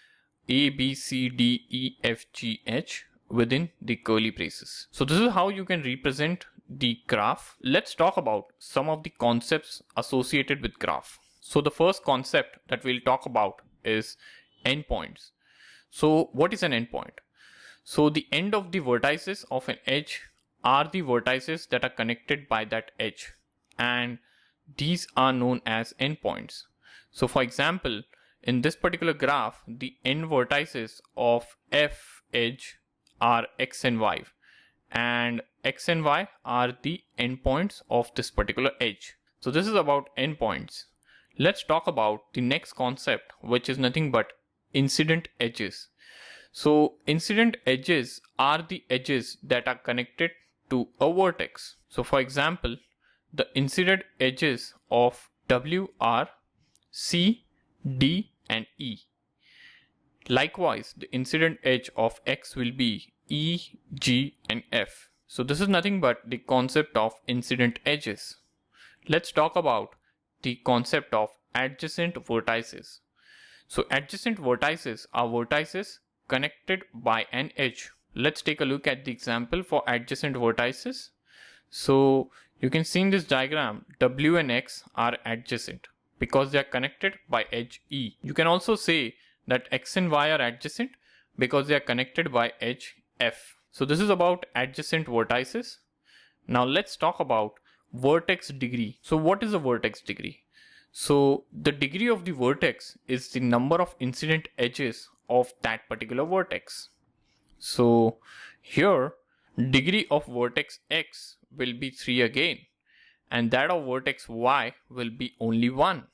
A, B, C, D, E, F, G, H within the curly braces. So this is how you can represent the graph. Let's talk about some of the concepts associated with graph. So the first concept that we'll talk about is endpoints. So what is an endpoint? So the end of the vertices of an edge are the vertices that are connected by that edge, and these are known as endpoints. So for example, in this particular graph, the end vertices of F edge are X and Y, and X and Y are the endpoints of this particular edge. So this is about endpoints. Let's talk about the next concept, which is nothing but incident edges. So incident edges are the edges that are connected to a vertex. So for example, the incident edges of W are C, D, and E. Likewise, the incident edge of X will be E, G, and F. So this is nothing but the concept of incident edges. Let's talk about the concept of adjacent vertices. So adjacent vertices are vertices connected by an edge. Let's take a look at the example for adjacent vertices. So you can see in this diagram, W and X are adjacent because they are connected by edge E. You can also say that X and Y are adjacent because they are connected by edge F. So this is about adjacent vertices. Now let's talk about vertex degree. So what is a vertex degree? So the degree of the vertex is the number of incident edges of that particular vertex. So here degree of vertex X will be 3 again, and that of vertex Y will be only 1.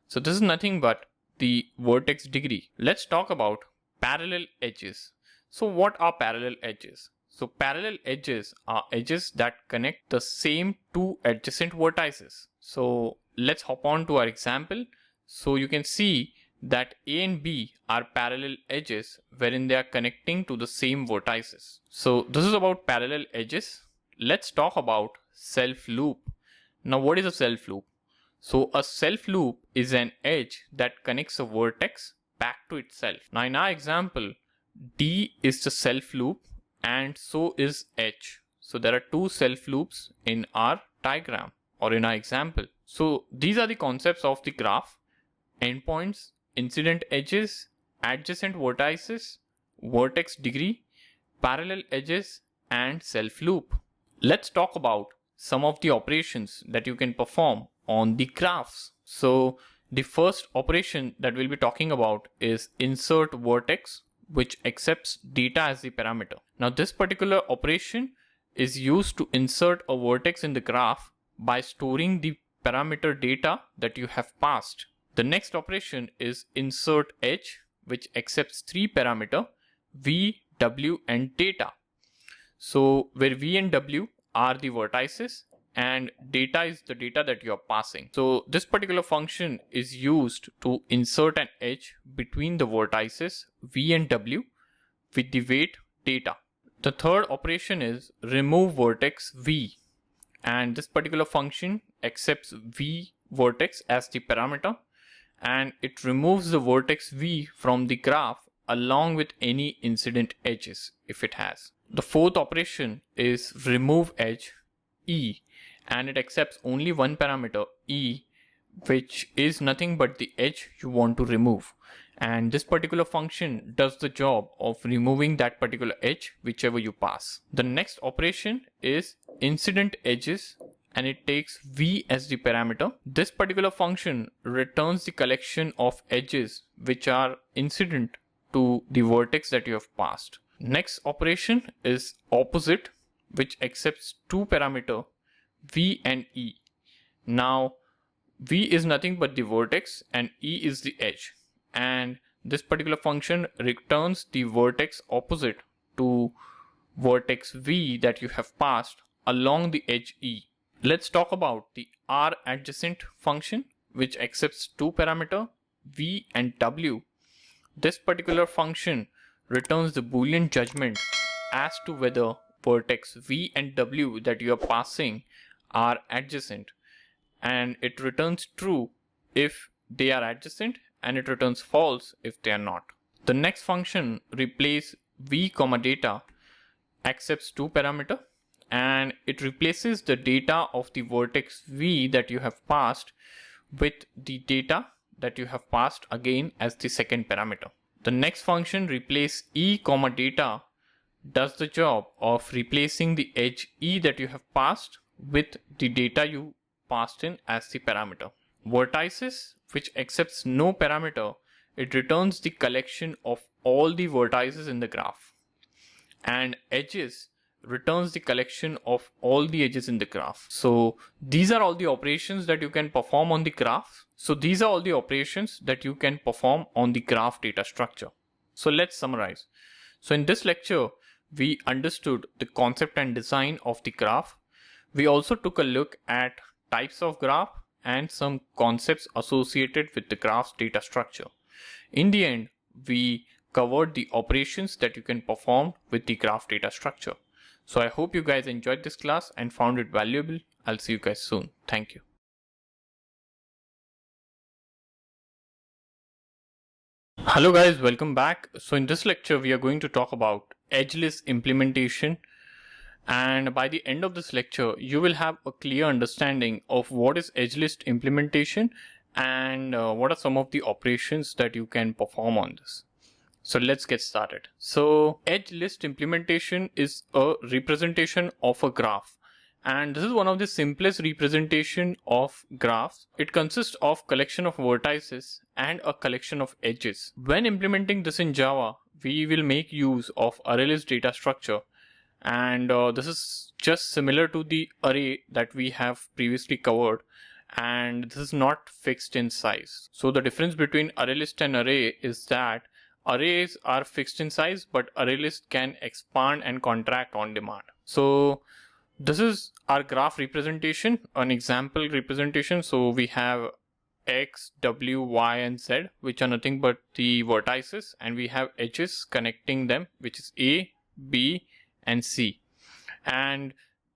So this is nothing but the vertex degree. Let's talk about parallel edges. So what are parallel edges? So parallel edges are edges that connect the same two adjacent vertices. So let's hop on to our example. So you can see that A and B are parallel edges wherein they are connecting to the same vertices. So this is about parallel edges. Let's talk about self loop. Now what is a self loop? So a self loop is an edge that connects a vertex back to itself. Now in our example, D is the self loop and so is H. So there are two self loops in our diagram or in our example. So these are the concepts of the graph: endpoints, incident edges, adjacent vertices, vertex degree, parallel edges, and self loop. Let's talk about some of the operations that you can perform on the graphs. So the first operation that we'll be talking about is insert vertex, which accepts data as the parameter. Now this particular operation is used to insert a vertex in the graph by storing the parameter data that you have passed. The next operation is insert edge, which accepts 3 parameters, V, W, and data. So where V and W are the vertices and data is the data that you are passing. So this particular function is used to insert an edge between the vertices V and W with the weight data. The third operation is remove vertex V, and this particular function accepts V vertex as the parameter and it removes the vertex V from the graph along with any incident edges if it has. The fourth operation is remove edge E, and it accepts only one parameter E which is nothing but the edge you want to remove. And this particular function does the job of removing that particular edge whichever you pass. The next operation is incidentEdges, and it takes v as the parameter. This particular function returns the collection of edges which are incident to the vertex that you have passed. Next operation is opposite, which accepts two parameters v and e. Now v is nothing but the vertex and e is the edge, and this particular function returns the vertex opposite to vertex v that you have passed along the edge e. Let's talk about the areAdjacent function, which accepts two parameters v and w. This particular function returns the Boolean judgment as to whether vertex v and w that you are passing are adjacent, and it returns true if they are adjacent, and it returns false if they are not. The next function replace v comma data accepts two parameters, and it replaces the data of the vertex v that you have passed with the data that you have passed again as the second parameter. The next function replace e comma data does the job of replacing the edge e that you have passed with the data you passed in as the parameter. Vertices, which accepts no parameter, it returns the collection of all the vertices in the graph. And edges returns the collection of all the edges in the graph. So these are all the operations that you can perform on the graph. So these are all the operations that you can perform on the graph data structure. So let's summarize. So in this lecture, we understood the concept and design of the graph. We also took a look at types of graph and some concepts associated with the graph's data structure. In the end, we covered the operations that you can perform with the graph data structure. So I hope you guys enjoyed this class and found it valuable. I'll see you guys soon. Thank you. Hello guys, welcome back. So in this lecture, we are going to talk about edgeless implementation. And by the end of this lecture, you will have a clear understanding of what is edgeless implementation and what are some of the operations that you can perform on this. So let's get started. So edgeless implementation is a representation of a graph. And this is one of the simplest representation of graphs. It consists of collection of vertices and a collection of edges. When implementing this in Java, we will make use of ArrayList data structure. And this is just similar to the array that we have previously covered, and this is not fixed in size. So the difference between ArrayList and array is that arrays are fixed in size, but ArrayList can expand and contract on demand. So this is our graph representation, an example representation. So we have x, w, y, and z, which are nothing but the vertices, and we have edges connecting them, which is a, b, and c. And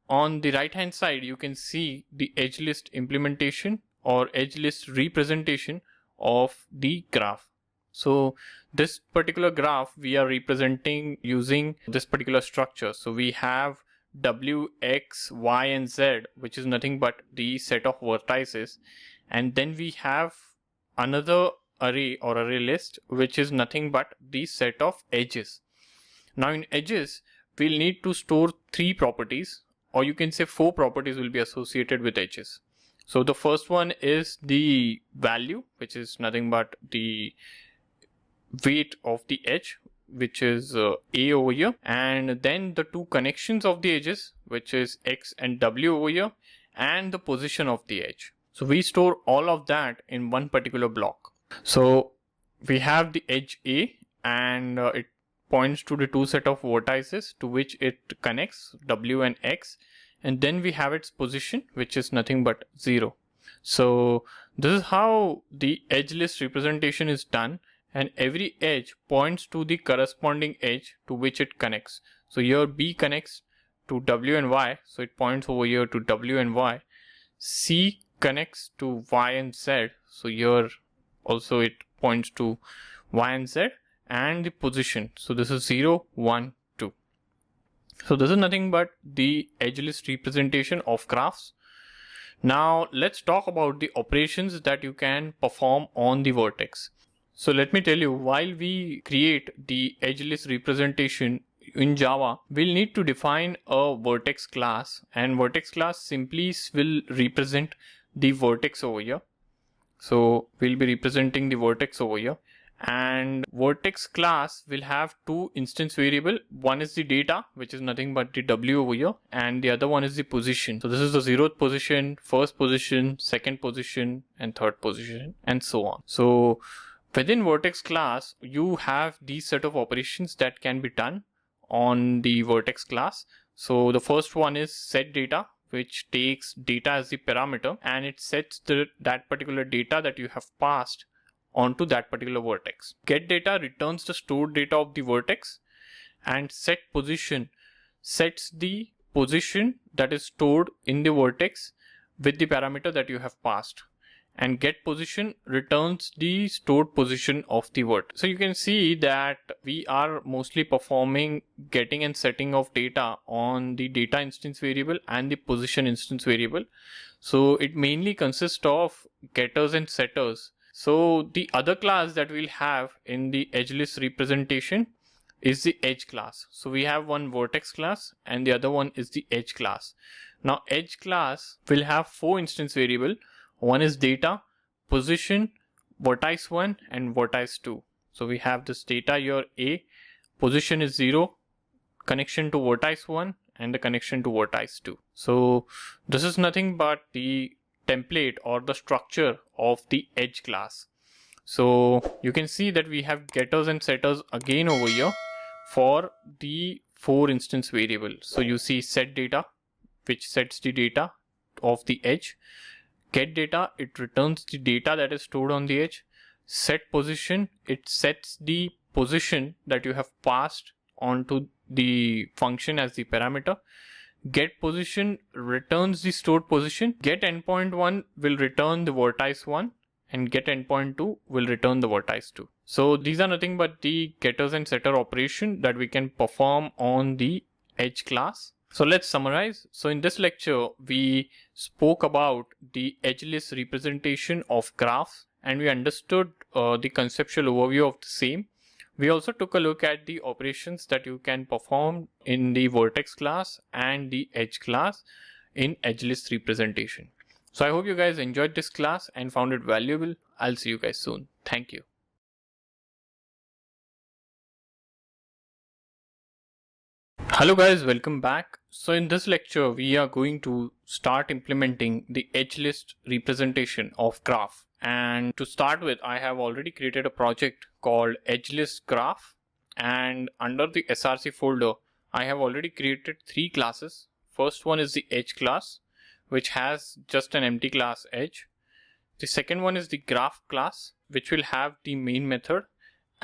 on the right hand side, you can see the edgeless implementation or edgeless representation of the graph. So this particular graph we are representing using this particular structure. So we have w, x, y, and z, which is nothing but the set of vertices, and then we have another array or array list, which is nothing but the set of edges. Now in edges, we'll need to store three properties, or you can say four properties will be associated with edges. So the first one is the value, which is nothing but the weight of the edge, which is a over here, and then the two connections of the edges, which is x and w over here, and the position of the edge. So we store all of that in one particular block. So we have the edge a, and it points to the two set of vertices to which it connects, w and x, and then we have its position, which is nothing but 0. So this is how the edgeless representation is done, and every edge points to the corresponding edge to which it connects. So here b connects to w and y, so it points over here to w and y. C connects to y and z, so here also it points to y and z, and the position, so this is 0, 1, 2. So this is nothing but the edgeless representation of graphs. Now let's talk about the operations that you can perform on the vertex. So let me tell you, while we create the edge list representation in Java, we'll need to define a vertex class, and vertex class simply will represent the vertex over here. So we'll be representing the vertex over here, and vertex class will have two instance variable. One is the data, which is nothing but the W over here, and the other one is the position. So this is the 0th position, 1st position, 2nd position, and 3rd position, and so on. So within vertex class, you have these set of operations that can be done on the vertex class. So the first one is set data, which takes data as the parameter, and it sets that particular data that you have passed onto that particular vertex. Get data returns the stored data of the vertex, and set position sets the position that is stored in the vertex with the parameter that you have passed, and get position returns the stored position of the vertex. So you can see that we are mostly performing getting and setting of data on the data instance variable and the position instance variable. So it mainly consists of getters and setters. So the other class that we'll have in the edge list representation is the edge class. So we have one vertex class and the other one is the edge class. Now edge class will have 4 instance variable. One is data, position, vertice 1 and vertice 2. So we have this data here A, position is 0, connection to vertice 1 and the connection to vertice 2. So this is nothing but the template or the structure of the edge class. So you can see that we have getters and setters again over here for the 4 instance variable. So you see set data, which sets the data of the edge. Get data, it returns the data that is stored on the edge. Set position, it sets the position that you have passed onto the function as the parameter. Get position returns the stored position. Get endpoint 1 will return the vertice 1 and get endpoint 2 will return the vertice 2. So these are nothing but the getters and setter operation that we can perform on the edge class. So let's summarize. So in this lecture, we spoke about the edge list representation of graphs, and we understood the conceptual overview of the same. We also took a look at the operations that you can perform in the vertex class and the edge class in edge list representation. So I hope you guys enjoyed this class and found it valuable. I'll see you guys soon. Thank you. Hello guys, welcome back. So in this lecture, we are going to start implementing the edge list representation of graph. And to start with, I have already created a project called edge list graph. And under the src folder, I have already created 3 classes. First one is the edge class, which has just an empty class edge. The second one is the graph class, which will have the main method.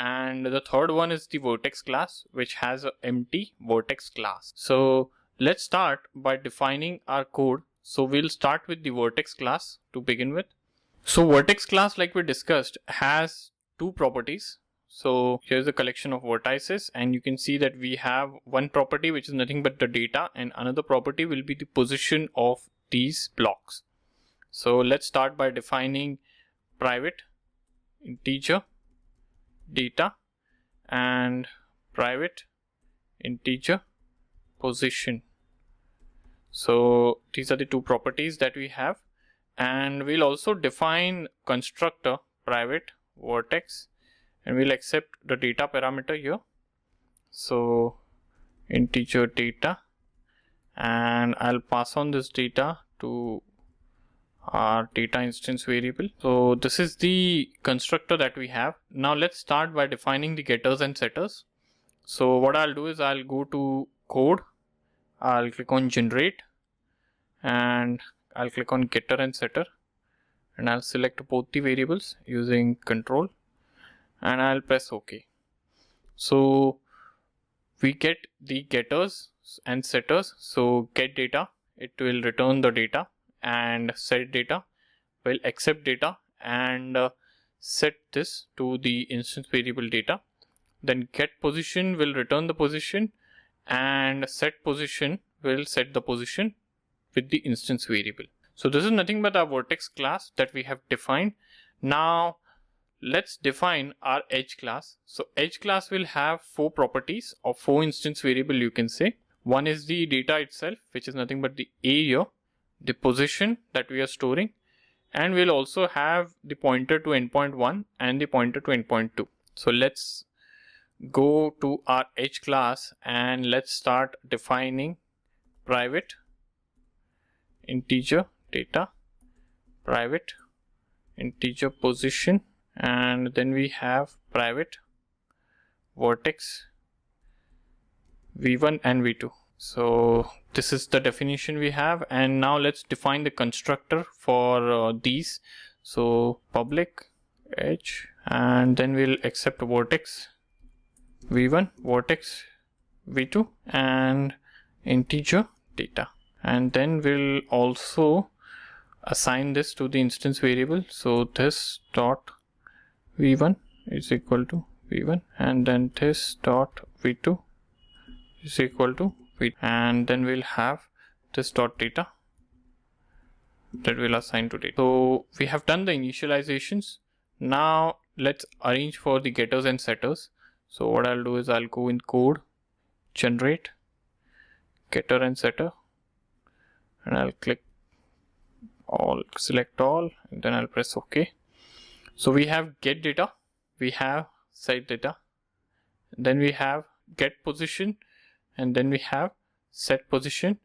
And the third one is the vertex class, which has an empty vertex class. So let's start by defining our code. So we'll start with the vertex class to begin with. So vertex class, like we discussed, has 2 properties. So here's a collection of vertices, and you can see that we have one property which is nothing but the data, and another property will be the position of these blocks. So let's start by defining private integer data and private integer position. So these are the 2 properties that we have, and we'll also define constructor private vertex, and we'll accept the data parameter here. So integer data, and I'll pass on this data to our data instance variable. So this is the constructor that we have. Now let's start by defining the getters and setters. So what I'll do is I'll go to code, I'll click on generate, and I'll click on getter and setter, and I'll select both the variables using control, and I'll press OK. So we get the getters and setters. So get data, it will return the data, and set data will accept data and set this to the instance variable data. Then get position will return the position, and set position will set the position with the instance variable. So this is nothing but our vertex class that we have defined. Now let's define our edge class. So edge class will have 4 properties or 4 instance variable, you can say. One is the data itself, which is nothing but the area, the position that we are storing, and we'll also have the pointer to endpoint 1 and the pointer to endpoint 2. So let's go to our edge class and let's start defining private integer data, private integer position, and then we have private vertex v1 and v2. So this is the definition we have, and now let's define the constructor for these. So public edge, and then we'll accept vertex v1, vertex v2, and integer data, and then we'll also assign this to the instance variable. So this dot v1 is equal to v1, and then this dot v2 is equal to v2, and then we'll have this dot data that we'll assign to data. So we have done the initializations. Now let's arrange for the getters and setters. So what I'll do is I'll go in code, generate getter and setter, and I'll click all, select all, and then I'll press OK. So we have get data, we have set data, then we have get position, and then we have set position,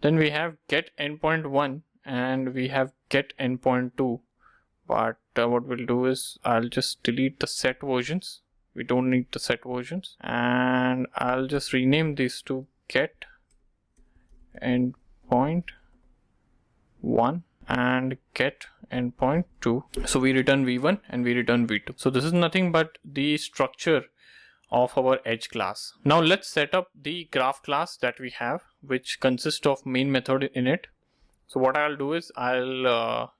then we have get endpoint 1 and we have get endpoint 2. But what we'll do is I'll just delete the set versions. We don't need the set versions, and I'll just rename these to get endpoint 1 and get endpoint 2. So we return v1 and we return v2. So this is nothing but the structure of our edge class. Now let's set up the graph class that we have, which consists of main method in it. So what I'll do is I'll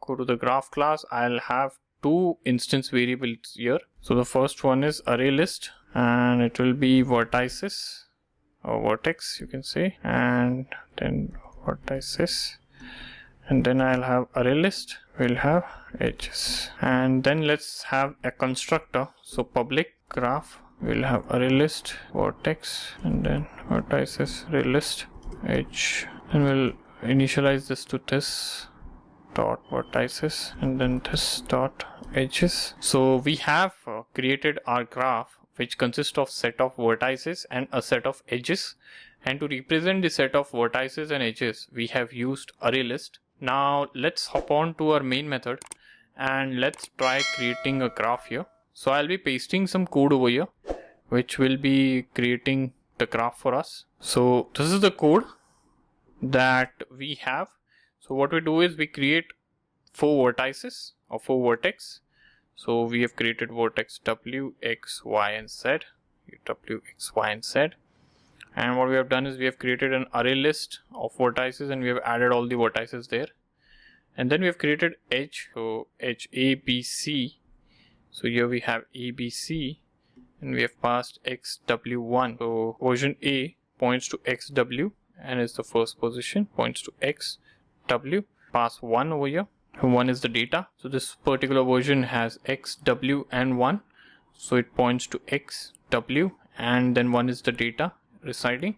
go to the graph class. I'll have 2 instance variables here. So the first one is ArrayList, and it will be vertices or vertex, you can say, and then vertices, and then I'll have ArrayList, we'll have edges, and then let's have a constructor. So public graph, we'll have ArrayList vertex, and then vertices ArrayList edge, and we'll initialize this to this dot vertices and then this dot edges. So we have created our graph, which consists of set of vertices and a set of edges, and to represent the set of vertices and edges we have used ArrayList. Now let's hop on to our main method and let's try creating a graph here. So I'll be pasting some code over here which will be creating the graph for us. So this is the code that we have. So what we do is we create 4 vertices or 4 vertex. So we have created vertex W, X, Y, and Z. W, X, Y, and Z. And what we have done is we have created an array list of vertices and we have added all the vertices there. And then we have created edge. So edge A, B, C. So here we have A, B, C, and we have passed XW1. So version A points to XW and is the first position, points to XW. Pass 1 over here. 1 is the data. So this particular version has X, W, and 1. So it points to X, W, and then 1 is the data residing.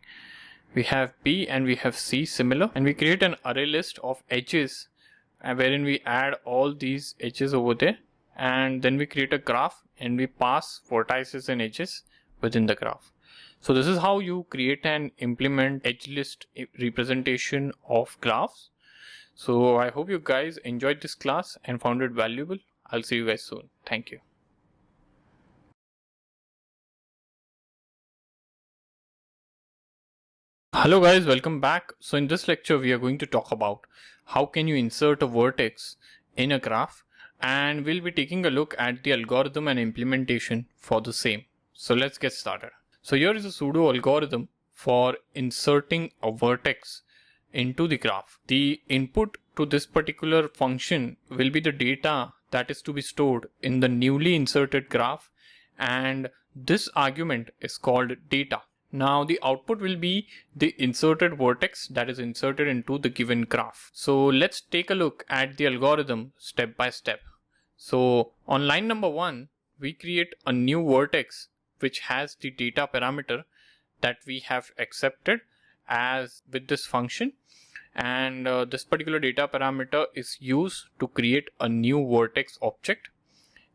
We have B and we have C similar, and we create an array list of edges wherein we add all these edges over there, and then we create a graph and we pass vertices and edges within the graph. So this is how you create and implement edge list representation of graphs. So I hope you guys enjoyed this class and found it valuable. I'll see you guys soon. Thank you. Hello guys, welcome back. So in this lecture we are going to talk about how can you insert a vertex in a graph, and we'll be taking a look at the algorithm and implementation for the same. So let's get started. So here is a pseudo algorithm for inserting a vertex into the graph. The input to this particular function will be the data that is to be stored in the newly inserted graph, and this argument is called data. Now the output will be the inserted vertex that is inserted into the given graph. So let's take a look at the algorithm step by step. So on line number 1, we create a new vertex which has the data parameter that we have accepted as with this function, and this particular data parameter is used to create a new vertex object,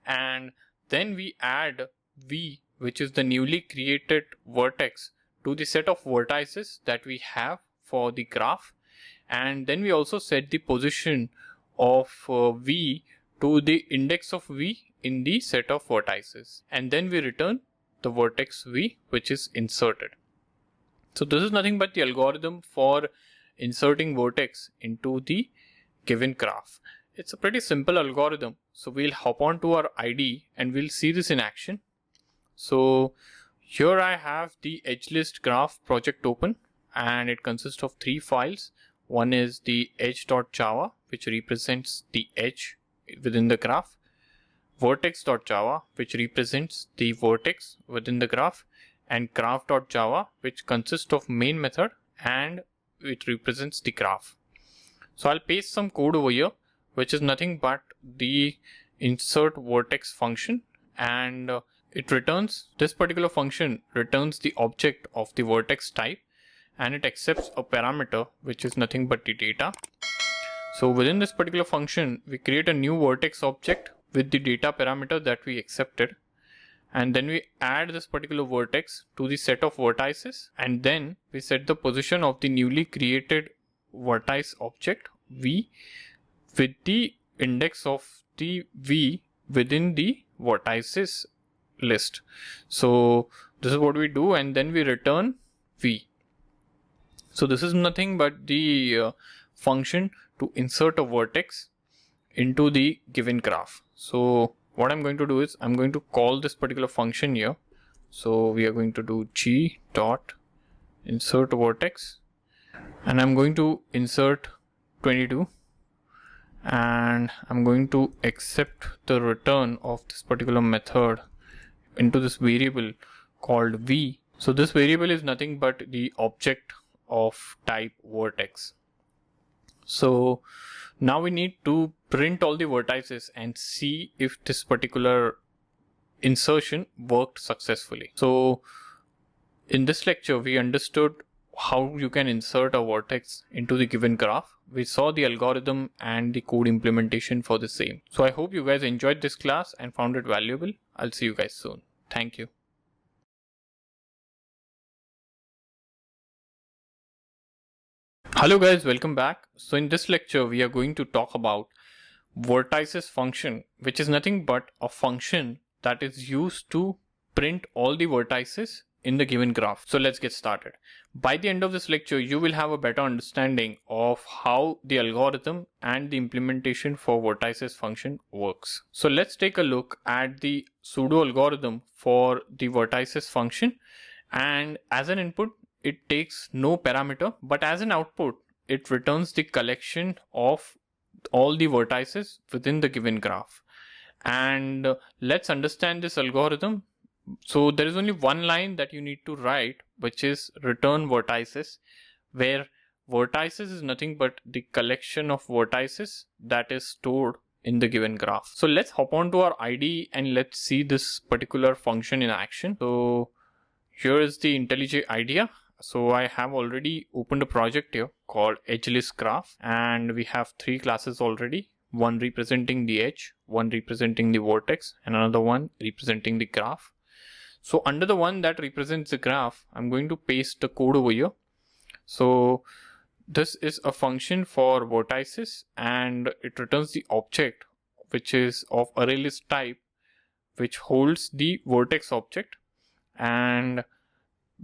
and then we add v, which is the newly created vertex, to the set of vertices that we have for the graph, and then we also set the position of v to the index of v in the set of vertices, and then we return the vertex v which is inserted. So this is nothing but the algorithm for inserting vertex into the given graph. It's a pretty simple algorithm. So we'll hop on to our IDE and we'll see this in action. So here I have the EdgeList graph project open, and it consists of 3 files. One is the edge.java, which represents the edge within the graph, vertex.java, which represents the vertex within the graph, and graph.java, which consists of main method and it represents the graph. So I'll paste some code over here, which is nothing but the insert vertex function, and it returns, this particular function returns the object of the vertex type, and it accepts a parameter which is nothing but the data. So within this particular function, we create a new vertex object with the data parameter that we accepted, and then we add this particular vertex to the set of vertices, and then we set the position of the newly created vertex object v with the index of the v within the vertices list. So this is what we do, and then we return v. So this is nothing but the function to insert a vertex into the given graph. So what I'm going to do is I'm going to call this particular function here. So we are going to do g dot insert vertex, and I'm going to insert 22, and I'm going to accept the return of this particular method into this variable called v. So this variable is nothing but the object of type vertex. So now we need to print all the vertices and see if this particular insertion worked successfully. So in this lecture, we understood how you can insert a vertex into the given graph. We saw the algorithm and the code implementation for the same. So I hope you guys enjoyed this class and found it valuable. I'll see you guys soon. Thank you. Hello guys, welcome back. So in this lecture, we are going to talk about vertices function, which is nothing but a function that is used to print all the vertices in the given graph. So let's get started. By the end of this lecture, you will have a better understanding of how the algorithm and the implementation for vertices function works. So let's take a look at the pseudo algorithm for the vertices function, and as an input, it takes no parameter, but as an output, it returns the collection of all the vertices within the given graph. And let's understand this algorithm. So there is only one line that you need to write, which is return vertices, where vertices is nothing but the collection of vertices that is stored in the given graph. So let's hop on to our IDE and let's see this particular function in action. So here is the IntelliJ idea. So I have already opened a project here called EdgeList graph, and we have 3 classes already, one representing the edge, one representing the vertex, and another one representing the graph. So under the one that represents the graph, I'm going to paste the code over here. So this is a function for vertices, and it returns the object which is of ArrayList type, which holds the vertex object, and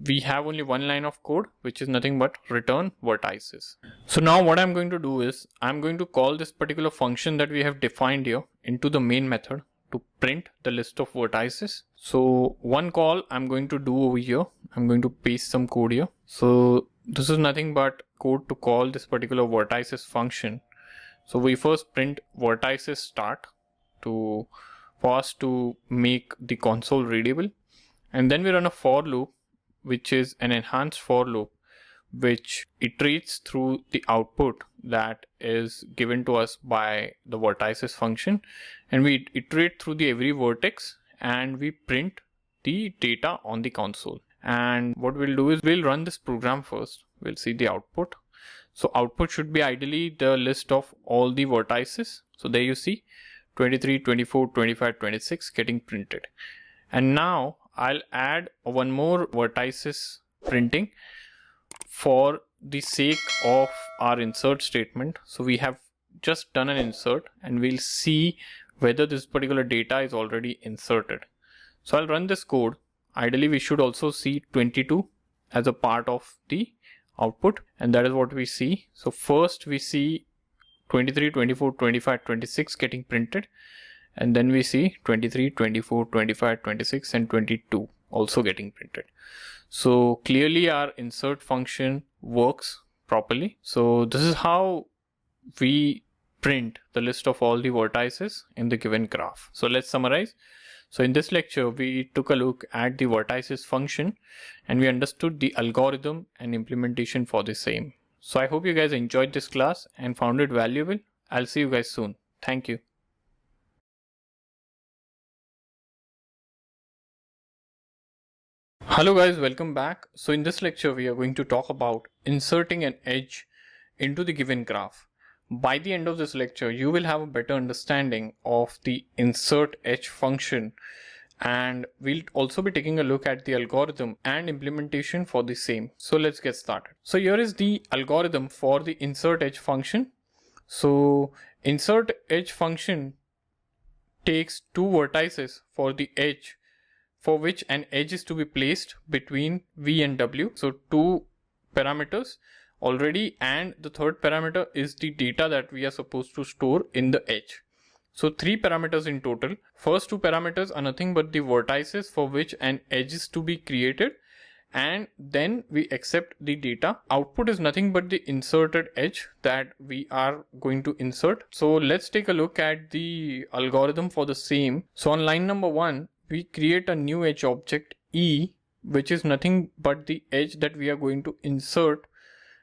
we have only one line of code, which is nothing but return vertices. So now what I'm going to do is I'm going to call this particular function that we have defined here into the main method to print the list of vertices. So one call I'm going to do over here, I'm going to paste some code here. So this is nothing but code to call this particular vertices function. So we first print vertices start for us to make the console readable, and then we run a for loop which is an enhanced for loop, which iterates through the output that is given to us by the vertices function, and we iterate through the every vertex and we print the data on the console. And what we'll do is we'll run this program first. We'll see the output. So output should be ideally the list of all the vertices. So there you see 23, 24, 25, 26 getting printed. And now I'll add one more vertices printing for the sake of our insert statement. So we have just done an insert and we'll see whether this particular data is already inserted. So I'll run this code. Ideally, we should also see 22 as a part of the output, and that is what we see. So first we see 23, 24, 25, 26 getting printed, and then we see 23, 24, 25, 26 and 22 also getting printed. So clearly our insert function works properly. So this is how we print the list of all the vertices in the given graph. So let's summarize. So in this lecture, we took a look at the vertices function and we understood the algorithm and implementation for the same. So I hope you guys enjoyed this class and found it valuable. I'll see you guys soon. Thank you. Hello guys, welcome back. So in this lecture, we are going to talk about inserting an edge into the given graph. By the end of this lecture, you will have a better understanding of the insertEdge function, and we'll also be taking a look at the algorithm and implementation for the same. So let's get started. So here is the algorithm for the insertEdge function. So insertEdge function takes two vertices for the edge for which an edge is to be placed between V and W. So two parameters already, and the third parameter is the data that we are supposed to store in the edge. So three parameters in total. First two parameters are nothing but the vertices for which an edge is to be created, and then we accept the data. Output is nothing but the inserted edge that we are going to insert. So let's take a look at the algorithm for the same. So on line number 1, we create a new edge object E, which is nothing but the edge that we are going to insert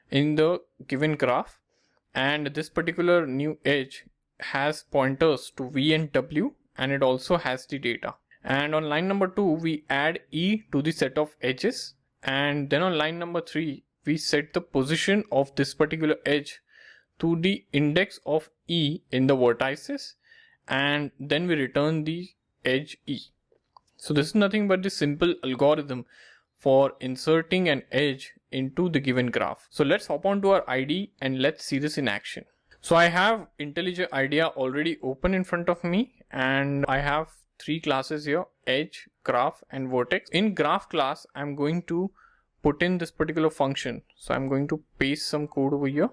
in the given graph, and this particular new edge has pointers to V and W, and it also has the data. And on line number 2, we add E to the set of edges, and then on line number 3, we set the position of this particular edge to the index of E in the vertices, and then we return the edge E. So this is nothing but the simple algorithm for inserting an edge into the given graph. So let's hop on to our IDE and let's see this in action. So I have IntelliJ IDEA already open in front of me, and I have three classes here: edge, graph and vertex. In graph class, I'm going to put in this particular function. So I'm going to paste some code over here.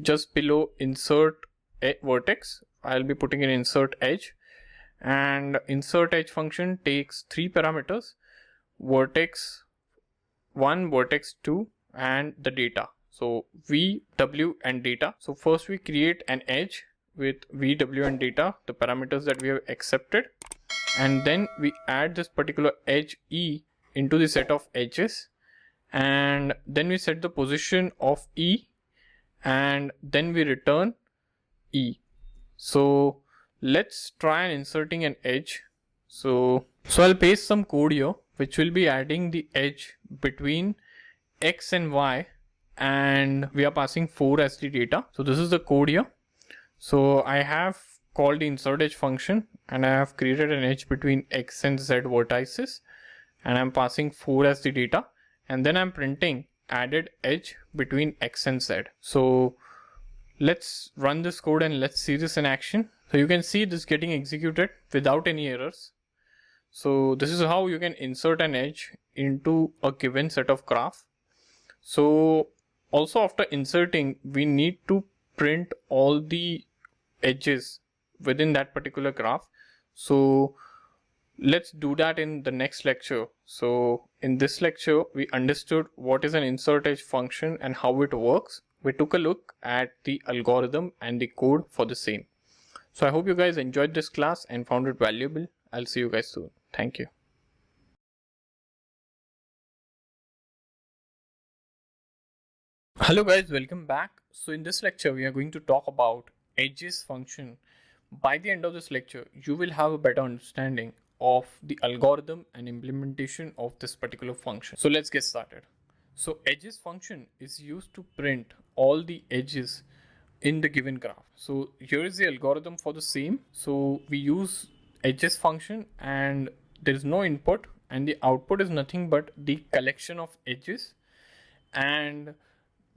Just below insert vertex, I'll be putting in insert edge, and insert edge function takes three parameters: vertex 1, vertex 2 and the data. So V, W and data. So first we create an edge with V, W and data, the parameters that we have accepted, and then we add this particular edge E into the set of edges, and then we set the position of E, and then we return E. So let's try and inserting an edge. So I'll paste some code here which will be adding the edge between X and Y, and we are passing 4 as the data. So this is the code here. So I have called the insertEdge function, and I have created an edge between X and Z vertices, and I'm passing 4 as the data, and then I'm printing added edge between X and Z. So let's run this code and let's see this in action. So you can see this getting executed without any errors. So this is how you can insert an edge into a given set of graph. So also after inserting, we need to print all the edges within that particular graph. So let's do that in the next lecture. So in this lecture, we understood what is an insertEdge function and how it works. We took a look at the algorithm and the code for the same. So I hope you guys enjoyed this class and found it valuable. I'll see you guys soon. Thank you. Hello guys, welcome back. So in this lecture, we are going to talk about edges function. By the end of this lecture, you will have a better understanding of the algorithm and implementation of this particular function. So let's get started. So edges function is used to print all the edges in the given graph. So here is the algorithm for the same. So we use edges function and there is no input and the output is nothing but the collection of edges. And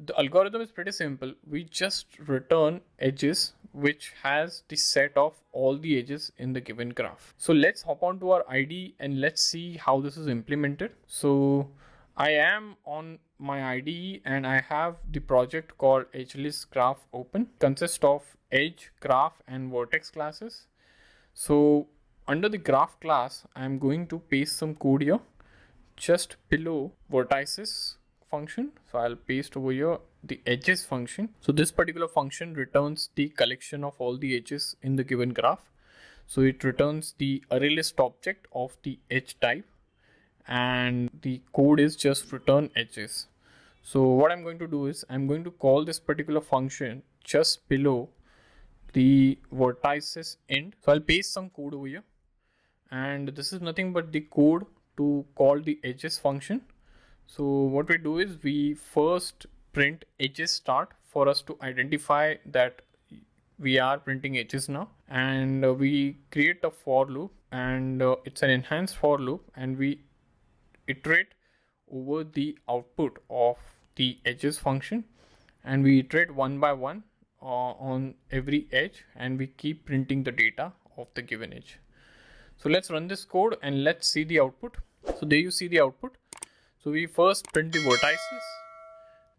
the algorithm is pretty simple. We just return edges which has the set of all the edges in the given graph. So let's hop on to our IDE and let's see how this is implemented. So I am on my IDE and I have the project called EdgeList graph open. Consists of edge, graph and vertex classes. So under the graph class, I'm going to paste some code here just below vertices function. So I'll paste over here the edges function. So this particular function returns the collection of all the edges in the given graph. So it returns the ArrayList object of the edge type and the code is just return edges. So what I'm going to do is I'm going to call this particular function just below the vertices end. So I'll paste some code over here and this is nothing but the code to call the edges function. So what we do is we first print edges start for us to identify that we are printing edges now, and we create a for loop and it's an enhanced for loop and we iterate over the output of the edges function and we iterate one by one on every edge and we keep printing the data of the given edge. So let's run this code and let's see the output. So there you see the output. So we first print the vertices,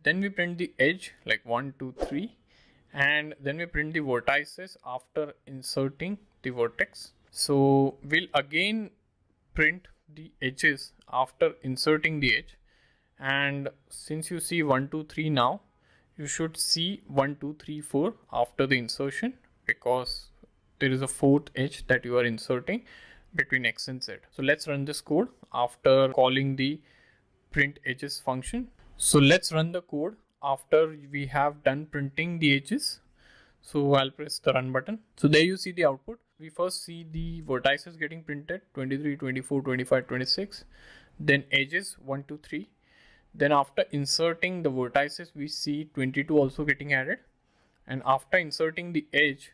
then we print the edge like 1, 2, 3, and then we print the vertices after inserting the vertex. So we'll again print the edges after inserting the edge. And since you see 1, 2, 3 now, you should see 1, 2, 3, 4 after the insertion because there is a fourth edge that you are inserting between X and Z. So let's run this code after calling the print edges function. So let's run the code after we have done printing the edges. So I'll press the run button. So there you see the output. We first see the vertices getting printed 23, 24, 25, 26, then edges 1, 2, 3. Then after inserting the vertices, we see 22 also getting added. And after inserting the edge,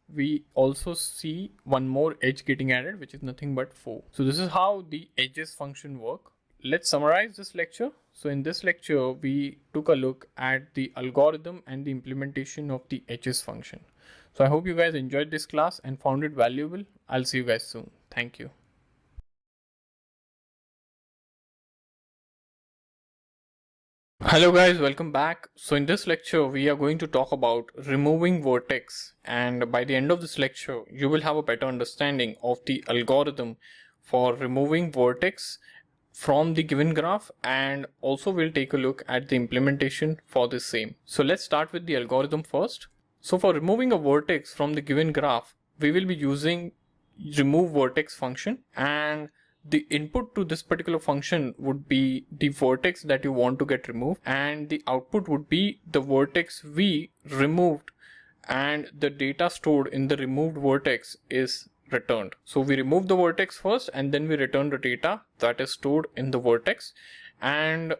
we also see one more edge getting added, which is nothing but 4. So this is how the edges function work. Let's summarize this lecture. So in this lecture, we took a look at the algorithm and the implementation of the edges function. So I hope you guys enjoyed this class and found it valuable. I'll see you guys soon. Thank you. Hello guys, welcome back. So in this lecture, we are going to talk about removing vertex. And by the end of this lecture, you will have a better understanding of the algorithm for removing vertex from the given graph, and also we'll take a look at the implementation for the same. So let's start with the algorithm first. So for removing a vertex from the given graph, we will be using remove vertex function, and the input to this particular function would be the vertex that you want to get removed, and the output would be the vertex we removed, and the data stored in the removed vertex is returned. So we remove the vertex first and then we return the data that is stored in the vertex, and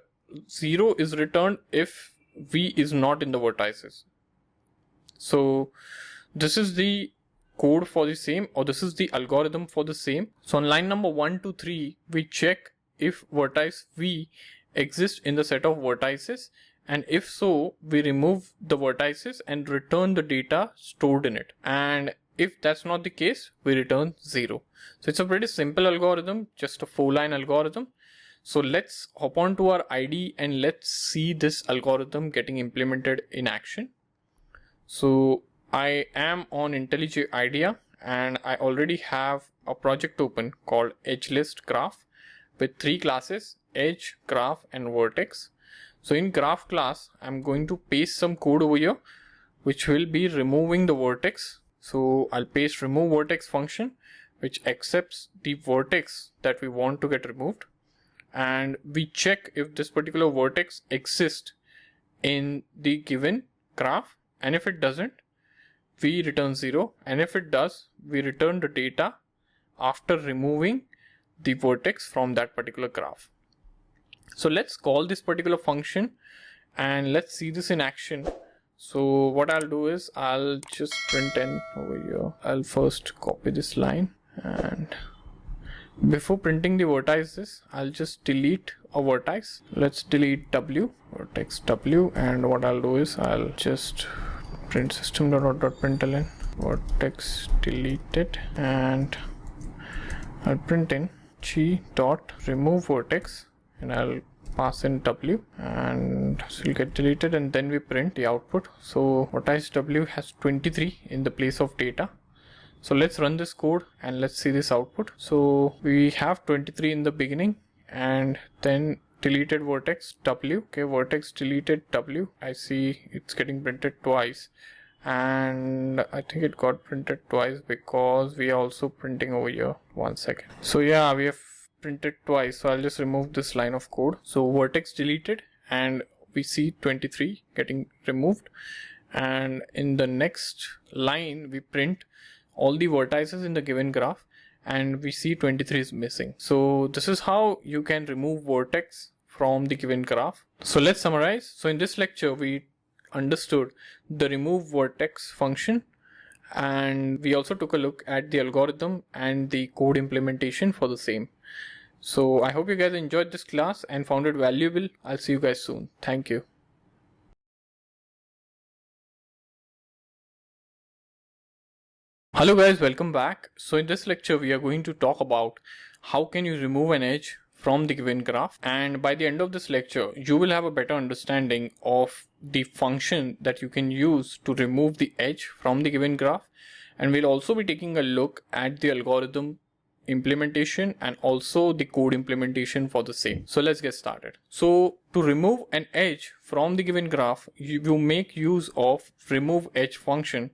0 is returned if v is not in the vertices. So this is the code for the same, or this is the algorithm for the same. So on line number 1 to 3, we check if vertex v exists in the set of vertices, and if so, we remove the vertices and return the data stored in it. And if that's not the case, we return 0. So it's a pretty simple algorithm, just a 4-line algorithm. So let's hop on to our IDE and let's see this algorithm getting implemented in action. So I am on IntelliJ IDEA and I already have a project open called EdgeList graph with 3 classes: edge, graph and vertex. So in graph class, I'm going to paste some code over here, which will be removing the vertex. So I'll paste remove vertex function, which accepts the vertex that we want to get removed. And we check if this particular vertex exists in the given graph, and if it doesn't, we return 0, and if it does, we return the data after removing the vertex from that particular graph. So let's call this particular function and let's see this in action. So what I'll do is I'll just print n over here. I'll first copy this line, and before printing the vertices, I'll just delete a vertex. Let's delete w, vertex w, and what I'll do is I'll just print system.out.println vertex deleted, and I'll print in g.remove vertex, and I'll pass in w, and this will get deleted, and then we print the output. So vertex w has 23 in the place of data. So let's run this code and let's see this output. So we have 23 in the beginning, and then deleted vertex w. Okay, vertex deleted w. I see it's getting printed twice, and I think it got printed twice because we are also printing over here. 1 second. So yeah, we have printed twice. So I'll just remove this line of code. So vertex deleted, and we see 23 getting removed, and in the next line we print all the vertices in the given graph, and we see 23 is missing. So this is how you can remove vertex from the given graph. So let's summarize. So in this lecture we understood the remove vertex function, and we also took a look at the algorithm and the code implementation for the same. So I hope you guys enjoyed this class and found it valuable. I'll see you guys soon. Thank you. Hello guys, welcome back. So in this lecture we are going to talk about how can you remove an edge from the given graph, and by the end of this lecture you will have a better understanding of the function that you can use to remove the edge from the given graph, and we'll also be taking a look at the algorithm implementation and also the code implementation for the same. So let's get started. So to remove an edge from the given graph, you make use of remove edge function,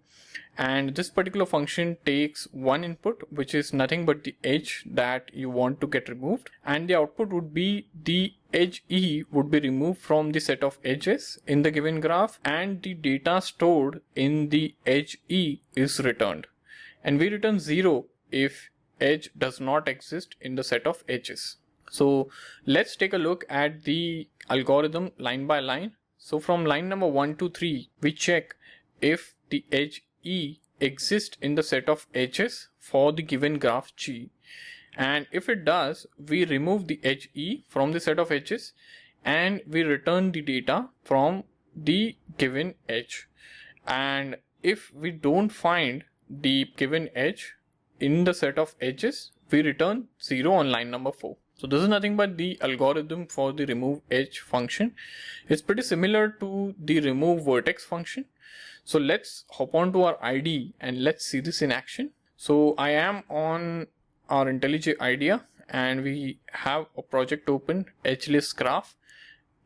and this particular function takes one input, which is nothing but the edge that you want to get removed, and the output would be the edge E would be removed from the set of edges in the given graph, and the data stored in the edge E is returned, and we return 0 if edge does not exist in the set of edges. So let's take a look at the algorithm line by line. So from line number 1 to 3 we check if the edge E exists in the set of edges for the given graph G, and if it does, we remove the edge E from the set of edges and we return the data from the given edge, and if we don't find the given edge in the set of edges, we return 0 on line number 4. So this is nothing but the algorithm for the remove edge function. It's pretty similar to the remove vertex function. So let's hop on to our IDE and let's see this in action. So I am on our IntelliJ IDEA, and we have a project open, EdgeList graph,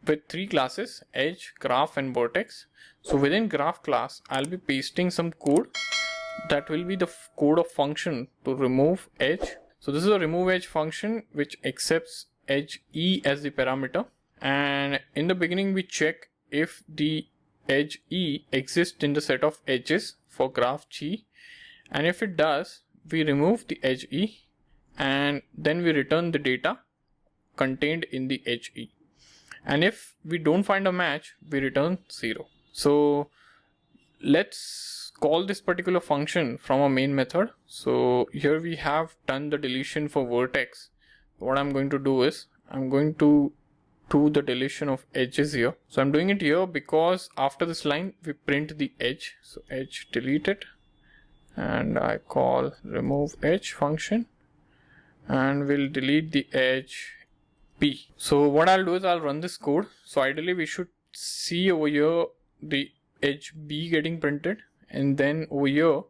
with 3 classes, edge, graph and vertex. So within graph class, I'll be pasting some code that will be the code of function to remove edge. So this is a remove edge function which accepts edge E as the parameter, and in the beginning we check if the edge E exists in the set of edges for graph G, and if it does, we remove the edge E and then we return the data contained in the edge E, and if we don't find a match, we return 0. So let's call this particular function from a main method. So here we have done the deletion for vertex. What I'm going to do is I'm going to do the deletion of edges here. So I'm doing it here because after this line we print the edge. So edge deleted, and I call remove edge function, and we'll delete the edge B. So what I'll do is I'll run this code. So ideally we should see over here the edge B getting printed, and then over here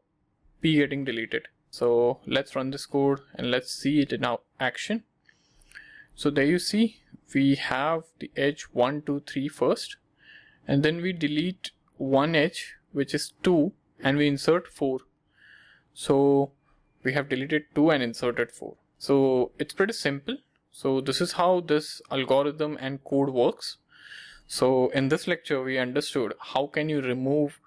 P getting deleted. So let's run this code and let's see it in our action. So there you see we have the edge 1, 2, 3 first, and then we delete one edge which is 2 and we insert 4. So we have deleted 2 and inserted 4. So it's pretty simple. So this is how this algorithm and code works. So in this lecture, we understood how can you remove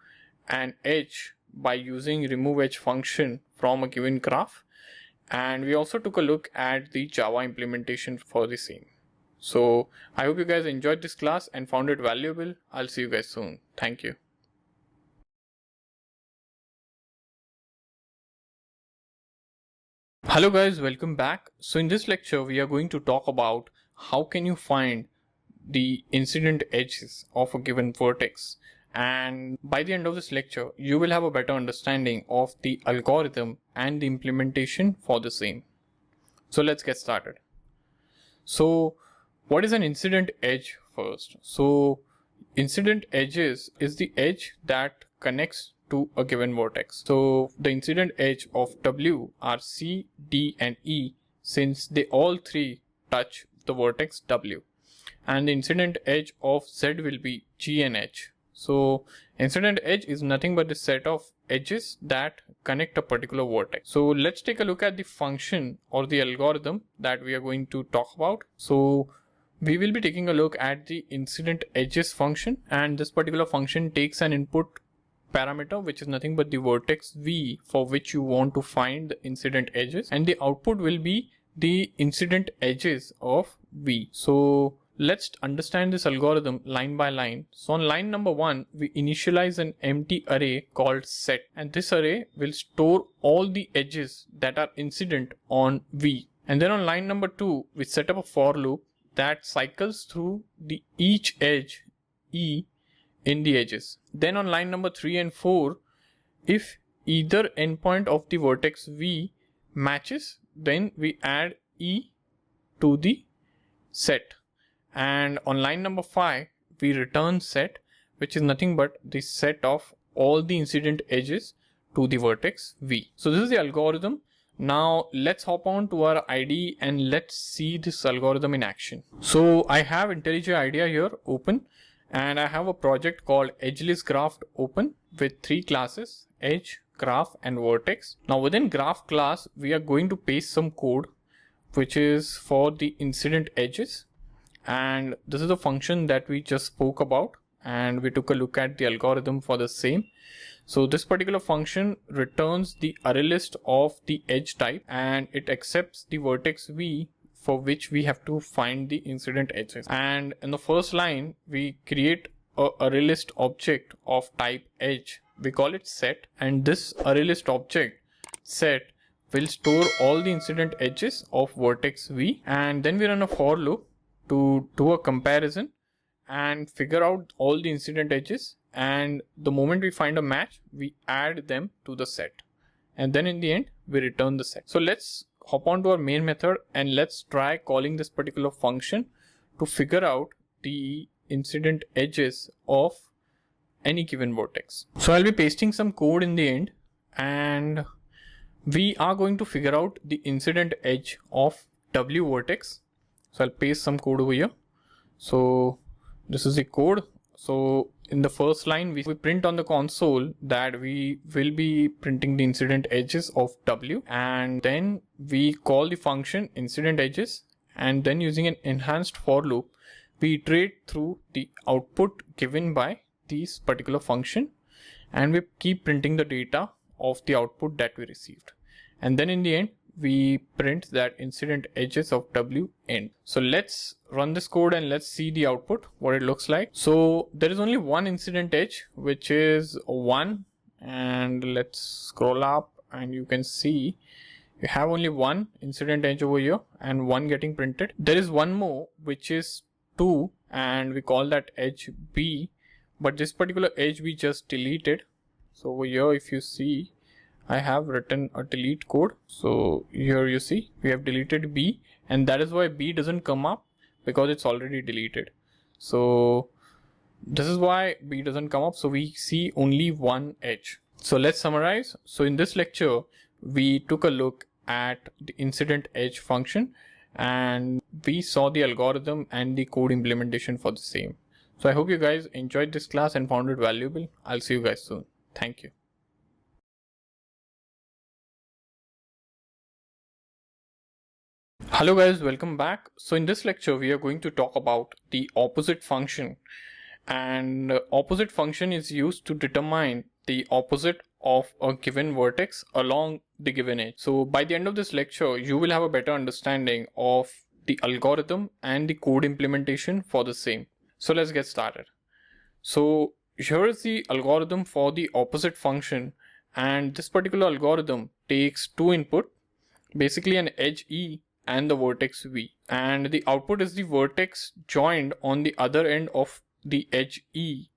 an edge by using remove edge function from a given graph. And we also took a look at the Java implementation for the same. So I hope you guys enjoyed this class and found it valuable. I'll see you guys soon. Thank you. Hello guys, welcome back. So in this lecture, we are going to talk about how can you find the incident edges of a given vertex. And by the end of this lecture, you will have a better understanding of the algorithm and the implementation for the same. So let's get started. So what is an incident edge first? So incident edges is the edge that connects to a given vertex. So the incident edge of W are C, D and E, since they all three touch the vertex W. And the incident edge of Z will be G and H. So incident edge is nothing but the set of edges that connect a particular vertex. So let's take a look at the function or the algorithm that we are going to talk about. So we will be taking a look at the incident edges function, and this particular function takes an input parameter which is nothing but the vertex V for which you want to find the incident edges, and the output will be the incident edges of V. So let's understand this algorithm line by line. So on line number 1, we initialize an empty array called set, and this array will store all the edges that are incident on V. And then on line number 2, we set up a for loop that cycles through the each edge E in the edges. Then on line number 3 and 4, if either endpoint of the vertex V matches, then we add E to the set. And on line number 5, we return set, which is nothing but the set of all the incident edges to the vertex V. So this is the algorithm. Now let's hop on to our IDE and let's see this algorithm in action. So I have IntelliJ IDEA here open, and I have a project called EdgeList Graph open with 3 classes: edge, graph and vertex. Now within graph class, we are going to paste some code which is for the incident edges. And this is the function that we just spoke about, and we took a look at the algorithm for the same. So this particular function returns the array list of the edge type, and it accepts the vertex V for which we have to find the incident edges. And in the first line, we create a array list object of type edge. We call it set, and this array list object set will store all the incident edges of vertex V. And then we run a for loop to do a comparison and figure out all the incident edges, and the moment we find a match, we add them to the set, and then in the end we return the set. So let's hop on to our main method and let's try calling this particular function to figure out the incident edges of any given vertex. So I'll be pasting some code in the end, and we are going to figure out the incident edge of W vertex. So I'll paste some code over here. So this is the code. So in the first line, we print on the console that we will be printing the incident edges of W, and then we call the function incident edges, and then using an enhanced for loop, we iterate through the output given by this particular function, and we keep printing the data of the output that we received. And then in the end, we print that incident edges of W end. So let's run this code and let's see the output, what it looks like. So there is only one incident edge, which is 1, and let's scroll up and you can see you have only one incident edge over here and one getting printed. There is one more which is 2, and we call that edge B, but this particular edge we just deleted. So over here, if you see, I have written a delete code. So here you see we have deleted B, and that is why B doesn't come up, because it's already deleted. So this is why B doesn't come up. So we see only one edge. So let's summarize. So in this lecture, we took a look at the incident edge function, and we saw the algorithm and the code implementation for the same. So I hope you guys enjoyed this class and found it valuable. I'll see you guys soon. Thank you. Hello guys, welcome back. So in this lecture, we are going to talk about the opposite function, and opposite function is used to determine the opposite of a given vertex along the given edge. So by the end of this lecture, you will have a better understanding of the algorithm and the code implementation for the same. So let's get started. So here is the algorithm for the opposite function, and this particular algorithm takes two input, basically an edge E and the vertex V, and the output is the vertex joined on the other end of the edge E,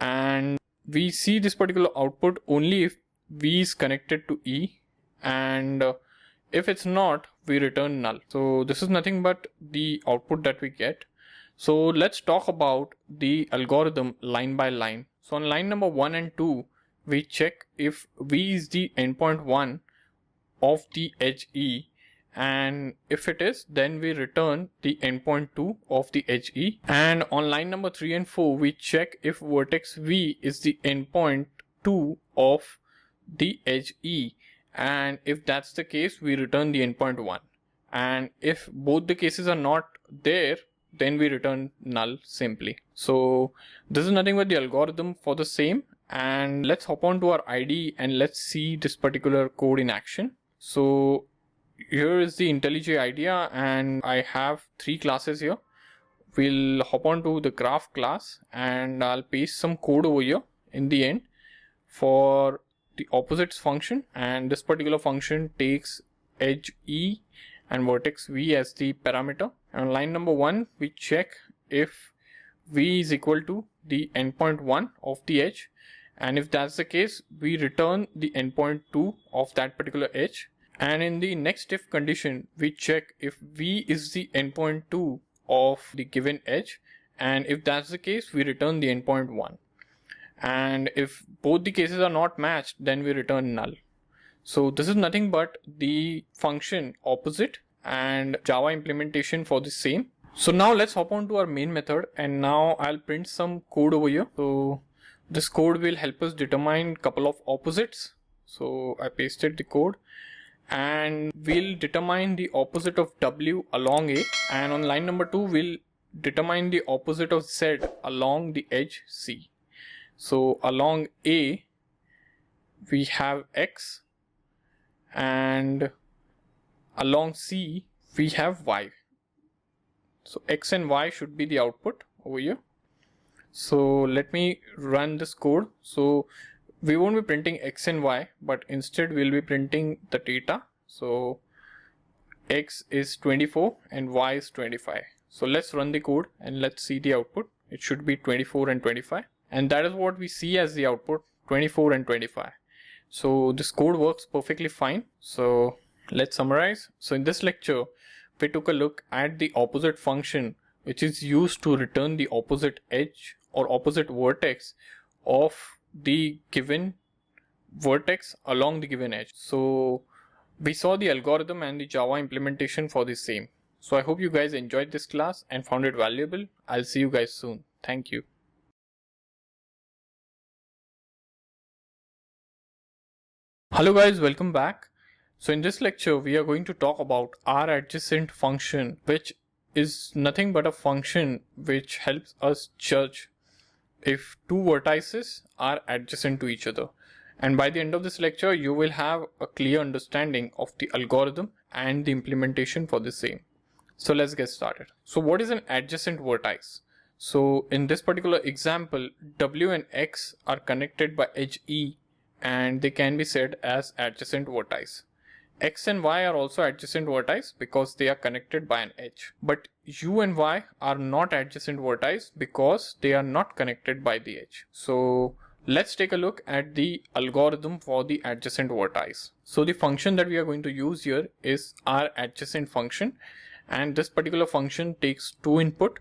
and we see this particular output only if V is connected to E, and if it's not, we return null. So this is nothing but the output that we get. So let's talk about the algorithm line by line. So on line number 1 and 2, we check if V is the endpoint 1 of the edge E, and if it is, then we return the endpoint 2 of the edge E. And on line number 3 and 4, we check if vertex V is the endpoint 2 of the edge E, and if that's the case, we return the endpoint 1. And if both the cases are not there, then we return null simply. So this is nothing but the algorithm for the same, and let's hop on to our IDE and let's see this particular code in action. So here is the IntelliJ idea, and I have three classes here. We'll hop on to the graph class and I'll paste some code over here in the end for the opposites function, and this particular function takes edge E and vertex V as the parameter. And on line number 1, we check if V is equal to the endpoint 1 of the edge, and if that's the case, we return the endpoint 2 of that particular edge. And in the next if condition, we check if V is the endpoint 2 of the given edge, and if that's the case, we return the endpoint 1. And if both the cases are not matched, then we return null. So this is nothing but the function opposite and Java implementation for the same. So now let's hop on to our main method, and now I'll print some code over here. So this code will help us determine couple of opposites. So I pasted the code, and we'll determine the opposite of W along A, and on line number 2 we'll determine the opposite of Z along the edge C. So along A we have X, and along C we have Y. So X and Y should be the output over here. So let me run this code. So we won't be printing X and Y, but instead we'll be printing the data. So X is 24 and Y is 25. So let's run the code and let's see the output. It should be 24 and 25. And that is what we see as the output, 24 and 25. So this code works perfectly fine. So let's summarize. So in this lecture, we took a look at the opposite function, which is used to return the opposite edge or opposite vertex of the given vertex along the given edge. So we saw the algorithm and the Java implementation for the same. So I hope you guys enjoyed this class and found it valuable. I'll see you guys soon. Thank you. Hello guys, welcome back. So in this lecture, we are going to talk about areAdjacent function, which is nothing but a function which helps us judge if two vertices are adjacent to each other. And by the end of this lecture, you will have a clear understanding of the algorithm and the implementation for the same. So let's get started. So what is an adjacent vertex? So in this particular example, W and X are connected by edge E, and they can be said as adjacent vertices. X and Y are also adjacent vertices because they are connected by an edge. But U and Y are not adjacent vertices because they are not connected by the edge. So let's take a look at the algorithm for the adjacent vertices. So the function that we are going to use here is our adjacent function, and this particular function takes two input,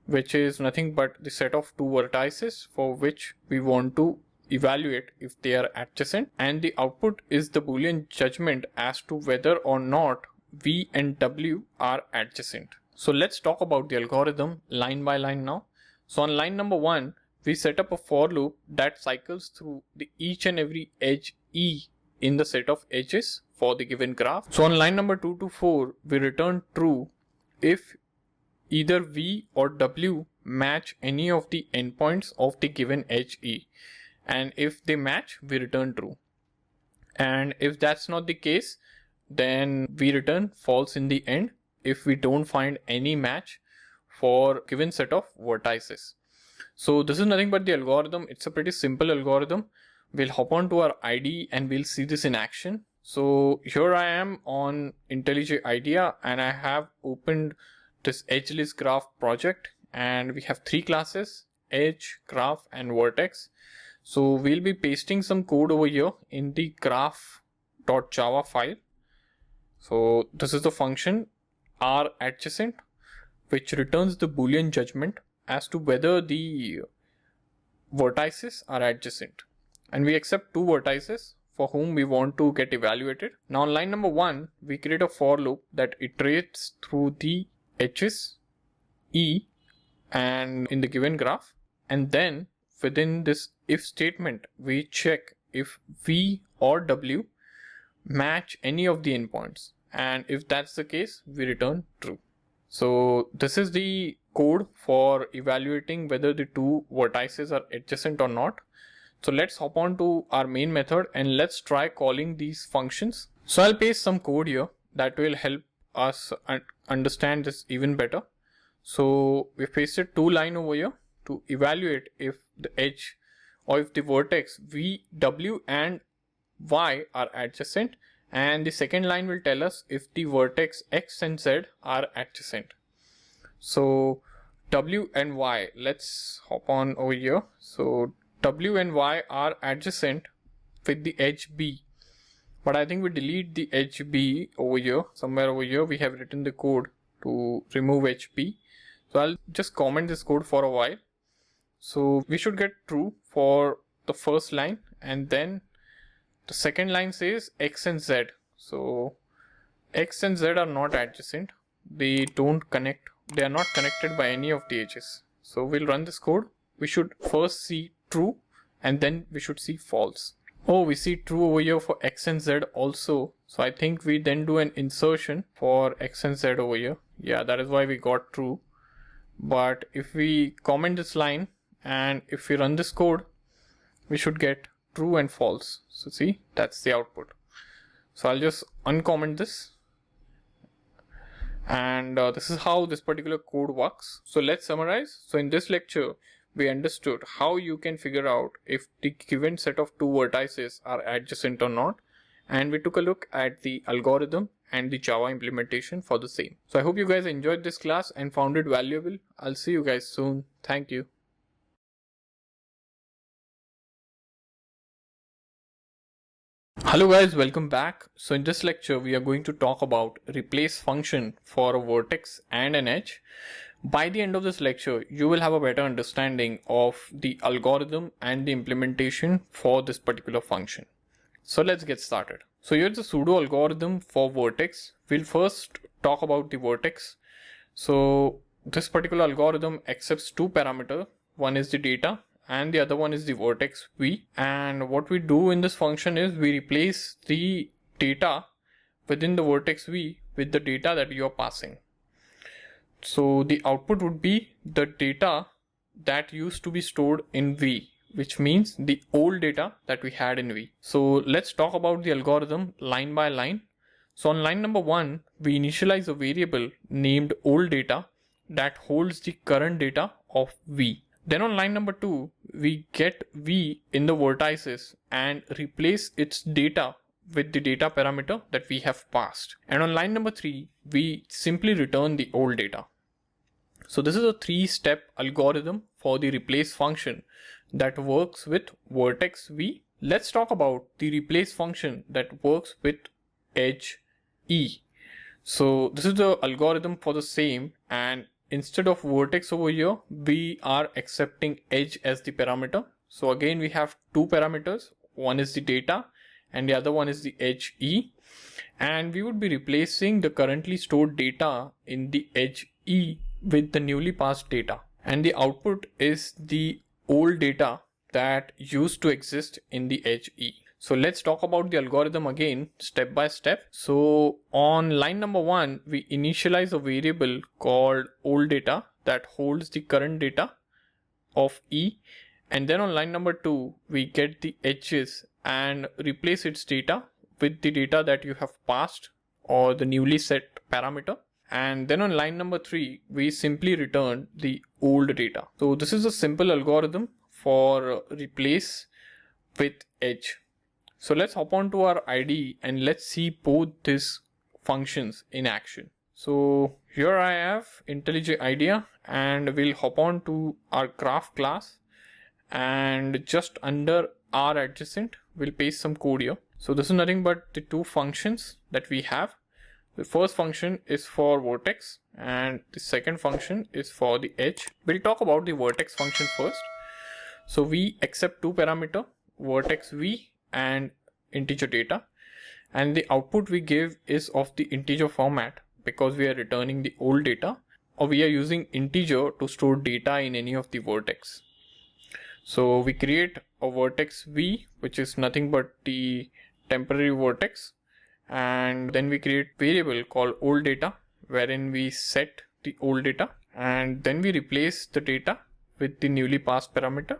which is nothing but the set of two vertices for which we want to evaluate if they are adjacent, and the output is the Boolean judgment as to whether or not V and W are adjacent. So let's talk about the algorithm line by line now. So on line number 1, we set up a for loop that cycles through each and every edge E in the set of edges for the given graph. So on line number 2 to 4, we return true if either V or W match any of the endpoints of the given edge E. And if they match, we return true. And if that's not the case, then we return false in the end if we don't find any match for given set of vertices. So this is nothing but the algorithm. It's a pretty simple algorithm. We'll hop on to our IDE and we'll see this in action. So here I am on IntelliJ IDEA and I have opened this edge list graph project, and we have three classes: edge, graph, and vertex. So we'll be pasting some code over here in the graph.java file. So this is the function areAdjacent, which returns the Boolean judgment as to whether the vertices are adjacent. And we accept two vertices for whom we want to get evaluated. Now on line number 1, we create a for loop that iterates through the edges E and in the given graph. And then within this if statement, we check if V or W match any of the endpoints. And if that's the case, we return true. So this is the code for evaluating whether the two vertices are adjacent or not. So let's hop on to our main method and let's try calling these functions. So I'll paste some code here that will help us understand this even better. So we pasted two lines over here to evaluate if the edge or if the vertex V, W and Y are adjacent, and the second line will tell us if the vertex X and Z are adjacent. So W and Y, let's hop on over here. So W and Y are adjacent with the edge B, but I think we delete the edge B over here. Somewhere over here we have written the code to remove edge B. So I'll just comment this code for a while. So we should get true for the first line, and then the second line says X and Z. So X and Z are not adjacent. They don't connect. They are not connected by any of the edges. So we'll run this code. We should first see true and then we should see false. Oh, we see true over here for X and Z also. So I think we then do an insertion for X and Z over here. Yeah, that is why we got true. But if we comment this line and if we run this code, we should get true and false. So see, that's the output. So I'll just uncomment this. And this is how this particular code works. So let's summarize. So in this lecture, we understood how you can figure out if the given set of two vertices are adjacent or not. And we took a look at the algorithm and the Java implementation for the same. So I hope you guys enjoyed this class and found it valuable. I'll see you guys soon. Thank you. Hello guys, welcome back. So in this lecture, we are going to talk about replace function for a vertex and an edge. By the end of this lecture, you will have a better understanding of the algorithm and the implementation for this particular function. So let's get started. So here's the pseudo algorithm for vertex. We'll first talk about the vertex. So this particular algorithm accepts two parameters. One is the data and the other one is the vertex V. And what we do in this function is we replace the data within the vertex V with the data that you are passing. So the output would be the data that used to be stored in V, which means the old data that we had in V. So let's talk about the algorithm line by line. So on line number 1, we initialize a variable named old data that holds the current data of V. Then on line number 2, we get V in the vertices and replace its data with the data parameter that we have passed. And on line number 3, we simply return the old data. So this is a 3-step algorithm for the replace function that works with vertex V. Let's talk about the replace function that works with edge E. So this is the algorithm for the same, and instead of vertex over here, we are accepting edge as the parameter. So again, we have two parameters. One is the data and the other one is the edge E. And we would be replacing the currently stored data in the edge E with the newly passed data. And the output is the old data that used to exist in the edge E. So let's talk about the algorithm again step by step. So on line number 1, we initialize a variable called old data that holds the current data of E, and then on line number 2 we get the edges and replace its data with the data that you have passed or the newly set parameter. And then on line number 3 we simply return the old data. So this is a simple algorithm for replace with edge. So let's hop on to our IDE and let's see both these functions in action. So here I have IntelliJ idea, and we'll hop on to our graph class, and just under areAdjacent we'll paste some code here. So this is nothing but the two functions that we have. The first function is for vertex and the second function is for the edge. We'll talk about the vertex function first. So we accept two parameter, vertex v and integer data, and the output we give is of the integer format because we are returning the old data, or we are using integer to store data in any of the vertex. So we create a vertex v, which is nothing but the temporary vertex, and then we create variable called old data wherein we set the old data, and then we replace the data with the newly passed parameter,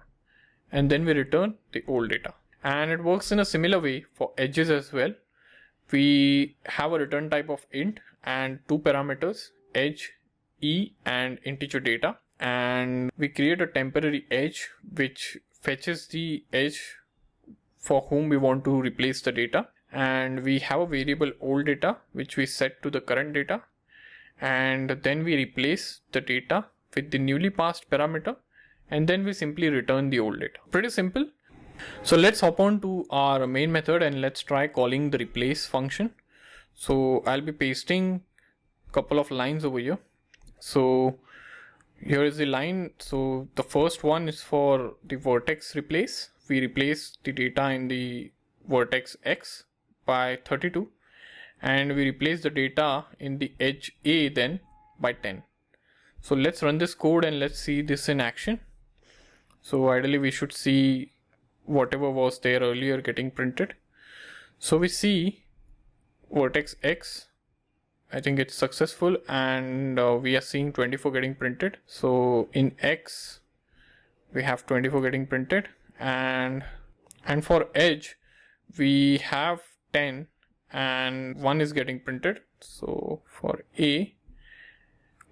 and then we return the old data. And it works in a similar way for edges as well. We have a return type of int and two parameters, edge e and integer data, and we create a temporary edge which fetches the edge for whom we want to replace the data, and we have a variable old data which we set to the current data, and then we replace the data with the newly passed parameter, and then we simply return the old data. Pretty simple. So let's hop on to our main method and let's try calling the replace function. So I'll be pasting a couple of lines over here. So here is the line. So the first one is for the vertex replace. We replace the data in the vertex x by 32, and we replace the data in the edge a then by 10. So let's run this code and let's see this in action. So ideally we should see whatever was there earlier getting printed. So we see vertex x, I think it's successful, and we are seeing 24 getting printed. So in x we have 24 getting printed, and for edge we have 10 and 1 is getting printed. So for a,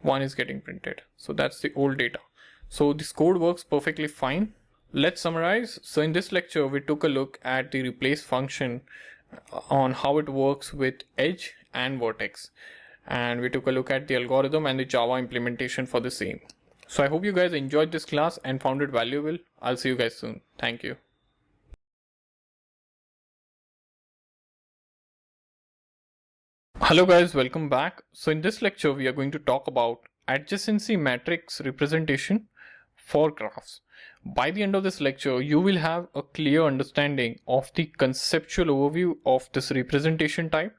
1 is getting printed. So that's the old data. So this code works perfectly fine. Let's summarize. So in this lecture we took a look at the replace function on how it works with edge and vertex, and we took a look at the algorithm and the Java implementation for the same. So I hope you guys enjoyed this class and found it valuable. I'll see you guys soon. Thank you. Hello guys, welcome back. So in this lecture we are going to talk about adjacency-matrix representation for graphs. By the end of this lecture, you will have a clear understanding of the conceptual overview of this representation type,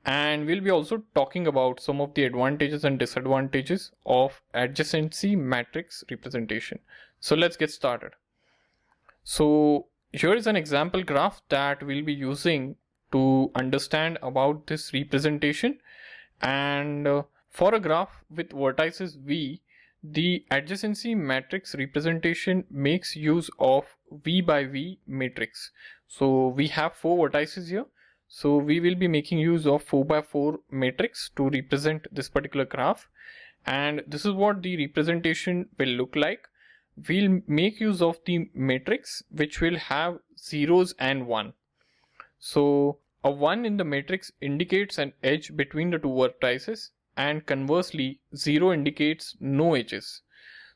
and we'll be also talking about some of the advantages and disadvantages of adjacency-matrix representation. So let's get started. So here is an example graph that we'll be using to understand about this representation, and for a graph with vertices v, the adjacency matrix representation makes use of v by v matrix. So we have 4 vertices here, so we will be making use of 4 by 4 matrix to represent this particular graph, and this is what the representation will look like. We'll make use of the matrix which will have zeros and 1. So a 1 in the matrix indicates an edge between the two vertices, and conversely 0 indicates no edges.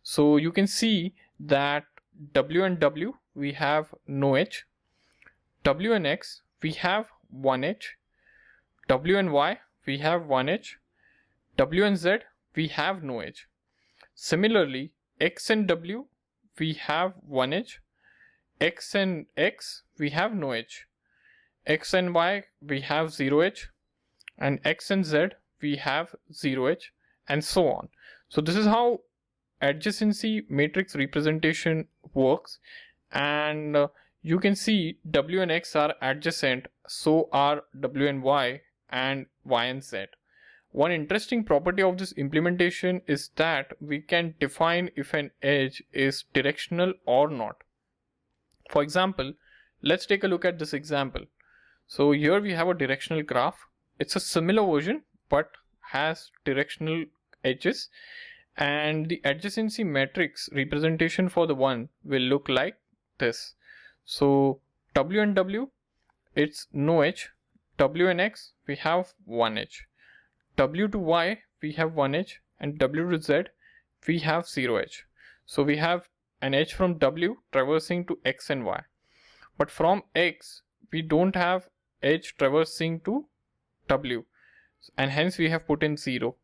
So you can see that w and w we have no edge, w and x we have 1 edge, w and y we have 1 edge, w and z we have no edge. Similarly, x and w we have 1 edge, x and x we have no edge, x and y we have 0 edge, and x and z we have 0 edge, and so on. So this is how adjacency matrix representation works, and you can see W and X are adjacent, so are W and Y and Z. One interesting property of this implementation is that we can define if an edge is directional or not. For example, let's take a look at this example. So here we have a directional graph. It's a similar version but has directional edges, and the adjacency matrix representation for the one will look like this. So W and W, it's no edge. W and X, we have one edge. W to Y, we have one edge, and W to Z, we have zero edge. So we have an edge from W traversing to X and Y. But from X, we don't have edge traversing to W, and hence we have put in 0.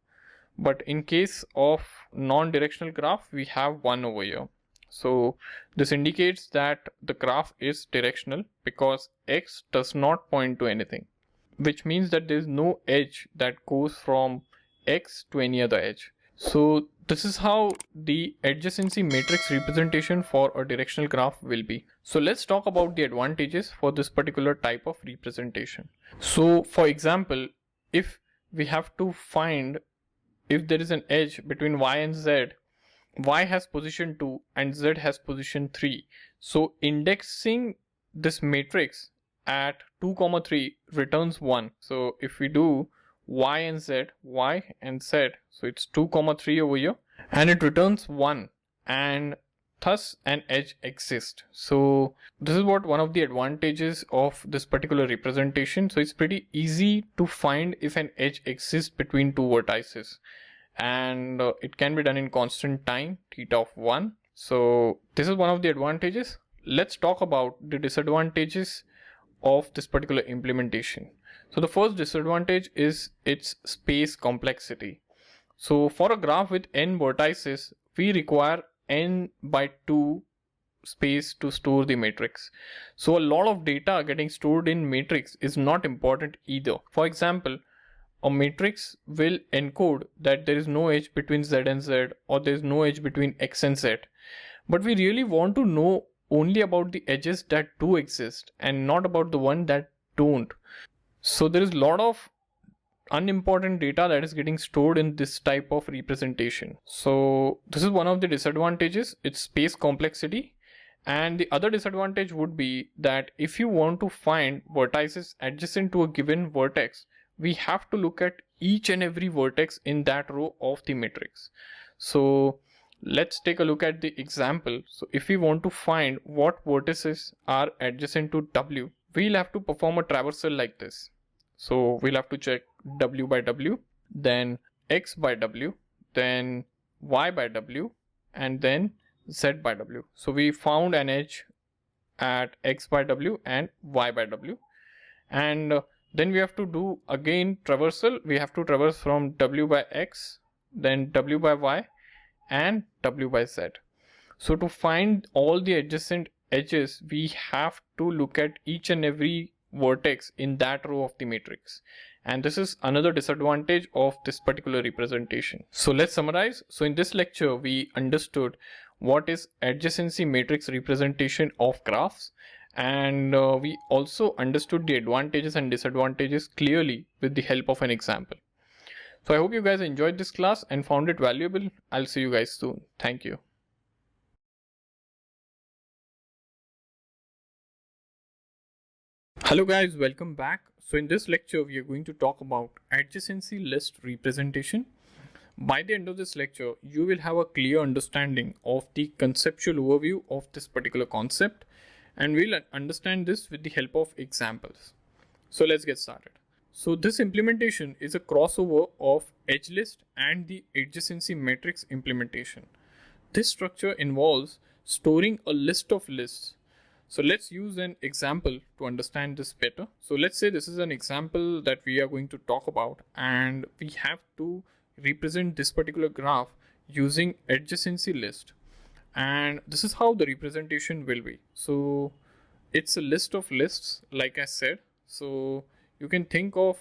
But in case of non-directional graph, we have 1 over here. So this indicates that the graph is directional because X does not point to anything, which means that there is no edge that goes from X to any other edge. So this is how the adjacency matrix representation for a directional graph will be. So let's talk about the advantages for this particular type of representation. So for example, if we have to find if there is an edge between Y and Z, Y has position 2 and Z has position 3. So indexing this matrix at 2, 3 returns 1. So if we do Y and Z, so it's 2, 3 over here, and it returns 1, and thus an edge exists. So this is what one of the advantages of this particular representation. So it's pretty easy to find if an edge exists between two vertices, and it can be done in constant time, theta of 1. So this is one of the advantages. Let's talk about the disadvantages of this particular implementation. So the first disadvantage is its space complexity. So for a graph with n vertices, we require n by 2 space to store the matrix. So a lot of data getting stored in matrix is not important either. For example, a matrix will encode that there is no edge between Z and Z, or there is no edge between X and Z. But we really want to know only about the edges that do exist and not about the one that don't. So there is a lot of unimportant data that is getting stored in this type of representation. So this is one of the disadvantages, it's space complexity. And the other disadvantage would be that if you want to find vertices adjacent to a given vertex, we have to look at each and every vertex in that row of the matrix. So let's take a look at the example. So if we want to find what vertices are adjacent to W, we'll have to perform a traversal like this. So we'll have to check W by W, then X by W, then Y by W, and then Z by W. So we found an edge at X by W and Y by W. And then we have to do again traversal. We have to traverse from W by X, then W by Y, and W by Z. So to find all the adjacent edges, we have to look at each and every vertex in that row of the matrix. And this is another disadvantage of this particular representation. So let's summarize. So in this lecture, we understood what is adjacency matrix representation of graphs, and we also understood the advantages and disadvantages clearly with the help of an example. So I hope you guys enjoyed this class and found it valuable. I'll see you guys soon. Thank you. Hello guys, welcome back. So in this lecture, we are going to talk about adjacency list representation. By the end of this lecture, you will have a clear understanding of the conceptual overview of this particular concept, and we'll understand this with the help of examples. So let's get started. So this implementation is a crossover of edge list and the adjacency matrix implementation. This structure involves storing a list of lists. So let's use an example to understand this better. So let's say this is an example that we are going to talk about, and we have to represent this particular graph using adjacency list. And this is how the representation will be. So it's a list of lists, like I said. So you can think of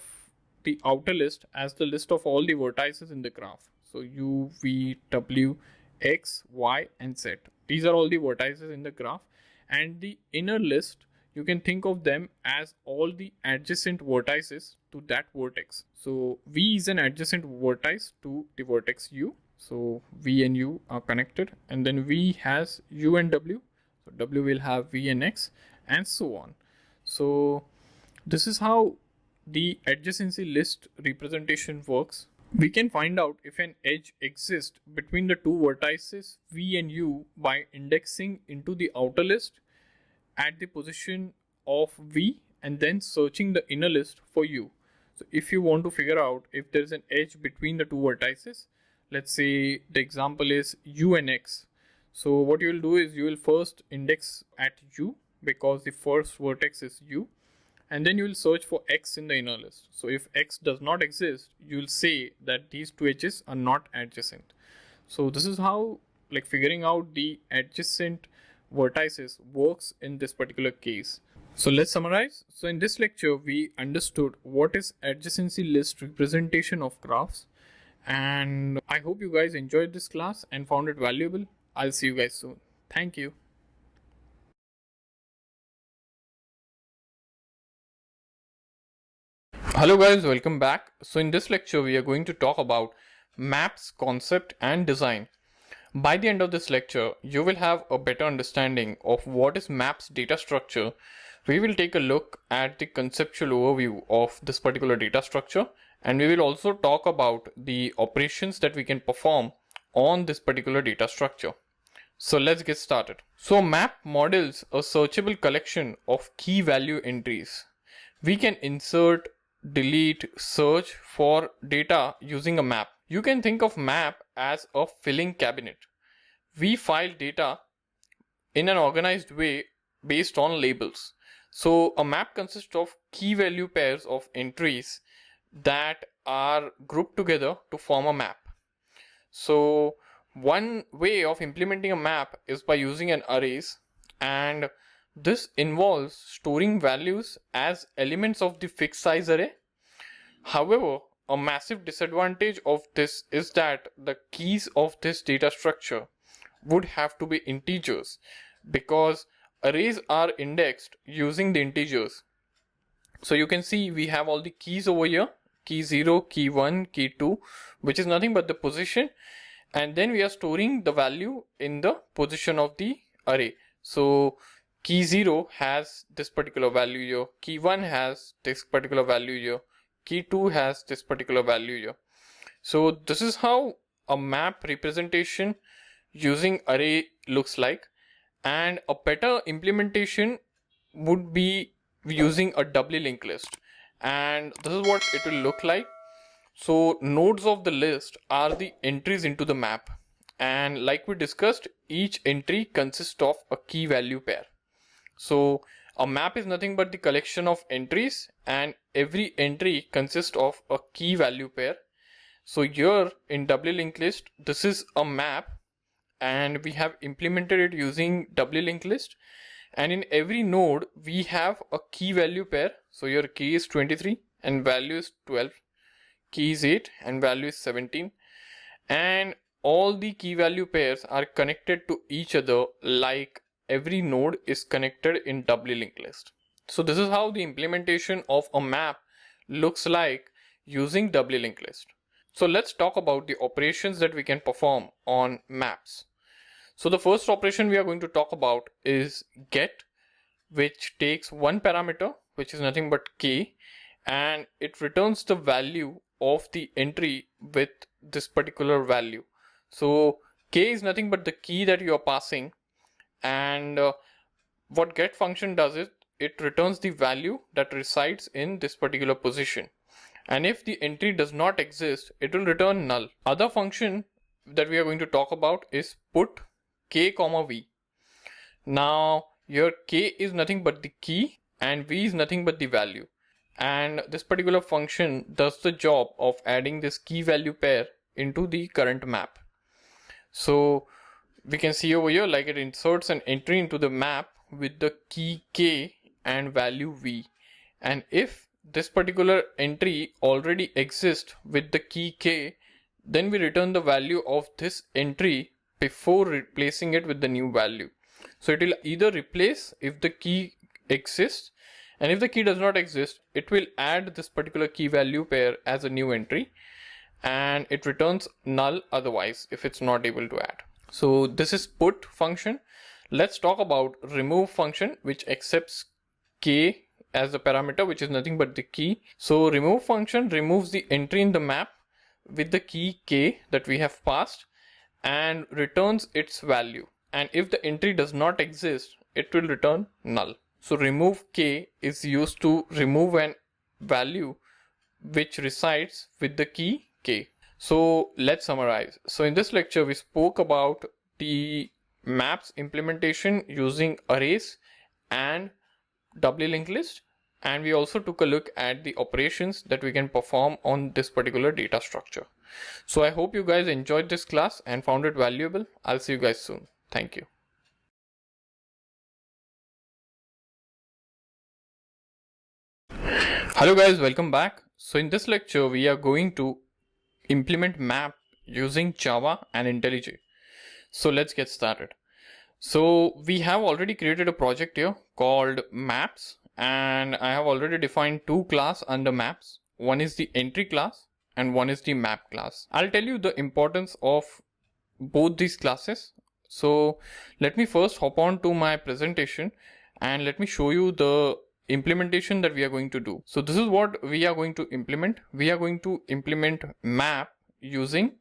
the outer list as the list of all the vertices in the graph. So U, V, W, X, Y, and Z. These are all the vertices in the graph. And the inner list, you can think of them as all the adjacent vertices to that vertex. So V is an adjacent vertex to the vertex U. So V and U are connected, and then V has U and W. So W will have V and X, and so on. So this is how the adjacency list representation works. We can find out if an edge exists between the two vertices V and U by indexing into the outer list at the position of V and then searching the inner list for U. So if you want to figure out if there is an edge between the two vertices, let's say the example is U and X. So what you will do is you will first index at U because the first vertex is U, and then you will search for X in the inner list. So if X does not exist, you will say that these two edges are not adjacent. So this is how figuring out the adjacent vertices works in this particular case. So let's summarize. So in this lecture, we understood what is adjacency list representation of graphs. And I hope you guys enjoyed this class and found it valuable. I'll see you guys soon. Thank you. Hello guys, welcome back. So in this lecture, we are going to talk about maps, concept and design. By the end of this lecture, you will have a better understanding of what is maps data structure. We will take a look at the conceptual overview of this particular data structure, and we will also talk about the operations that we can perform on this particular data structure. So let's get started. So map models a searchable collection of key value entries. We can insert, delete, search for data using a map. You can think of map as a filing cabinet. We file data in an organized way based on labels. So a map consists of key value pairs of entries that are grouped together to form a map. So one way of implementing a map is by using an arrays, and this involves storing values as elements of the fixed size array. However, a massive disadvantage of this is that the keys of this data structure would have to be integers, because arrays are indexed using the integers. So you can see we have all the keys over here, key 0, key 1, key 2, which is nothing but the position, and then we are storing the value in the position of the array. So key 0 has this particular value here, key 1 has this particular value here, key 2 has this particular value here. So this is how a map representation using array looks like, and a better implementation would be using a doubly linked list, and this is what it will look like. So nodes of the list are the entries into the map, and like we discussed, each entry consists of a key value pair. So a map is nothing but the collection of entries, and every entry consists of a key value pair. So here in doubly linked list, this is a map, and we have implemented it using doubly linked list, and in every node we have a key value pair. So your key is 23 and value is 12, key is 8 and value is 17, and all the key value pairs are connected to each other like every node is connected in doubly linked list. So this is how the implementation of a map looks like using doubly linked list. So let's talk about the operations that we can perform on maps. So the first operation we are going to talk about is get, which takes one parameter, which is nothing but k, and it returns the value of the entry with this particular value. So k is nothing but the key that you are passing, and what get function does is it returns the value that resides in this particular position, and if the entry does not exist, it will return null. Other function that we are going to talk about is put k comma v. Now your k is nothing but the key and v is nothing but the value, and this particular function does the job of adding this key value pair into the current map. So we can see over here like it inserts an entry into the map with the key k and value v, and if this particular entry already exists with the key k, then we return the value of this entry before replacing it with the new value. So it will either replace if the key exists, and if the key does not exist, it will add this particular key value pair as a new entry, and it returns null otherwise if it's not able to add. So this is put function. Let's talk about remove function, which accepts k as the parameter, which is nothing but the key. So remove function removes the entry in the map with the key k that we have passed and returns its value. And if the entry does not exist, it will return null. So remove k is used to remove an value which resides with the key k. So let's summarize. So in this lecture, we spoke about the maps implementation using arrays and doubly linked list, and we also took a look at the operations that we can perform on this particular data structure. So I hope you guys enjoyed this class and found it valuable. I'll see you guys soon. Thank you. Hello guys, welcome back. So in this lecture, we are going to implement map using Java and IntelliJ. So let's get started. So we have already created a project here called maps, and I have already defined two classes under maps. One is the entry class and one is the map class. I'll tell you the importance of both these classes. So let me first hop on to my presentation and let me show you the implementation that we are going to do. So this is what we are going to implement. We are going to implement map using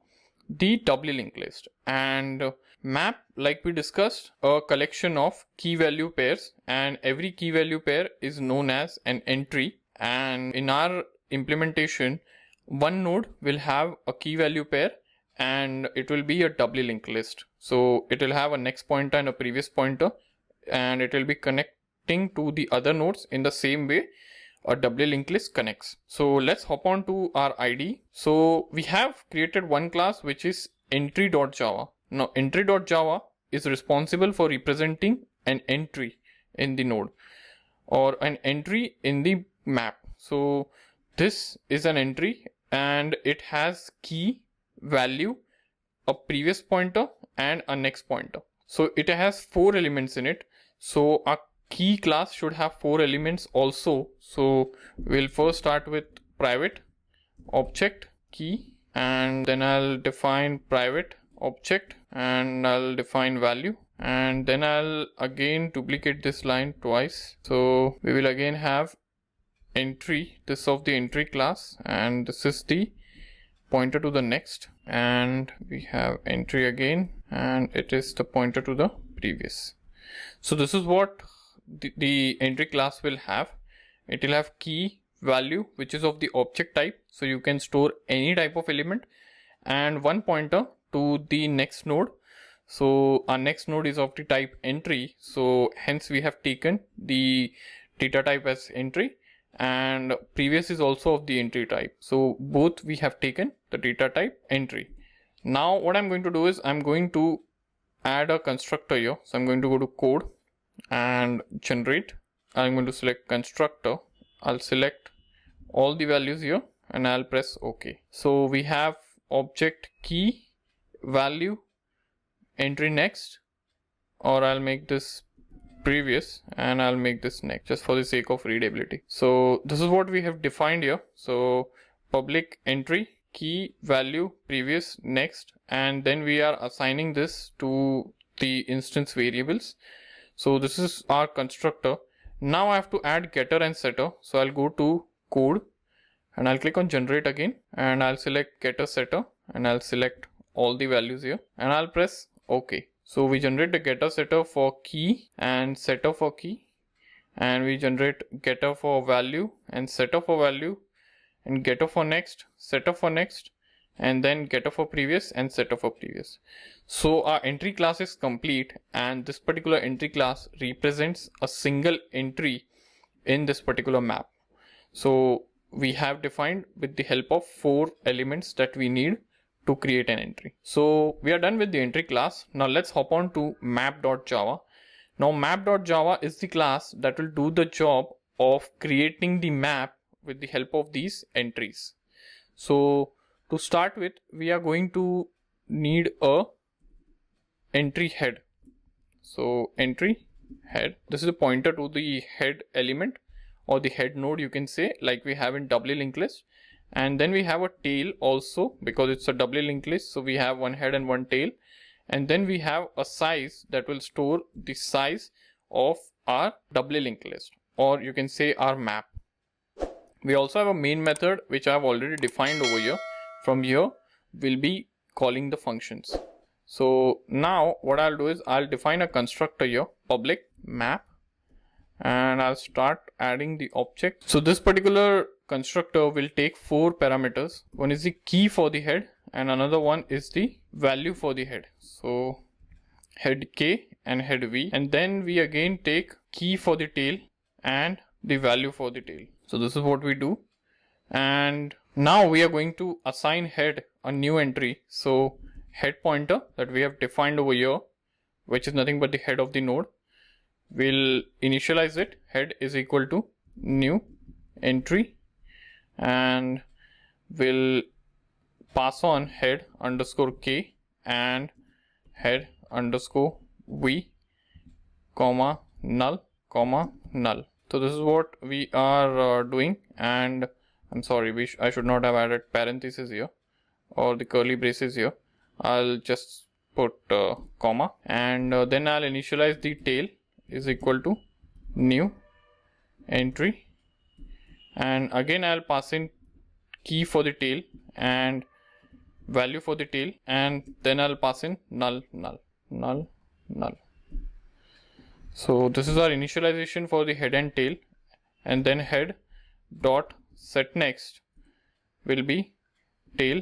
the doubly linked list, and map, like we discussed, a collection of key value pairs, and every key value pair is known as an entry. And in our implementation, one node will have a key value pair and it will be a doubly linked list. So it will have a next pointer and a previous pointer, and it will be connecting to the other nodes in the same way a doubly linked list connects. So let's hop on to our IDE. So we have created one class which is entry.java. Now entry.java is responsible for representing an entry in the node or an entry in the map. So this is an entry and it has key, value, a previous pointer and a next pointer. So it has 4 elements in it. So our key class should have 4 elements also. So we'll first start with private object key, and then I'll define private object and I'll define value, and then I'll again duplicate this line twice. So we will again have entry, this of the entry class, and this is the pointer to the next, and we have entry again and it is the pointer to the previous. So this is what the entry class will have. It will have key, value, which is of the object type, so you can store any type of element, and one pointer to the next node. So our next node is of the type entry, so hence we have taken the data type as entry, and previous is also of the entry type, so both we have taken the data type entry. Now what I'm going to do is I'm going to add a constructor here. So I'm going to go to code and generate. I'm going to select constructor. I'll select all the values here and I'll press OK. So we have object key, value, entry next, or I'll make this previous and I'll make this next just for the sake of readability. So this is what we have defined here. So public entry, key, value, previous, next, and then we are assigning this to the instance variables. So this is our constructor. Now I have to add getter and setter. So I'll go to code and I'll click on generate again, and I'll select getter setter and I'll select all the values here and I'll press OK. So we generate the getter setter for key and setter for key, and we generate getter for value and setter for value, and getter for next, setter for next, and then getter for previous and setter for previous. So our entry class is complete, and this particular entry class represents a single entry in this particular map. So we have defined with the help of 4 elements that we need to create an entry. So we are done with the entry class. Now let's hop on to map.java. Now map.java is the class that will do the job of creating the map with the help of these entries. So to start with, we are going to need a entry head. So entry head, this is a pointer to the head element or the head node, you can say, like we have in doubly linked list. And then we have a tail also, because it's a doubly linked list, so we have one head and one tail. And then we have a size that will store the size of our doubly linked list, or you can say our map. We also have a main method which I have already defined over here. From here we'll be calling the functions. So now what I'll do is I'll define a constructor here, public map, and I'll start adding the object. So this particular constructor will take 4 parameters. One is the key for the head and another one is the value for the head. So head k and head v, and then we again take key for the tail and the value for the tail. So this is what we do. And now we are going to assign head a new entry. So head pointer that we have defined over here, which is nothing but the head of the node, we'll initialize it. Head is equal to new entry, and we'll pass on head underscore k and head underscore v comma null comma null. So this is what we are doing. And I'm sorry, I should not have added parentheses here or the curly braces here. I'll just put comma, and then I'll initialize the tail is equal to new entry, and again I'll pass in key for the tail and value for the tail, and then I'll pass in null null null null. So this is our initialization for the head and tail, and then head dot set next will be tail,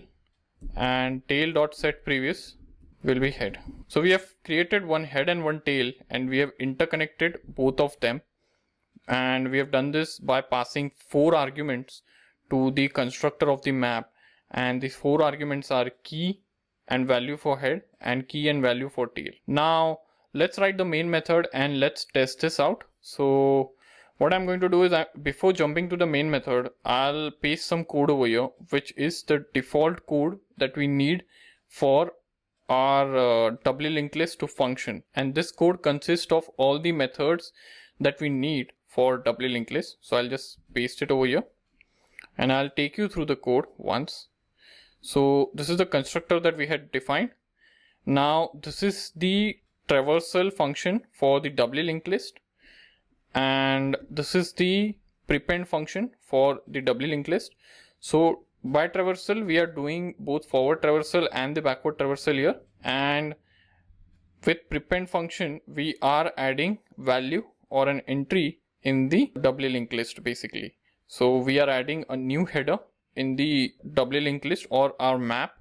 and tail dot set previous will be head. So we have created one head and one tail, and we have interconnected both of them, and we have done this by passing 4 arguments to the constructor of the map, and these 4 arguments are key and value for head and key and value for tail. Now let's write the main method and let's test this out. So what I'm going to do is, before jumping to the main method, I'll paste some code over here, which is the default code that we need for our doubly linked list to function. And this code consists of all the methods that we need for doubly linked list. So I'll just paste it over here and I'll take you through the code once. So this is the constructor that we had defined. Now this is the traversal function for the doubly linked list, and this is the prepend function for the doubly linked list. So by traversal we are doing both forward traversal and the backward traversal here, and with prepend function we are adding value or an entry in the doubly linked list basically. So we are adding a new header in the doubly linked list or our map,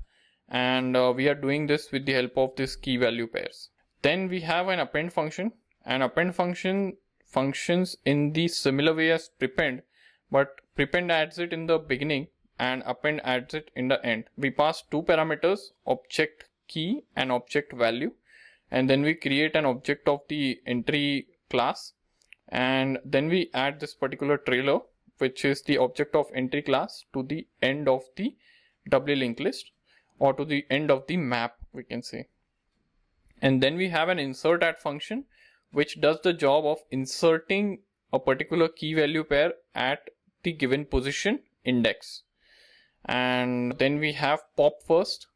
and we are doing this with the help of this key value pairs. Then we have an append function, and append function functions in the similar way as prepend, but prepend adds it in the beginning and append adds it in the end. We pass 2 parameters, object key and object value, and then we create an object of the entry class, and then we add this particular trailer, which is the object of entry class, to the end of the doubly linked list or to the end of the map, we can say. And then we have an insert add function which does the job of inserting a particular key value pair at the given position index. And then we have pop first,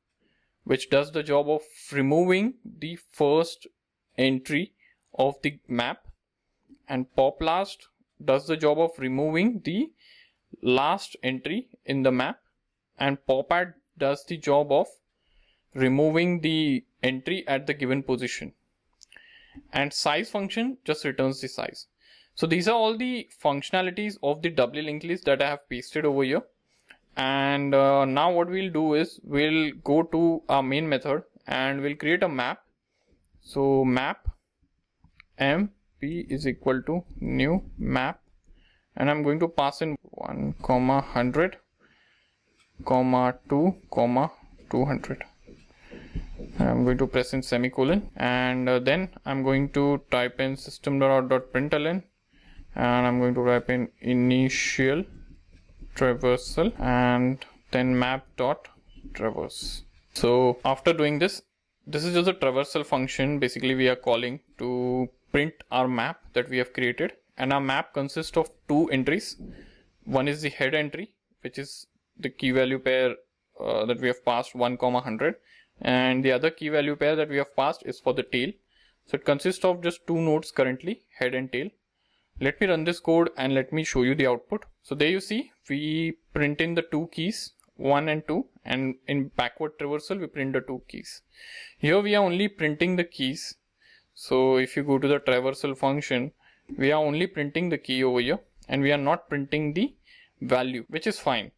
which does the job of removing the first entry of the map, and pop last does the job of removing the last entry in the map, and pop add does the job of removing the entry at the given position, and size function just returns the size. So these are all the functionalities of the doubly linked list that I have pasted over here. And now what we'll do is we'll go to our main method and we'll create a map. So map mp is equal to new map, and I'm going to pass in 1, 100, 2, 200. I'm going to press in semicolon, and then I'm going to type in system.out.println, and I'm going to type in initial traversal and then map.traverse. So after doing this, this is just a traversal function. Basically, we are calling to print our map that we have created, and our map consists of two entries. One is the head entry, which is the key value pair that we have passed 1, 100, and the other key value pair that we have passed is for the tail. So it consists of just two nodes currently, head and tail. Let me run this code and let me show you the output. So there you see, we print in the two keys, 1 and 2, and in backward traversal we print the two keys. Here we are only printing the keys. So if you go to the traversal function, we are only printing the key over here, and we are not printing the value, which is fine.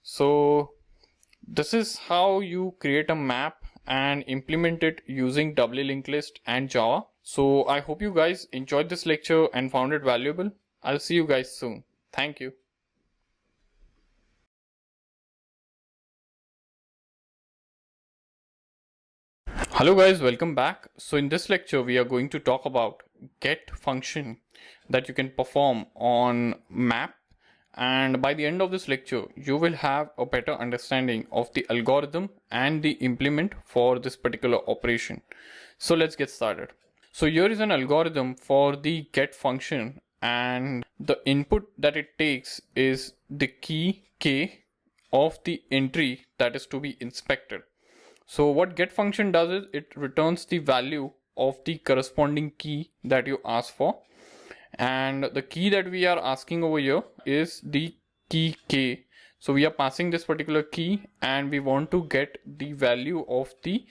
So this is how you create a map and implement it using Doubly linked list and Java. So I hope you guys enjoyed this lecture and found it valuable. I'll see you guys soon. Thank you. Hello guys, welcome back. So in this lecture, we are going to talk about get function that you can perform on map. And by the end of this lecture, you will have a better understanding of the algorithm and the implement for this particular operation. So let's get started. So here is an algorithm for the get function, and the input that it takes is the key k of the entry that is to be inspected. So what get function does is it returns the value of the corresponding key that you ask for. And the key that we are asking over here is the key k. So we are passing this particular key and we want to get the value of the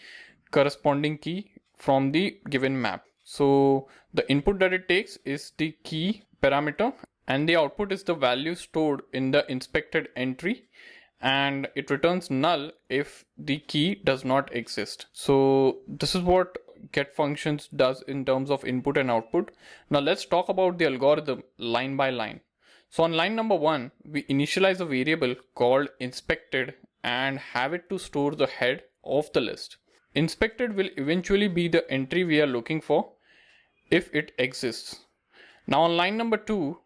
corresponding key from the given map. So the input that it takes is the key parameter, and the output is the value stored in the inspected entry, and it returns null if the key does not exist. So this is what get functions does in terms of input and output. Now let's talk about the algorithm line by line. So on line number 1, we initialize a variable called inspected and have it to store the head of the list. Inspected will eventually be the entry we are looking for if it exists. Now on line number 2,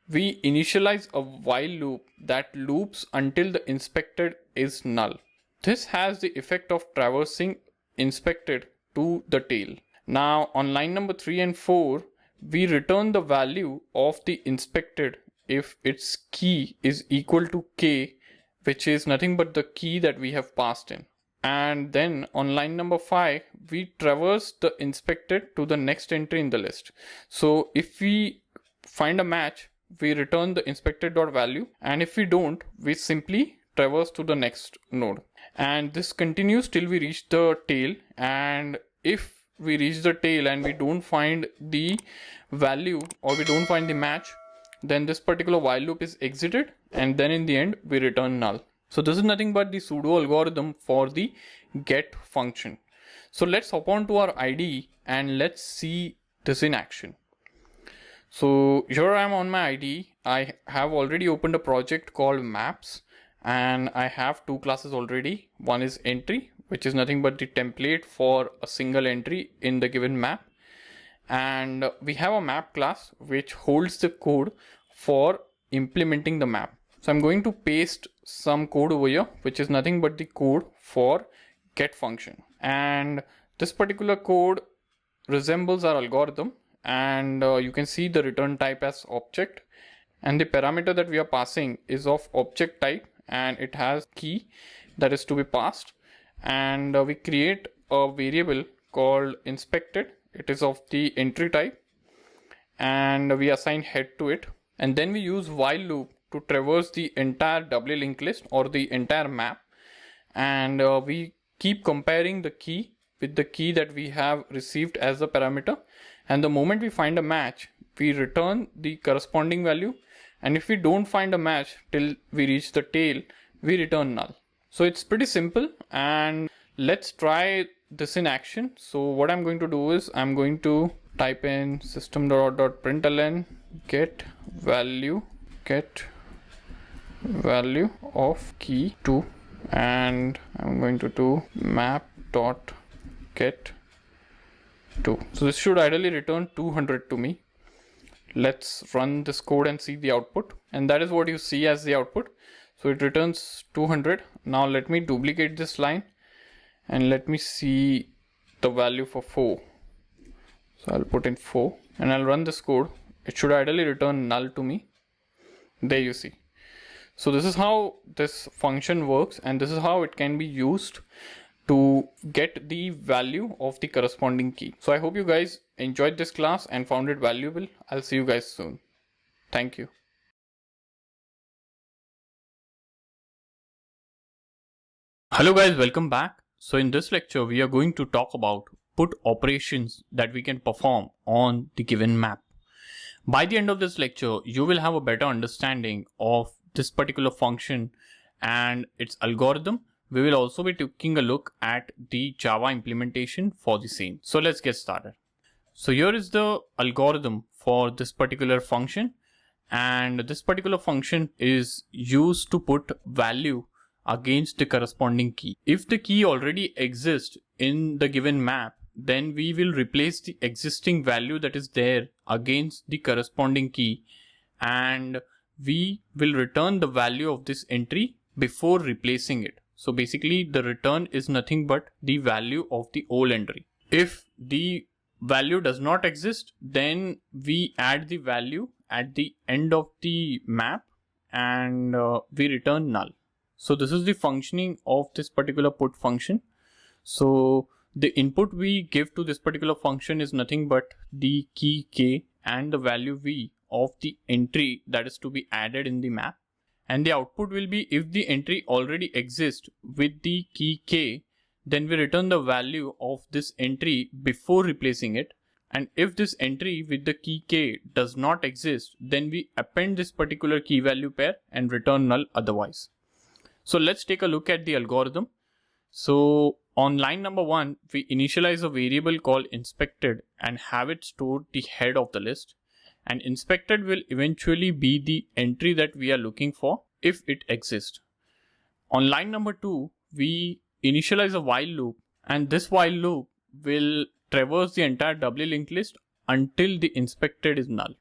we initialize a while loop that loops until the inspected is null. This has the effect of traversing inspected to the tail. Now on line number 3 and 4, we return the value of the inspected if its key is equal to k, which is nothing but the key that we have passed in. And then on line number 5, we traverse the inspected to the next entry in the list. So if we find a match, we return the inspected.value, and if we don't, we simply traverse to the next node. And this continues till we reach the tail, and if we reach the tail and we don't find the value or we don't find the match, then this particular while loop is exited, and then in the end we return null. So this is nothing but the pseudo algorithm for the get function. So let's hop on to our IDE and let's see this in action. So here I am on my IDE. I have already opened a project called maps, and I have two classes already. One is entry, which is nothing but the template for a single entry in the given map. And we have a map class which holds the code for implementing the map. So I'm going to paste some code over here, which is nothing but the code for get function. And this particular code resembles our algorithm, and you can see the return type as object, and the parameter that we are passing is of object type, and it has key that is to be passed. And we create a variable called inspected. It is of the entry type, and we assign head to it. And then we use while loop to traverse the entire Doubly linked list or the entire map, and we keep comparing the key with the key that we have received as the parameter, and the moment we find a match, we return the corresponding value, and if we don't find a match till we reach the tail, we return null. So it's pretty simple, and let's try this in action. So what I'm going to do is I'm going to type in system.println get value of key 2, and I'm going to do map.get 2. So this should ideally return 200 to me. Let's run this code and see the output, and that is what you see as the output. So it returns 200. Now let me duplicate this line and let me see the value for 4. So I'll put in 4 and I'll run this code. It should ideally return null to me. There you see. So this is how this function works, and this is how it can be used to get the value of the corresponding key. So I hope you guys enjoyed this class and found it valuable. I'll see you guys soon. Thank you. Hello guys, welcome back. So in this lecture, we are going to talk about put operations that we can perform on the given map. By the end of this lecture, you will have a better understanding of this particular function and its algorithm. We will also be taking a look at the Java implementation for the same. So let's get started. So here is the algorithm for this particular function, and this particular function is used to put value against the corresponding key. If the key already exists in the given map, then we will replace the existing value that is there against the corresponding key, and we will return the value of this entry before replacing it. So basically the return is nothing but the value of the old entry. If the value does not exist, then we add the value at the end of the map and we return null. So this is the functioning of this particular put function. So the input we give to this particular function is nothing but the key k and the value v of the entry that is to be added in the map. And the output will be, if the entry already exists with the key k, then we return the value of this entry before replacing it. And if this entry with the key k does not exist, then we append this particular key value pair and return null otherwise. So let's take a look at the algorithm. So on line number 1, we initialize a variable called inspected and have it stored the head of the list. And inspected will eventually be the entry that we are looking for if it exists. On line number 2, we initialize a while loop, and this while loop will traverse the entire doubly linked list until the inspected is null.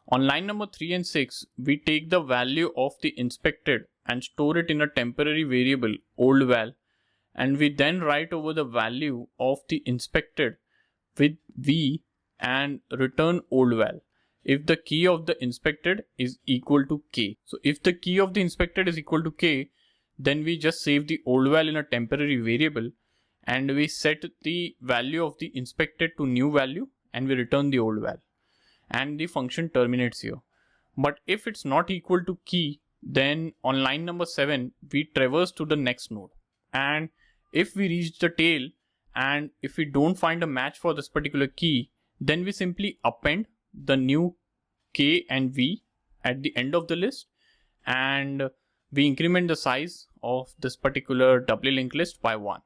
On line number 3 and 6, we take the value of the inspected and store it in a temporary variable old val, and we then write over the value of the inspected with v and return old val if the key of the inspected is equal to k. So if the key of the inspected is equal to k, then we just save the old val in a temporary variable and we set the value of the inspected to new value and we return the old val, and the function terminates here. But if it's not equal to key, then on line number 7, we traverse to the next node. And if we reach the tail and if we don't find a match for this particular key, then we simply append the new k and v at the end of the list, and we increment the size of this particular doubly linked list by 1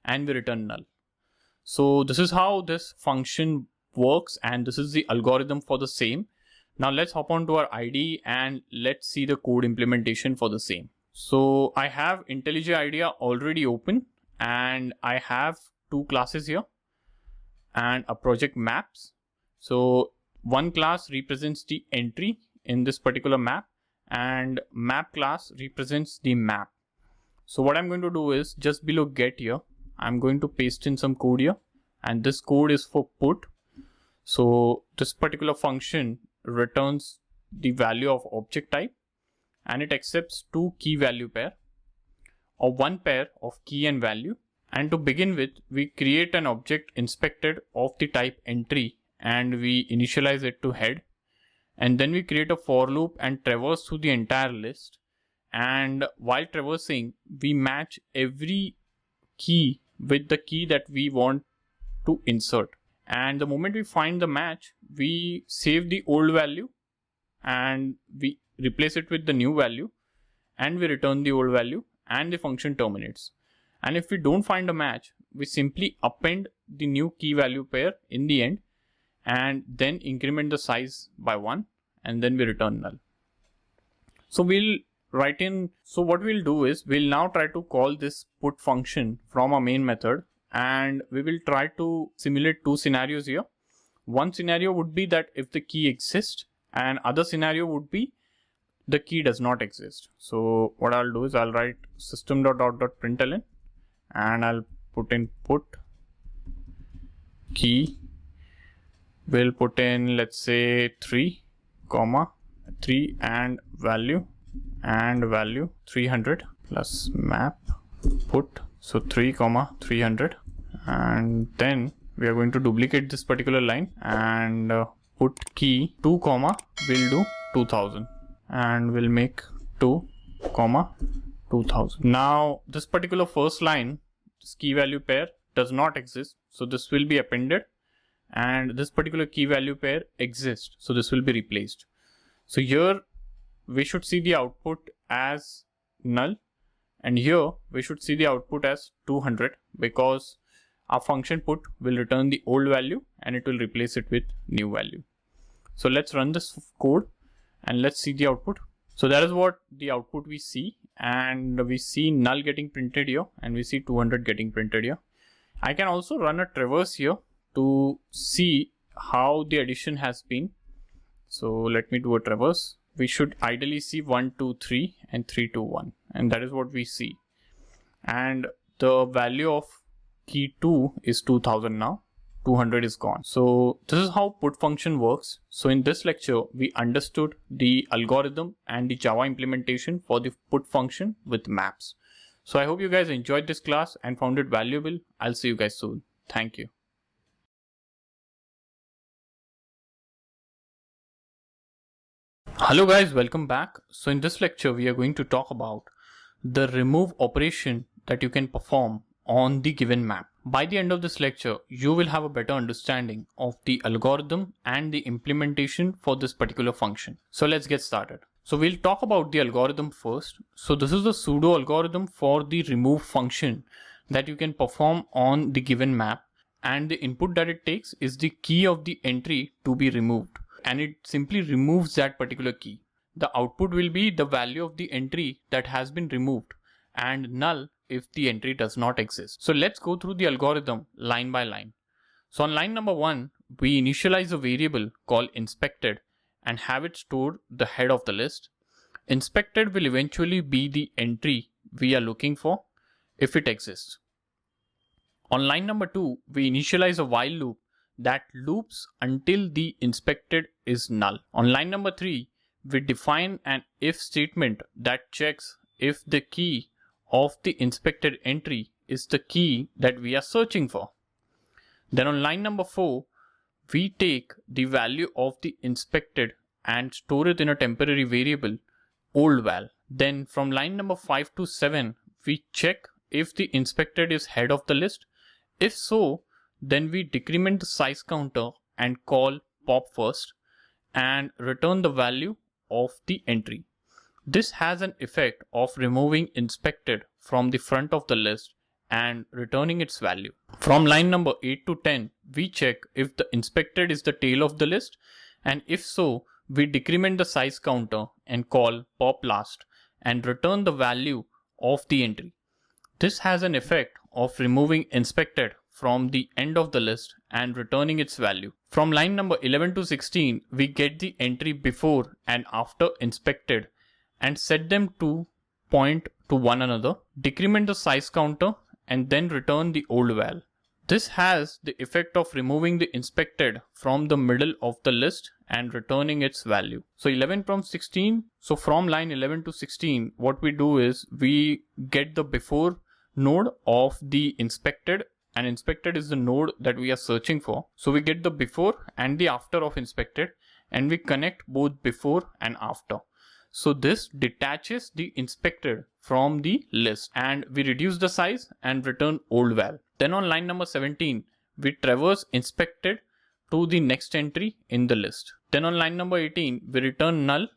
and we return null. So this is how this function works, and this is the algorithm for the same. Now let's hop on to our IDE and let's see the code implementation for the same. So I have IntelliJ IDEA already open, and I have 2 classes here and a project maps. So one class represents the entry in this particular map and map class represents the map. So what I'm going to do is, just below get here, I'm going to paste in some code here, and this code is for put. So this particular function returns the value of object type, and it accepts 2 key value pair or 1 pair of key and value. And to begin with, we create an object inspected of the type entry and we initialize it to head, and then we create a for loop and traverse through the entire list, and while traversing we match every key with the key that we want to insert. And the moment we find the match, we save the old value and we replace it with the new value and we return the old value and the function terminates. And if we don't find a match, we simply append the new key value pair in the end and then increment the size by 1 and then we return null. So we'll write in, so what we'll do is we'll now try to call this put function from our main method, and we will try to simulate 2 scenarios here. One scenario would be that if the key exists, and other scenario would be the key does not exist. So what I'll do is I'll write system.out.println and I'll put in put key, we'll put in, let's say 3 and value 300 plus map put, so 3 300, and then we are going to duplicate this particular line and put key 2 we'll do 2000 and we'll make 2 2000. Now this particular first line, this key value pair, does not exist, so this will be appended, and this particular key value pair exists, so this will be replaced. So here we should see the output as null, and here we should see the output as 200 because our function put will return the old value and it will replace it with new value. So let's run this code and let's see the output. So that is what the output we see, and we see null getting printed here and we see 200 getting printed here. I can also run a traverse here to see how the addition has been. So let me do a traverse. We should ideally see 1 2 3 and 3 2 1, and that is what we see. And the value of key 2 is 2000 now. 200 is gone. So this is how put function works. So in this lecture, we understood the algorithm and the Java implementation for the put function with maps. So I hope you guys enjoyed this class and found it valuable. I'll see you guys soon. Thank you. Hello guys, welcome back. So in this lecture, we are going to talk about the remove operation that you can perform on the given map. By the end of this lecture, you will have a better understanding of the algorithm and the implementation for this particular function. So let's get started. So we'll talk about the algorithm first. So this is the pseudo algorithm for the remove function that you can perform on the given map, and the input that it takes is the key of the entry to be removed, and it simply removes that particular key. The output will be the value of the entry that has been removed and null if the entry does not exist. So let's go through the algorithm line by line. So on line number 1, we initialize a variable called inspected and have it store the head of the list. Inspected will eventually be the entry we are looking for if it exists. On line number 2, we initialize a while loop that loops until the inspected is null. On line number 3, we define an if statement that checks if the key of the inspected entry is the key that we are searching for. Then on line number 4, we take the value of the inspected and store it in a temporary variable, old val. Then from line number 5 to 7, we check if the inspected is head of the list. If so, then we decrement the size counter and call pop first and return the value of the entry. This has an effect of removing inspected from the front of the list and returning its value. From line number 8 to 10, we check if the inspected is the tail of the list, and if so, we decrement the size counter and call pop last and return the value of the entry. This has an effect of removing inspected from the end of the list and returning its value. From line number 11 to 16, we get the entry before and after inspected and set them to point to one another, decrement the size counter, and then return the old val. This has the effect of removing the inspected from the middle of the list and returning its value. So 11 from 16, so from line 11 to 16, what we do is we get the before node of the inspected, and inspected is the node that we are searching for. So we get the before and the after of inspected, and we connect both before and after. So this detaches the inspected from the list, and we reduce the size and return old val. Then on line number 17, we traverse inspected to the next entry in the list. Then on line number 18, we return null.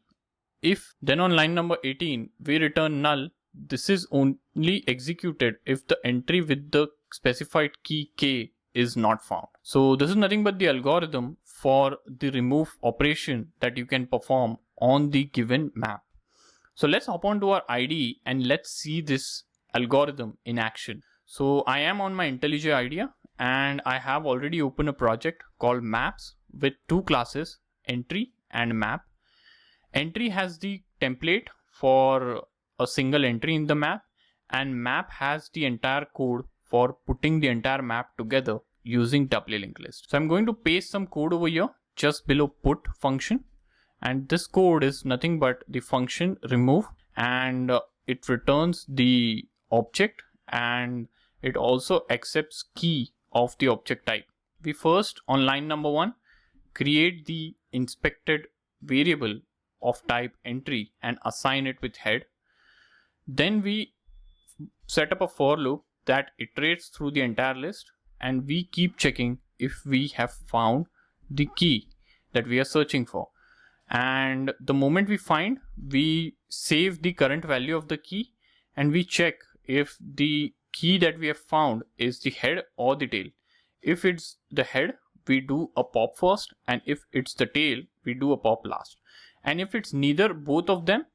Then on line number 18, we return null. This is only executed if the entry with the specified key k is not found. So this is nothing but the algorithm for the remove operation that you can perform on the given map. So let's hop on to our IDE and let's see this algorithm in action. So I am on my IntelliJ IDEA and I have already opened a project called maps with two classes, entry and map. Entry has the template for a single entry in the map, and map has the entire code for putting the entire map together using Doubly linked list. So I'm going to paste some code over here just below put function, and this code is nothing but the function remove, and it returns the object and it also accepts key of the object type. We first on line number 1 create the inspected variable of type entry and assign it with head. Then we set up a for loop that iterates through the entire list, and we keep checking if we have found the key that we are searching for. And the moment we find, we save the current value of the key and we check if the key that we have found is the head or the tail. If it's the head, we do a pop first, and if it's the tail, we do a pop last. And if it's neither both of them,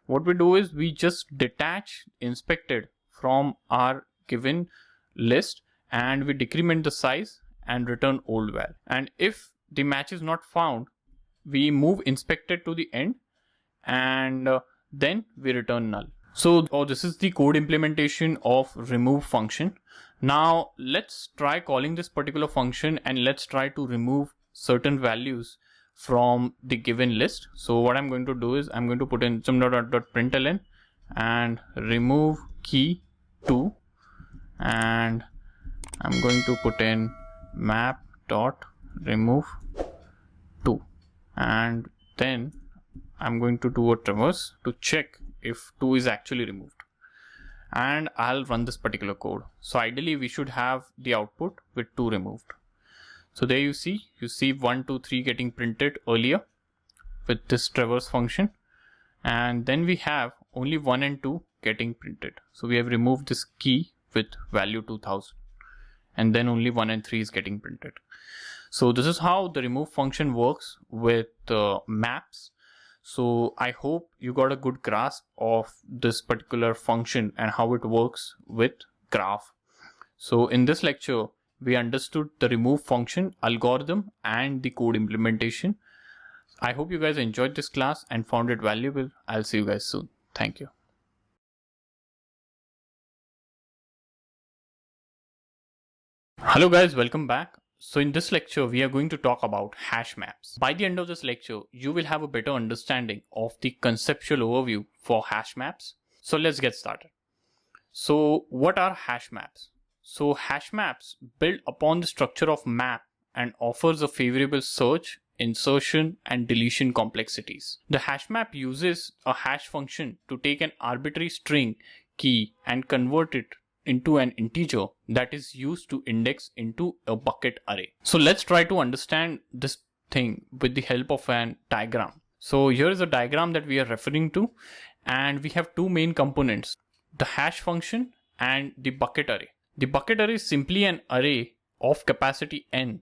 what we do is we just detach inspected from our given list and we decrement the size and return old val. And if the match is not found, we move inspected to the end and then we return null. So this is the code implementation of remove function. Now let's try calling this particular function and let's try to remove certain values from the given list. So what I'm going to do is I'm going to put in some.println and remove key 2, and I'm going to put in map.remove 2, and then I'm going to do a traverse to check if 2 is actually removed, and I'll run this particular code. So ideally we should have the output with 2 removed. So there you see 1, 2, 3 getting printed earlier with this traverse function, and then we have only 1 and 2 getting printed. So we have removed this key with value 2000, and then only 1 and 3 is getting printed. So this is how the remove function works with maps. So I hope you got a good grasp of this particular function and how it works with graph. So in this lecture, we understood the remove function algorithm and the code implementation. I hope you guys enjoyed this class and found it valuable. I'll see you guys soon. Thank you. Hello guys, welcome back. So in this lecture, we are going to talk about hash maps. By the end of this lecture, you will have a better understanding of the conceptual overview for hash maps. So let's get started. So what are hash maps? So hash maps build upon the structure of map and offers a favorable search, insertion, and deletion complexities. The hash map uses a hash function to take an arbitrary string key and convert it into an integer that is used to index into a bucket array. So let's try to understand this thing with the help of an diagram. So here is a diagram that we are referring to, and we have two main components, the hash function and the bucket array. The bucket array is simply an array of capacity n,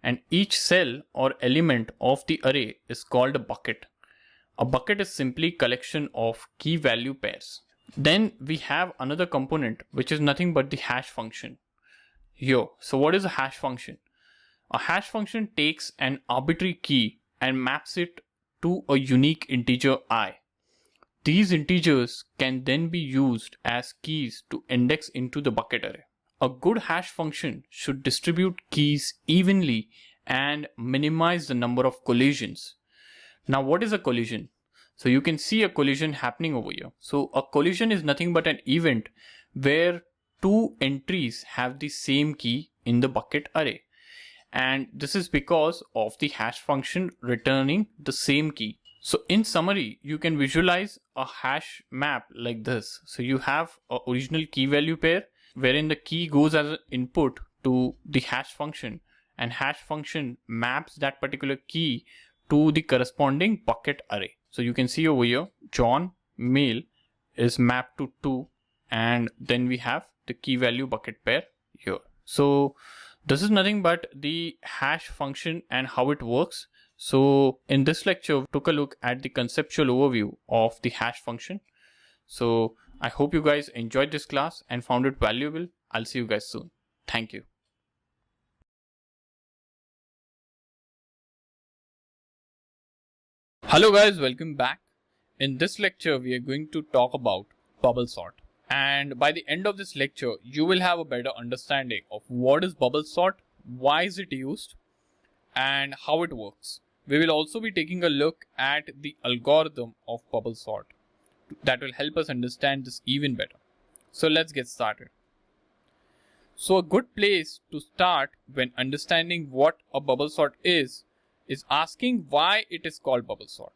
and each cell or element of the array is called a bucket. A bucket is simply collection of key value pairs. Then we have another component which is nothing but the hash function here. So what is a hash function? A hash function takes an arbitrary key and maps it to a unique integer I. These integers can then be used as keys to index into the bucket array. A good hash function should distribute keys evenly and minimize the number of collisions. Now what is a collision? So you can see a collision happening over here. So a collision is nothing but an event where two entries have the same key in the bucket array. And this is because of the hash function returning the same key. So in summary, you can visualize a hash map like this. So you have an original key value pair wherein the key goes as an input to the hash function, and hash function maps that particular key to the corresponding bucket array. So you can see over here, John male is mapped to 2, and then we have the key value bucket pair here. So this is nothing but the hash function and how it works. So in this lecture, we took a look at the conceptual overview of the hash function. So I hope you guys enjoyed this class and found it valuable. I'll see you guys soon. Thank you. Hello guys, welcome back. In this lecture, we are going to talk about BubbleSort. And by the end of this lecture, you will have a better understanding of what is BubbleSort, why is it used, and how it works. We will also be taking a look at the algorithm of BubbleSort that will help us understand this even better. So let's get started. So a good place to start when understanding what a BubbleSort is asking why it is called BubbleSort.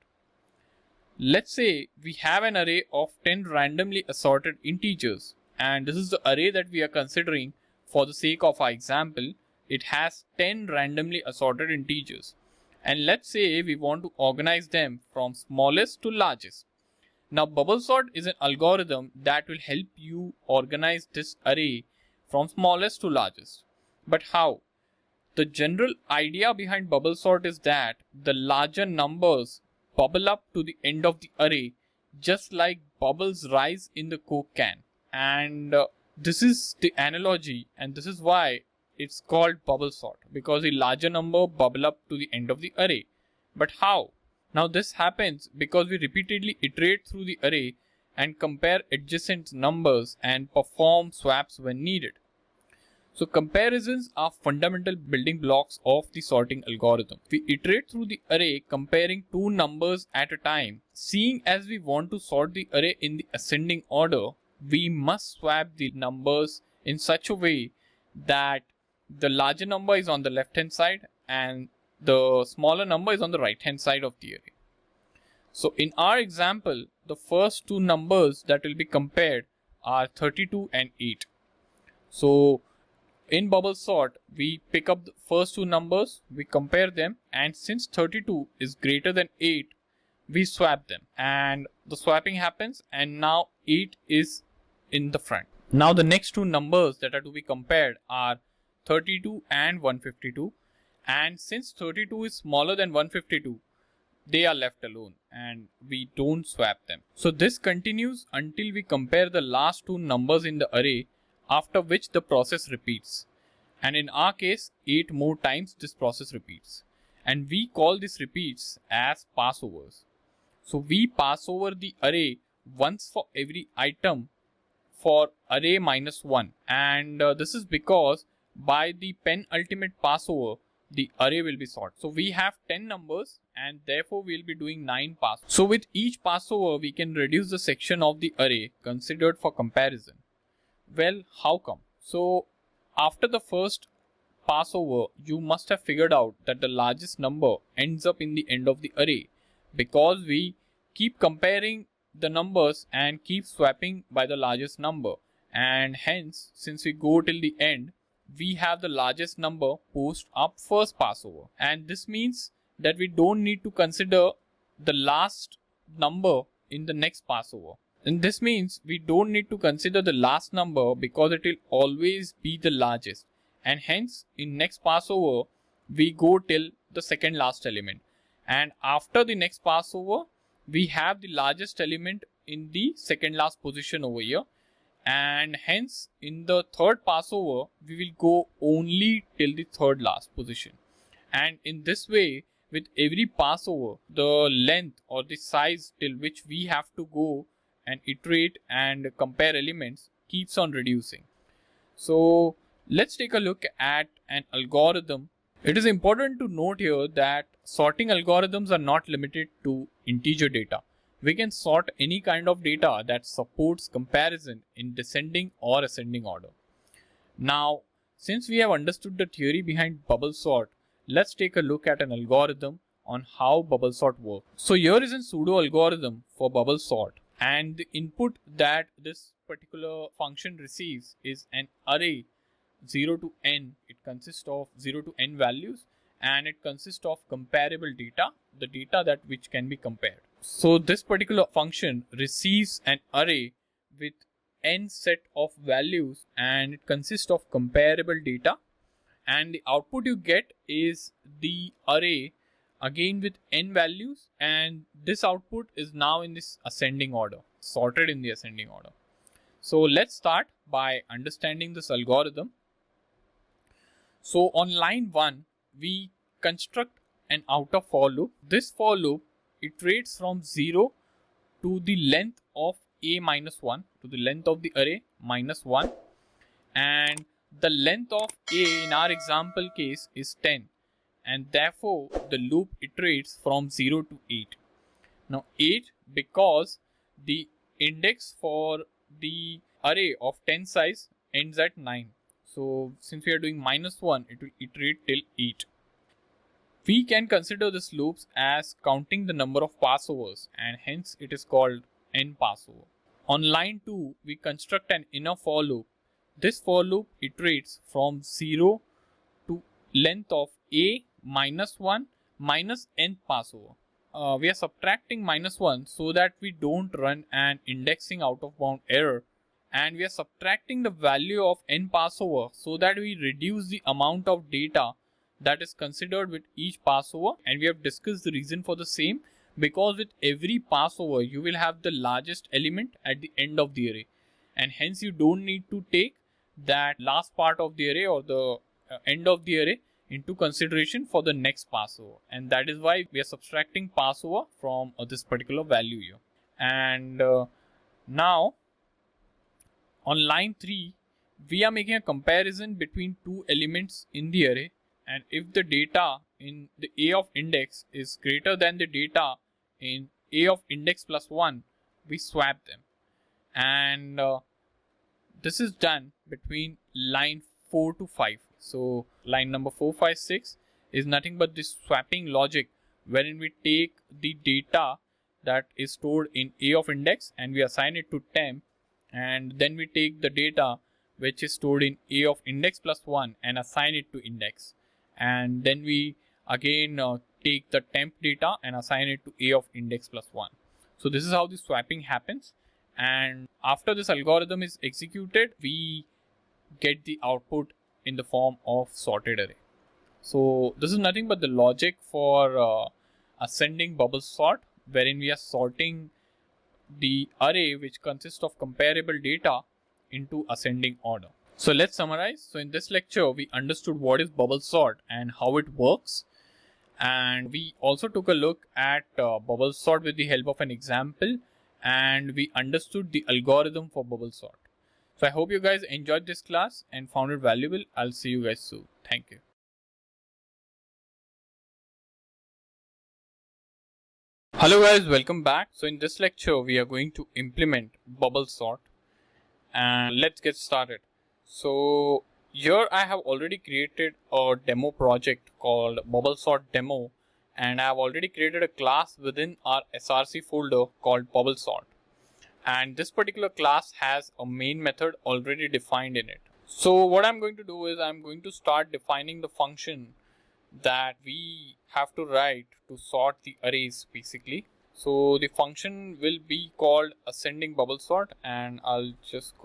Let's say we have an array of 10 randomly assorted integers, and this is the array that we are considering for the sake of our example. It has 10 randomly assorted integers, and let's say we want to organize them from smallest to largest. Now BubbleSort is an algorithm that will help you organize this array from smallest to largest. But how? The general idea behind BubbleSort is that the larger numbers bubble up to the end of the array, just like bubbles rise in the Coke can. And this is the analogy, and this is why it's called BubbleSort, because the larger number bubble up to the end of the array. But how? Now this happens because we repeatedly iterate through the array and compare adjacent numbers and perform swaps when needed. So comparisons are fundamental building blocks of the sorting algorithm. We iterate through the array comparing two numbers at a time. Seeing as we want to sort the array in the ascending order, we must swap the numbers in such a way that the larger number is on the left hand side and the smaller number is on the right hand side of the array. So in our example, the first two numbers that will be compared are 32 and 8. So in BubbleSort, we pick up the first two numbers, we compare them, and since 32 is greater than 8, we swap them. And the swapping happens, and now 8 is in the front. Now the next two numbers that are to be compared are 32 and 152. And since 32 is smaller than 152, they are left alone and we don't swap them. So this continues until we compare the last two numbers in the array, after which the process repeats. And in our case, 8 more times this process repeats. And we call these repeats as passovers. So we pass over the array once for every item for array minus 1. And this is because by the penultimate passover, the array will be sorted. So we have 10 numbers and therefore we'll be doing 9 pass. So with each passover, we can reduce the section of the array considered for comparison. Well, how come? So after the first passover, you must have figured out that the largest number ends up in the end of the array, because we keep comparing the numbers and keep swapping by the largest number, and hence since we go till the end, we have the largest number post up first passover. And this means that we don't need to consider the last number in the next passover. And this means we don't need to consider the last number because it will always be the largest. And hence in next passover, we go till the second last element. And after the next passover, we have the largest element in the second last position over here. And hence in the third passover, we will go only till the third last position. And in this way, with every passover, the length or the size till which we have to go and iterate and compare elements keeps on reducing. So let's take a look at an algorithm. It is important to note here that sorting algorithms are not limited to integer data. We can sort any kind of data that supports comparison in descending or ascending order. Now, since we have understood the theory behind BubbleSort, let's take a look at an algorithm on how BubbleSort works. So here is a pseudo algorithm for BubbleSort, and the input that this particular function receives is an array 0 to n. It consists of 0 to n values, and it consists of comparable data, the data that which can be compared. So this particular function receives an array with n set of values, and it consists of comparable data, and the output you get is the array again with n values, and this output is now in this ascending order, sorted in the ascending order. So let's start by understanding this algorithm. So on line 1, we construct an outer for loop. This for loop iterates from 0 to the length of a minus 1, to the length of the array minus 1, and the length of A in our example case is 10, and therefore the loop iterates from 0 to 8. Now 8 because the index for the array of 10 size ends at 9. So since we are doing -1, it will iterate till 8. We can consider this loops as counting the number of passovers, and hence it is called n passover. On line 2, we construct an inner for loop. This for loop iterates from 0 to length of a minus 1 minus nth passover. We are subtracting -1 so that we don't run an indexing out of bound error, and we are subtracting the value of n passover so that we reduce the amount of data that is considered with each passover, and we have discussed the reason for the same, because with every passover you will have the largest element at the end of the array, and hence you don't need to take that last part of the array or the end of the array into consideration for the next passover, and that is why we are subtracting passover from this particular value here. And now on line 3 we are making a comparison between two elements in the array, and if the data in the A of index is greater than the data in A of index plus 1, we swap them, and this is done between line 4 to 5. So line number 4, 5, 6 is nothing but this swapping logic, wherein we take the data that is stored in A of index and we assign it to temp, and then we take the data which is stored in A of index plus 1 and assign it to index, and then we again take the temp data and assign it to A of index plus 1. So this is how the swapping happens, and after this algorithm is executed, we get the output in the form of sorted array. So this is nothing but the logic for ascending bubble sort, wherein we are sorting the array which consists of comparable data into ascending order. So let's summarize. So in this lecture, we understood what is bubble sort and how it works. And we also took a look at bubble sort with the help of an example, and we understood the algorithm for bubble sort. So I hope you guys enjoyed this class and found it valuable. I'll see you guys soon. Thank you. Hello guys, welcome back. So in this lecture, we are going to implement bubble sort, and let's get started. So here I have already created a demo project called BubbleSort demo, and I have already created a class within our src folder called BubbleSort, and this particular class has a main method already defined in it. So what I'm going to do is I'm going to start defining the function that we have to write to sort the arrays basically. So the function will be called ascending bubble sort, and I'll just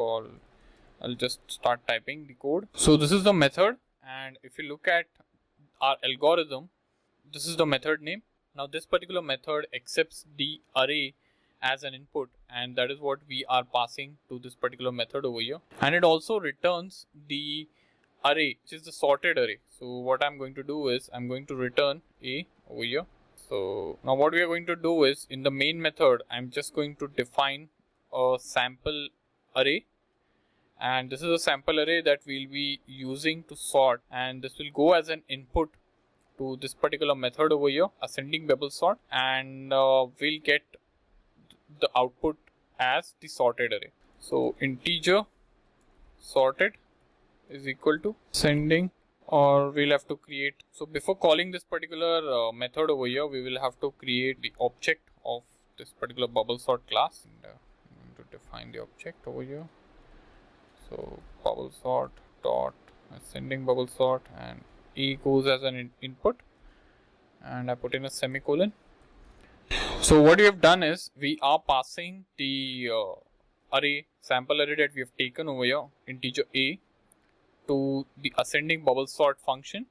start typing the code. So this is the method, and if you look at our algorithm, this is the method name. Now this particular method accepts the array as an input, and that is what we are passing to this particular method over here, and it also returns the array which is the sorted array. So what I'm going to do is I'm going to return a over here. So now what we are going to do is in the main method I'm just going to define a sample array, and this is a sample array that we'll be using to sort, and this will go as an input to this particular method over here, ascending bubble sort, and we'll get the output as the sorted array. So integer sorted is equal to ascending, or we'll have to create. So before calling this particular method over here, we will have to create the object of this particular bubble sort class, and I'm going to define the object over here. So bubble sort dot ascending bubble sort, and e goes as an input, and I put in a semicolon. So what we have done is we are passing the array, sample array that we have taken over here, integer a, to the ascending bubble sort function,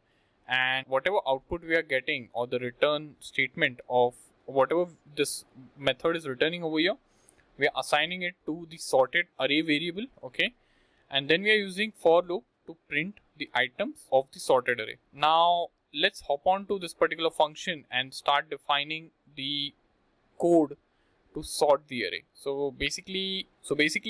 and whatever output we are getting or the return statement of whatever this method is returning over here, we are assigning it to the sorted array variable, okay, and then we are using for loop to print the items of the sorted array. Now let's hop on to this particular function and start defining the code to sort the array. So basically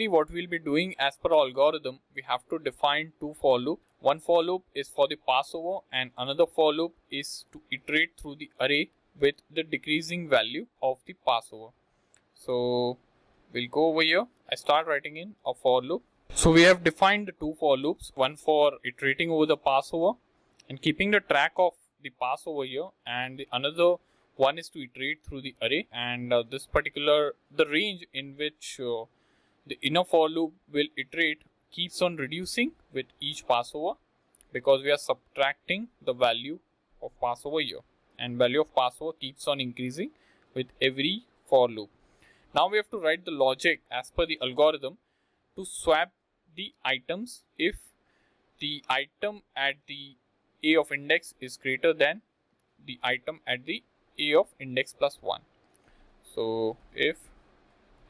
what we'll be doing as per our algorithm, we have to define two for loop. One for loop is for the passover and another for loop is to iterate through the array with the decreasing value of the passover. So we'll go over here. I start writing in a for loop. So we have defined the two for loops, one for iterating over the passover and keeping the track of the passover here, and the another one is to iterate through the array, and the range in which the inner for loop will iterate keeps on reducing with each passover because we are subtracting the value of passover here, and value of passover keeps on increasing with every for loop. Now we have to write the logic as per the algorithm to swap the items if the item at the a of index is greater than the item at the a of index plus 1. So if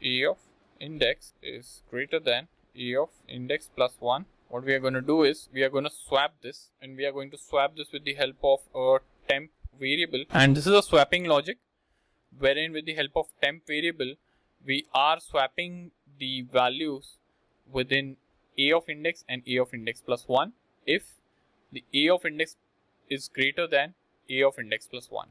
a of index is greater than a of index plus 1, what we are going to do is we are going to swap this, and we are going to swap this with the help of a temp variable. And this is a swapping logic wherein with the help of temp variable we are swapping the values within a of index and a of index plus 1 if the a of index is greater than a of index plus 1.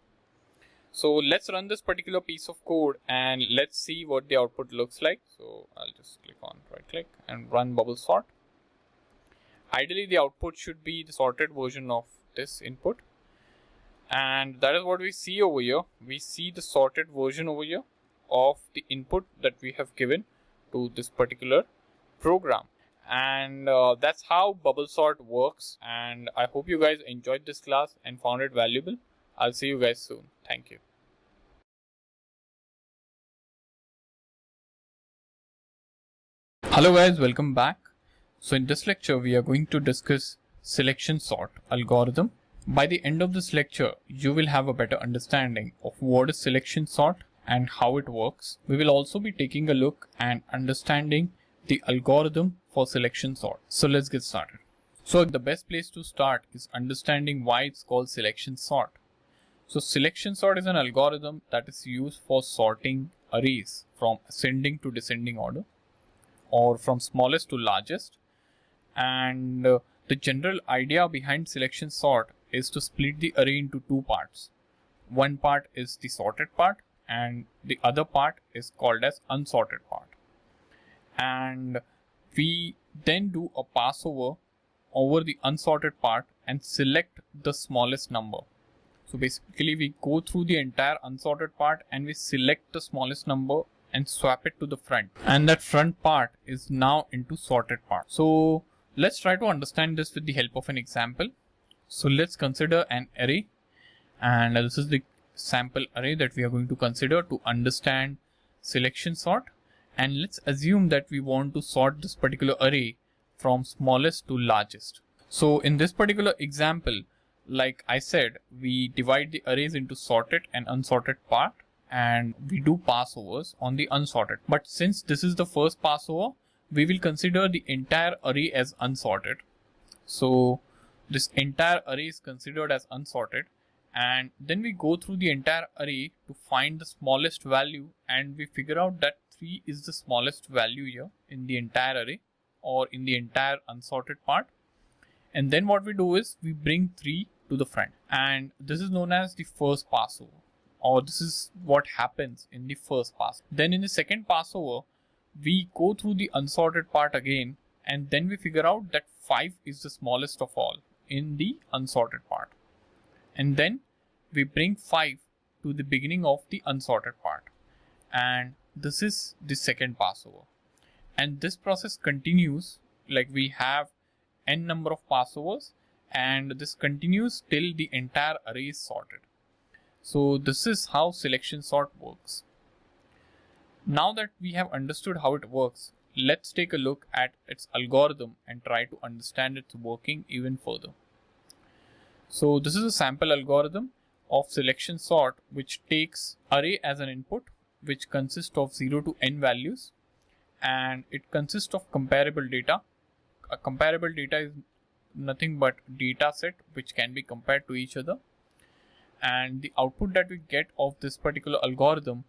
So let's run this particular piece of code and let's see what the output looks like. So I'll just click on right click and run BubbleSort. Ideally the output should be the sorted version of this input, and that is what we see over here. We see the sorted version over here of the input that we have given to this particular program. And that's how BubbleSort works, and I hope you guys enjoyed this class and found it valuable. I'll see you guys soon. Thank you. Hello guys, welcome back. So in this lecture we are going to discuss selection sort algorithm. By the end of this lecture you will have a better understanding of what is selection sort and how it works. We will also be taking a look and understanding the algorithm for selection sort. So let's get started. So the best place to start is understanding why it's called selection sort. So selection sort is an algorithm that is used for sorting arrays from ascending to descending order or from smallest to largest. And the general idea behind selection sort is to split the array into two parts. One part is the sorted part and the other part is called as unsorted part. And we then do a passover over the unsorted part and select the smallest number. So basically we go through the entire unsorted part and we select the smallest number and swap it to the front, and that front part is now into sorted part. So let's try to understand this with the help of an example. So let's consider an array, and this is the sample array that we are going to consider to understand selection sort. And let's assume that we want to sort this particular array from smallest to largest. So in this particular example, like I said, we divide the arrays into sorted and unsorted part, and we do passovers on the unsorted. But since this is the first passover, we will consider the entire array as unsorted. So this entire array is considered as unsorted, and then we go through the entire array to find the smallest value, and we figure out that 3 is the smallest value here in the entire array or in the entire unsorted part. And then what we do is we bring 3 to the front, and this is known as the first passover, or this is what happens in the first pass. Then in the second passover, we go through the unsorted part again, and then we figure out that 5 is the smallest of all in the unsorted part. And then we bring 5 to the beginning of the unsorted part, and this is the second passover. And this process continues, like we have n number of passovers, and this continues till the entire array is sorted. So this is how selection sort works. Now that we have understood how it works, let's take a look at its algorithm and try to understand its working even further. So this is a sample algorithm of selection sort which takes array as an input, which consists of 0 to n values, and it consists of comparable data. A comparable data is nothing but data set which can be compared to each other, and the output that we get of this particular algorithm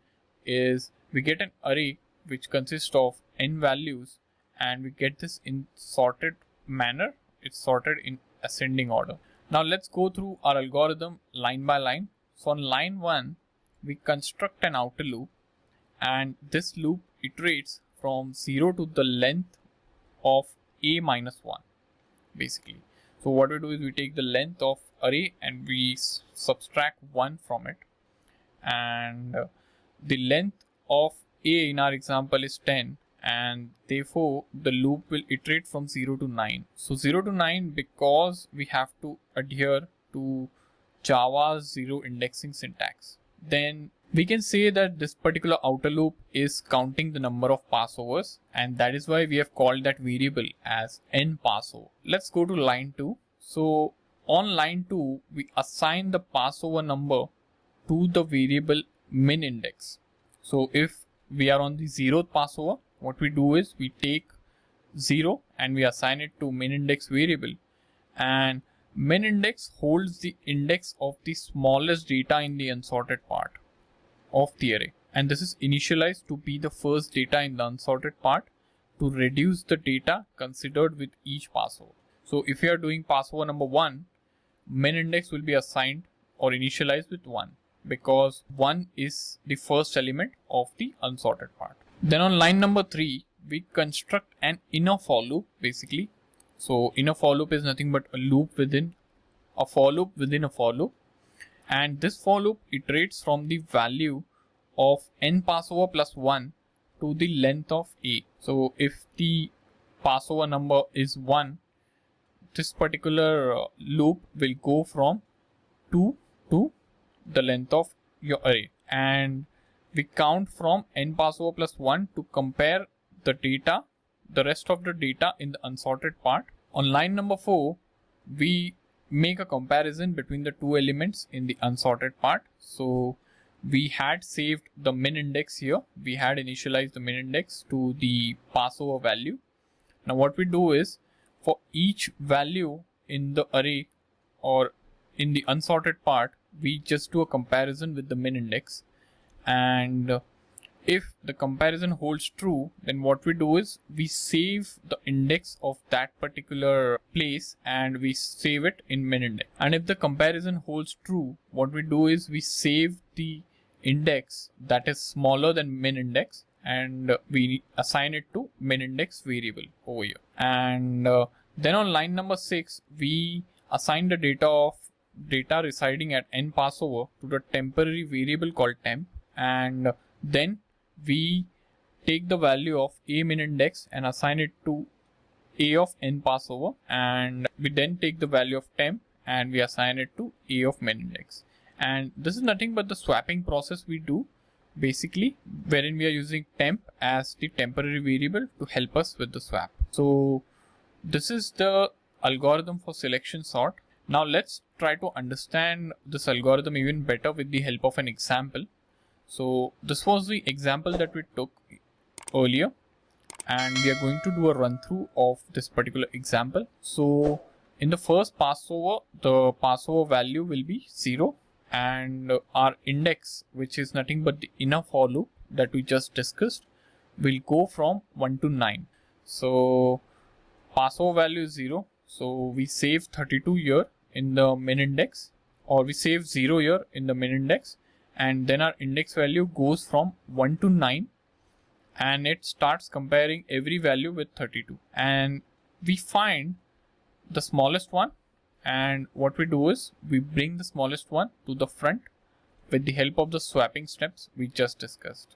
is we get an array which consists of n values, and we get this in sorted manner. It's sorted in ascending order. Now let's go through our algorithm line by line. So on line 1, we construct an outer loop, and this loop iterates from 0 to the length of a minus 1 basically. So what we do is we take the length of array and we subtract 1 from it, and the length of a in our example is 10, and therefore the loop will iterate from 0 to 9. So 0 to 9 because we have to adhere to Java's zero indexing syntax. Then we can say that this particular outer loop is counting the number of passovers, and that is why we have called that variable as n passover. Let's go to line 2. So on line 2, we assign the passover number to the variable min index. So if we are on the 0th passover, what we do is we take 0 and we assign it to min index variable, and min index holds the index of the smallest data in the unsorted part of the array, and this is initialized to be the first data in the unsorted part to reduce the data considered with each passover. So if you are doing passover number 1, min index will be assigned or initialized with 1 because 1 is the first element of the unsorted part. Then on line number 3, we construct an inner for loop basically. So inner for loop is nothing but a loop within a for loop within a for loop, and this for loop iterates from the value of n passover plus 1 to the length of a. So if the passover number is 1, this particular loop will go from 2 to the length of your array, and we count from n passover plus 1 to compare the data, the rest of the data in the unsorted part. On line number 4, we make a comparison between the two elements in the unsorted part. So we had saved the min index here. We had initialized the min index to the passover value. Now what we do is for each value in the array or in the unsorted part, we just do a comparison with the min index, and if the comparison holds true, then what we do is we save the index of that particular place and we save it in min index. And if the comparison holds true, what we do is we save the index that is smaller than min index and we assign it to min index variable over here. And then on line number 6, we assign the data residing at n passover to the temporary variable called temp, and then we take the value of a min index and assign it to a of n passover, and we then take the value of temp and we assign it to a of min index. And this is nothing but the swapping process we do basically, wherein we are using temp as the temporary variable to help us with the swap. So this is the algorithm for selection sort. Now let's try to understand this algorithm even better with the help of an example. So this was the example that we took earlier, and we are going to do a run through of this particular example. So in the first passover, the passover value will be 0, and our index, which is nothing but the inner for loop that we just discussed, will go from 1 to 9. So passover value is 0, so we save 32 here in the min index, or we save 0 here in the min index, and then our index value goes from 1 to 9 and it starts comparing every value with 32, and we find the smallest one, and what we do is we bring the smallest one to the front with the help of the swapping steps we just discussed.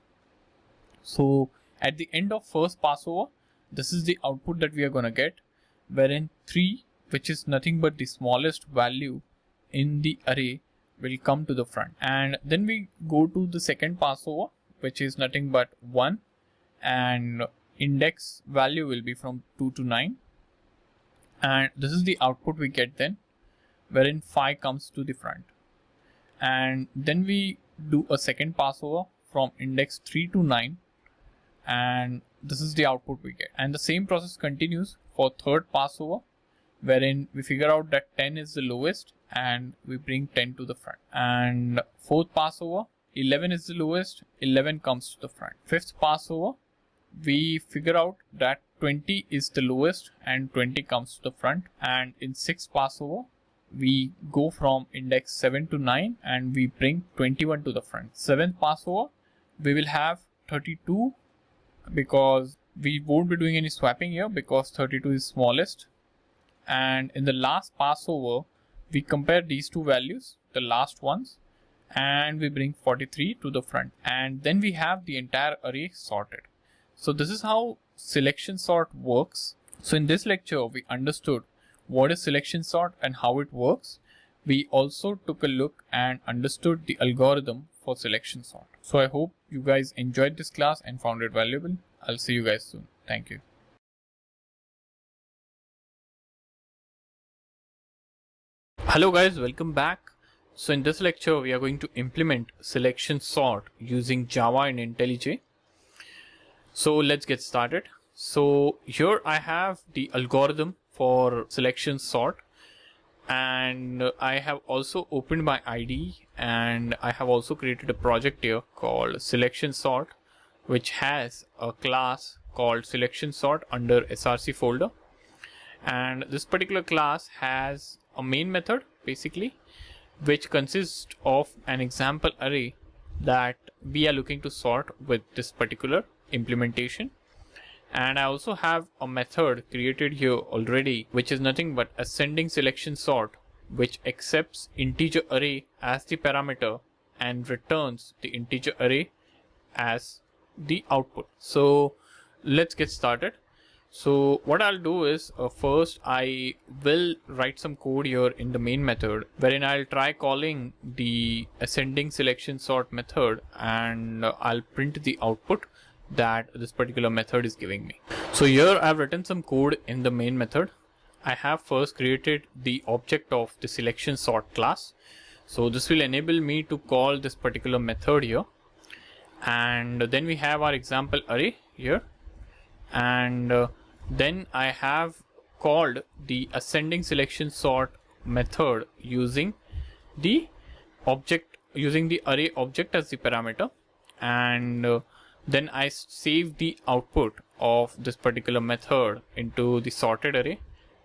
So at the end of first passover, this is the output that we are going to get, wherein 3, which is nothing but the smallest value in the array, will come to the front. And then we go to the second passover, which is nothing but 1, and index value will be from 2 to 9, and this is the output we get then, wherein 5 comes to the front. And then we do a second passover from index 3 to 9, and this is the output we get. And the same process continues for third passover, wherein we figure out that 10 is the lowest and we bring 10 to the front. And fourth passover, 11 is the lowest, 11 comes to the front. Fifth pass over, we figure out that 20 is the lowest and 20 comes to the front. And in sixth pass over, we go from index 7 to 9 and we bring 21 to the front. Seventh pass over, we will have 32 because we won't be doing any swapping here because 32 is smallest. And in the last pass over, we compare these two values, the last ones, and we bring 43 to the front. And then we have the entire array sorted. So this is how selection sort works. So in this lecture, we understood what is selection sort and how it works. We also took a look and understood the algorithm for selection sort. So I hope you guys enjoyed this class and found it valuable. I'll see you guys soon. Thank you. Hello guys, welcome back. So in this lecture, we are going to implement selection sort using Java and IntelliJ. So let's get started. So here I have the algorithm for selection sort, and I have also opened my IDE, and I have also created a project here called selection sort, which has a class called selection sort under src folder. And this particular class has a main method basically, which consists of an example array that we are looking to sort with this particular implementation. And I also have a method created here already, which is nothing but ascending selection sort, which accepts integer array as the parameter and returns the integer array as the output. So let's get started. So what I'll do is first I will write some code here in the main method, wherein I'll try calling the ascending selection sort method, and I'll print the output that this particular method is giving me. So here I've written some code in the main method. I have first created the object of the selection sort class. So this will enable me to call this particular method here. And then we have our example array here. And then I have called the ascending selection sort method using the object, using the array object as the parameter. And then I save the output of this particular method into the sorted array,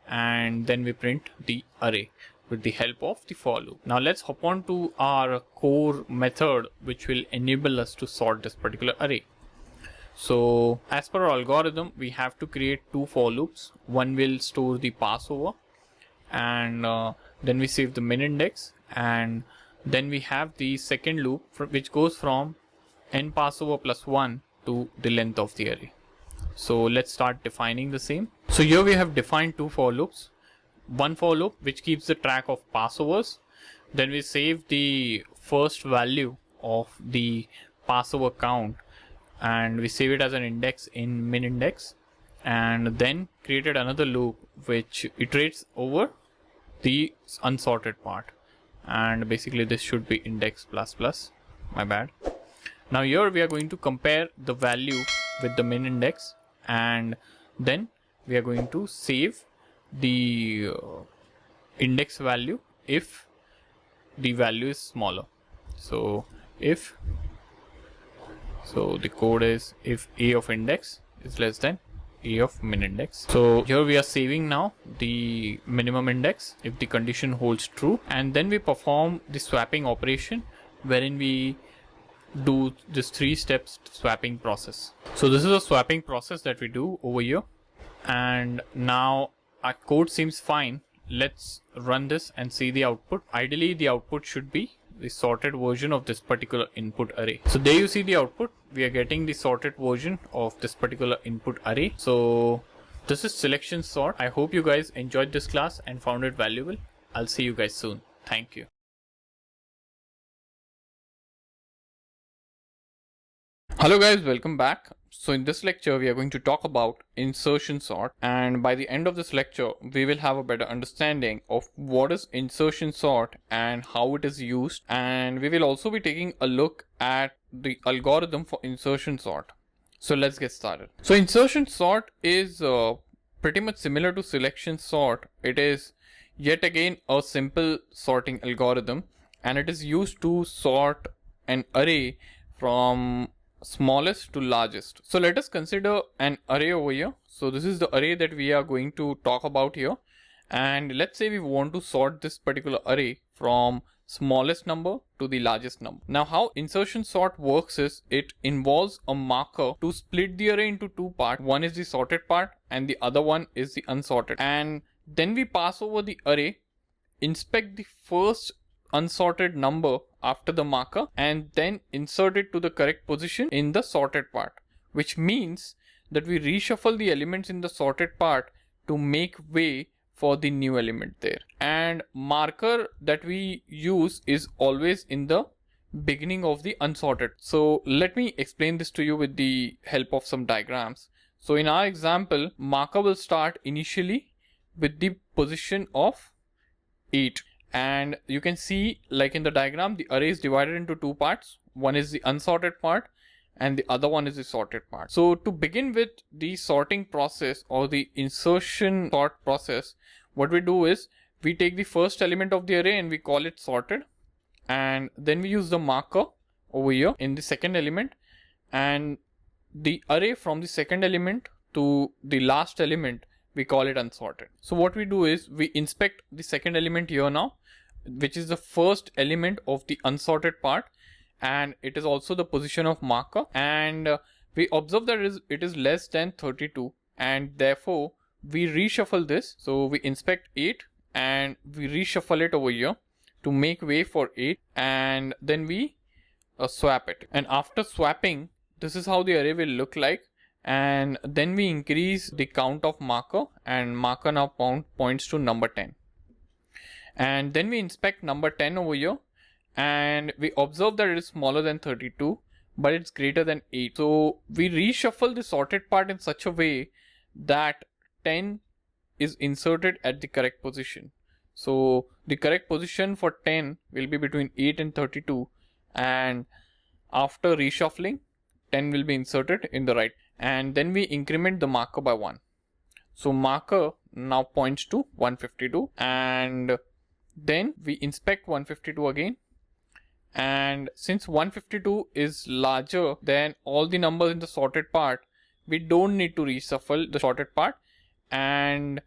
and then we print the array with the help of the for loop. Now let's hop on to our core method, which will enable us to sort this particular array. So as per our algorithm, we have to create two for loops. One will store the passover, and then we save the min index, and then we have the second loop which goes from n passover plus 1 to the length of the array. So let's start defining the same. So here we have defined two for loops. One for loop which keeps the track of passovers. Then we save the first value of the passover count, and we save it as an index in min index, and then created another loop which iterates over the unsorted part, and basically this should be index plus plus, my bad. Now here we are going to compare the value with the min index, and then we are going to save the index value if the value is smaller. So if, so the code is if a of index is less than a of min index. So here we are saving now the minimum index if the condition holds true, and then we perform the swapping operation, wherein we do this 3 steps swapping process. So this is a swapping process that we do over here, and now our code seems fine. Let's run this and see the output. Ideally the output should be the sorted version of this particular input array. So there you see the output. We are getting the sorted version of this particular input array. So this is selection sort. I hope you guys enjoyed this class and found it valuable. I'll see you guys soon. Thank you. Hello guys, welcome back. So in this lecture, we are going to talk about insertion sort, and by the end of this lecture, we will have a better understanding of what is insertion sort and how it is used, and we will also be taking a look at the algorithm for insertion sort. So let's get started. So insertion sort is pretty much similar to selection sort. It is yet again a simple sorting algorithm, and it is used to sort an array from smallest to largest. So let us consider an array over here. So this is the array that we are going to talk about here. And let's say we want to sort this particular array from smallest number to the largest number. Now how insertion sort works is it involves a marker to split the array into two parts. One is the sorted part and the other one is the unsorted. And then we pass over the array, inspect the first unsorted number after the marker, and then insert it to the correct position in the sorted part, which means that we reshuffle the elements in the sorted part to make way for the new element there. And marker that we use is always in the beginning of the unsorted. So let me explain this to you with the help of some diagrams. So in our example, marker will start initially with the position of 8. And you can see, like in the diagram, the array is divided into two parts. One is the unsorted part and the other one is the sorted part. So to begin with the sorting process or the insertion sort process, what we do is we take the first element of the array and we call it sorted, and then we use the marker over here in the second element, and the array from the second element to the last element we call it unsorted. So what we do is we inspect the second element here now, which is the first element of the unsorted part, and it is also the position of marker, and we observe that it is less than 32, and therefore we reshuffle this. So we inspect 8 and we reshuffle it over here to make way for 8, and then we swap it. And after swapping, this is how the array will look like. And then we increase the count of marker, and marker now points to number 10. And then we inspect number 10 over here, and we observe that it is smaller than 32, but it's greater than 8. So we reshuffle the sorted part in such a way that 10 is inserted at the correct position. So the correct position for 10 will be between 8 and 32, and after reshuffling, 10 will be inserted in the right, and then we increment the marker by 1. So marker now points to 152, and then we inspect 152 again, and since 152 is larger than all the numbers in the sorted part, we don't need to reshuffle the sorted part, and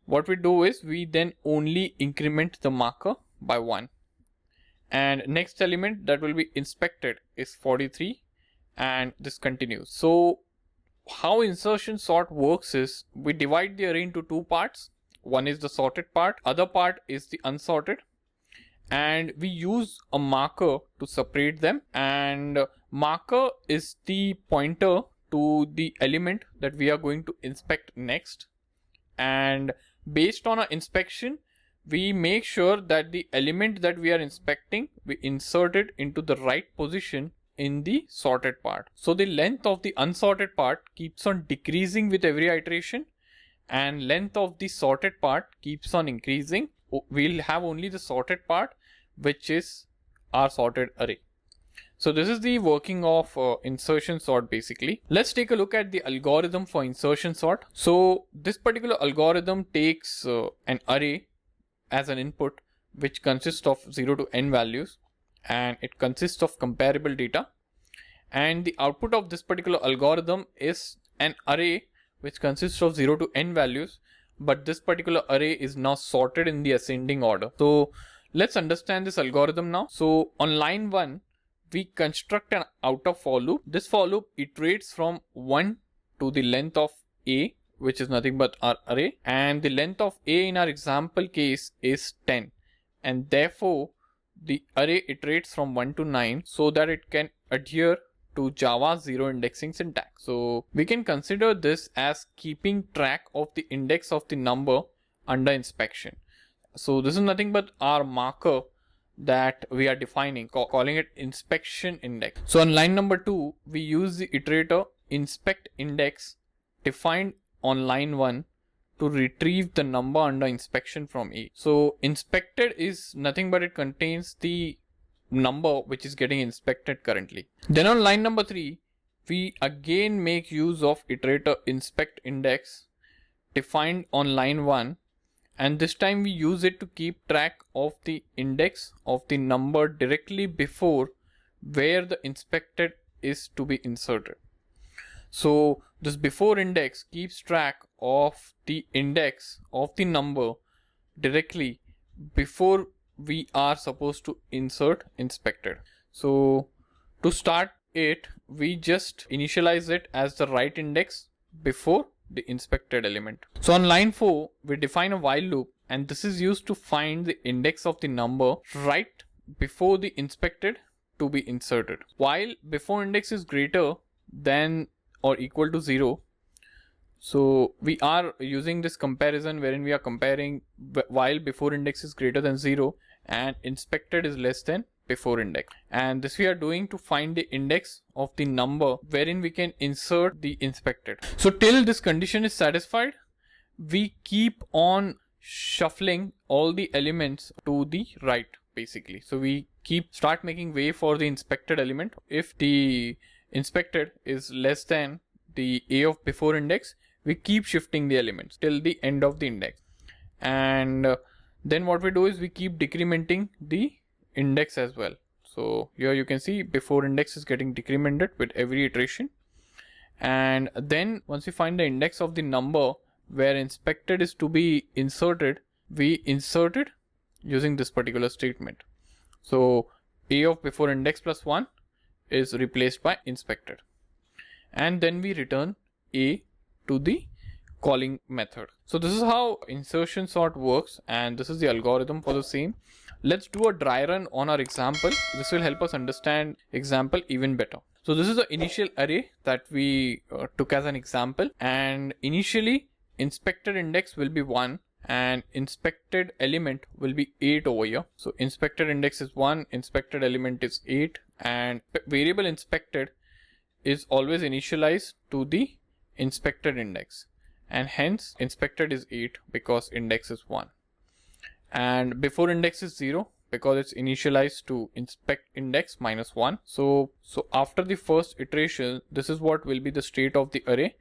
what we do is we then only increment the marker by 1. And next element that will be inspected is 43, and this continues. So how insertion sort works is we divide the array into two parts. One is the sorted part, other part is the unsorted, and we use a marker to separate them, and marker is the pointer to the element that we are going to inspect next. And based on our inspection, we make sure that the element that we are inspecting, we insert it into the right position in the sorted part. So the length of the unsorted part keeps on decreasing with every iteration, and length of the sorted part keeps on increasing. We'll have only the sorted part, which is our sorted array. So this is the working of insertion sort basically. Let's take a look at the algorithm for insertion sort. So this particular algorithm takes an array as an input, which consists of 0 to n values, and it consists of comparable data, and the output of this particular algorithm is an array which consists of 0 to n values, but this particular array is now sorted in the ascending order. So let's understand this algorithm now. So on line 1, we construct an outer for loop. This for loop iterates from 1 to the length of a, which is nothing but our array, and the length of a in our example case is 10, and therefore the array iterates from 1 to 9 so that it can adhere to Java's zero indexing syntax. So we can consider this as keeping track of the index of the number under inspection. So this is nothing but our marker that we are defining, calling it inspection index. So on line number 2, we use the iterator inspect index defined on line 1 to retrieve the number under inspection from A. So inspected is nothing but it contains the number which is getting inspected currently. Then on line number 3, we again make use of iterator inspect index defined on line 1, and this time we use it to keep track of the index of the number directly before where the inspected is to be inserted. So this before index keeps track of the index of the number directly before we are supposed to insert inspected. So to start it, we just initialize it as the right index before the inspected element. So on line 4, we define a while loop, and this is used to find the index of the number right before the inspected to be inserted. While before index is greater than or equal to 0, so we are using this comparison wherein we are comparing while before index is greater than 0 and inspected is less than before index, and this we are doing to find the index of the number wherein we can insert the inspected. So till this condition is satisfied, we keep on shuffling all the elements to the right basically. So we start making way for the inspected element. If the inspected is less than the a of before index, we keep shifting the elements till the end of the index, and then what we do is we keep decrementing the index as well. So here you can see before index is getting decremented with every iteration, and then once we find the index of the number where inspected is to be inserted, we insert it using this particular statement. So a of before index plus 1 is replaced by inspected, and then we return a to the calling method. So this is how insertion sort works, and this is the algorithm for the same. Let's do a dry run on our example. This will help us understand example even better. So this is the initial array that we took as an example, and initially inspected index will be 1 and inspected element will be 8 over here. So inspected index is 1, inspected element is 8, and variable inspected is always initialized to the inspected index, and hence inspected is 8 because index is 1, and before index is 0 because it's initialized to inspect index minus 1. So after the first iteration, this is what will be the state of the array.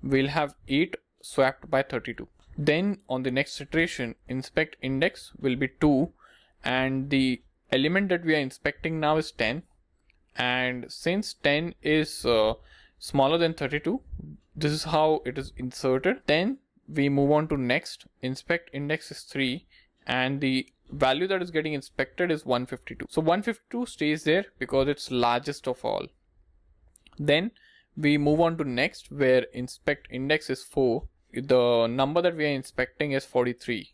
We'll have 8 swapped by 32. Then on the next iteration, inspect index will be 2, and the element that we are inspecting now is 10, and since 10 is smaller than 32, this is how it is inserted. Then we move on to next. Inspect index is 3, and the value that is getting inspected is 152. So 152 stays there because it's largest of all. Then we move on to next, where inspect index is 4. The number that we are inspecting is 43,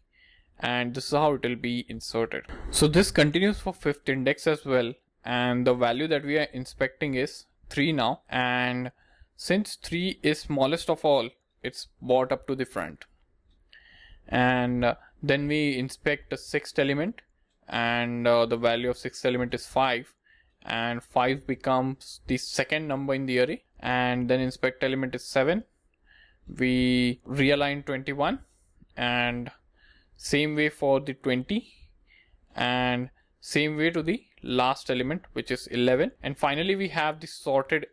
and this is how it will be inserted. So this continues for fifth index as well, and the value that we are inspecting is 3 now, and since 3 is smallest of all, it's brought up to the front. And then we inspect the sixth element, and the value of sixth element is 5, and 5 becomes the second number in the array. And then inspect element is 7. We realign 21, and same way for the 20, and same way to the last element, which is 11. And finally we have the sorted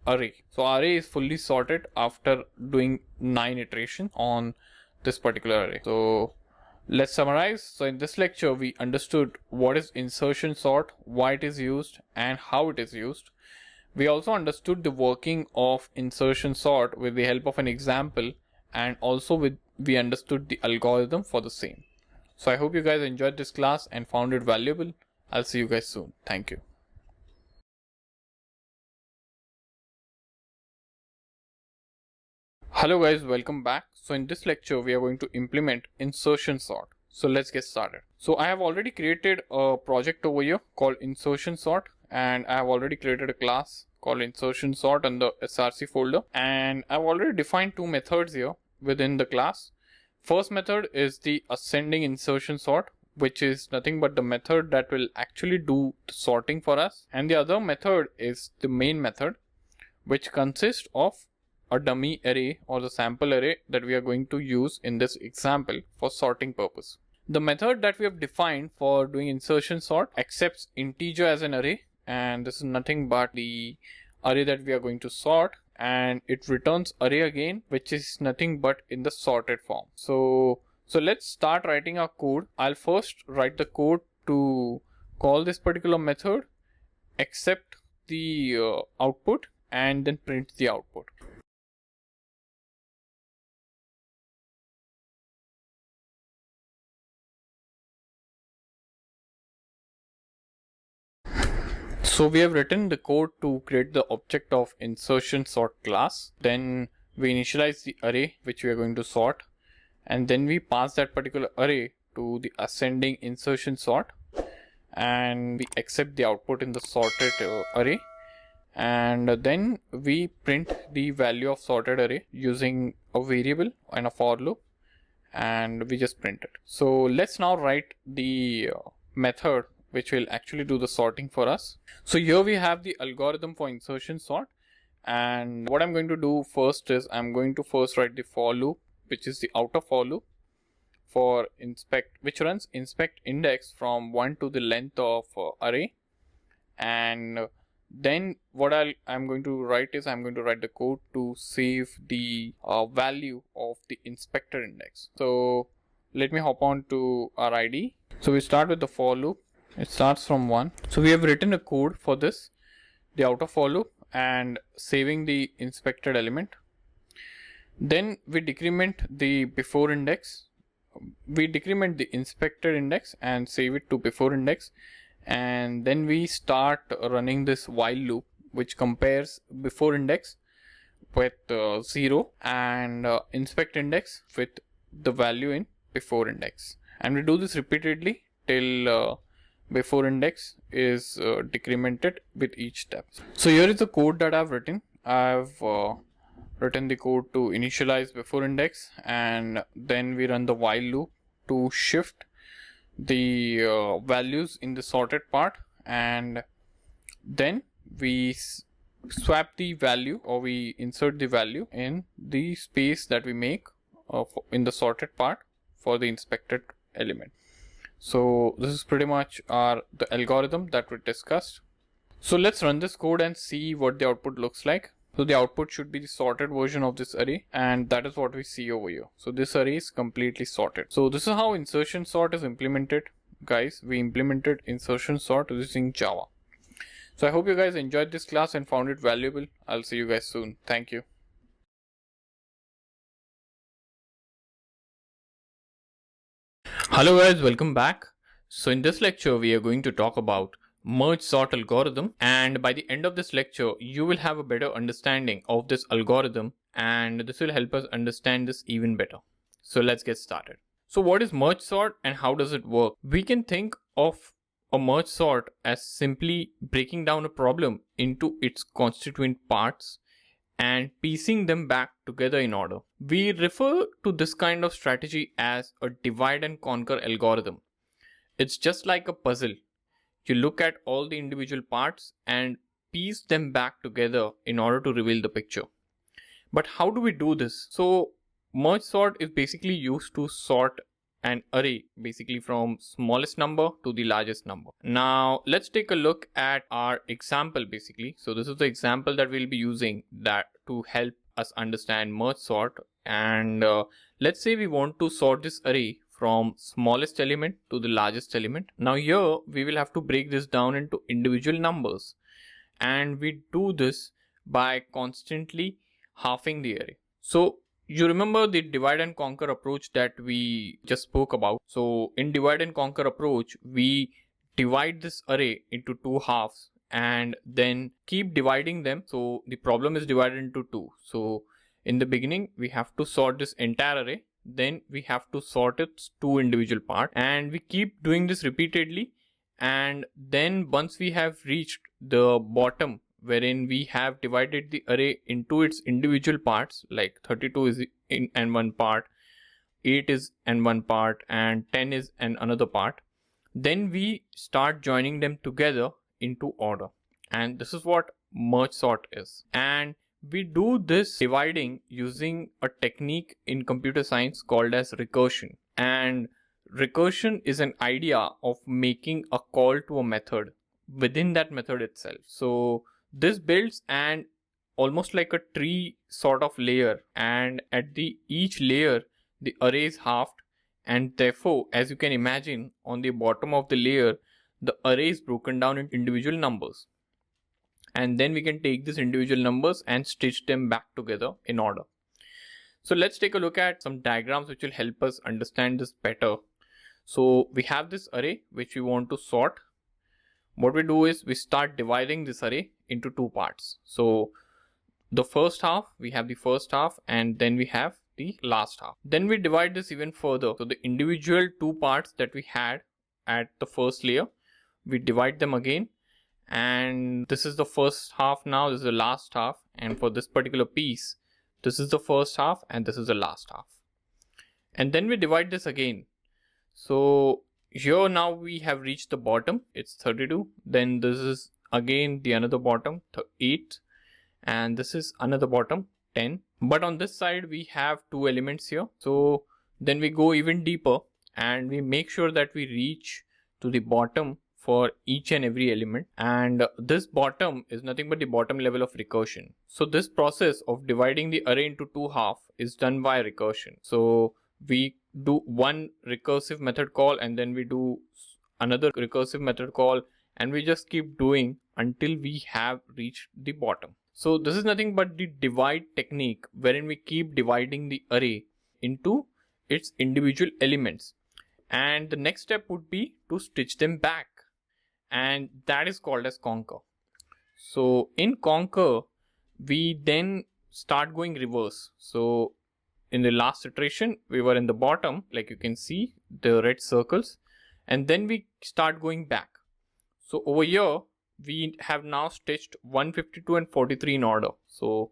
array. So array is fully sorted after doing 9 iterations on this particular array. So let's summarize. So in this lecture, we understood what is insertion sort, why it is used, and how it is used. We also understood the working of insertion sort with the help of an example, and also we understood the algorithm for the same. So I hope you guys enjoyed this class and found it valuable. I'll see you guys soon. Thank you. Hello guys, welcome back. So in this lecture, we are going to implement insertion sort. So let's get started. So I have already created a project over here called insertion sort, and I have already created a class called insertion sort on the src folder, and I've already defined 2 methods here within the class. First method is the ascending insertion sort, which is nothing but the method that will actually do the sorting for us, and the other method is the main method, which consists of a dummy array or the sample array that we are going to use in this example for sorting purpose. The method that we have defined for doing insertion sort accepts integer as an array, and this is nothing but the array that we are going to sort, and it returns array again, which is nothing but in the sorted form. So let's start writing our code. I'll first write the code to call this particular method accept the output and then print the output. So we have written the code to create the object of insertion sort class. Then we initialize the array which we are going to sort, and then we pass that particular array to the ascending insertion sort, and we accept the output in the sorted array, and then we print the value of sorted array using a variable and a for loop, and we just print it. So let's now write the method which will actually do the sorting for us. So here we have the algorithm for insertion sort, and what I'm going to do first is I'm going to first write the for loop, which is the outer for loop for inspect, which runs inspect index from 1 to the length of array. And then what I'm going to write is I'm going to write the code to save the value of the inspector index. So let me hop on to our IDE. So we start with the for loop. It starts from 1. So we have written a code for this, the outer for loop, and saving the inspected element. Then we decrement the before index. We decrement the inspected index and save it to before index. And then we start running this while loop, which compares before index with 0 and inspect index with the value in before index. And we do this repeatedly till before index is decremented with each step. So here is the code that I've written. I've written the code to initialize before index, and then we run the while loop to shift the values in the sorted part, and then we swap the value, or we insert the value in the space that we make in the sorted part for the inspected element. So this is pretty much the algorithm that we discussed. So let's run this code and see what the output looks like. So the output should be the sorted version of this array, and that is what we see over here. So this array is completely sorted. So this is how insertion sort is implemented, guys. We implemented insertion sort using Java. So I hope you guys enjoyed this class and found it valuable. I'll see you guys soon. Thank you. Hello guys, welcome back. So in this lecture, we are going to talk about merge sort algorithm, and by the end of this lecture, you will have a better understanding of this algorithm, and this will help us understand this even better. So let's get started. So what is merge sort and how does it work? We can think of a merge sort as simply breaking down a problem into its constituent parts and piecing them back together in order. We refer to this kind of strategy as a divide and conquer algorithm. It's just like a puzzle. You look at all the individual parts and piece them back together in order to reveal the picture. But how do we do this? So merge sort is basically used to sort an array basically from smallest number to the largest number. Now let's take a look at our example basically. So this is the example that we'll be using that to help us understand merge sort. And let's say we want to sort this array from smallest element to the largest element. Now here we will have to break this down into individual numbers, and we do this by constantly halving the array. So you remember the divide and conquer approach that we just spoke about. So in divide and conquer approach, we divide this array into two halves and then keep dividing them. So the problem is divided into two. So in the beginning, we have to sort this entire array. Then we have to sort its two individual parts, and we keep doing this repeatedly. And then once we have reached the bottom, wherein we have divided the array into its individual parts, like 32 is in and one part, 8 is and one part, and 10 is and another part, then we start joining them together into order. And this is what merge sort is. And we do this dividing using a technique in computer science called as recursion. And recursion is an idea of making a call to a method within that method itself. So this builds an almost like a tree sort of layer, and at each layer the array is halved, and therefore, as you can imagine, on the bottom of the layer the array is broken down into individual numbers. and then we can take these individual numbers and stitch them back together in order. So let's take a look at some diagrams which will help us understand this better. So we have this array which we want to sort. What we do is we start dividing this array into two parts. So the first half, we have the first half, and then we have the last half. Then we divide this even further. So the individual two parts that we had at the first layer, we divide them again, and this is the first half now, this is the last half, and for this particular piece, this is the first half and this is the last half. And then we divide this again. So here now we have reached the bottom, it's 32. Then this is again the another bottom, 8, and this is another bottom, 10. But on this side we have two elements here. So then we go even deeper and we make sure that we reach to the bottom for each and every element, and this bottom is nothing but the bottom level of recursion. So this process of dividing the array into two halves is done by recursion. So we do one recursive method call and then we do another recursive method call, and we just keep doing until we have reached the bottom. So this is nothing but the divide technique, wherein we keep dividing the array into its individual elements, and the next step would be to stitch them back, and that is called as conquer. So in conquer we then start going reverse. So in the last iteration we were in the bottom, like you can see the red circles, and then we start going back. So over here we have now stitched 152 and 43 in order. So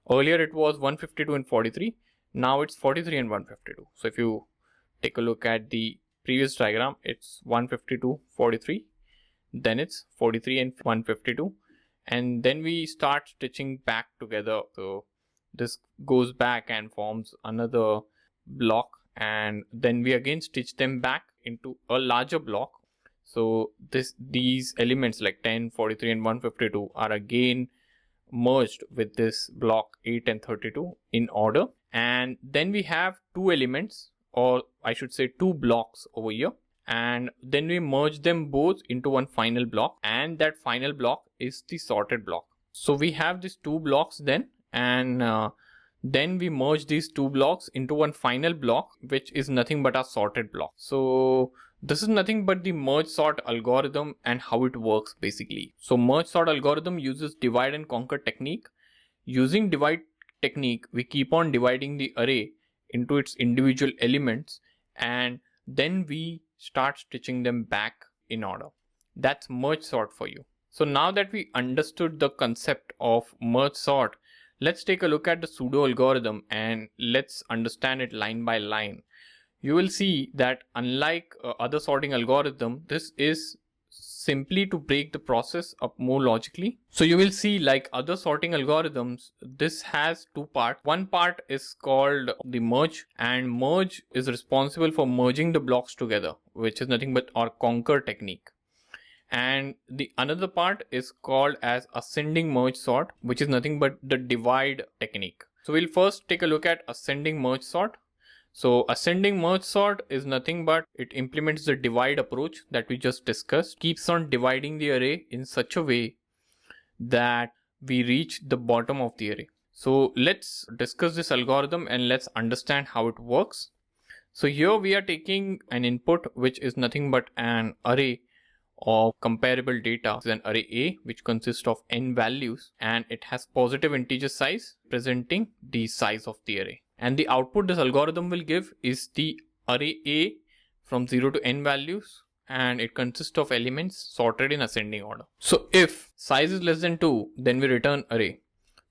earlier it was 152 and 43, now it's 43 and 152. So if you take a look at the previous diagram, it's 152, 43, then it's 43 and 152, and then we start stitching back together. So this goes back and forms another block, and then we again stitch them back into a larger block. So these elements like 10, 43 and 152 are again merged with this block 8 and 32 in order, and then we have two elements, or I should say two blocks over here, and then we merge them both into one final block, and that final block is the sorted block. So we have these two blocks then, and then we merge these two blocks into one final block, which is nothing but a sorted block. So this is nothing but the merge sort algorithm and how it works basically. So merge sort algorithm uses divide and conquer technique. Using divide technique, we keep on dividing the array into its individual elements, and then we start stitching them back in order. That's merge sort for you. So now that we understood the concept of merge sort, let's take a look at the pseudo algorithm and let's understand it line by line. You will see that unlike other sorting algorithm, this is simply to break the process up more logically. So you will see, like other sorting algorithms, this has two parts. One part is called the merge, and merge is responsible for merging the blocks together, which is nothing but our conquer technique. And the another part is called as ascending merge sort, which is nothing but the divide technique. So we'll first take a look at ascending merge sort. So ascending merge sort is nothing but it implements the divide approach that we just discussed, keeps on dividing the array in such a way that we reach the bottom of the array. So let's discuss this algorithm and let's understand how it works. So here we are taking an input which is nothing but an array of comparable data. It's an array A which consists of n values, and it has positive integer size representing the size of the array. And the output this algorithm will give is the array A from 0 to n values, and it consists of elements sorted in ascending order. So if size is less than 2, then we return array.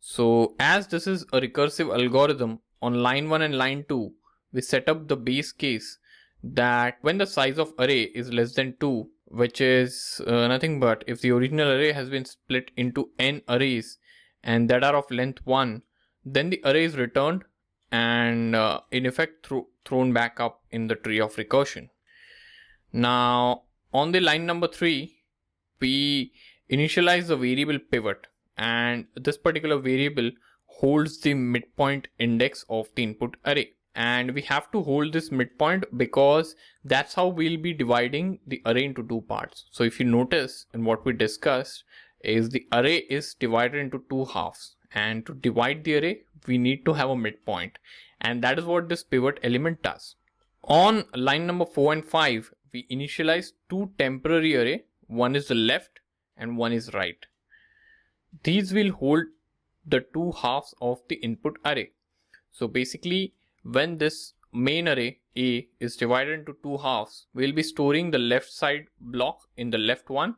So as this is a recursive algorithm, on line 1 and line 2, we set up the base case that when the size of array is less than 2, which is nothing but if the original array has been split into n arrays and that are of length 1, then the array is returned and in effect thrown back up in the tree of recursion. Now on the line number 3, we initialize the variable pivot, and this particular variable holds the midpoint index of the input array. And we have to hold this midpoint because that's how we'll be dividing the array into two parts. So if you notice in what we discussed, is the array is divided into two halves, and to divide the array we need to have a midpoint, and that is what this pivot element does. On line number 4 and 5 we initialize two temporary array, one is the left and one is right. These will hold the two halves of the input array. So basically when this main array A is divided into two halves, we'll be storing the left side block in the left one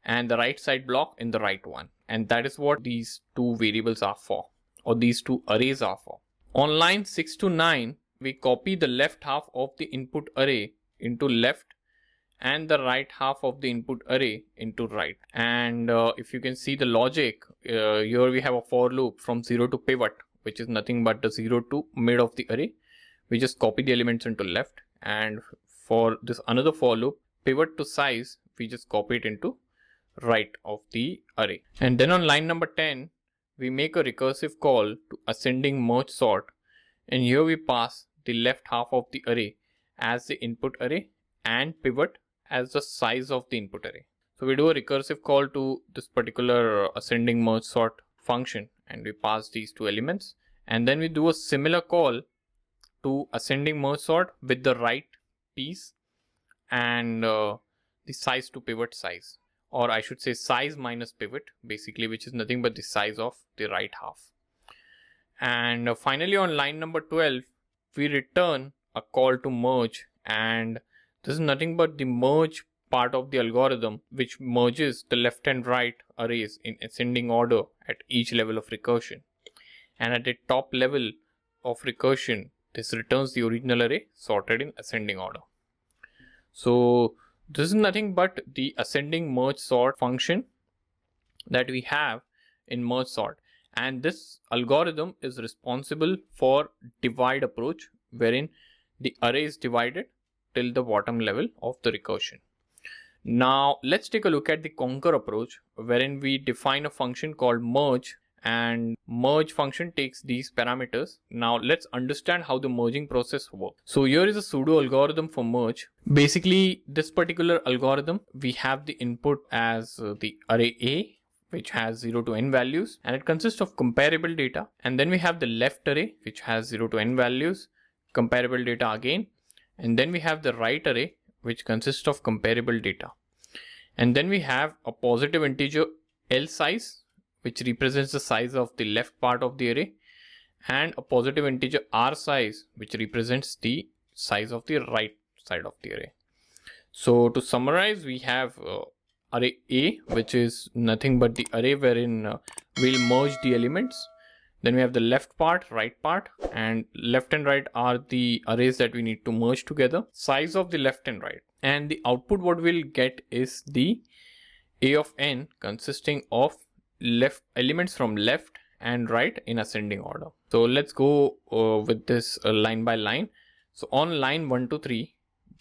and the right side block in the right one, and that is what these two variables are for, or these two arrays are for. On line 6 to 9 we copy the left half of the input array into left and the right half of the input array into right. And if you can see the logic, here we have a for loop from 0 to pivot, which is nothing but the 0 to mid of the array. We just copy the elements into left, and for this another for loop, pivot to size, we just copy it into right of the array. And then on line number 10 we make a recursive call to ascending merge sort, and here we pass the left half of the array as the input array and pivot as the size of the input array. So we do a recursive call to this particular ascending merge sort function, and we pass these two elements, and then we do a similar call to ascending merge sort with the right piece and the size to pivot size, or I should say size minus pivot basically, which is nothing but the size of the right half. And finally on line number 12 we return a call to merge, and this is nothing but the merge part of the algorithm, which merges the left and right arrays in ascending order at each level of recursion. And at the top level of recursion, this returns the original array sorted in ascending order. So this is nothing but the ascending merge sort function that we have in merge sort. And this algorithm is responsible for divide approach, wherein the array is divided till the bottom level of the recursion. Now let's take a look at the conquer approach, wherein we define a function called merge, and merge function takes these parameters. Now let's understand how the merging process works. So here is a pseudo algorithm for merge. Basically this particular algorithm, we have the input as the array A, which has 0 to n values, and it consists of comparable data. And then we have the left array, which has 0 to n values, comparable data again. And then we have the right array, which consists of comparable data. And then we have a positive integer L size, which represents the size of the left part of the array, and a positive integer R size, which represents the size of the right side of the array. So to summarize, we have array A, which is nothing but the array wherein we'll merge the elements. Then we have the left part, right part, and left and right are the arrays that we need to merge together. Size of the left and right. And the output what we'll get is the A of n consisting of left elements from left and right in ascending order. So let's go with this line by line. So on line 1 to 3,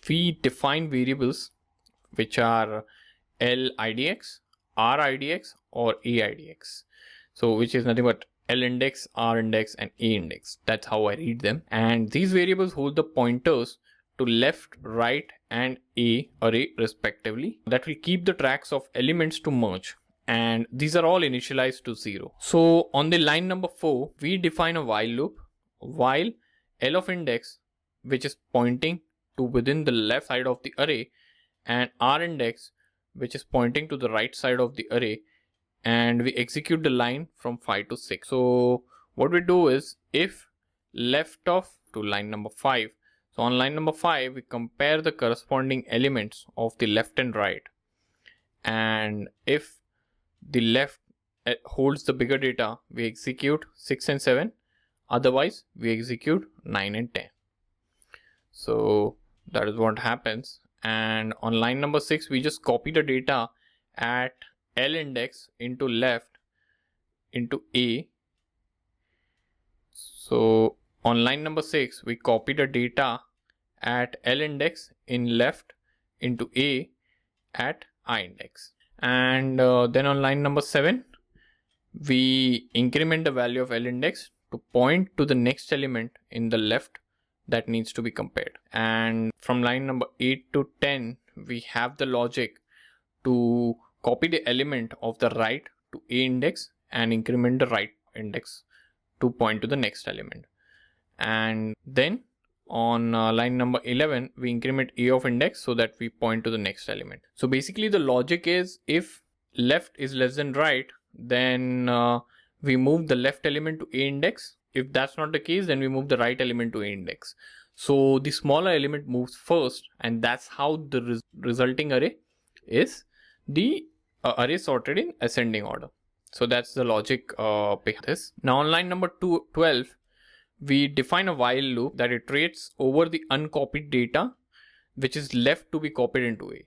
we define variables which are LIDX, RIDX, or AIDX. So which is nothing but L index, R index, and A index. That's how I read them. And these variables hold the pointers to left, right, and A array respectively. That will keep the tracks of elements to merge. And these are all initialized to 0. So on the line number 4, we define a while loop. While L of index, which is pointing to within the left side of the array, and R index, which is pointing to the right side of the array, and we execute the line from 5 to 6. So what we do is if left of to line number 5. So on line number 5, we compare the corresponding elements of the left and right. And if the left holds the bigger data, we execute 6 and 7. Otherwise, we execute 9 and 10. So that is what happens. And on line number 6, we just copy the data at L index into left into A. So on line number 6, we copy the data at L index in left into A at I index. And then on line number 7, we increment the value of L index to point to the next element in the left that needs to be compared. And from line number 8 to 10, we have the logic to copy the element of the right to A index and increment the right index to point to the next element. And then on line number 11, we increment A of index so that we point to the next element. So basically the logic is, if left is less than right, then we move the left element to A index. If that's not the case, then we move the right element to A index. So the smaller element moves first, and that's how the resulting array is the array sorted in ascending order. So that's the logic behind this. Now on line number 12, we define a while loop that iterates over the uncopied data which is left to be copied into A.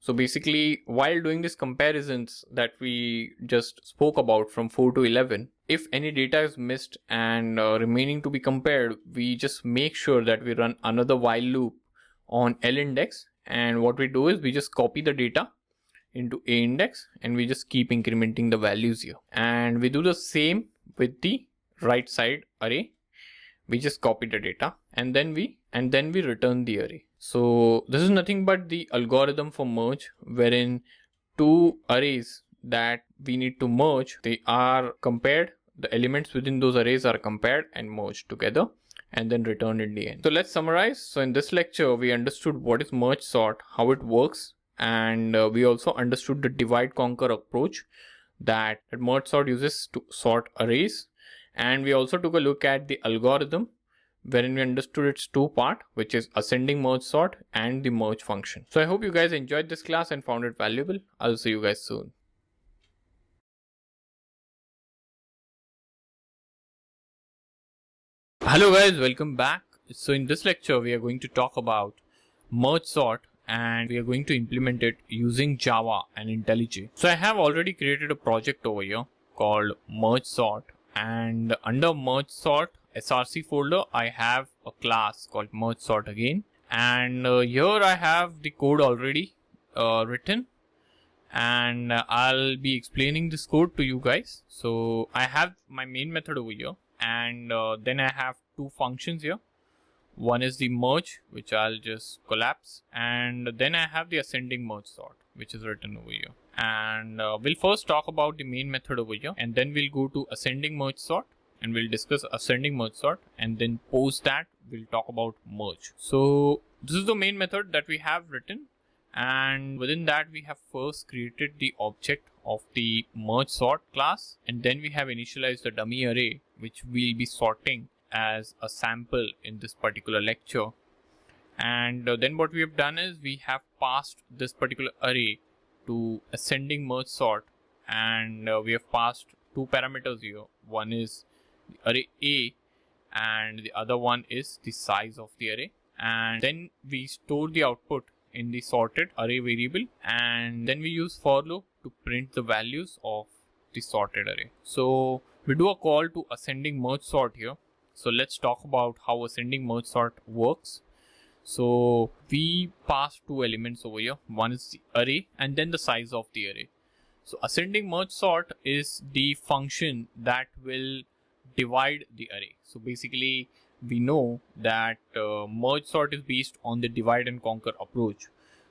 So basically, while doing these comparisons that we just spoke about from 4 to 11, if any data is missed and remaining to be compared, we just make sure that we run another while loop on L index, and what we do is we just copy the data into A index and we just keep incrementing the values here. And we do the same with the right side array. We just copy the data and then we return the array. So this is nothing but the algorithm for merge, wherein two arrays that we need to merge, they are compared, the elements within those arrays are compared and merged together and then returned in the end. So let's summarize. So in this lecture, we understood what is merge sort, how it works, and we also understood the divide conquer approach that merge sort uses to sort arrays. And we also took a look at the algorithm, wherein we understood its two part, which is ascending merge sort and the merge function. So I hope you guys enjoyed this class and found it valuable. I'll see you guys soon. Hello guys, welcome back. So in this lecture, we are going to talk about merge sort, and we are going to implement it using Java and IntelliJ. So I have already created a project over here called merge sort, and under merge sort src folder, I have a class called merge sort again. And here I have the code already written, and I'll be explaining this code to you guys. So I have my main method over here, and then I have two functions here. One is the merge, which I'll just collapse, and then I have the ascending merge sort, which is written over here. And we'll first talk about the main method over here, and then we'll go to ascending merge sort and we'll discuss ascending merge sort, and then post that we'll talk about merge. So this is the main method that we have written, and within that we have first created the object of the merge sort class, and then we have initialized the dummy array which we'll be sorting as a sample in this particular lecture. And then what we have done is we have passed this particular array to ascending merge sort, and we have passed two parameters here. One is the array A and the other one is the size of the array, and then we store the output in the sorted array variable, and then we use for loop to print the values of the sorted array. So we do a call to ascending merge sort here. So let's talk about how ascending merge sort works. So we pass two elements over here. One is the array and then the size of the array. So ascending merge sort is the function that will divide the array. So basically we know that merge sort is based on the divide and conquer approach.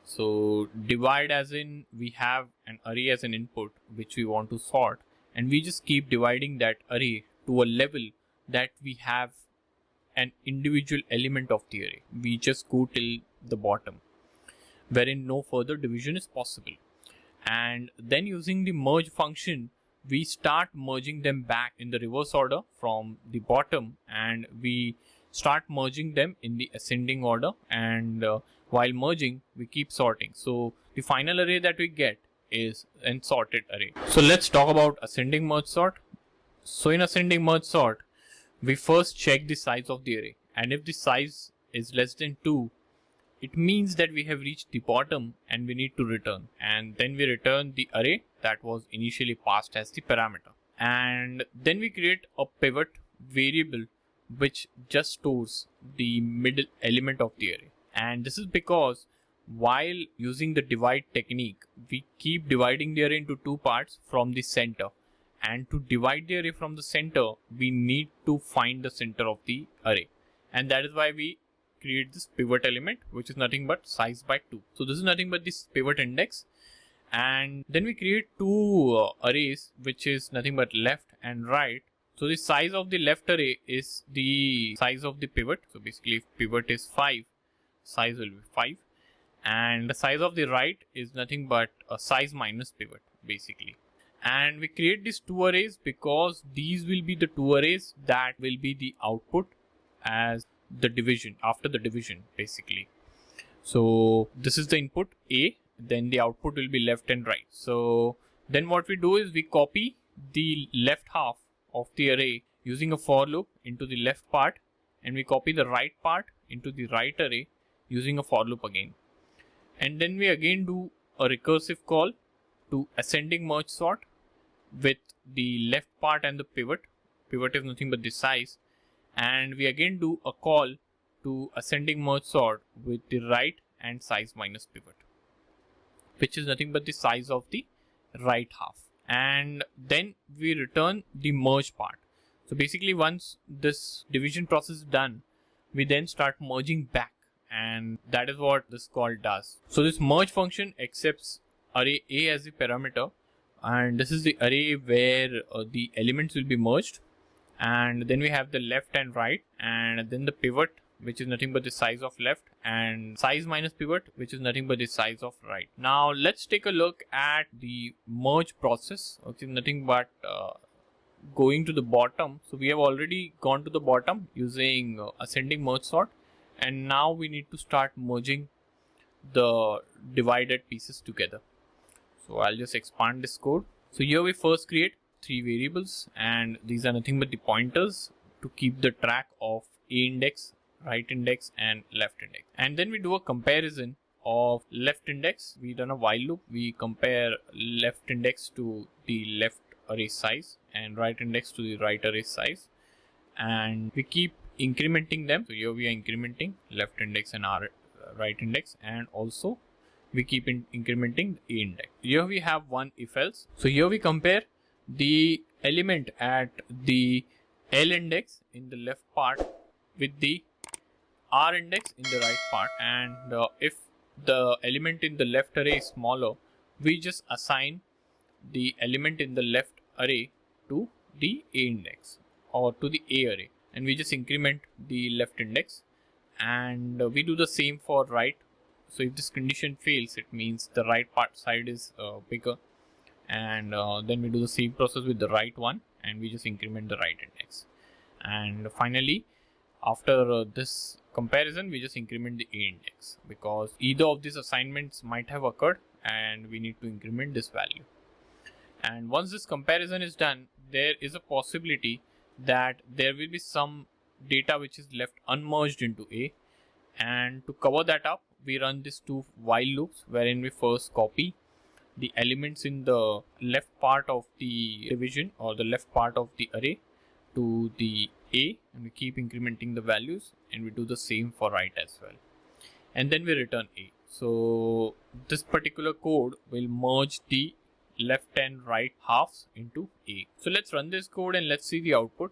So divide as in we have an array as an input which we want to sort, and we just keep dividing that array to a level that we have an individual element of the array. We just go till the bottom, wherein no further division is possible. And then using the merge function, we start merging them back in the reverse order from the bottom, and we start merging them in the ascending order, and while merging we keep sorting. So the final array that we get is an sorted array. So let's talk about ascending merge sort. So in ascending merge sort, we first check the size of the array, and if the size is less than 2, it means that we have reached the bottom and we need to return, and then we return the array that was initially passed as the parameter. And then we create a pivot variable which just stores the middle element of the array. And this is because while using the divide technique, we keep dividing the array into two parts from the center. And to divide the array from the center, we need to find the center of the array. And that is why we create this pivot element, which is nothing but size by 2. So this is nothing but this pivot index. And then we create two arrays, which is nothing but left and right. So the size of the left array is the size of the pivot. So basically if pivot is 5, size will be 5. And the size of the right is nothing but a size minus pivot basically. And we create these two arrays because these will be the two arrays that will be the output as the division, after the division basically. So this is the input A, then the output will be left and right. So then what we do is we copy the left half of the array using a for loop into the left part, and we copy the right part into the right array using a for loop again. And then we again do a recursive call to ascending merge sort with the left part and the pivot. Pivot is nothing but the size. And we again do a call to ascending merge sort with the right and size minus pivot, which is nothing but the size of the right half. And then we return the merge part. So basically once this division process is done, we then start merging back, and that is what this call does. So this merge function accepts array A as the parameter, and this is the array where the elements will be merged. And then we have the left and right, and then the pivot, which is nothing but the size of left, and size minus pivot, which is nothing but the size of right. Now let's take a look at the merge process, which is nothing but going to the bottom. So we have already gone to the bottom using ascending merge sort, and now we need to start merging the divided pieces together. So I'll just expand this code. So here we first create 3 variables, and these are nothing but the pointers to keep the track of A index, right index and left index. And then we do a comparison of left index. We run a while loop. We compare left index to the left array size and right index to the right array size, and we keep incrementing them. So here we are incrementing left index and our right index, and also we keep incrementing the A index. Here we have one if else. So here we compare the element at the L index in the left part with the R index in the right part, and if the element in the left array is smaller, we just assign the element in the left array to the A index or to the A array, and we just increment the left index. And we do the same for right. So if this condition fails, it means the right part side is bigger, and then we do the same process with the right one, and we just increment the right index. And finally, after this comparison, we just increment the A index, because either of these assignments might have occurred and we need to increment this value. And once this comparison is done, there is a possibility that there will be some data which is left unmerged into A, and to cover that up, we run these 2 while loops, wherein we first copy the elements in the left part of the division or the left part of the array to the A, and we keep incrementing the values, and we do the same for right as well, and then we return A. So this particular code will merge the left and right halves into A. So let's run this code and let's see the output.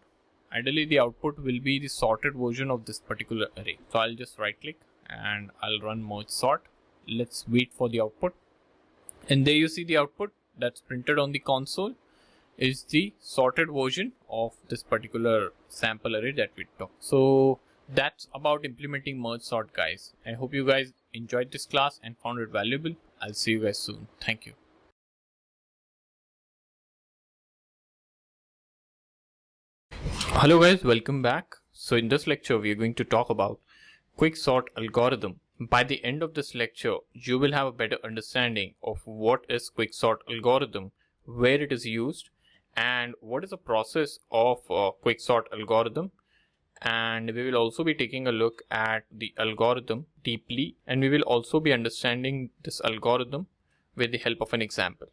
Ideally the output will be the sorted version of this particular array. So I'll just right click and I'll run merge sort. Let's wait for the output, and there you see the output that's printed on the console is the sorted version of this particular sample array that we took. So that's about implementing merge sort, guys. I hope you guys enjoyed this class and found it valuable. I'll see you guys soon. Thank you. Hello guys, welcome back. So in this lecture, we are going to talk about QuickSort algorithm. By the end of this lecture, you will have a better understanding of what is QuickSort algorithm, where it is used, and what is the process of QuickSort algorithm. And we will also be taking a look at the algorithm deeply, and we will also be understanding this algorithm with the help of an example.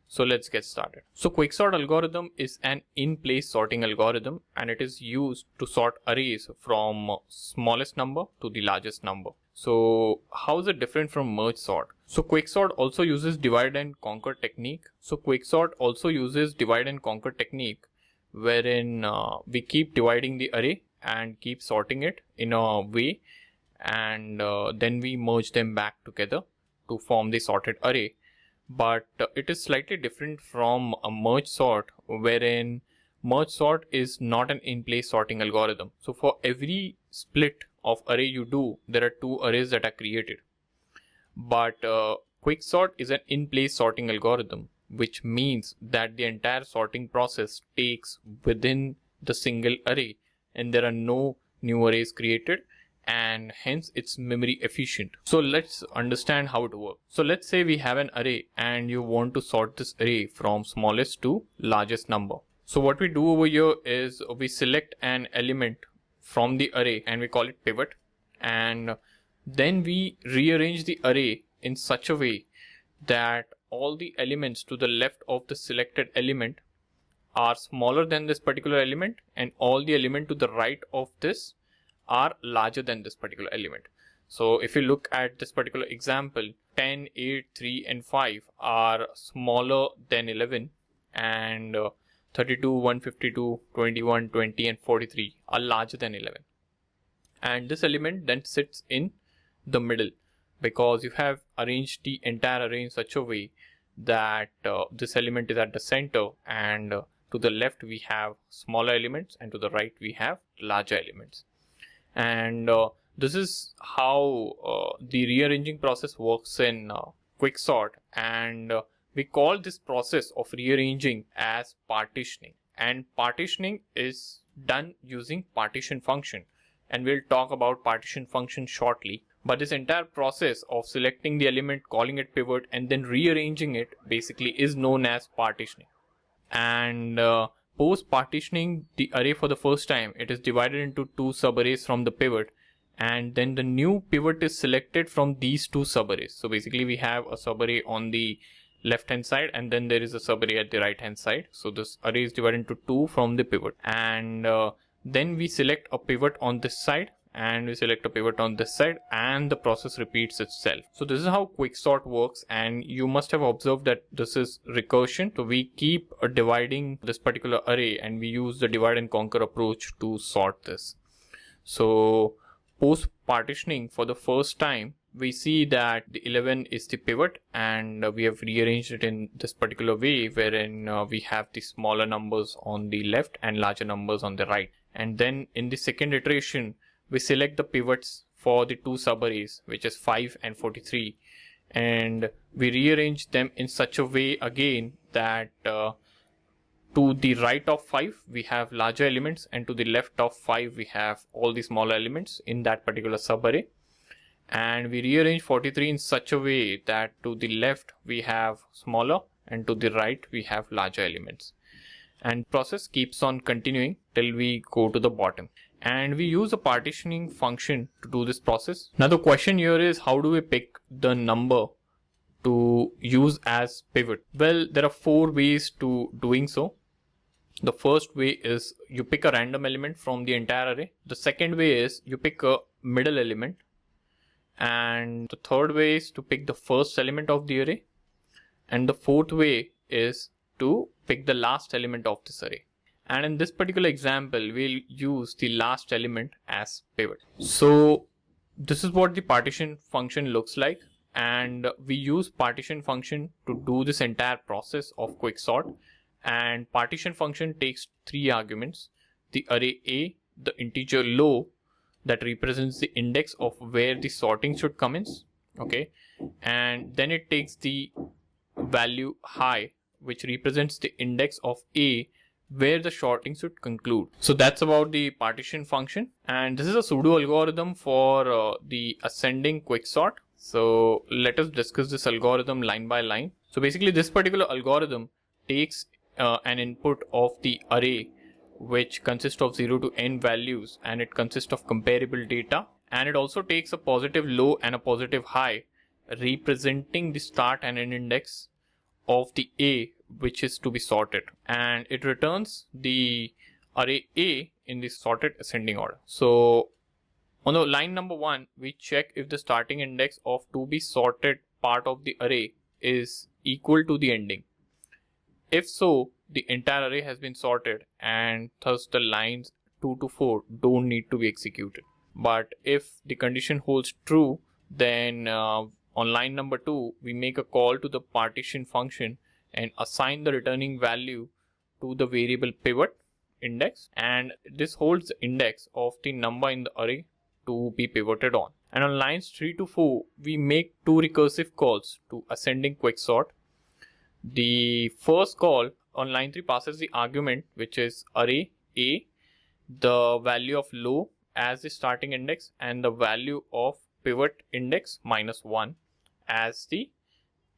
So let's get started. So QuickSort algorithm is an in-place sorting algorithm, and it is used to sort arrays from smallest number to the largest number. So how is it different from merge sort? So QuickSort also uses divide and conquer technique. Wherein we keep dividing the array and keep sorting it in a way, and then we merge them back together to form the sorted array. but it is slightly different from a merge sort, wherein merge sort is not an in-place sorting algorithm. So for every split of array you do, there are two arrays that are created. But QuickSort is an in-place sorting algorithm, which means that the entire sorting process takes within the single array and there are no new arrays created, and hence it's memory efficient. So let's understand how it works. So let's say we have an array and you want to sort this array from smallest to largest number. So what we do over here is we select an element from the array and we call it pivot, and then we rearrange the array in such a way that all the elements to the left of the selected element are smaller than this particular element, and all the elements to the right of this are larger than this particular element. So if you look at this particular example, 10, 8, 3 and 5 are smaller than 11, and 32, 152, 21, 20 and 43 are larger than 11. And this element then sits in the middle because you have arranged the entire array in such a way that this element is at the center, and to the left we have smaller elements and to the right we have larger elements. And this is how the rearranging process works in QuickSort, and we call this process of rearranging as partitioning. And partitioning is done using partition function, and we'll talk about partition function shortly. But this entire process of selecting the element, calling it pivot and then rearranging it basically is known as partitioning. And post partitioning the array for the first time, it is divided into two subarrays from the pivot, and then the new pivot is selected from these two subarrays. So basically we have a subarray on the left hand side and then there is a subarray at the right hand side. So this array is divided into two from the pivot, and then we select a pivot on this side and we select a pivot on this side, and the process repeats itself. So this is how QuickSort works, and you must have observed that this is recursion. So we keep dividing this particular array and we use the divide and conquer approach to sort this. So post partitioning, for the first time we see that the 11 is the pivot, and we have rearranged it in this particular way wherein we have the smaller numbers on the left and larger numbers on the right. And then in the second iteration we select the pivots for the two subarrays, which is 5 and 43, and we rearrange them in such a way again that to the right of 5 we have larger elements, and to the left of 5 we have all the smaller elements in that particular subarray. And we rearrange 43 in such a way that to the left we have smaller and to the right we have larger elements. And process keeps on continuing till we go to the bottom. And we use a partitioning function to do this process. Now the question here is, how do we pick the number to use as pivot? Well, there are 4 ways to doing so. The first way is you pick a random element from the entire array. The second way is you pick a middle element. And the third way is to pick the first element of the array. And the fourth way is to pick the last element of this array. And in this particular example, we'll use the last element as pivot. So this is what the partition function looks like. And we use partition function to do this entire process of QuickSort. And partition function takes 3 arguments: the array A, the integer low that represents the index of where the sorting should commence, okay, and then it takes the value high, which represents the index of A where the sorting should conclude. So that's about the partition function, and this is a pseudo algorithm for the ascending QuickSort. So let us discuss this algorithm line by line. So basically this particular algorithm takes an input of the array which consists of 0 to n values, and it consists of comparable data, and it also takes a positive low and a positive high representing the start and end index of the A which is to be sorted, and it returns the array A in the sorted ascending order. So on the line number 1 we check if the starting index of to be sorted part of the array is equal to the ending. If so, the entire array has been sorted, and thus the lines 2 to 4 don't need to be executed. But if the condition holds true, then on line number 2, we make a call to the partition function and assign the returning value to the variable pivot index, and this holds the index of the number in the array to be pivoted on. And on lines 3 to 4, we make two recursive calls to ascending QuickSort. The first call on line 3 passes the argument, which is array A, the value of low as the starting index, and the value of pivot index -1 as the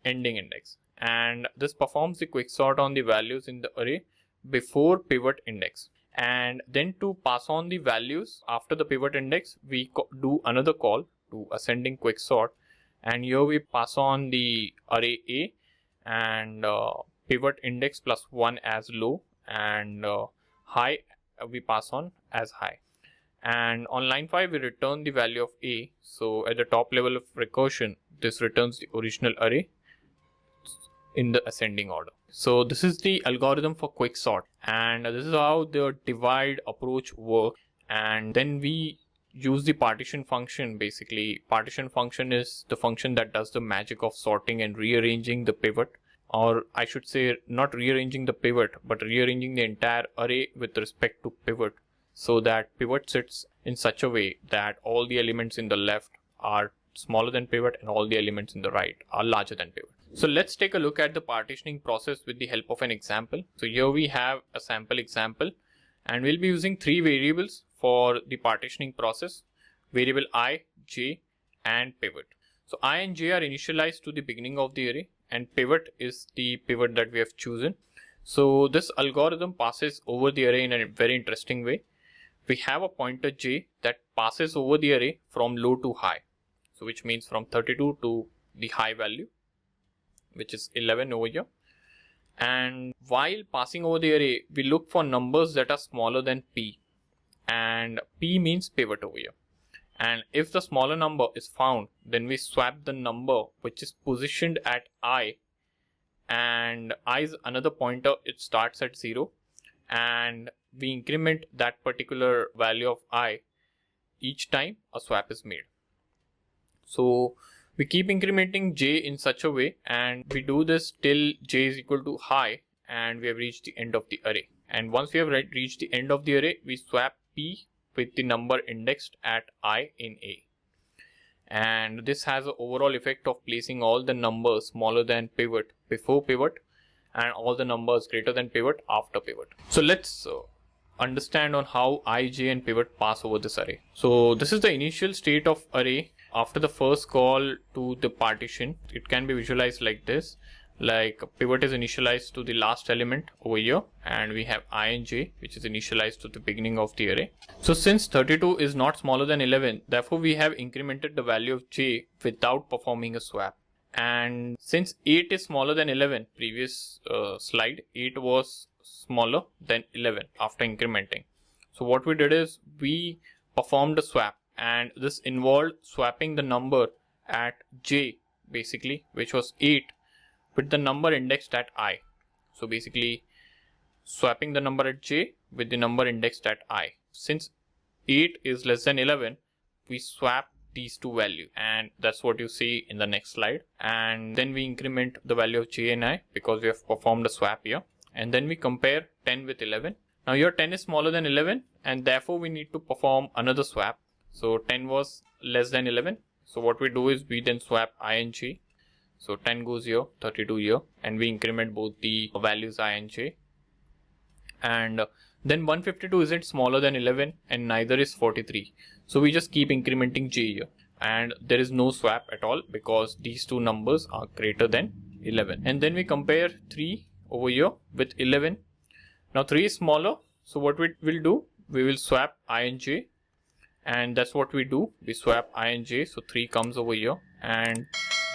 ending index. And this performs the QuickSort on the values in the array before pivot index. And then to pass on the values after the pivot index, we do another call to ascending QuickSort, and here we pass on the array A and pivot index +1 as low, and high we pass on as high. And on line 5, we return the value of A. So at the top level of recursion, this returns the original array in the ascending order. So this is the algorithm for QuickSort, and this is how the divide approach works. And then we use the partition function. Basically, partition function is the function that does the magic of sorting and rearranging the pivot, or I should say not rearranging the pivot, but rearranging the entire array with respect to pivot, so that pivot sits in such a way that all the elements in the left are smaller than pivot and all the elements in the right are larger than pivot. So let's take a look at the partitioning process with the help of an example. So here we have a sample example, and we'll be using three variables for the partitioning process: variable I, j, and pivot. So I and j are initialized to the beginning of the array, and pivot is the pivot that we have chosen. So this algorithm passes over the array in a very interesting way. We have a pointer j that passes over the array from low to high, so which means from 32 to the high value, which is 11 over here. And while passing over the array, we look for numbers that are smaller than p, and p means pivot over here. And if the smaller number is found, then we swap the number which is positioned at I, and I is another pointer, it starts at 0, and we increment that particular value of I each time a swap is made. So we keep incrementing j in such a way, and we do this till j is equal to high and we have reached the end of the array. And once we have reached the end of the array, we swap p with the number indexed at I in A. And this has an overall effect of placing all the numbers smaller than pivot before pivot and all the numbers greater than pivot after pivot. So let's understand on how I, j, and pivot pass over this array. So this is the initial state of array after the first call to the partition. It can be visualized like this. Like pivot is initialized to the last element over here, and we have I and j, which is initialized to the beginning of the array. So since 32 is not smaller than 11, therefore we have incremented the value of j without performing a swap. And since 8 is smaller than 11, previous slide, 8 was smaller than 11 after incrementing. So what we did is we performed a swap, and this involved swapping the number at j, basically, which was 8, with the number indexed at I. So basically swapping the number at j with the number indexed at I. Since 8 is less than 11, we swap these two values, and that's what you see in the next slide. And then we increment the value of j and I because we have performed a swap here. And then we compare 10 with 11. Now here 10 is smaller than 11, and therefore we need to perform another swap. So 10 was less than 11. So what we do is we then swap I and j. So 10 goes here, 32 here, and we increment both the values I and j. And then 152 isn't smaller than 11, and neither is 43. So we just keep incrementing j here, and there is no swap at all because these two numbers are greater than 11. And then we compare 3 over here with 11. Now 3 is smaller, so what we will do, we will swap I and j, and that's what we do. We swap I and j, so 3 comes over here, and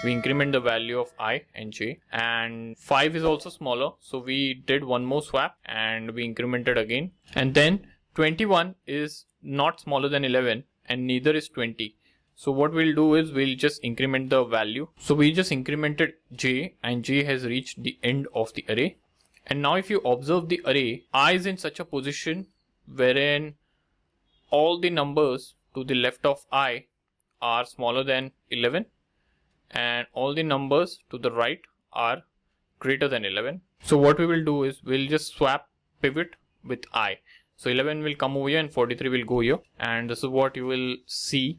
we increment the value of I and j. And 5 is also smaller, so we did one more swap and we incremented again. And then 21 is not smaller than 11, and neither is 20. So what we'll do is we'll just increment the value. So we just incremented j, and j has reached the end of the array. And now if you observe the array, I is in such a position wherein all the numbers to the left of I are smaller than 11, and all the numbers to the right are greater than 11. So what we will do is we'll just swap pivot with I. So 11 will come over here and 43 will go here, and this is what you will see.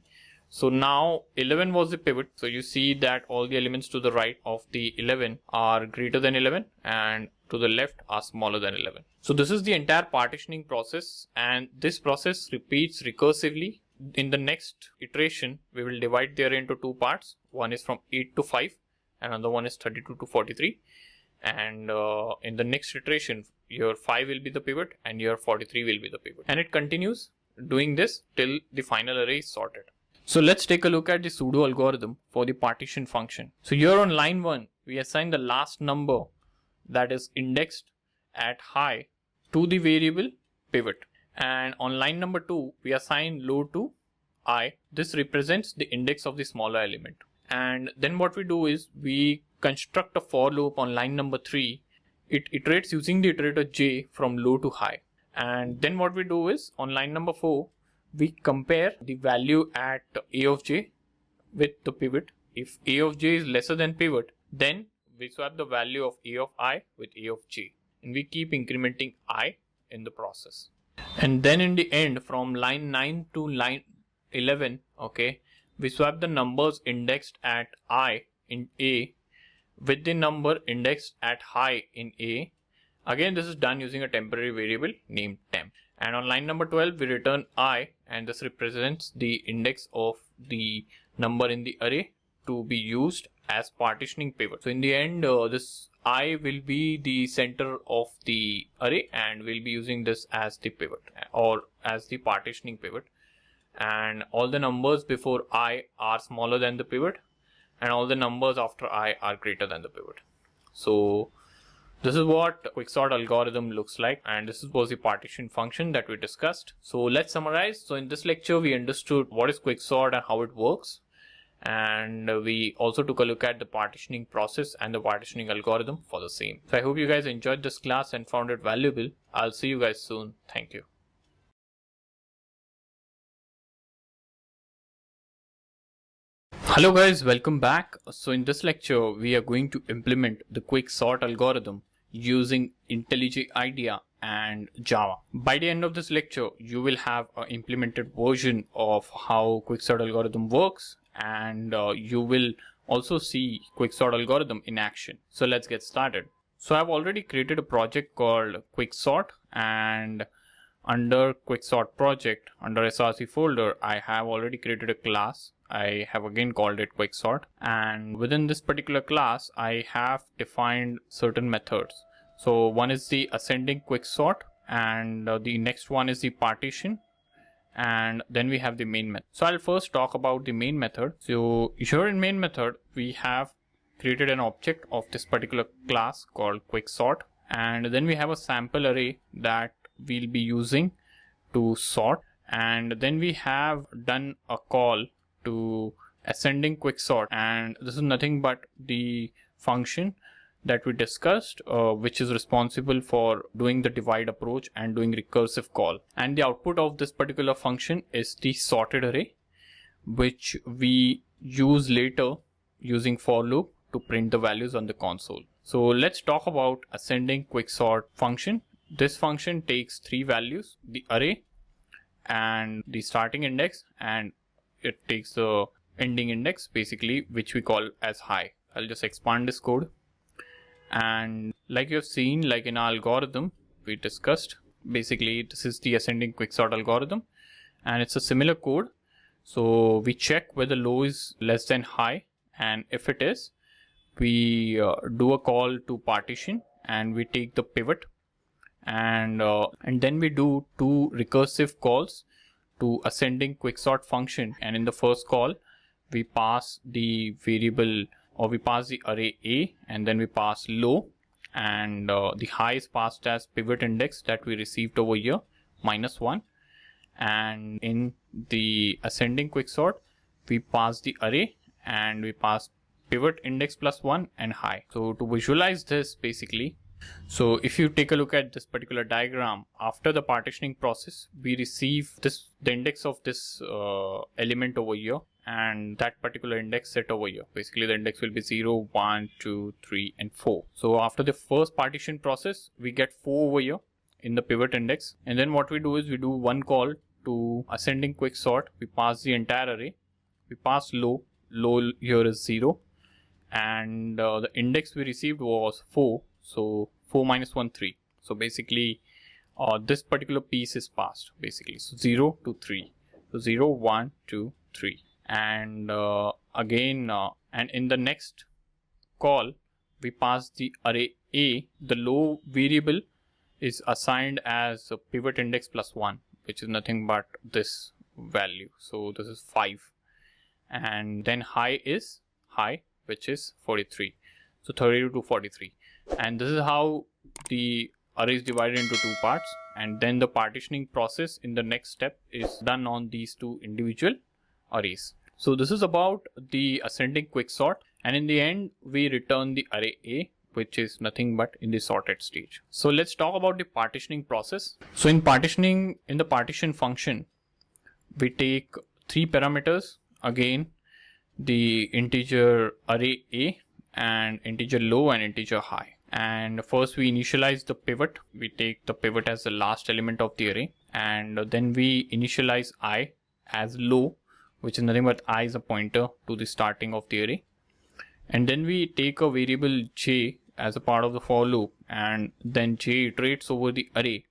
So now 11 was the pivot. So you see that all the elements to the right of the 11 are greater than 11 and to the left are smaller than 11. So this is the entire partitioning process, and this process repeats recursively. In the next iteration, we will divide the array into two parts. One is from 8 to 5 and another one is 32 to 43. And in the next iteration, your 5 will be the pivot and your 43 will be the pivot. And it continues doing this till the final array is sorted. So let's take a look at the pseudo algorithm for the partition function. So here on line 1, we assign the last number that is indexed at high to the variable pivot. And on line number 2, we assign low to I. This represents the index of the smaller element. And then what we do is we construct a for loop on line number 3. It iterates using the iterator j from low to high. And then what we do is on line number 4, we compare the value at a of j with the pivot. If a of j is lesser than pivot, then we swap the value of a of I with a of j. And we keep incrementing I in the process. And then in the end, from line 9 to line 11, okay, we swap the numbers indexed at I in A with the number indexed at high in A. Again, this is done using a temporary variable named temp. And on line number 12, we return I, and this represents the index of the number in the array to be used as partitioning pivot. So in the end, this I will be the center of the array, and we'll be using this as the pivot or as the partitioning pivot. And all the numbers before I are smaller than the pivot, and all the numbers after I are greater than the pivot. So this is what QuickSort algorithm looks like, and this was the partition function that we discussed. So let's summarize. So in this lecture, we understood what is QuickSort and how it works. And we also took a look at the partitioning process and the partitioning algorithm for the same. So I hope you guys enjoyed this class and found it valuable. I'll see you guys soon. Thank you. Hello guys, welcome back. So in this lecture, we are going to implement the QuickSort algorithm using IntelliJ IDEA and Java. By the end of this lecture, you will have an implemented version of how QuickSort algorithm works, and you will also see QuickSort algorithm in action. So let's get started. So I've already created a project called QuickSort, and under QuickSort project, under src folder, I have already created a class. I have again called it QuickSort, and within this particular class, I have defined certain methods. So one is the ascending QuickSort, and the next one is the partition, and then we have the main method. So I'll first talk about the main method. So here in main method, we have created an object of this particular class called QuickSort, and then we have a sample array that we'll be using to sort, and then we have done a call to ascending QuickSort, and this is nothing but the function that we discussed, which is responsible for doing the divide approach and doing recursive call. And the output of this particular function is the sorted array, which we use later using for loop to print the values on the console. So let's talk about ascending QuickSort function. This function takes three values: the array and the starting index, and it takes the ending index, basically, which we call as high. I'll just expand this code. And like you have seen, like in our algorithm we discussed, basically this is the ascending QuickSort algorithm, and it's a similar code. So we check whether low is less than high, and if it is, we do a call to partition, and we take the pivot, and then we do two recursive calls to ascending QuickSort function. And in the first call, we pass the variable, or we pass the array A, and then we pass low, and the high is passed as pivot index that we received over here, -1. And in the ascending QuickSort, we pass the array and we pass pivot index +1 and high. So to visualize this, basically, so if you take a look at this particular diagram, after the partitioning process, we receive the index of this element over here, and that particular index set over here. Basically the index will be 0, 1, 2, 3 and 4. So after the first partition process, we get 4 over here in the pivot index, and then what we do is we do one call to ascending QuickSort. We pass the entire array, we pass low here is 0, and the index we received was 4, so 4 minus 1, 3. So basically this particular piece is passed basically, so 0 to 3, so 0, 1, 2, 3, and again and in the next call we pass the array A. The low variable is assigned as a pivot index plus 1, which is nothing but this value, so this is 5, and then high is high, which is 43, so 32 to 43, and this is how the array is divided into two parts, and then the partitioning process in the next step is done on these two individual arrays. So this is about the ascending QuickSort, and in the end we return the array A, which is nothing but in the sorted stage. So let's talk about the partitioning process. So in partitioning, in the partition function, we take 3 parameters, again the integer array A and integer low and integer high. And first we initialize the pivot. We take the pivot as the last element of the array, and then we initialize I as low, which is nothing but I is a pointer to the starting of the array. And then we take a variable j as a part of the for loop, and then j iterates over the array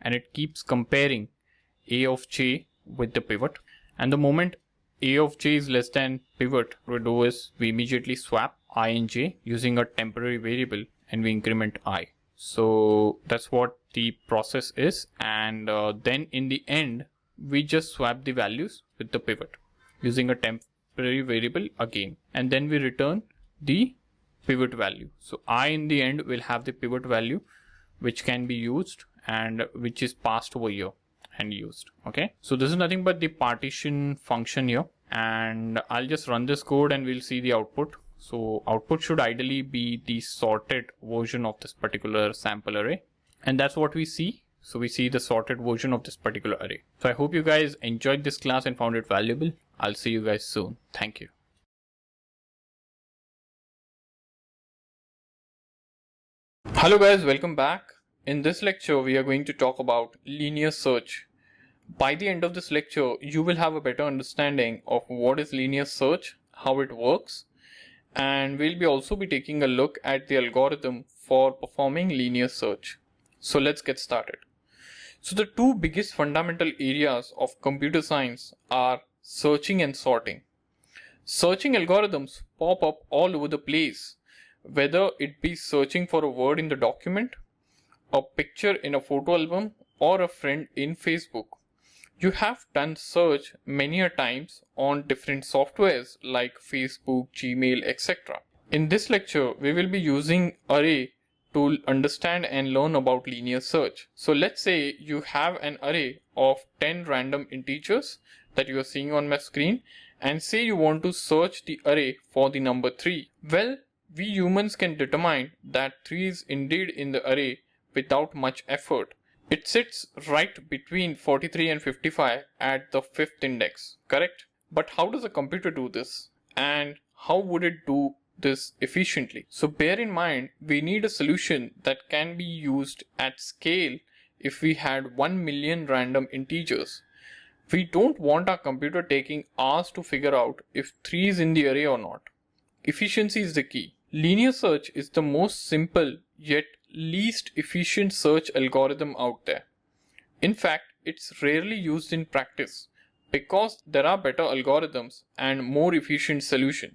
and it keeps comparing a of j with the pivot. And the moment a of j is less than pivot, what we do is we immediately swap I and j using a temporary variable, and we increment I. So that's what the process is, and then in the end we just swap the values with the pivot using a temporary variable again, and then we return the pivot value. So I in the end will have the pivot value which can be used and which is passed over here and used. Okay, so this is nothing but the partition function here, and I'll just run this code and we'll see the output. So output should ideally be the sorted version of this particular sample array, and that's what we see. So we see the sorted version of this particular array. So I hope you guys enjoyed this class and found it valuable. I'll see you guys soon. Thank you. Hello guys, welcome back. In this lecture, we are going to talk about linear search. By the end of this lecture, you will have a better understanding of what is linear search, how it works, and we'll also be taking a look at the algorithm for performing linear search. So let's get started. So the two biggest fundamental areas of computer science are searching and sorting. Searching algorithms pop up all over the place, whether it be searching for a word in the document, a picture in a photo album, or a friend in Facebook. You have done search many a times on different softwares like Facebook, Gmail, etc. In this lecture, we will be using array to understand and learn about linear search. So let's say you have an array of 10 random integers that you are seeing on my screen, and say you want to search the array for the number 3. Well, we humans can determine that 3 is indeed in the array without much effort. It sits right between 43 and 55 at the 5th index, correct? But how does a computer do this? And how would it do this efficiently? So bear in mind, we need a solution that can be used at scale if we had 1 million random integers. We don't want our computer taking hours to figure out if 3 is in the array or not. Efficiency is the key. Linear search is the most simple yet least efficient search algorithm out there. In fact, it's rarely used in practice because there are better algorithms and more efficient solutions.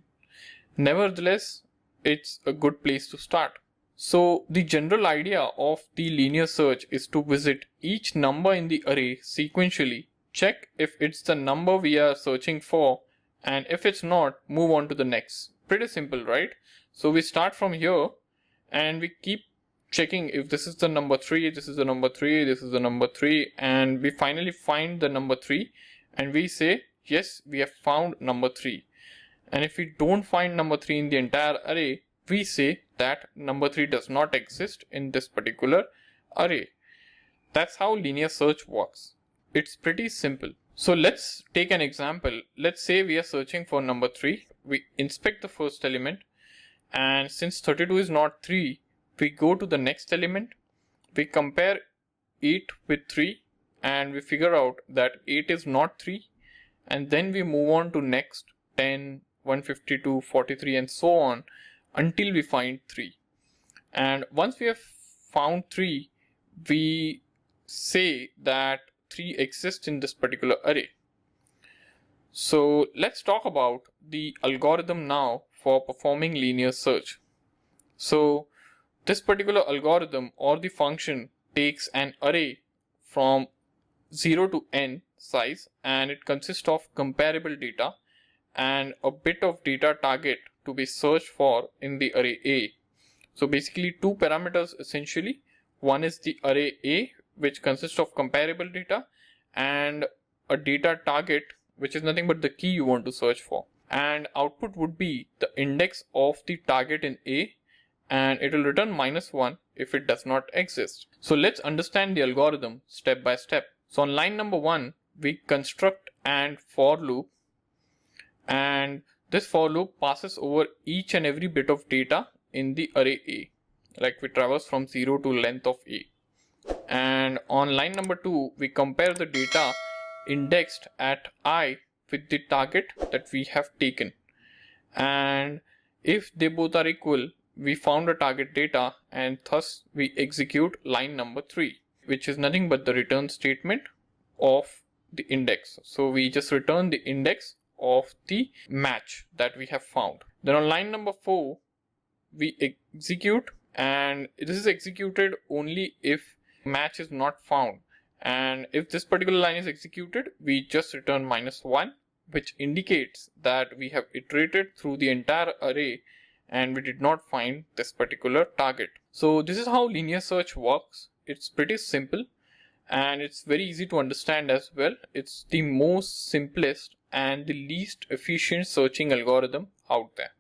Nevertheless, it's a good place to start. So the general idea of the linear search is to visit each number in the array sequentially, check if it's the number we are searching for, and if it's not, move on to the next. Pretty simple, right? So we start from here and we keep checking if this is the number 3, this is the number 3, this is the number 3, and we finally find the number 3 and we say, yes, we have found number 3. And if we don't find number 3 in the entire array, we say that number 3 does not exist in this particular array. That's how linear search works. It's pretty simple. So let's take an example. Let's say we are searching for number 3. We inspect the first element, and since 32 is not 3, we go to the next element. We compare 8 with 3 and we figure out that 8 is not 3, and then we move on to next 10, 152, 43 and so on until we find 3. And once we have found 3, we say that 3 exists in this particular array. So let's talk about the algorithm now for performing linear search. So this particular algorithm or the function takes an array from 0 to n size, and it consists of comparable data and a bit of data target to be searched for in the array A. So basically 2 parameters essentially. One is the array A, which consists of comparable data, and a data target, which is nothing but the key you want to search for. And output would be the index of the target in A, and it will return -1 if it does not exist. So let's understand the algorithm step by step. So on line number 1, we construct an for loop, and this for loop passes over each and every bit of data in the array A. Like we traverse from 0 to length of A. And on line number 2, we compare the data indexed at I with the target that we have taken. And if they both are equal, we found a target data, and thus we execute line number 3, which is nothing but the return statement of the index. So we just return the index of the match that we have found. Then on line number 4, we execute, and this is executed only if match is not found. And if this particular line is executed, we just return -1, which indicates that we have iterated through the entire array and we did not find this particular target. So this is how linear search works. It's pretty simple and it's very easy to understand as well. It's the most simplest and the least efficient searching algorithm out there.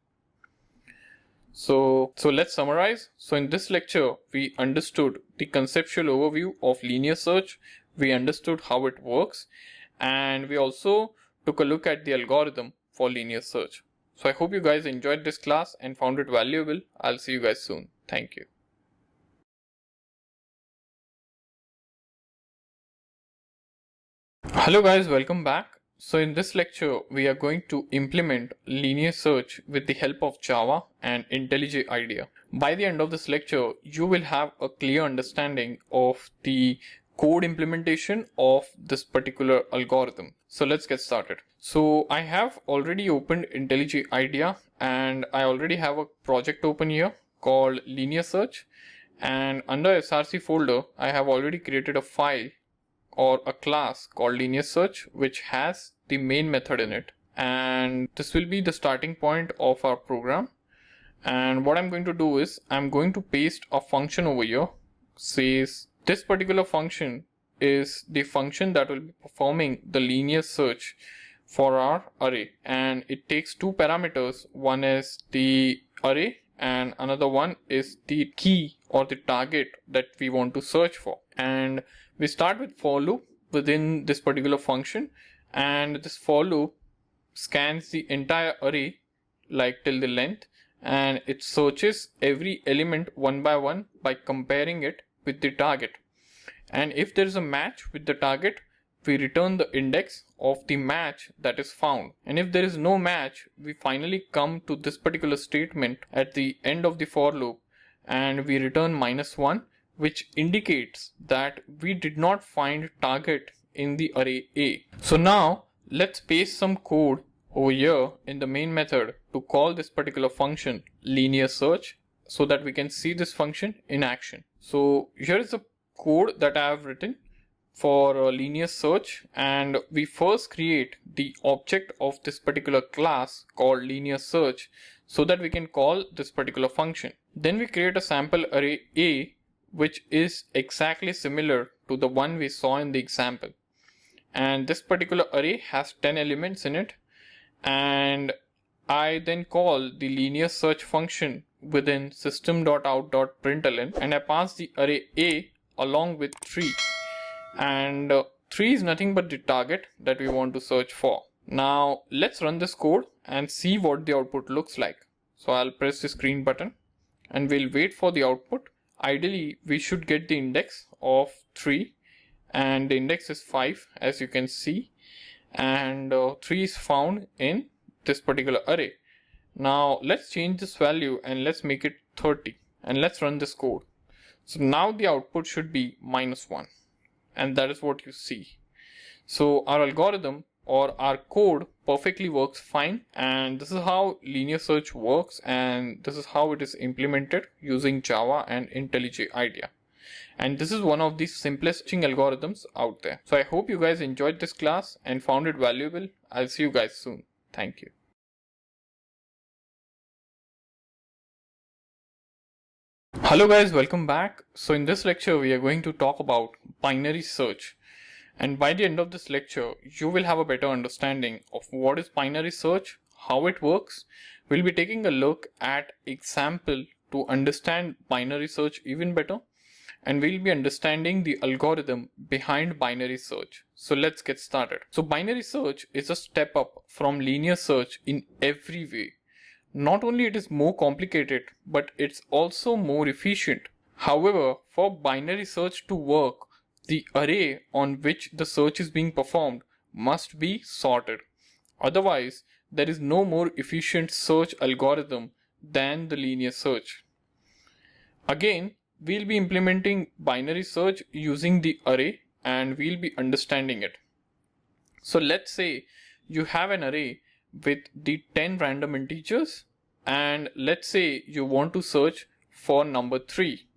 So let's summarize. So in this lecture, we understood the conceptual overview of linear search. We understood how it works, and we also took a look at the algorithm for linear search. So I hope you guys enjoyed this class and found it valuable. I'll see you guys soon. Thank you. Hello guys, welcome back. So in this lecture, we are going to implement linear search with the help of Java and IntelliJ IDEA. By the end of this lecture, you will have a clear understanding of the code implementation of this particular algorithm. So let's get started. So I have already opened IntelliJ IDEA, and I already have a project open here called linear search, and under src folder, I have already created a file or a class called linear search, which has the main method in it, and this will be the starting point of our program. And what I'm going to do is I'm going to paste a function over here. Says this particular function is the function that will be performing the linear search for our array, and it takes 2 parameters. One is the array and another one is the key or the target that we want to search for. And we start with for loop within this particular function, and this for loop scans the entire array like till the length, and it searches every element one by one by comparing it with the target. And if there is a match with the target, we return the index of the match that is found. And if there is no match, we finally come to this particular statement at the end of the for loop, and we return -1, which indicates that we did not find target in the array A. So now let's paste some code over here in the main method to call this particular function linear search, so that we can see this function in action. So here is the code that I have written for linear search, and we first create the object of this particular class called linear search so that we can call this particular function. Then we create a sample array A, which is exactly similar to the one we saw in the example. And this particular array has 10 elements in it, and I then call the linear search function within system.out.println, and I pass the array A along with 3. And 3 is nothing but the target that we want to search for. Now let's run this code and see what the output looks like. So I'll press the screen button and we'll wait for the output. Ideally, we should get the index of 3 and the index is 5 as you can see, and 3 is found in this particular array. Now let's change this value and let's make it 30 and let's run this code. So now the output should be -1 and that is what you see. So our algorithm or our code perfectly works fine, and this is how linear search works, and this is how it is implemented using Java and IntelliJ IDEA. And this is one of the simplest algorithms out there. So I hope you guys enjoyed this class and found it valuable. I'll see you guys soon. Thank you. Hello guys, welcome back. So in this lecture, we are going to talk about binary search. And by the end of this lecture, you will have a better understanding of what is binary search, how it works. We'll be taking a look at example to understand binary search even better. And we'll be understanding the algorithm behind binary search. So let's get started. So binary search is a step up from linear search in every way. Not only it is more complicated, but it's also more efficient. However, for binary search to work, the array on which the search is being performed must be sorted. Otherwise, there is no more efficient search algorithm than the linear search. Again, we'll be implementing binary search using the array and we'll be understanding it. So let's say you have an array with the 10 random integers, and let's say you want to search for number 3.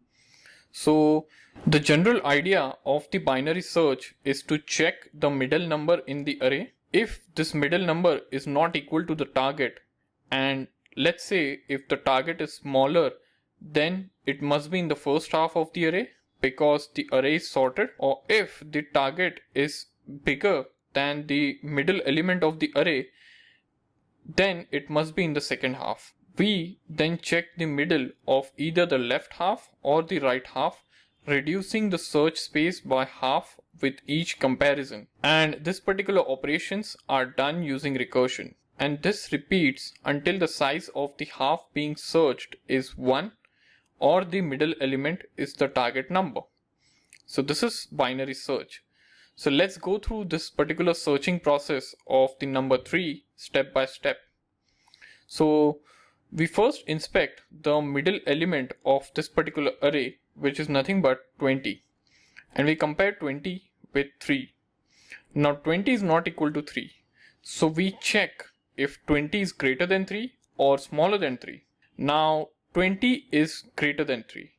So the general idea of the binary search is to check the middle number in the array. If this middle number is not equal to the target, and let's say if the target is smaller, then it must be in the first half of the array because the array is sorted. Or if the target is bigger than the middle element of the array, then it must be in the second half. We then check the middle of either the left half or the right half, reducing the search space by half with each comparison. And this particular operations are done using recursion. And this repeats until the size of the half being searched is 1 or the middle element is the target number. So this is binary search. So let's go through this particular searching process of the number 3 step by step. So we first inspect the middle element of this particular array, which is nothing but 20. And we compare 20 with 3. Now 20 is not equal to 3. So we check if 20 is greater than 3 or smaller than 3. Now 20 is greater than 3.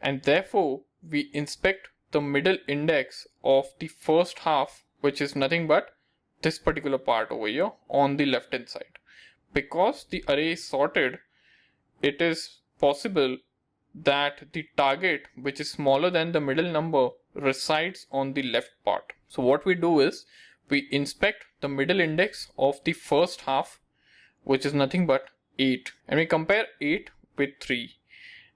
And therefore we inspect the middle index of the first half, which is nothing but this particular part over here on the left hand side. Because the array is sorted, it is possible that the target, which is smaller than the middle number, resides on the left part. So what we do is we inspect the middle index of the first half, which is nothing but 8, and we compare 8 with 3,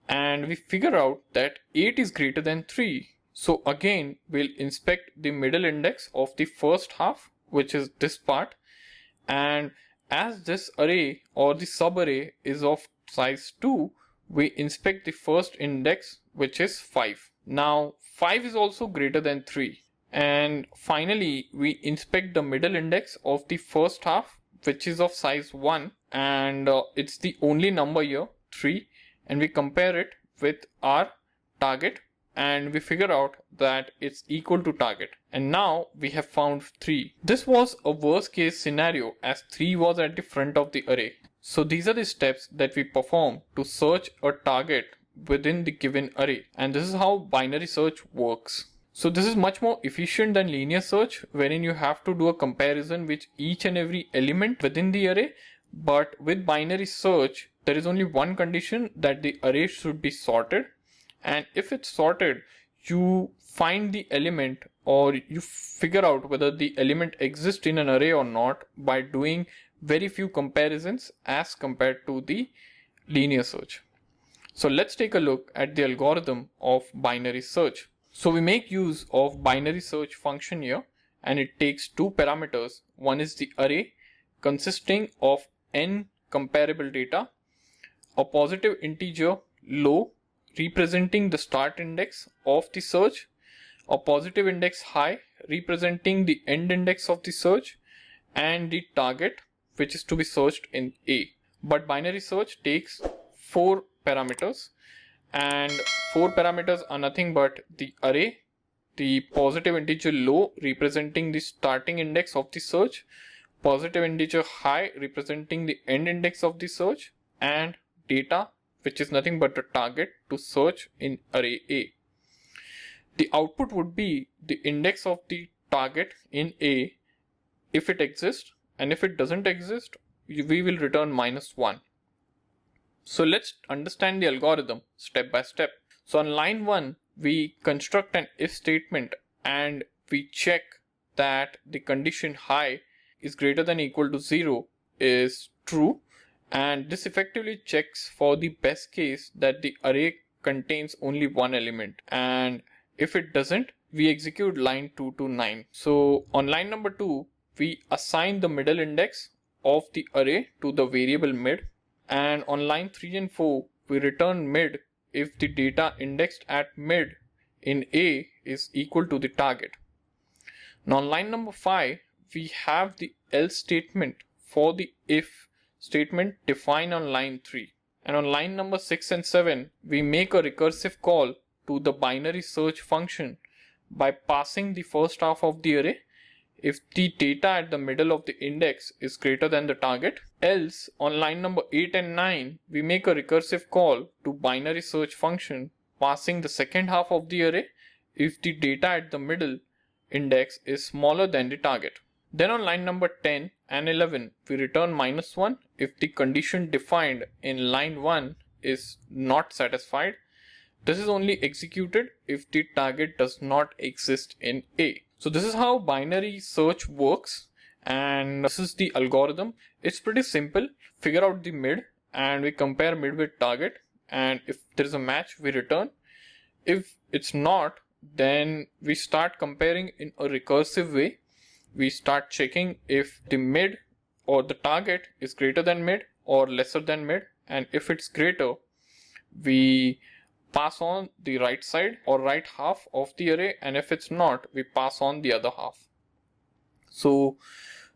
and we figure out that 8 is greater than 3. So again we'll inspect the middle index of the first half, which is this part, and as this array or the subarray is of size 2, we inspect the first index, which is 5. Now 5 is also greater than 3. And finally we inspect the middle index of the first half, which is of size 1, and it's the only number here, 3, and we compare it with our target and we figure out that it's equal to target. And now we have found 3. This was a worst case scenario as 3 was at the front of the array. So these are the steps that we perform to search a target within the given array. And this is how binary search works. So this is much more efficient than linear search, wherein you have to do a comparison with each and every element within the array. But with binary search, there is only one condition, that the array should be sorted. And if it's sorted, you find the element, or you figure out whether the element exists in an array or not by doing very few comparisons as compared to the linear search. So let's take a look at the algorithm of binary search. So we make use of binary search function here, and it takes two parameters. One is the array consisting of n comparable data, a positive integer low representing the start index of the search, a positive index high representing the end index of the search, and the target which is to be searched in A. But binary search takes 4 parameters, and 4 parameters are nothing but the array, the positive integer low representing the starting index of the search, positive integer high representing the end index of the search, and data which is nothing but the target to search in array A. The output would be the index of the target in A if it exists, and if it doesn't exist, we will return -1. So let's understand the algorithm step by step. So on line 1, we construct an if statement and we check that the condition high is greater than or equal to 0 is true, and this effectively checks for the best case that the array contains only one element, and if it doesn't, we execute line 2 to 9. So on line number 2, we assign the middle index of the array to the variable mid, and on line 3 and 4, we return mid if the data indexed at mid in A is equal to the target. Now on line number 5, we have the else statement for the if statement defined on line 3. And on line number 6 and 7, we make a recursive call to the binary search function by passing the first half of the array if the data at the middle of the index is greater than the target. Else, on line number 8 and 9, we make a recursive call to binary search function passing the second half of the array if the data at the middle index is smaller than the target. Then on line number 10 and 11, we return -1 if the condition defined in line 1 is not satisfied. This is only executed if the target does not exist in A. So this is how binary search works, and this is the algorithm. It's pretty simple. Figure out the mid and we compare mid with target, and if there is a match, we return. If it's not, then we start comparing in a recursive way. We start checking if the mid or the target is greater than mid or lesser than mid, and if it's greater, we pass on the right side or right half of the array, and if it's not, we pass on the other half. So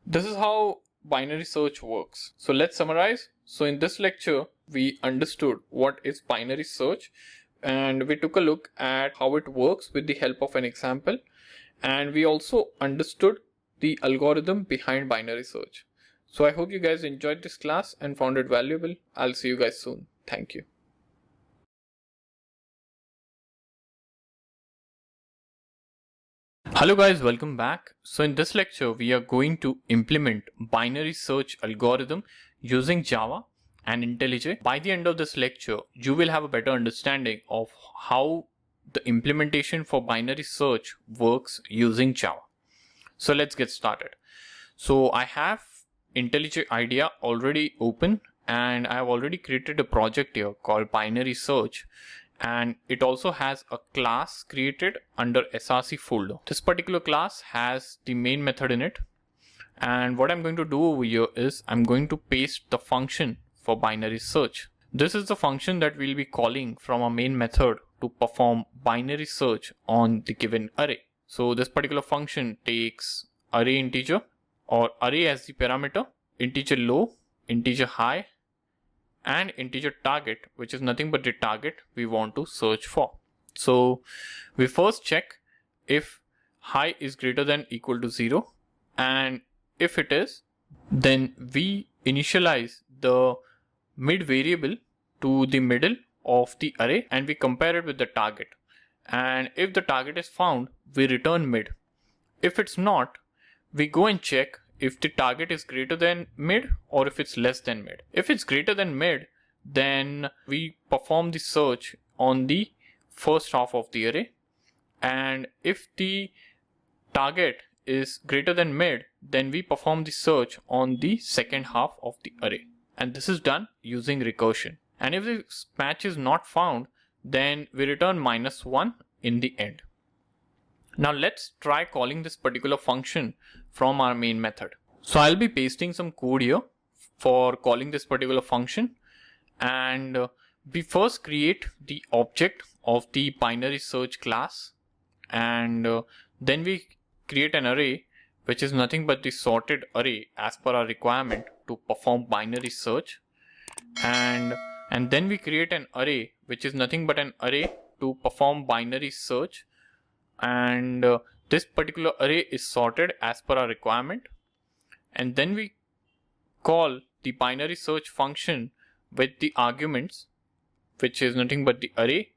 this is how binary search works. So let's summarize. So in this lecture, we understood what is binary search, and we took a look at how it works with the help of an example, and we also understood the algorithm behind binary search. So I hope you guys enjoyed this class and found it valuable. I'll see you guys soon. Thank you. Hello guys, welcome back. So in this lecture, we are going to implement binary search algorithm using Java and IntelliJ. By the end of this lecture, you will have a better understanding of how the implementation for binary search works using Java. So let's get started. So I have IntelliJ IDEA already open, and I have already created a project here called binary search, and it also has a class created under src folder. This particular class has the main method in it, and what I'm going to do over here is I'm going to paste the function for binary search. This is the function that we'll be calling from our main method to perform binary search on the given array. So this particular function takes array integer or array as the parameter, integer low, integer high, and integer target, which is nothing but the target we want to search for. So we first check if high is greater than or equal to 0, and if it is, then we initialize the mid variable to the middle of the array and we compare it with the target. And if the target is found, we return mid. If it's not, we go and check if the target is greater than mid or if it's less than mid. If it's greater than mid, then we perform the search on the first half of the array. And if the target is greater than mid, then we perform the search on the second half of the array. And this is done using recursion. And if the match is not found, then we return -1 in the end. Now let's try calling this particular function from our main method. So I'll be pasting some code here for calling this particular function, and we first create the object of the binary search class, and then we create an array which is nothing but the sorted array as per our requirement to perform binary search, and then we create an array which is nothing but an array to perform binary search, and this particular array is sorted as per our requirement, and then we call the binary search function with the arguments which is nothing but the array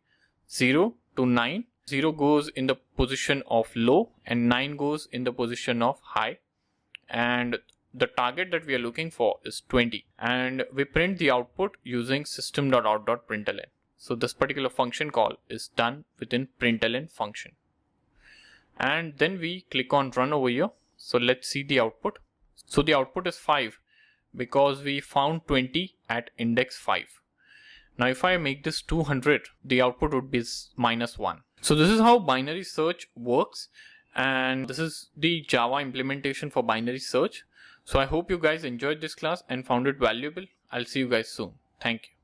0 to 9. 0 goes in the position of low and 9 goes in the position of high, and the target that we are looking for is 20, and we print the output using system.out.println. So this particular function call is done within println function, and then we click on run over here. So let's see the output. So the output is 5 because we found 20 at index 5. Now if I make this 200, the output would be -1. So this is how binary search works, and this is the Java implementation for binary search. So I hope you guys enjoyed this class and found it valuable. I'll see you guys soon. Thank you.